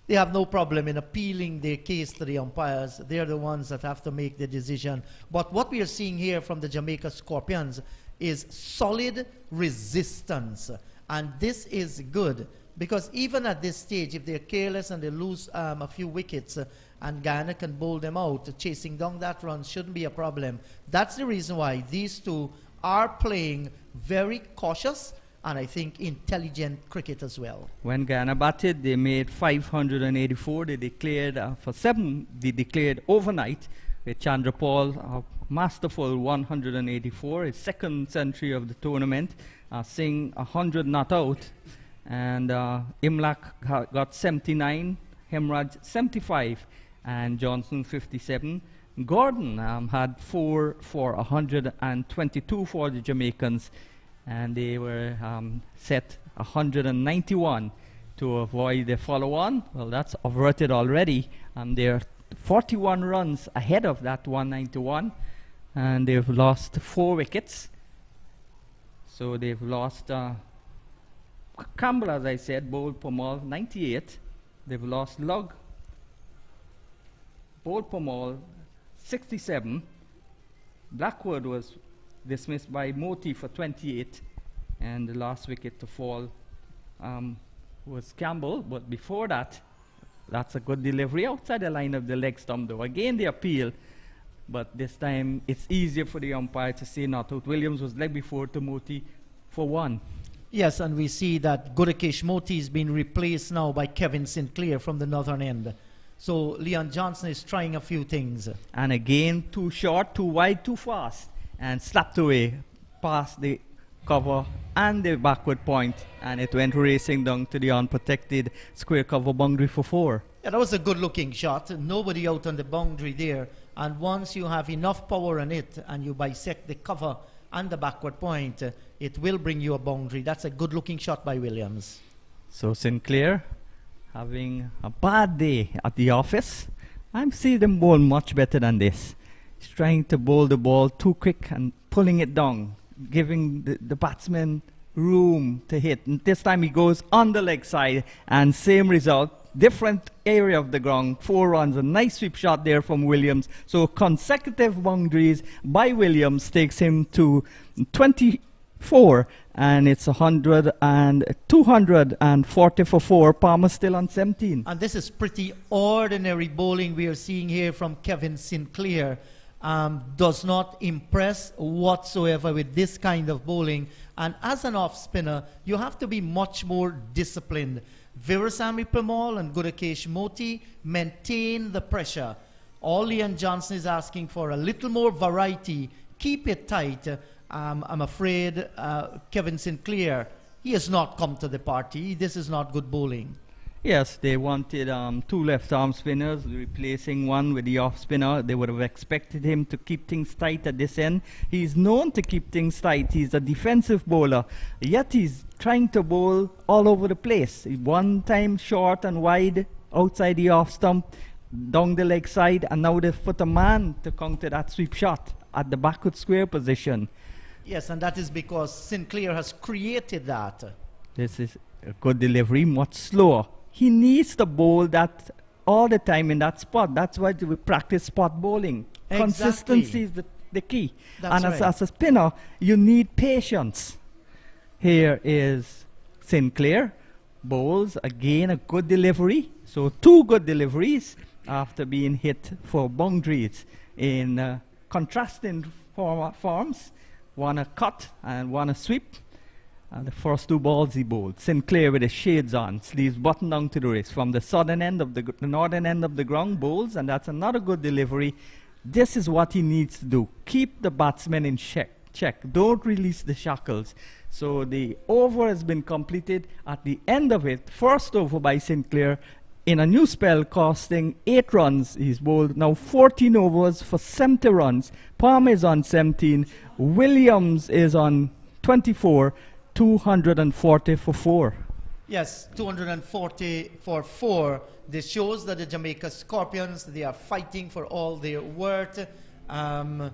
they have no problem in appealing their case to the umpires. They're the ones that have to make the decision. But what we are seeing here from the Jamaica Scorpions is solid resistance. And this is good, because even at this stage, if they're careless and they lose a few wickets, and Guyana can bowl them out, chasing down that run shouldn't be a problem. That's the reason why these two are playing very cautious and I think intelligent cricket as well. When Guyana batted, they made 584. They declared for 7. They declared overnight with Chandrapal, a masterful 184, his second century of the tournament. Singh 100 not out, and Imlak got 79, Hemraj 75, and Johnson 57. Gordon had 4 for 122 for the Jamaicans, and they were set 191 to avoid the follow-on. Well, that's averted already. They're 41 runs ahead of that 191, and they've lost 4 wickets. So they've lost Campbell, as I said, bowled Pomal 98. They've lost Lugg, bowled Pomal 67. Blackwood was dismissed by Moti for 28, and the last wicket to fall was Campbell. But before that, that's a good delivery outside the line of the leg stump, though. Again, the appeal, but this time it's easier for the umpire to say not out. Williams was leg before to Moti for 1. Yes, and we see that Gudakesh Moti is being replaced now by Kevin Sinclair from the northern end. So Leon Johnson is trying a few things. And again, too short, too wide, too fast, and slapped away past the cover and the backward point, and it went racing down to the unprotected square cover boundary for 4. Yeah, that was a good looking shot. Nobody out on the boundary there. And once you have enough power on it and you bisect the cover and the backward point, it will bring you a boundary. That's a good looking shot by Williams. So Sinclair having a bad day at the office. I'm seeing them bowl much better than this. He's trying to bowl the ball too quick and pulling it down, giving the batsman room to hit. And this time he goes on the leg side, and same result, different area of the ground, 4 runs. A nice sweep shot there from Williams. So consecutive boundaries by Williams takes him to 24, and it's 100 and 240 for 4. Palmer still on 17. And this is pretty ordinary bowling we are seeing here from Kevin Sinclair. does not impress whatsoever with this kind of bowling. And as an off spinner, you have to be much more disciplined. Virasamy Permaul and Gudakesh Moti maintain the pressure. All Leon Johnson is asking for a little more variety. Keep it tight. I'm afraid Kevin Sinclair, he has not come to the party. This is not good bowling. Yes, they wanted two left-arm spinners, replacing one with the off-spinner. They would have expected him to keep things tight at this end. He's known to keep things tight. He's a defensive bowler, yet he's trying to bowl all over the place. One time short and wide outside the off-stump, down the leg side, and now they've put a man to counter that sweep shot at the backward square position. Yes, and that is because Sinclair has created that. This is a good delivery, much slower. He needs to bowl that all the time in that spot. That's why we practice spot bowling. Exactly. Consistency is the key. That's and right. as a spinner, you need patience. Here is Sinclair. Bowls, again, a good delivery. So two good deliveries after being hit for boundaries in contrasting forms. One a cut and one a sweep. And the first two balls he bowled. Sinclair with his shades on, sleeves buttoned down to the wrist. From the southern end of the northern end of the ground, bowls, and that's another good delivery. This is what he needs to do. Keep the batsmen in check. Don't release the shackles. So the over has been completed. At the end of it, first over by Sinclair, in a new spell costing 8 runs. He's bowled now 14 overs for 70 runs. Palmer is on 17. Williams is on 24. 240 for 4. Yes, 240 for 4. This shows that the Jamaica Scorpions, they are fighting for all their worth. And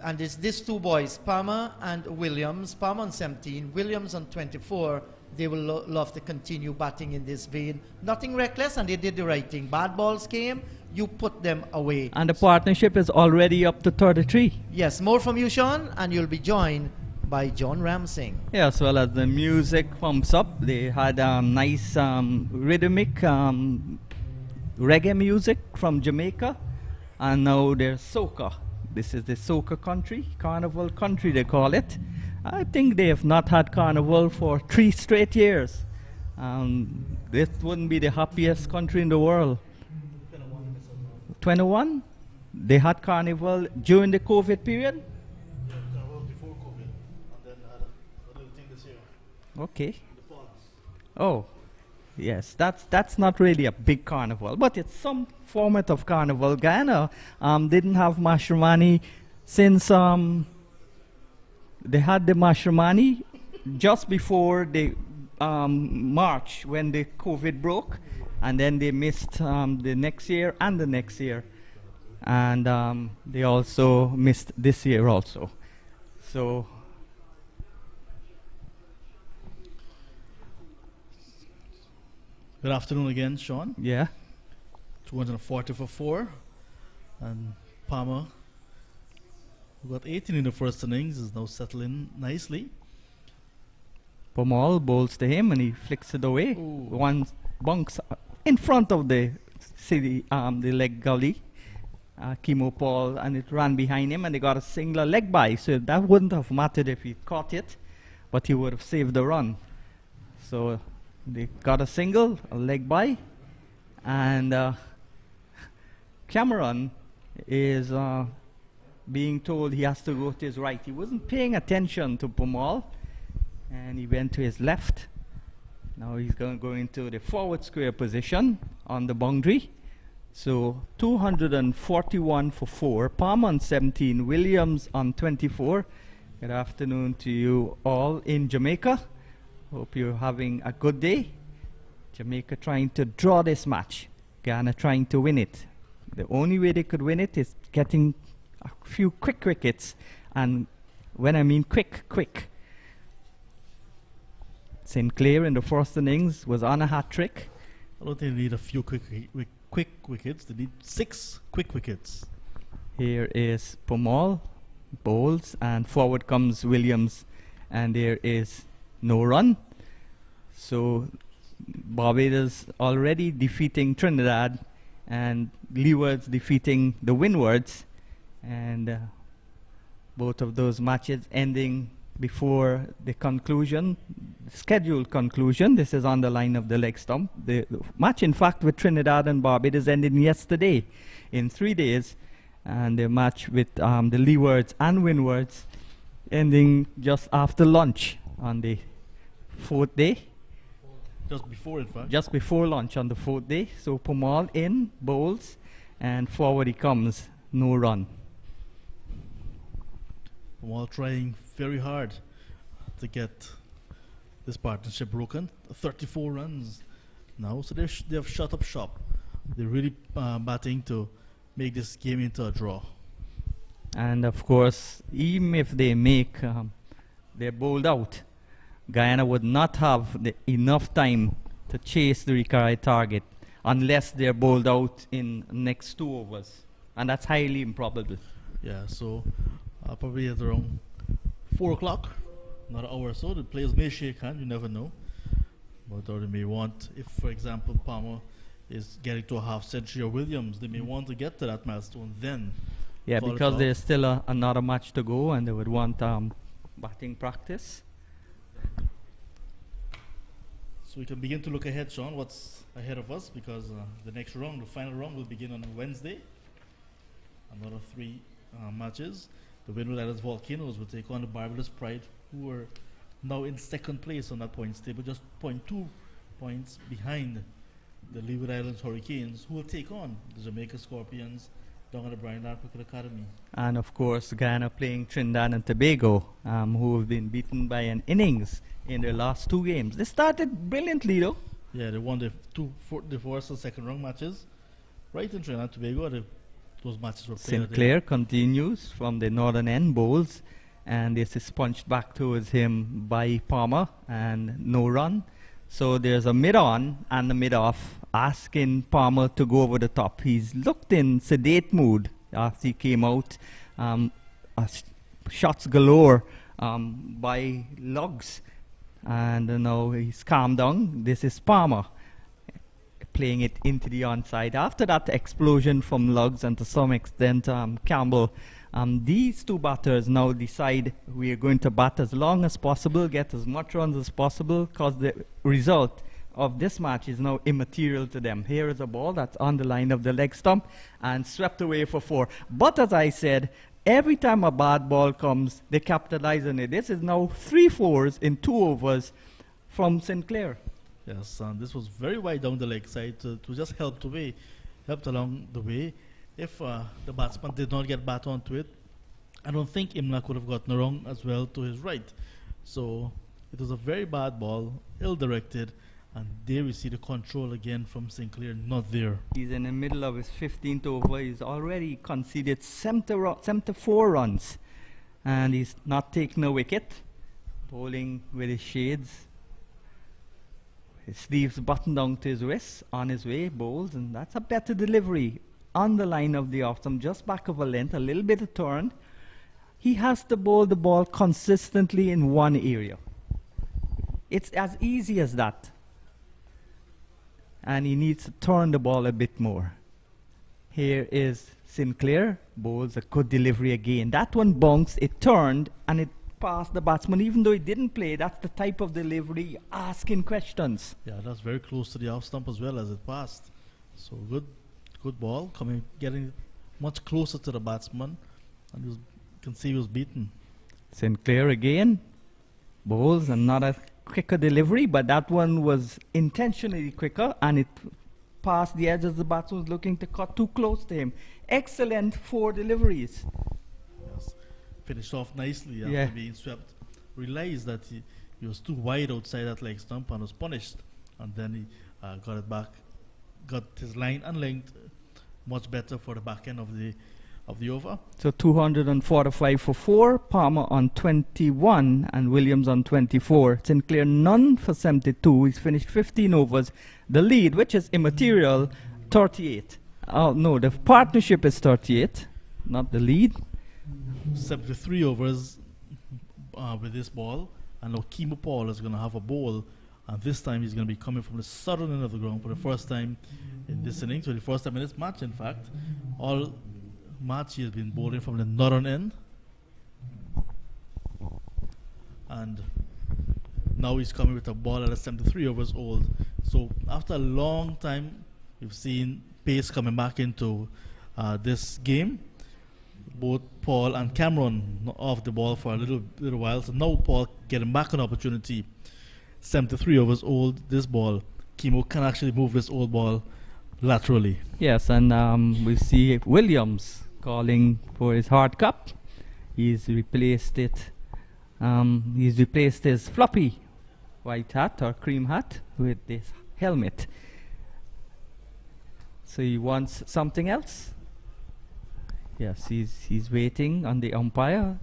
it's these two boys, Palmer and Williams. Palmer on 17, Williams on 24. They will love to continue batting in this vein. Nothing reckless, and they did the right thing. Bad balls came, you put them away. And the partnership is already up to 33. Yes, more from you, Sean, and you'll be joined by John Ramsing. Yeah, as well as the music pumps up. They had nice rhythmic reggae music from Jamaica. And now there's soca. This is the soca country, carnival country they call it. I think they have not had carnival for 3 straight years. This wouldn't be the happiest country in the world. 21? They had carnival during the COVID period? Okay. Oh, yes. That's not really a big carnival, but it's some format of carnival. Guyana didn't have Mashramani since they had the Mashramani just before the March when the COVID broke, and then they missed the next year and the next year, and they also missed this year also. So. Good afternoon again, Sean. Yeah. 240 for 4. And Palmer, who got 18 in the first innings, is now settling nicely. Permaul bowls to him and he flicks it away. Ooh. One bunks in front of the the leg gully. Chemo Paul, and it ran behind him and they got a single leg by. So that wouldn't have mattered if he caught it, but he would have saved the run. So they got a single, a leg by, and Cameron is being told he has to go to his right. He wasn't paying attention to Permaul, and he went to his left. Now he's going to go into the forward square position on the boundary. So 241 for 4. Palmer on 17, Williams on 24. Good afternoon to you all in Jamaica. Hope you're having a good day. Jamaica trying to draw this match. Guyana trying to win it. The only way they could win it is getting a few quick wickets. And when I mean quick. Sinclair in the first innings was on a hat trick. I don't think they need a few quick wickets. They need 6 quick wickets. Here is Permaul, bowls, and forward comes Williams. And there is no run. So Barbados already defeating Trinidad and Leeward's defeating the Windwards And both of those matches ending before the conclusion, scheduled conclusion. This is on the line of the leg stump. The match, in fact, with Trinidad and Barbados ended yesterday in 3 days. And the match with the leewards and windwards ending just after lunch on the 4th day. Just before, in fact. Just before lunch on the 4th day. So Pomal in, bowls, and forward he comes, no run. While trying very hard to get this partnership broken. 34 runs now, so they have shut up shop. They're really batting to make this game into a draw. And of course, even if they make, they're bowled out, Guyana would not have enough time to chase the required target unless they're bowled out in next 2 overs. And that's highly improbable. Yeah, so probably at around 4 o'clock, another hour or so, the players may shake hands, you never know. But or they may want, if for example Palmer is getting to a half century or Williams, they may want to get to that milestone then. Yeah, because there's still another match to go and they would want batting practice. So we can begin to look ahead, Sean, what's ahead of us, because the next round, the final round, will begin on Wednesday. Another 3 matches. The Windward Islands Volcanoes will take on the Barbados Pride, who are now in 2nd place on that points table, just 0.2 points behind the Leeward Islands Hurricanes, who will take on the Jamaica Scorpions down at the Brian Lar Cricket Academy. And of course, Guyana playing Trinidad and Tobago, who have been beaten by an innings in their last 2 games. They started brilliantly, though. Yeah, they won the first and second round matches right in Trinidad and Tobago. Those matches were played. Sinclair continues from the northern end, bowls, and this is punched back towards him by Palmer, and no run. So there's a mid-on and a mid-off asking Palmer to go over the top. He's looked in sedate mood after he came out. Shots galore by Luggs, and now he's calmed down. This is Palmer playing it into the onside. After that explosion from Luggs and to some extent Campbell, these 2 batters now decide we are going to bat as long as possible, get as much runs as possible, because the result of this match is now immaterial to them. Here is a ball that's on the line of the leg stump and swept away for 4. But as I said, every time a bad ball comes, they capitalize on it. This is now 3 fours in 2 overs from Sinclair. Yes, and this was very wide down the leg side to just helped along the way. If the batsman did not get bat onto it, I don't think Imlak would have gotten around as well to his right. So it was a very bad ball, ill-directed, and there we see the control again from Sinclair, not there. He's in the middle of his 15th over. He's already conceded 74 runs, and he's not taking a wicket. Bowling with his shades. His sleeves buttoned down to his wrists, on his way, bowls, and that's a better delivery. On the line of the off stump, just back of a length, a little bit of turn. He has to bowl the ball consistently in one area. It's as easy as that. And he needs to turn the ball a bit more. Here is Sinclair, bowls a good delivery again. That one bounced, it turned, and it passed the batsman. Even though he didn't play, that's the type of delivery, asking questions. Yeah, that's very close to the off stump as well as it passed. So good ball, getting much closer to the batsman, and you can see he was beaten. Sinclair again, bowls another quicker delivery, but that one was intentionally quicker, and it passed the edge as the batsman was looking to cut too close to him. Excellent 4 deliveries. Yes. Finished off nicely after being swept. Realized that he was too wide outside that leg stump and was punished, and then he got it back, got his line and length much better for the back end of the over. So 245 for 4, Palmer on 21 and Williams on 24. Sinclair none for 72. He's finished 15 overs. The lead, which is immaterial, 38. Oh no, the partnership is 38, not the lead. 73 overs with this ball, and now Kimo Paul is going to have a bowl, and this time he's going to be coming from the southern end of the ground for the first time in this innings, for the first time in this match, in fact. All match. He has been bowling from the northern end. And now he's coming with a ball that is 73 overs old. So after a long time, we've seen pace coming back into this game. Both Paul and Cameron off the ball for a little while. So now Paul getting back an opportunity. 73 overs old, this ball. Kimo can actually move this old ball laterally. Yes, and we see Williams calling for his hard cup. He's replaced it. He's replaced his floppy white hat or cream hat with this helmet. So he wants something else. Yes, he's waiting on the umpire.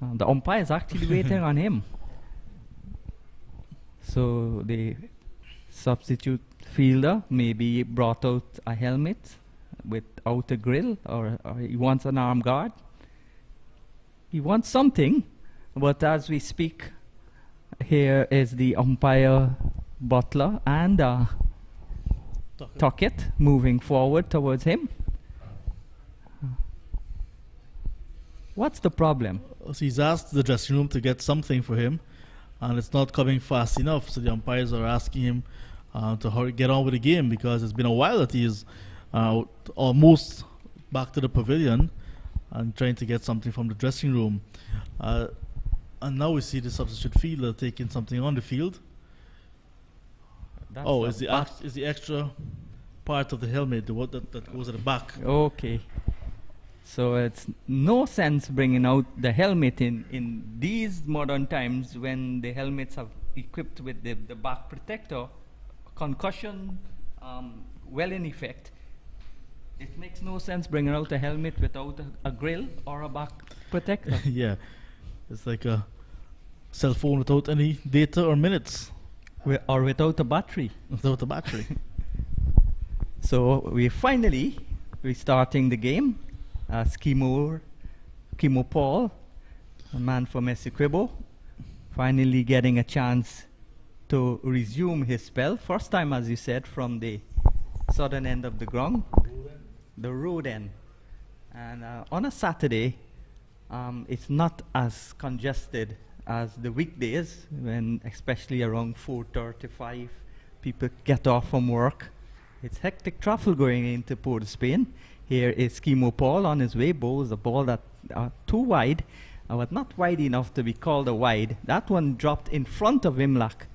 The umpire is actually waiting on him. So the substitute fielder maybe brought out a helmet without a grill, or he wants an arm guard. He wants something, but as we speak, here is the umpire, Butler, and Tuckett moving forward towards him. What's the problem? So he's asked the dressing room to get something for him, and it's not coming fast enough. So the umpires are asking him to hurry, get on with the game, because it's been a while that he is almost back to the pavilion and trying to get something from the dressing room. And now we see the substitute fielder taking something on the field. That's is the extra part of the helmet, the one that goes at the back. Okay. So it's no sense bringing out the helmet in these modern times when the helmets are equipped with the back protector, concussion well in effect. It makes no sense bringing out a helmet without a grill or a back protector. Yeah, it's like a cell phone without any data or minutes. Or without a battery. Without a battery. So we're finally restarting the game. Kimo Paul, a man from Essequibo, finally getting a chance to resume his spell. First time, as you said, from the southern end of the ground, the road end. And on a Saturday, it's not as congested as the weekdays, when especially around 4:35 people get off from work. It's hectic traffic going into Port of Spain. Here is Kimo Paul on his way, bowls a ball that too wide, but not wide enough to be called a wide. That one dropped in front of Imlach,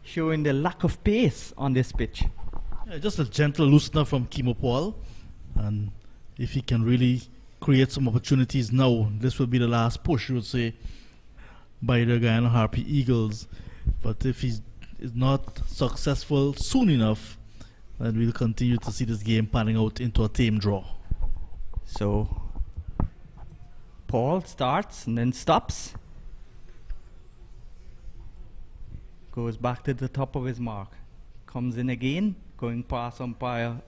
showing the lack of pace on this pitch. Yeah, just a gentle loosener from Kimo Paul, and if he can really create some opportunities now, this will be the last push, you would say, by the Guyana Harpy Eagles. But if he's not successful soon enough, and we'll continue to see this game panning out into a tame draw. So Paul starts and then stops. Goes back to the top of his mark. Comes in again, going past umpire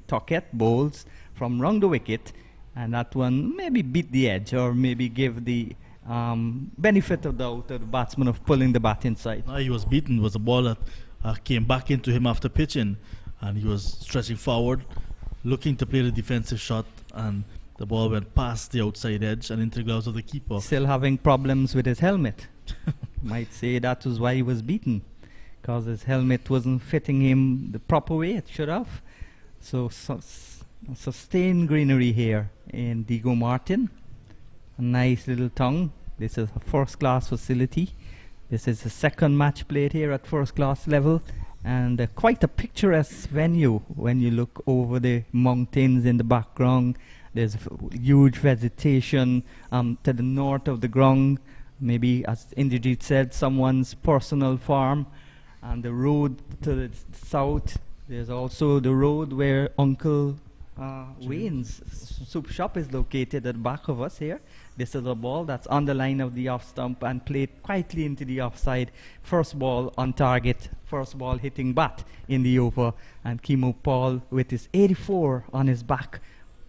Tuckett, bowls from round the wicket, and that one maybe beat the edge, or maybe give the benefit of doubt to the batsman of pulling the bat inside. No, he was beaten. It was a ball that came back into him after pitching, and he was stretching forward, looking to play the defensive shot, and the ball went past the outside edge and into the gloves of the keeper. Still having problems with his helmet. Might say that was why he was beaten, because his helmet wasn't fitting him the proper way it should have. So sustained greenery here in Diego Martin. A nice little tongue. This is a first class facility. This is the second match played here at first class level, and quite a picturesque venue when you look over the mountains in the background. There's huge vegetation to the north of the ground, maybe, as Indrajit said, someone's personal farm. And the road to the south, there's also the road where Uncle Wayne's soup shop is located at the back of us here. This is a ball that's on the line of the off stump and played quietly into the offside. First ball on target, first ball hitting bat in the over. And Kimo Paul, with his 84 on his back,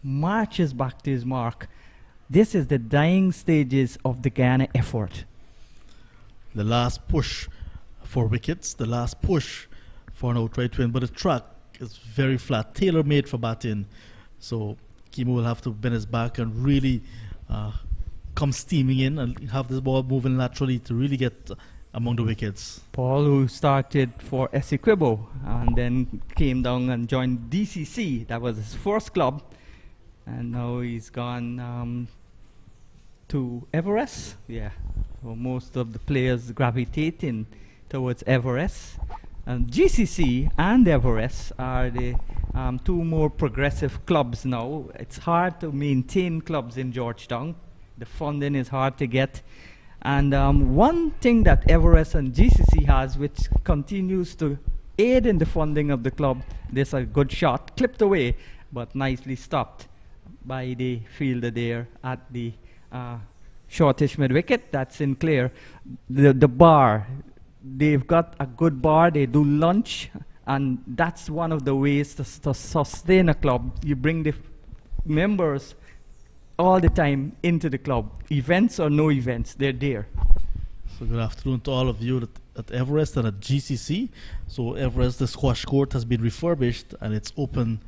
marches back to his mark. This is the dying stages of the Guyana effort. The last push for wickets, the last push for an outright win, but the track is very flat, tailor-made for batting. So Kimo will have to bend his back and really come steaming in and have this ball moving laterally to really get among the wickets. Paul, who started for Essequibo and then came down and joined DCC. That was his first club. And now he's gone to Everest. Yeah, so most of the players gravitating towards Everest. And GCC and Everest are the two more progressive clubs now. It's hard to maintain clubs in Georgetown. The funding is hard to get. And one thing that Everest and GCC has, which continues to aid in the funding of the club, there's a good shot, clipped away, but nicely stopped by the fielder there at the shortish mid-wicket. That's Sinclair. The bar, they've got a good bar, they do lunch, and that's one of the ways to sustain a club. You bring the members all the time into the club, events or no events, they're there. So good afternoon to all of you at Everest and at GCC. So Everest, the squash court has been refurbished and it's open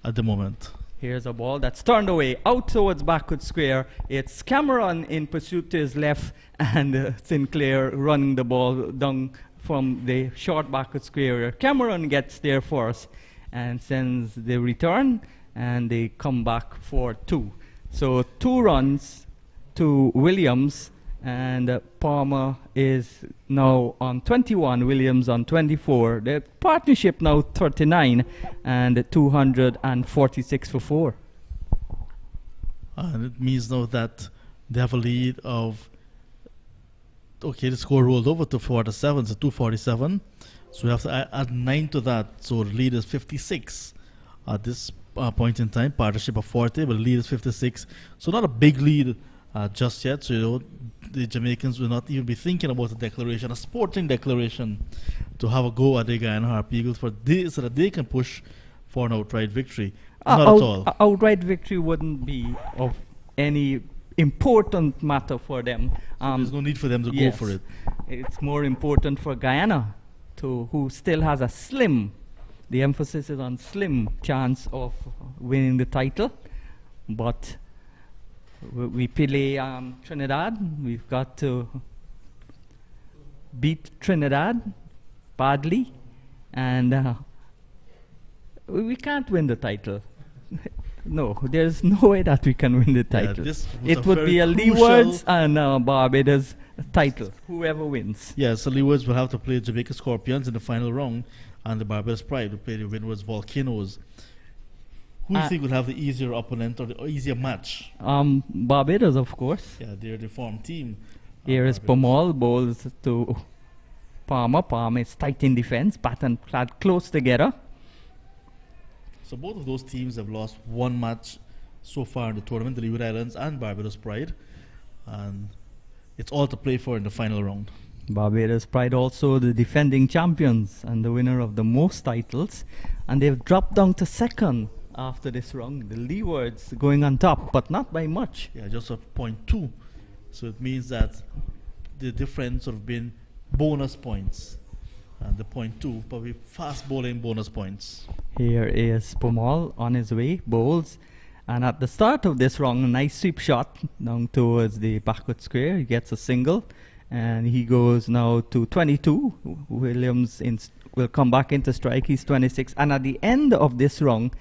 at the moment. Here's a ball that's turned away out towards backward square. It's Cameron in pursuit to his left and Sinclair running the ball down from the short backward square. Cameron gets there first and sends the return, and they come back for 2. So 2 runs to Williams, and Palmer is now on 21, Williams on 24. The partnership now 39 and 246 for 4. And it means now that they have a lead of, okay, the score rolled over to 47, so 247. So we have to add 9 to that. So the lead is 56 at this point in time. Partnership of 40, but the lead is 56. So not a big lead just yet. So, you know, the Jamaicans will not even be thinking about a declaration, a sporting declaration, to have a go at the Guyana Harp Eagles so that they can push for an outright victory. Not at all. Outright victory wouldn't be of any important matter for them. So there's no need for them to go for it. It's more important for Guyana, who still has a slim, the emphasis is on slim chance of winning the title. But we play Trinidad. We've got to beat Trinidad badly, and we can't win the title. No, there's no way that we can win the title. It would be a Leewards and Barbados title, whoever wins. Yeah, so Leewards will have to play Jamaica Scorpions in the final round, and the Barbados Pride will play the Windwards Volcanoes. Who do you think will have the easier opponent or the easier match? Barbados, of course. Yeah, they're the form team. Here is Pomal, bowls to Palmer. Palmer is tight in defense, bat and pad close together. So both of those teams have lost one match so far in the tournament, the Leeward Islands and Barbados Pride. And it's all to play for in the final round. Barbados Pride also the defending champions and the winner of the most titles. And they've dropped down to second after this round. The Leewards going on top, but not by much. Yeah, just a 0.2. So it means that the difference would have been bonus points. And the 0.2, probably fast bowling bonus points. Here is Pomal on his way, bowls. And at the start of this round, a nice sweep shot down towards the backward square. He gets a single. And he goes now to 22. Williams will come back into strike. He's 26. And at the end of this round,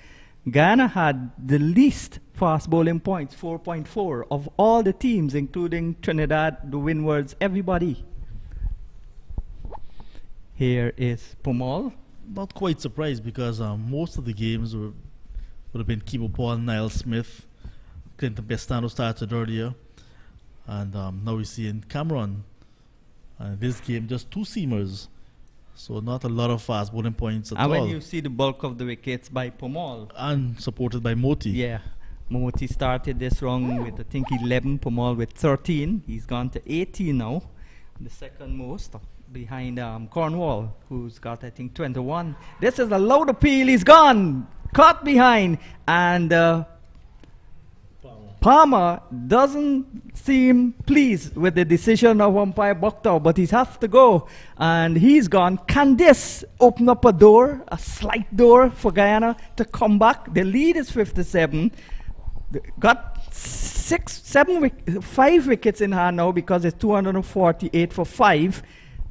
Guyana had the least fast bowling points, 4.4, of all the teams, including Trinidad, the Windwards, everybody. Here is Pomal. Not quite surprised because most of the games would have been Kimo Paul, Niall Smith, Clinton Pestano started earlier. And now we see in Cameron, this game, just 2 seamers. So not a lot of fast bowling points at all. And when you see the bulk of the wickets by Pomal. And supported by Moti. Yeah. Moti started this round with, I think, 11. Pomal with 13. He's gone to 18 now. The second most behind Cornwall, who's got, I think, 21. This is a loud appeal. He's gone. Caught behind. And Palmer doesn't seem pleased with the decision of umpire Bucktow, but he has to go. And he's gone. Can this open up a door, a slight door for Guyana to come back? The lead is 57. got 5 wickets in hand now because it's 248 for 5.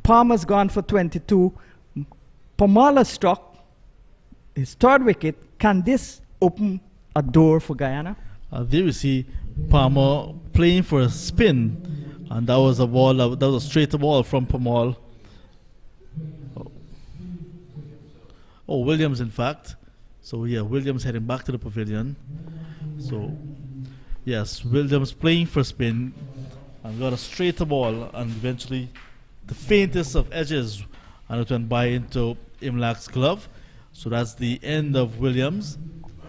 Palmer's gone for 22. Pomala struck his 3rd wicket. Can this open a door for Guyana? There you see Palmer playing for a spin, and that was a ball. That was a straight ball from Palmer. Oh, Williams, in fact. So yeah, Williams heading back to the pavilion. So yes, Williams playing for spin and got a straight ball, and eventually the faintest of edges, and it went by into Imlac's glove. So that's the end of Williams.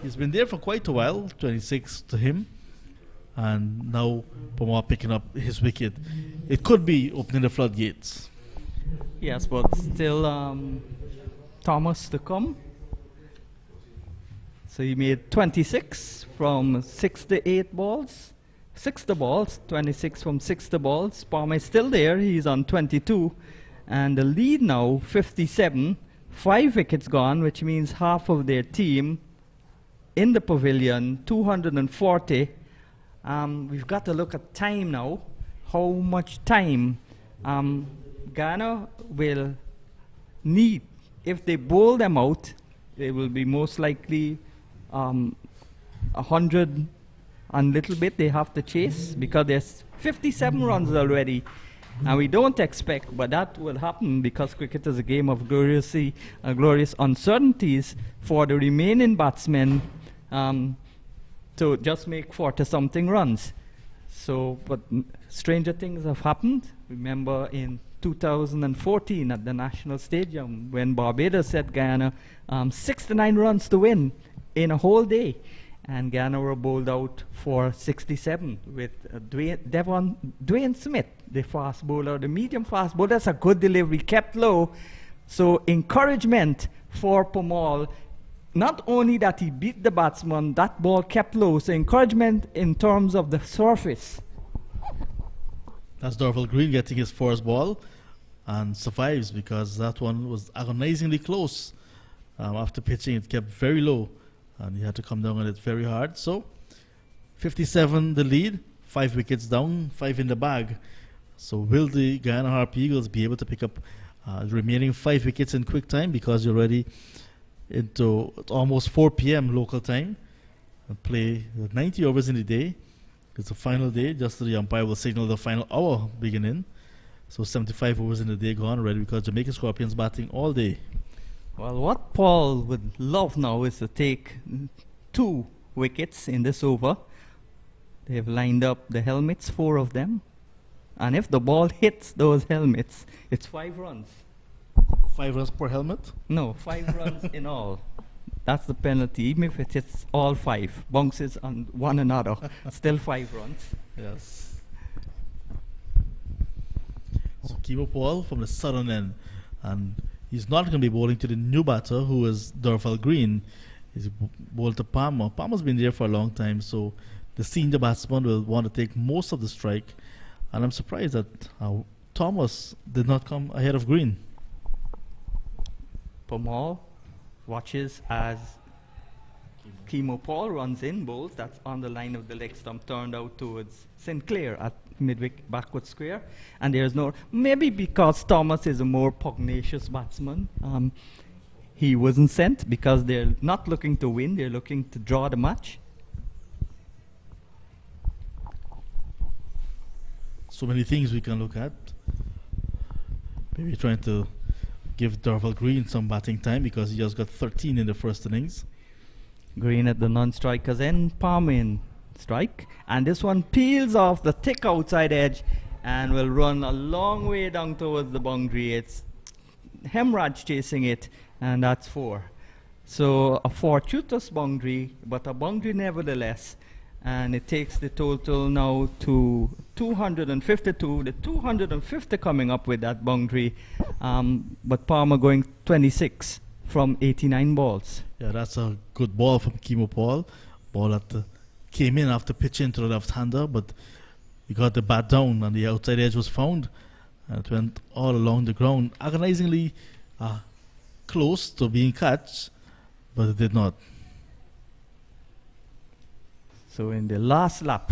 He's been there for quite a while, 26 to him, and now Pomar picking up his wicket. It could be opening the floodgates. Yes, but still Thomas to come. So he made 26 from 68 balls. 60 balls, 26 from 60 balls. Palmer is still there, he's on 22. And the lead now, 57. 5 wickets gone, which means half of their team in the pavilion, 240. We've got to look at time now. How much time Guyana will need. If they bowl them out, they will be most likely 100 and little bit they have to chase, because there's 57 runs already. And we don't expect, but that will happen because cricket is a game of glorious uncertainties for the remaining batsmen to just make 40-something runs. So, but stranger things have happened. Remember in 2014 at the National Stadium when Barbados set Guyana 69 runs to win in a whole day. And Guyana were bowled out for 67 with Dwayne Smith, the fast bowler, the medium fast bowler. That's a good delivery, kept low. So encouragement for Pomal. Not only that he beat the batsman, that ball kept low. So encouragement in terms of the surface. That's Dorval Green getting his first ball and survives, because that one was agonizingly close. After pitching, it kept very low, and he had to come down on it very hard. So 57 the lead, 5 wickets down, 5 in the bag. So will the Guyana Harpy Eagles be able to pick up the remaining 5 wickets in quick time, because you're already into almost 4 p.m. local time, and play 90 overs in the day. It's a final day, just so the umpire will signal the final hour beginning. So 75 overs in the day gone already, because Jamaica Scorpions batting all day. Well, what Paul would love now is to take 2 wickets in this over. They've lined up the helmets, 4 of them. And if the ball hits those helmets, it's 5 runs. 5 runs per helmet? No, 5 runs in all. That's the penalty. Even if it hits all 5, bounces on one another, still 5 runs. Yes. So Kimo Paul from the southern end, and he's not going to be bowling to the new batter, who is Dorval Green. He's bowled to Palmer. Palmer's been there for a long time, so the senior batsman will want to take most of the strike. And I'm surprised that Thomas did not come ahead of Green. Pomal watches as Kimo Paul runs in, bowls. That's on the line of the leg stump, turned out towards Sinclair at midwick backward square. And there's no, maybe because Thomas is a more pugnacious batsman, he wasn't sent, because they're not looking to win, they're looking to draw the match. So many things we can look at. Maybe trying to give Dorval Green some batting time, because he just got 13 in the first innings. Green at the non-strikers end, Palmer in strike. And this one peels off the thick outside edge and will run a long way down towards the boundary. It's Hemraj chasing it, and that's 4. So a fortuitous boundary, but a boundary nevertheless. And it takes the total now to 252. The 250 coming up with that boundary, but Palmer going 26 from 89 balls. Yeah, that's a good ball from Kimo Paul. Ball that came in after pitching to the left-hander, but he got the bat down and the outside edge was found. And it went all along the ground, agonizingly close to being catched, but it did not. So in the last lap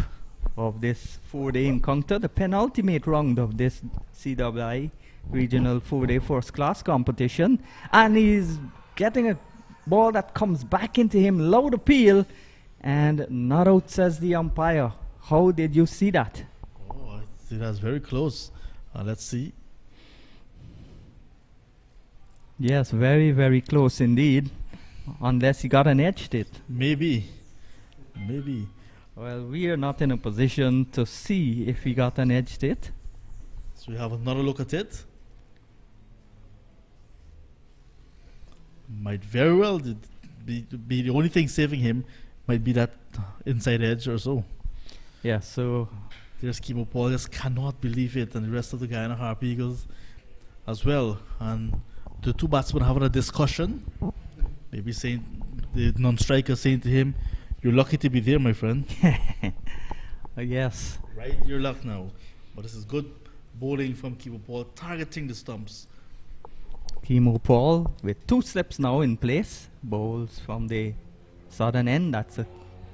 of this 4-day encounter, the penultimate round of this CWI Regional 4-day first class competition, and he's getting a ball that comes back into him, loud appeal, and not out, says the umpire. How did you see that? Oh, I see that's very close. Let's see. Yes, very, very close indeed. Unless he got an edged it. Maybe. Well, we are not in a position to see if he got an edged it. So we have another look at it. Might very well be the only thing saving him. Might be that inside edge or so. Yeah, so There's Kimo Paul, just cannot believe it, and the rest of the Guyana Harp Eagles as well. And the two batsmen having a discussion, maybe saying, the non-striker saying to him, "You're lucky to be there, my friend." yes. Right, your luck now. But this is good bowling from Kimo Paul, targeting the stumps. Kimo Paul with 2 slips now in place. Bowls from the southern end. That's a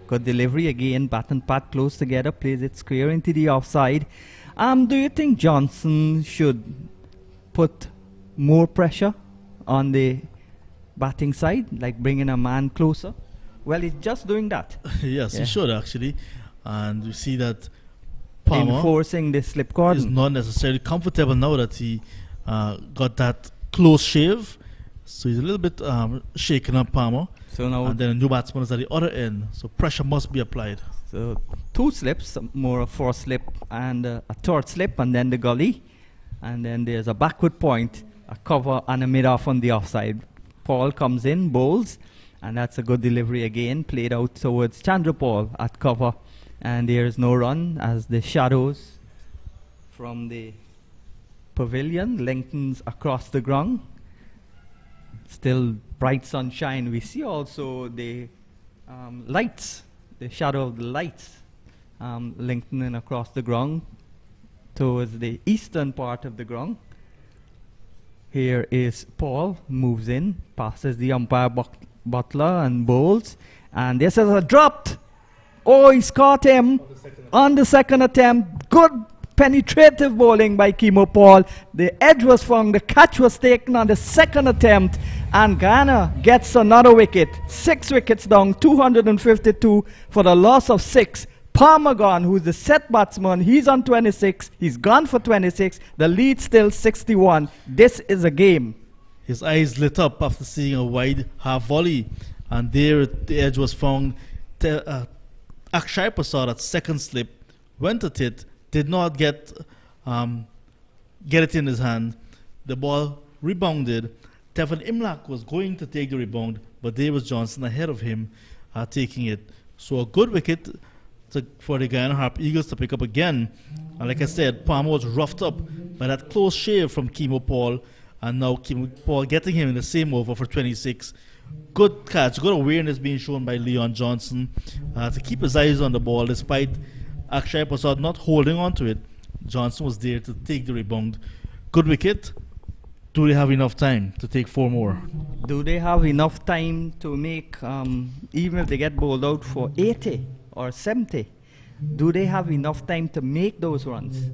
good delivery again. Bat and pad close together. Plays it square into the offside. Do you think Johnson should put more pressure on the batting side, like bringing a man closer? Well, he's just doing that. Yes, Yeah. he should actually. And we see that Palmer Enforcing the slip is cordon. not necessarily comfortable now that he got that close shave. So he's a little bit shaken up, Palmer. So now, And then a new batsman is at the other end. So pressure must be applied. so 2 slips, more a 4th slip and a 3rd slip, and then the gully. And then there's a backward point, a cover, and a mid-off on the offside. Paul comes in, bowls, and that's a good delivery again, played out towards Chandra Paul at cover. And there's no run as the shadows from the pavilion lengthens across the ground. Still bright sunshine. We see also the lights, the shadow of the lights lengthening across the ground towards the eastern part of the ground. Here is Paul, moves in, passes the umpire Butler and bowls. And this is a dropped. Oh, he's caught him on the second attempt. Good penetrative bowling by Kimo Paul. The edge was found, the catch was taken on the second attempt, and Guyana gets another wicket. 6 wickets down, 252 for the loss of 6. Palmer gone, who's the set batsman, he's on 26. He's gone for 26. The lead still 61. This is a game. His eyes lit up after seeing a wide half volley. And there the edge was found. Akshay saw that second slip, went at it, did not get it in his hand. The ball rebounded. Tevin Imlak was going to take the rebound, but there was Johnson ahead of him taking it. So a good wicket for the Guyana Harp Eagles to pick up again. And like I said, Palmer was roughed up by that close shave from Kimo Paul, and now Kimo Paul getting him in the same over for 26. Good catch, good awareness being shown by Leon Johnson to keep his eyes on the ball despite Akshay Prasad not holding on to it. Johnson was there to take the rebound. Good wicket. Do they have enough time to take 4 more? Do they have enough time to make, even if they get bowled out for 80 or 70, do they have enough time to make those runs?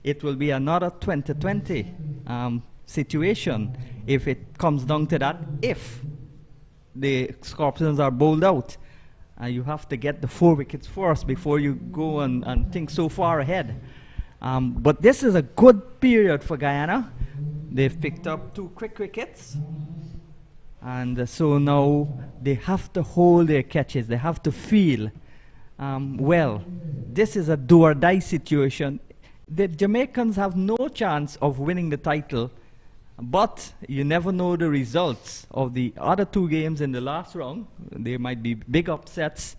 It will be another 2020 situation if it comes down to that, if the Scorpions are bowled out. You have to get the 4 wickets first before you go and think so far ahead. But this is a good period for Guyana. They've picked up 2 quick wickets. And so now they have to hold their catches. They have to feel, well, this is a do or die situation. The Jamaicans have no chance of winning the title, but you never know the results of the other 2 games in the last round. There might be big upsets,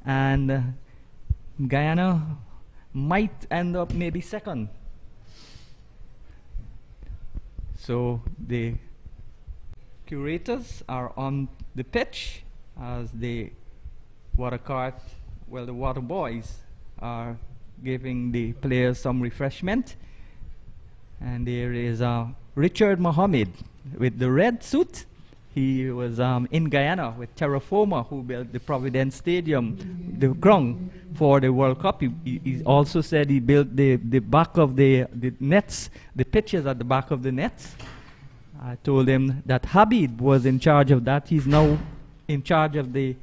and Guyana might end up maybe second. So the curators are on the pitch as the water boys are giving the players some refreshment. And there is Richard Mohammed with the red suit. He was in Guyana with Terraforma, who built the Providence Stadium, the ground for the World Cup. He also said he built the back of the nets, the pitches at the back of the nets. I told him that Habib was in charge of that. He's now in charge of the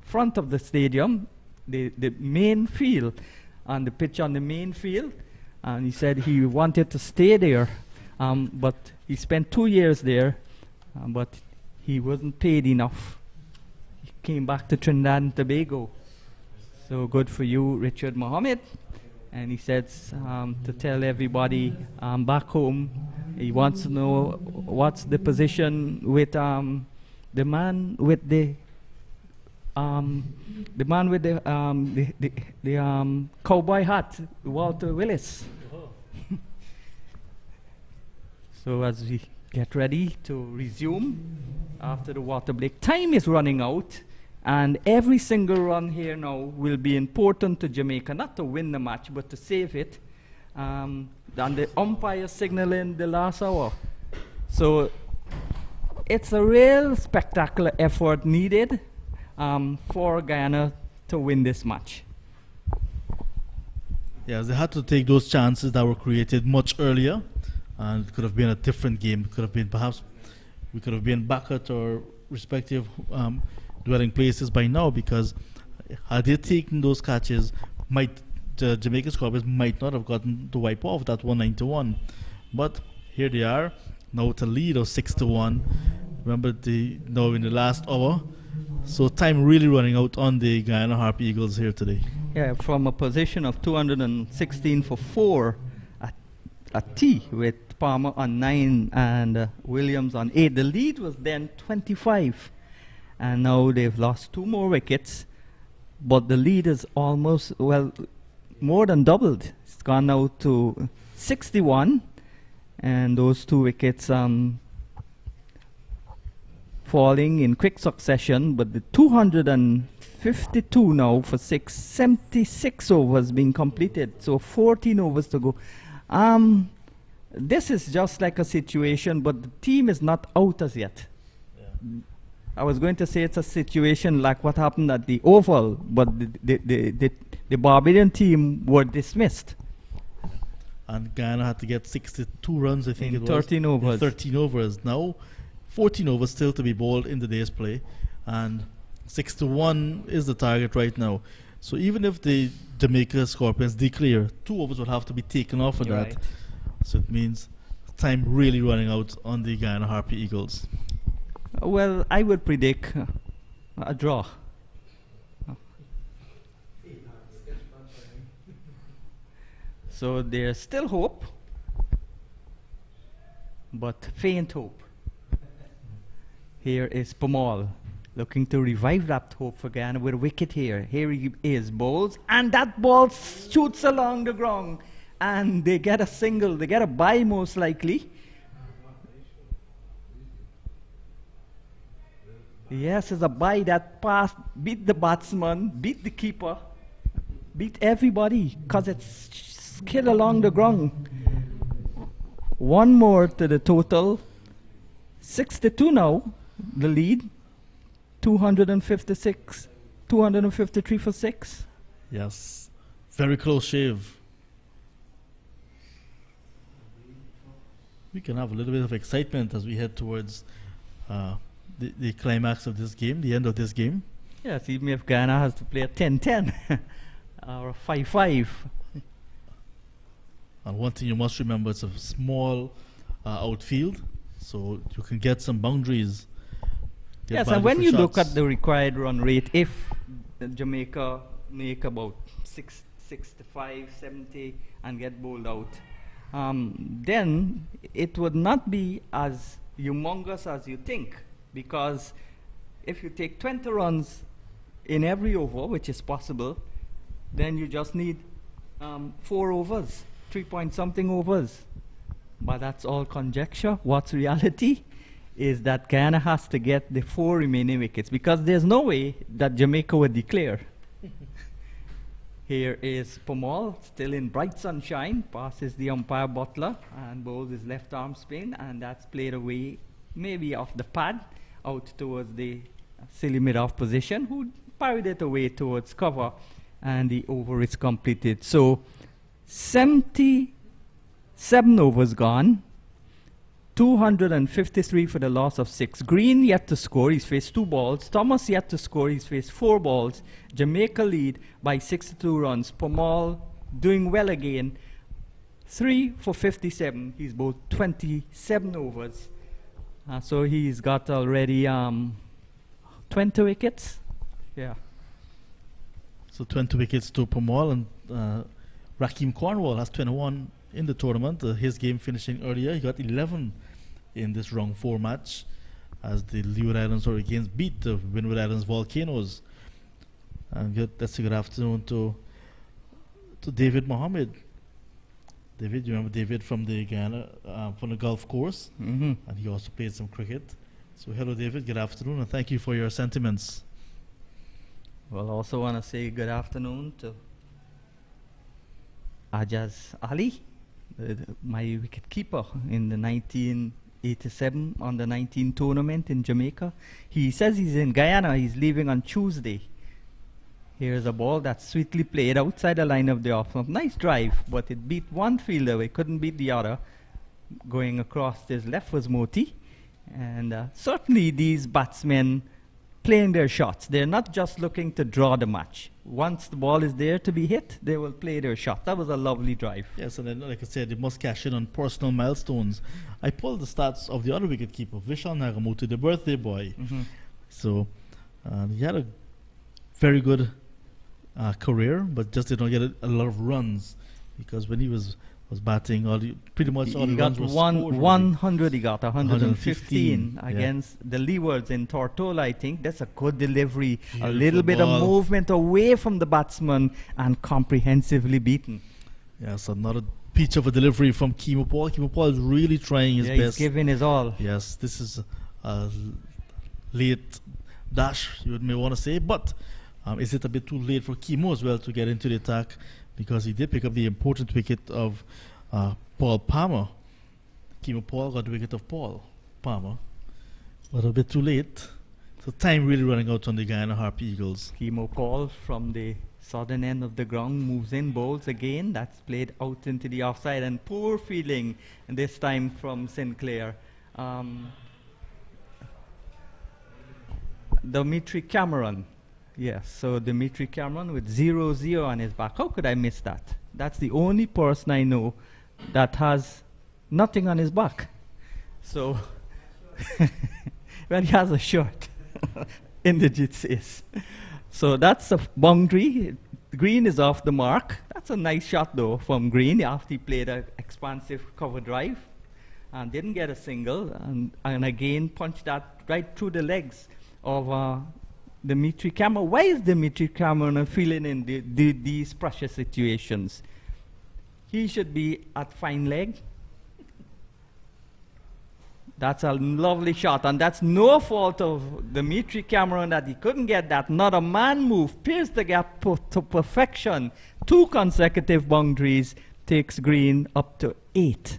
front of the stadium, the main field, and the pitch on the main field. And he said he wanted to stay there, but he spent 2 years there, but he wasn't paid enough. He came back to Trinidad and Tobago. So good for you, Richard Mohammed. And he said to tell everybody back home, he wants to know what's the position with the man with the cowboy hat, Walter Willis. So as we get ready to resume after the water break, time is running out, and every single run here now will be important to Jamaica, not to win the match, but to save it. And the umpire signaling the last hour. So it's a real spectacular effort needed for Guyana to win this match. Yes, they had to take those chances that were created much earlier, and it could have been a different game. It could have been perhaps we could have been back at our respective dwelling places by now, because had they taken those catches, the Jamaican Scorpions might not have gotten to wipe off that 191. But here they are, now with a lead of 6-1. Remember, now in the last hour. So time really running out on the Guyana Harp Eagles here today. Yeah, from a position of 216 for 4 at T, with Palmer on 9 and Williams on 8. The lead was then 25. And now they've lost 2 more wickets. But the lead is almost, well, more than doubled. It's gone now to 61. And those 2 wickets falling in quick succession. But the 252 now for 6, 76 overs being completed. So 14 overs to go. This is just like a situation, but the team is not out as yet. Yeah. I was going to say it's a situation like what happened at the Oval, but the Barbadian team were dismissed. And Guyana had to get 62 runs, I think it was. 13 overs. In 13 overs. Now, 14 overs still to be bowled in the day's play. And 6-1 is the target right now. So even if the Jamaica Scorpions declare, 2 overs would have to be taken off of that. Right. So it means time really running out on the Guyana Harpy Eagles. Well, I would predict a draw. So there's still hope, but faint hope. Here is Pamal looking to revive that hope for Guyana with a wicket here. Here he is, bowls, and that ball shoots along the ground, and they get a single, they get a bye most likely. Yes, it's a bye that passed, beat the batsman, beat the keeper, beat everybody, because it's skid along the ground. 1 more to the total. 62 now, the lead. 256, 253 for 6. Yes, very close shave. We can have a little bit of excitement as we head towards the climax of this game, the end of this game. Yes, even if Guyana has to play a 10-10 or a 5-5. And one thing you must remember, it's a small outfield, so you can get some boundaries. Yes, and when you look at the required run rate, if Jamaica make about 65, 70 and get bowled out, then it would not be as humongous as you think. Because if you take 20 runs in every over, which is possible, then you just need 4 overs, 3-point-something overs. But that's all conjecture. What's reality is that Guyana has to get the 4 remaining wickets, because there's no way that Jamaica would declare. Here is Pamal, still in bright sunshine, passes the umpire Butler and bowls his left arm spin, and that's played away maybe off the pad. out towards the silly mid-off position, who parried it away towards cover, and the over is completed. So 77 overs gone, 253 for the loss of 6. Green yet to score, he's faced 2 balls. Thomas yet to score, he's faced 4 balls. Jamaica lead by 62 runs. Pomal doing well again, 3 for 57. He's bowled 27 overs. So he's got already 20 wickets. Yeah. So 20 wickets to Pomal, and Rakeem Cornwall has 21 in the tournament. His game finishing earlier, he got 11 in this round 4 match as the Leeward Islands Hurricanes beat the Windward Islands Volcanoes. And let's say good afternoon to David Mohammed. David, you remember David from the Guyana, from the golf course, and he also played some cricket. So hello David, good afternoon, and thank you for your sentiments. Well, also want to say good afternoon to Ajaz Ali, my wicket keeper in the 1987 under 19 tournament in Jamaica. He says he's in Guyana. He's leaving on Tuesday. Here's a ball that's sweetly played outside the line of the off. Nice drive, but it beat one fielder. It couldn't beat the other. Going across his left was Moti. And certainly these batsmen playing their shots. They're not just looking to draw the match. Once the ball is there to be hit, they will play their shot. That was a lovely drive. Yes, and then, like I said, they must cash in on personal milestones. I pulled the stats of the other wicketkeeper, Vishal Nagamuti, the birthday boy. So he had a very good career, but just did not get a lot of runs, because when he was batting, pretty much all the runs were scored. 100, he got 115 yeah. against the Leewards in Tortola, I think. That's a good delivery. Beautiful a little bit of ball. movement away from the batsman and comprehensively beaten. Yes, another peach of a delivery from Kimo Paul. Kimo Paul is really trying his best. He's giving his all. Yes, this is a late dash, you may want to say, but is it a bit too late for Kimo as well to get into the attack? Because he did pick up the important wicket of Paul Palmer. Kimo Paul got the wicket of Paul Palmer, but a bit too late. So time really running out on the Guyana Harpy Eagles. Kimo Paul from the southern end of the ground moves in, bowls again. That's played out into the offside, and poor fielding, and this time from Sinclair. Dimitri Cameron. Yes, so Dimitri Cameron with 0-0 on his back. How could I miss that? That's the only person I know that has nothing on his back. So, well, he has a shirt. Indigit says. So that's a boundary. Green is off the mark. That's a nice shot, though, from Green after he played an expansive cover drive and didn't get a single, and again punched that right through the legs of Dimitri Cameron. Why is Dimitri Cameron feeling in these pressure situations? He should be at fine leg. That's a lovely shot, and that's no fault of Dimitri Cameron that he couldn't get that. Not a man move, pierced the gap to perfection. 2 consecutive boundaries takes Green up to 8,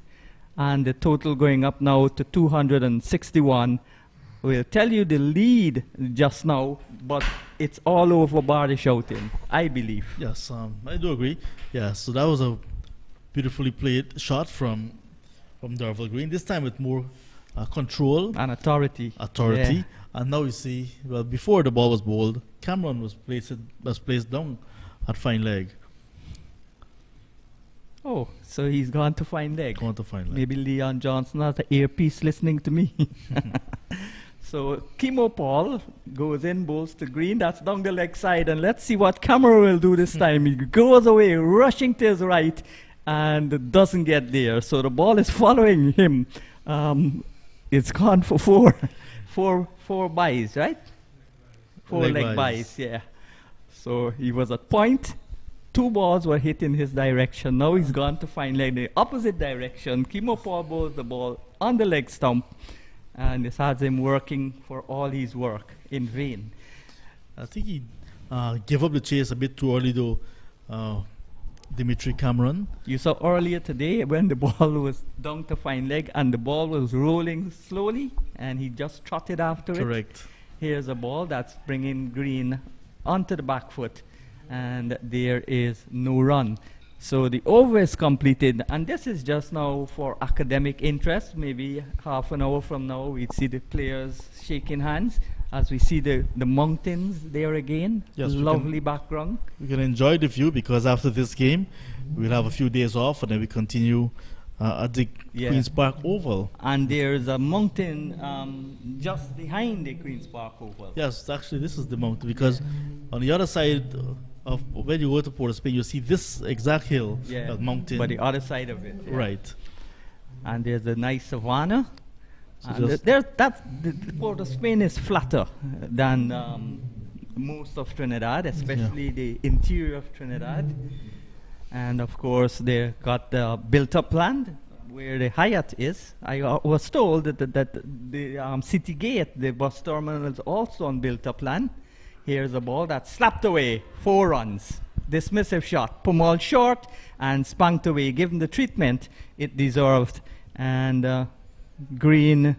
and the total going up now to 261. We'll tell you the lead just now, but it's all over bar the shouting, I believe. Yes, I do agree. Yeah, so that was a beautifully played shot from Darvel Green, this time with more control and authority. Yeah. And now you see, well, before the ball was bowled, Cameron was placed down at fine leg. Oh, so he's gone to fine leg. Gone to fine leg. Maybe Leon Johnson has an earpiece listening to me. So Kimo Paul goes in, bowls to Green. That's down the leg side, and let's see what Cameron will do this time. He goes away, rushing to his right, and doesn't get there. So the ball is following him. It's gone for four byes, right? 4 leg byes, yeah. So he was at point. 2 balls were hit in his direction. Now he's gone to fine leg, the opposite direction. Kimo Paul bowls the ball on the leg stump, and this has him working for all his work in vain. I think he gave up the chase a bit too early, though, Dimitri Cameron. You saw earlier today when the ball was down to fine leg and the ball was rolling slowly, and he just trotted after it. Correct. Here's a ball that's bringing Green onto the back foot, and there is no run. So the over is completed, and this is just now for academic interest. Maybe half an hour from now, we'd see the players shaking hands as we see the mountains there again. Yes, Lovely background. We can enjoy the view because after this game, we'll have a few days off and then we continue at the Queen's Park Oval. And there's a mountain just behind the Queen's Park Oval. Yes, actually, this is the mountain because on the other side of when you go to Port of Spain, you see this exact hill, that mountain. But the other side of it. Yeah. Right. And there's a nice savanna. So And just- the Port of Spain is flatter than most of Trinidad, especially the interior of Trinidad. And of course, they got the built-up land where the Hyatt is. I was told that the city gate, the bus terminal, is also on built-up land. Here's a ball that's slapped away, 4 runs. Dismissive shot, Pumal short and spanked away, given the treatment it deserved. And Green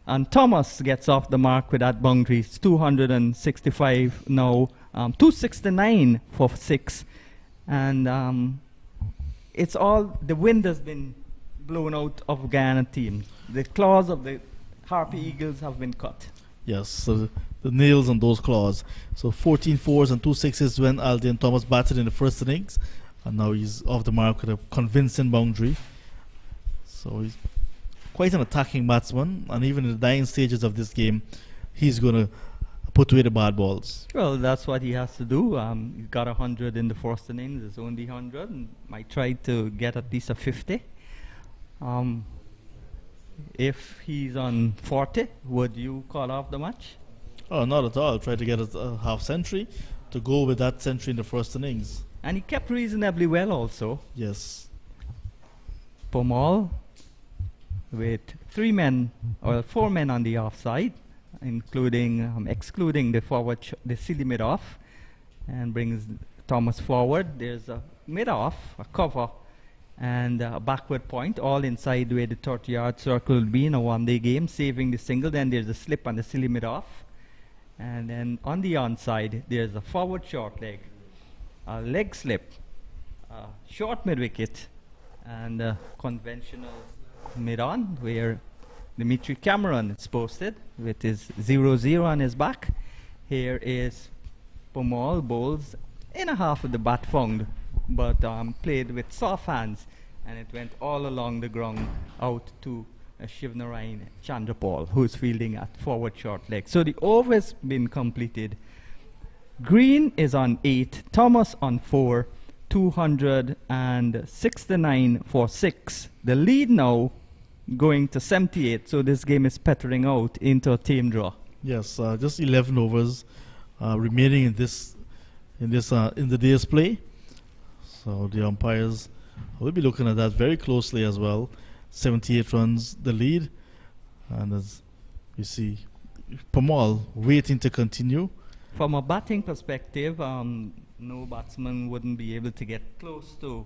and Thomas gets off the mark with that boundary. It's 265 now, 269 for 6. And it's all, the wind has been blown out of Guyana team. The claws of the Harpy Eagles have been cut. Yes, so the nails on those claws. So 14 fours and 2 sixes when Alden Thomas batted in the first innings. And now he's off the mark with a convincing boundary. So he's quite an attacking batsman. And even in the dying stages of this game, he's going to put away the bad balls. Well, that's what he has to do. He got 100 in the first innings. It's only 100. And might try to get at least a 50. If he's on 40, would you call off the match? Oh, not at all. Try to get a half century to go with that century in the first innings. And he kept reasonably well also. Yes. Pumal with 4 men on the offside, including excluding the forward, the silly mid-off, and brings Thomas forward. There's a mid-off, a cover, and a backward point, all inside where the 30-yard circle will be in a one-day game, saving the single. Then there's a slip on the silly mid-off. And then on the onside, there's a forward short leg, a leg slip, a short mid-wicket, and a conventional mid-on, where Dimitri Cameron is posted with his 0-0 on his back. Here is Pumal, bowls in a half of the bat found, but played with soft hands, and it went all along the ground out to Shivnarayan Chandrapal, who's fielding at forward short leg. So the over has been completed. Green is on 8, Thomas on 4, 269 for 6. The lead now going to 78, so this game is petering out into a tame draw. Yes, just 11 overs remaining in the day's play. So the umpires will be looking at that very closely as well. 78 runs the lead, and as you see, Pumal waiting to continue. From a batting perspective, no batsman wouldn't be able to get close to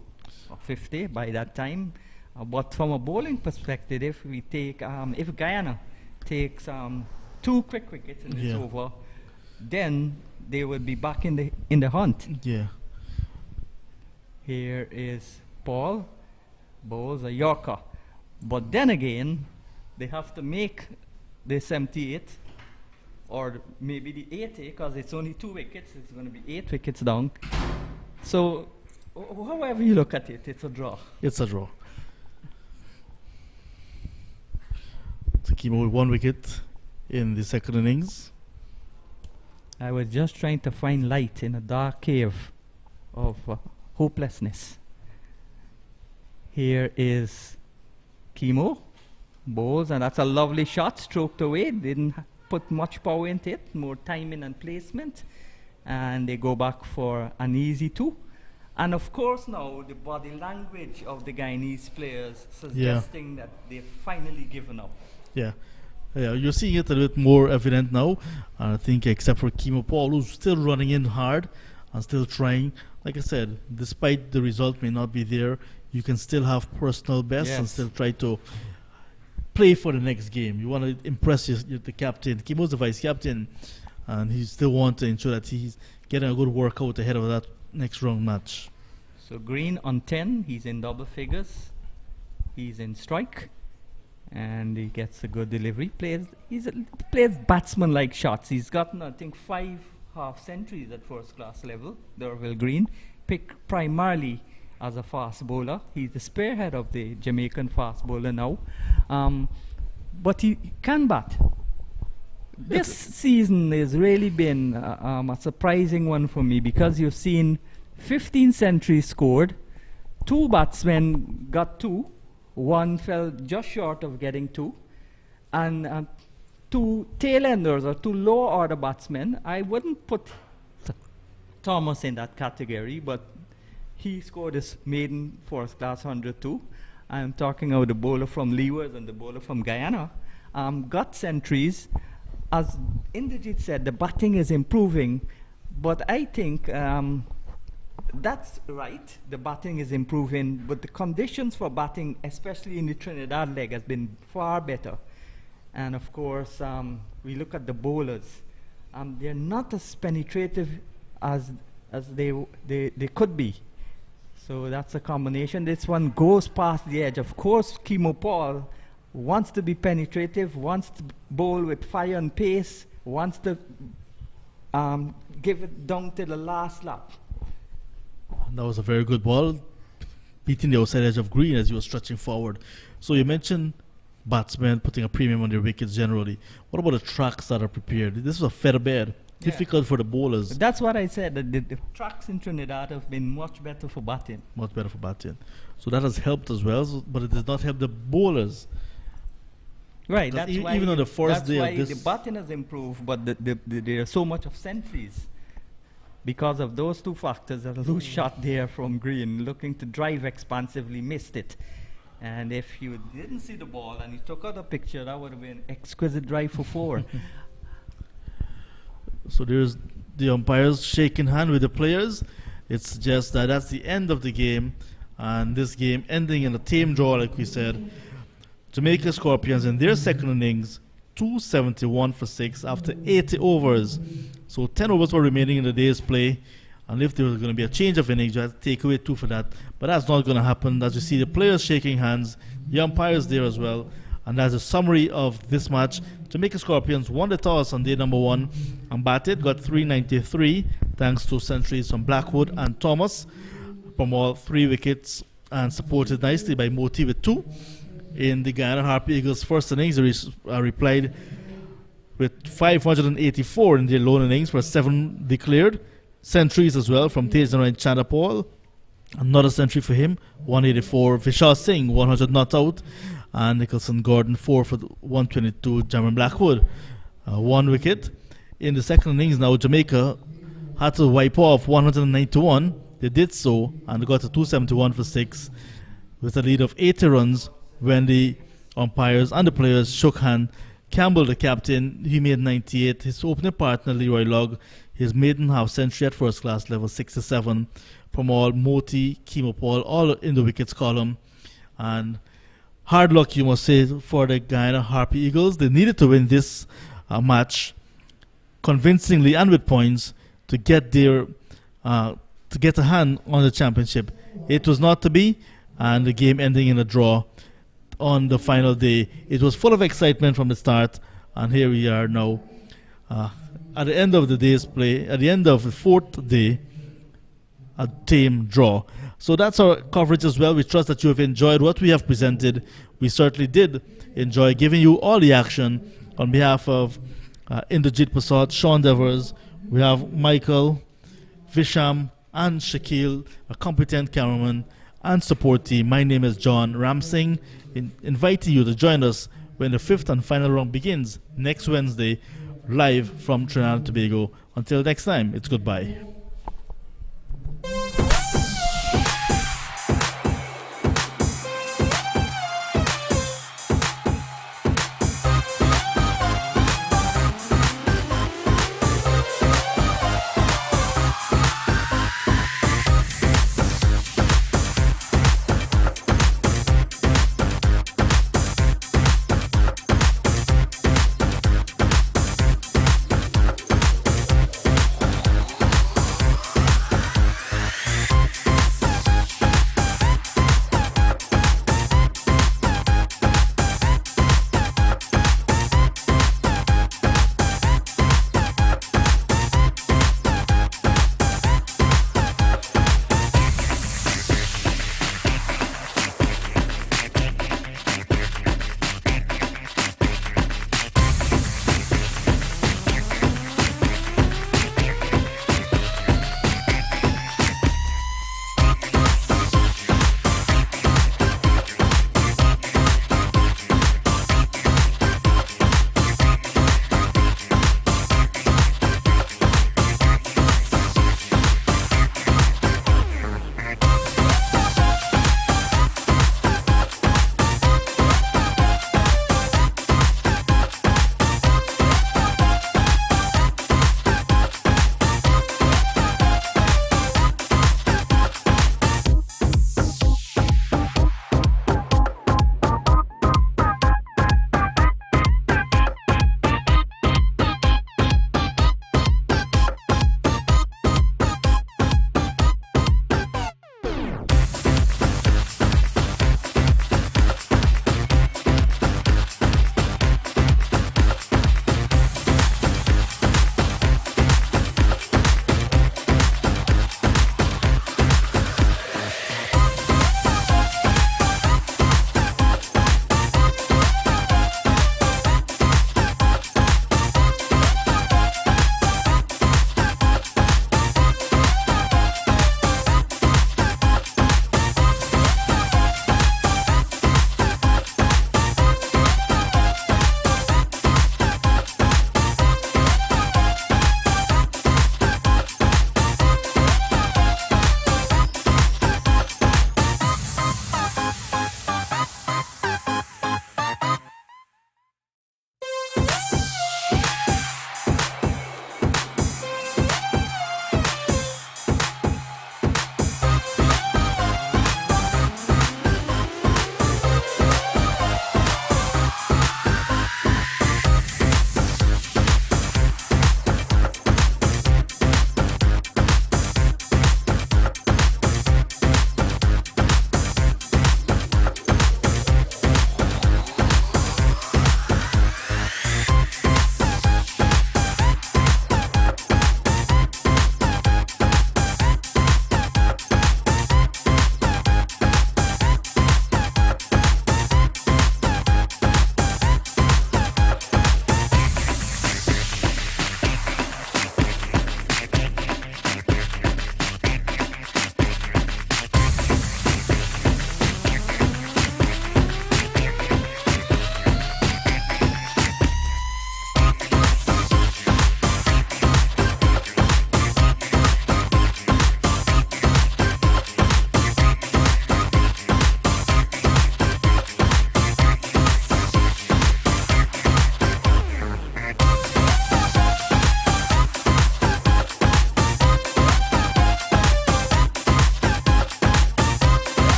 50 by that time. But from a bowling perspective, if we take, if Guyana takes 2 quick wickets in this over, then they would be back in the hunt. Yeah. Here is Paul, bowls a Yorker. But then again, they have to make the 78, or maybe the 80, because it's only 2 wickets. It's going to be 8 wickets down. So, however you look at it, it's a draw. It's a draw. To keep with 1 wicket in the second innings. I was just trying to find light in a dark cave of hopelessness. Here is Chemo, bowls, and that's a lovely shot, stroked away. Didn't put much power into it, more timing and placement. And they go back for an easy 2. And of course now the body language of the Guyanese players suggesting that they've finally given up. Yeah. Yeah, you're seeing it a little bit more evident now. And I think except for Kimo Paul, who's still running in hard and still trying. Like I said, despite the result may not be there, you can still have personal best and still try to play for the next game. You want to impress the captain. Kimo's the vice captain, and he still wants to ensure that he's getting a good workout ahead of that next round match. So Green on 10, he's in double figures. He's in strike, and he gets a good delivery. Plays batsman-like shots. He's gotten, I think, 5 half centuries at first class level. Derville Green, picked primarily as a fast bowler. He's the spearhead of the Jamaican fast bowler now, but he can bat. This season has really been a surprising one for me, because you've seen 15 centuries scored, 2 batsmen got 2, 1 fell just short of getting 2, and 2 tail-enders or 2 lower-order batsmen. I wouldn't put Thomas in that category, but he scored his maiden first-class 102. I'm talking about the bowler from Leeward and the bowler from Guyana. Got centuries. As Indrajit said, the batting is improving, but I think that's right. The batting is improving, but the conditions for batting, especially in the Trinidad leg, has been far better. And of course, we look at the bowlers. They're not as penetrative as they could be. So that's a combination. This one goes past the edge. Of course, Kimo Paul wants to be penetrative, wants to bowl with fire and pace, wants to give it down to the last lap. That was a very good ball, beating the outside edge of Green as he was stretching forward. So you mentioned batsmen putting a premium on their wickets generally. What about the tracks that are prepared? This is a feather bed. Difficult for the bowlers. That's what I said. The tracks in Trinidad have been much better for batting. Much better for batting. So that has helped as well, but it does not help the bowlers. Right. That's why even on the first day of this, the batting has improved, but there's so much of centuries. Because of those 2 factors, a loose shot there from Green, looking to drive expansively, missed it. And if you didn't see the ball and you took out a picture, that would have been exquisite drive for 4. So there's the umpires shaking hand with the players. It's just that that's the end of the game, and this game ending in a tame draw, like we said. Jamaica Scorpions in their second innings, 271 for 6 after 80 overs. So 10 overs were remaining in the day's play, and if there was going to be a change of innings, you had to take away 2 for that. But that's not going to happen. As you see the players shaking hands, the umpires there as well. And that's a summary of this match. Jamaica Scorpions won the toss on day number 1 and batted, got 393 thanks to centuries from Blackwood and Thomas from all 3 wickets, and supported nicely by Moti with 2. In the Guyana Harpy Eagles' first innings, they replied with 584 in their lone innings, where 7 declared. Centuries as well from Tejan and Chandapal. Another century for him, 184. Vishal Singh, 100 not out. And Nicholson Gordon, 4 for 122. Jamin Blackwood, 1 wicket. In the second innings now, Jamaica had to wipe off 191. They did so, and they got to 271 for 6 with a lead of 80 runs when the umpires and the players shook hand. Campbell, the captain, he made 98. His opening partner, Leroy Lugg, his maiden half century at first class level, 67. From all, Moti, Kimo Paul, all in the wickets column. And hard luck, you must say, for the Guyana Harpy Eagles. They needed to win this match convincingly and with points to get their to get a hand on the championship. It was not to be, and the game ending in a draw on the final day. It was full of excitement from the start, and here we are now at the end of the day's play, at the end of the 4th day, a tame draw. So that's our coverage as well. We trust that you have enjoyed what we have presented. We certainly did enjoy giving you all the action. On behalf of Indrajit Prasad, Sean Devers, we have Michael, Visham, and Shaquille, a competent cameraman and support team. My name is John Ramsing, inviting you to join us when the 5th and final round begins next Wednesday, live from Trinidad and Tobago. Until next time, it's goodbye.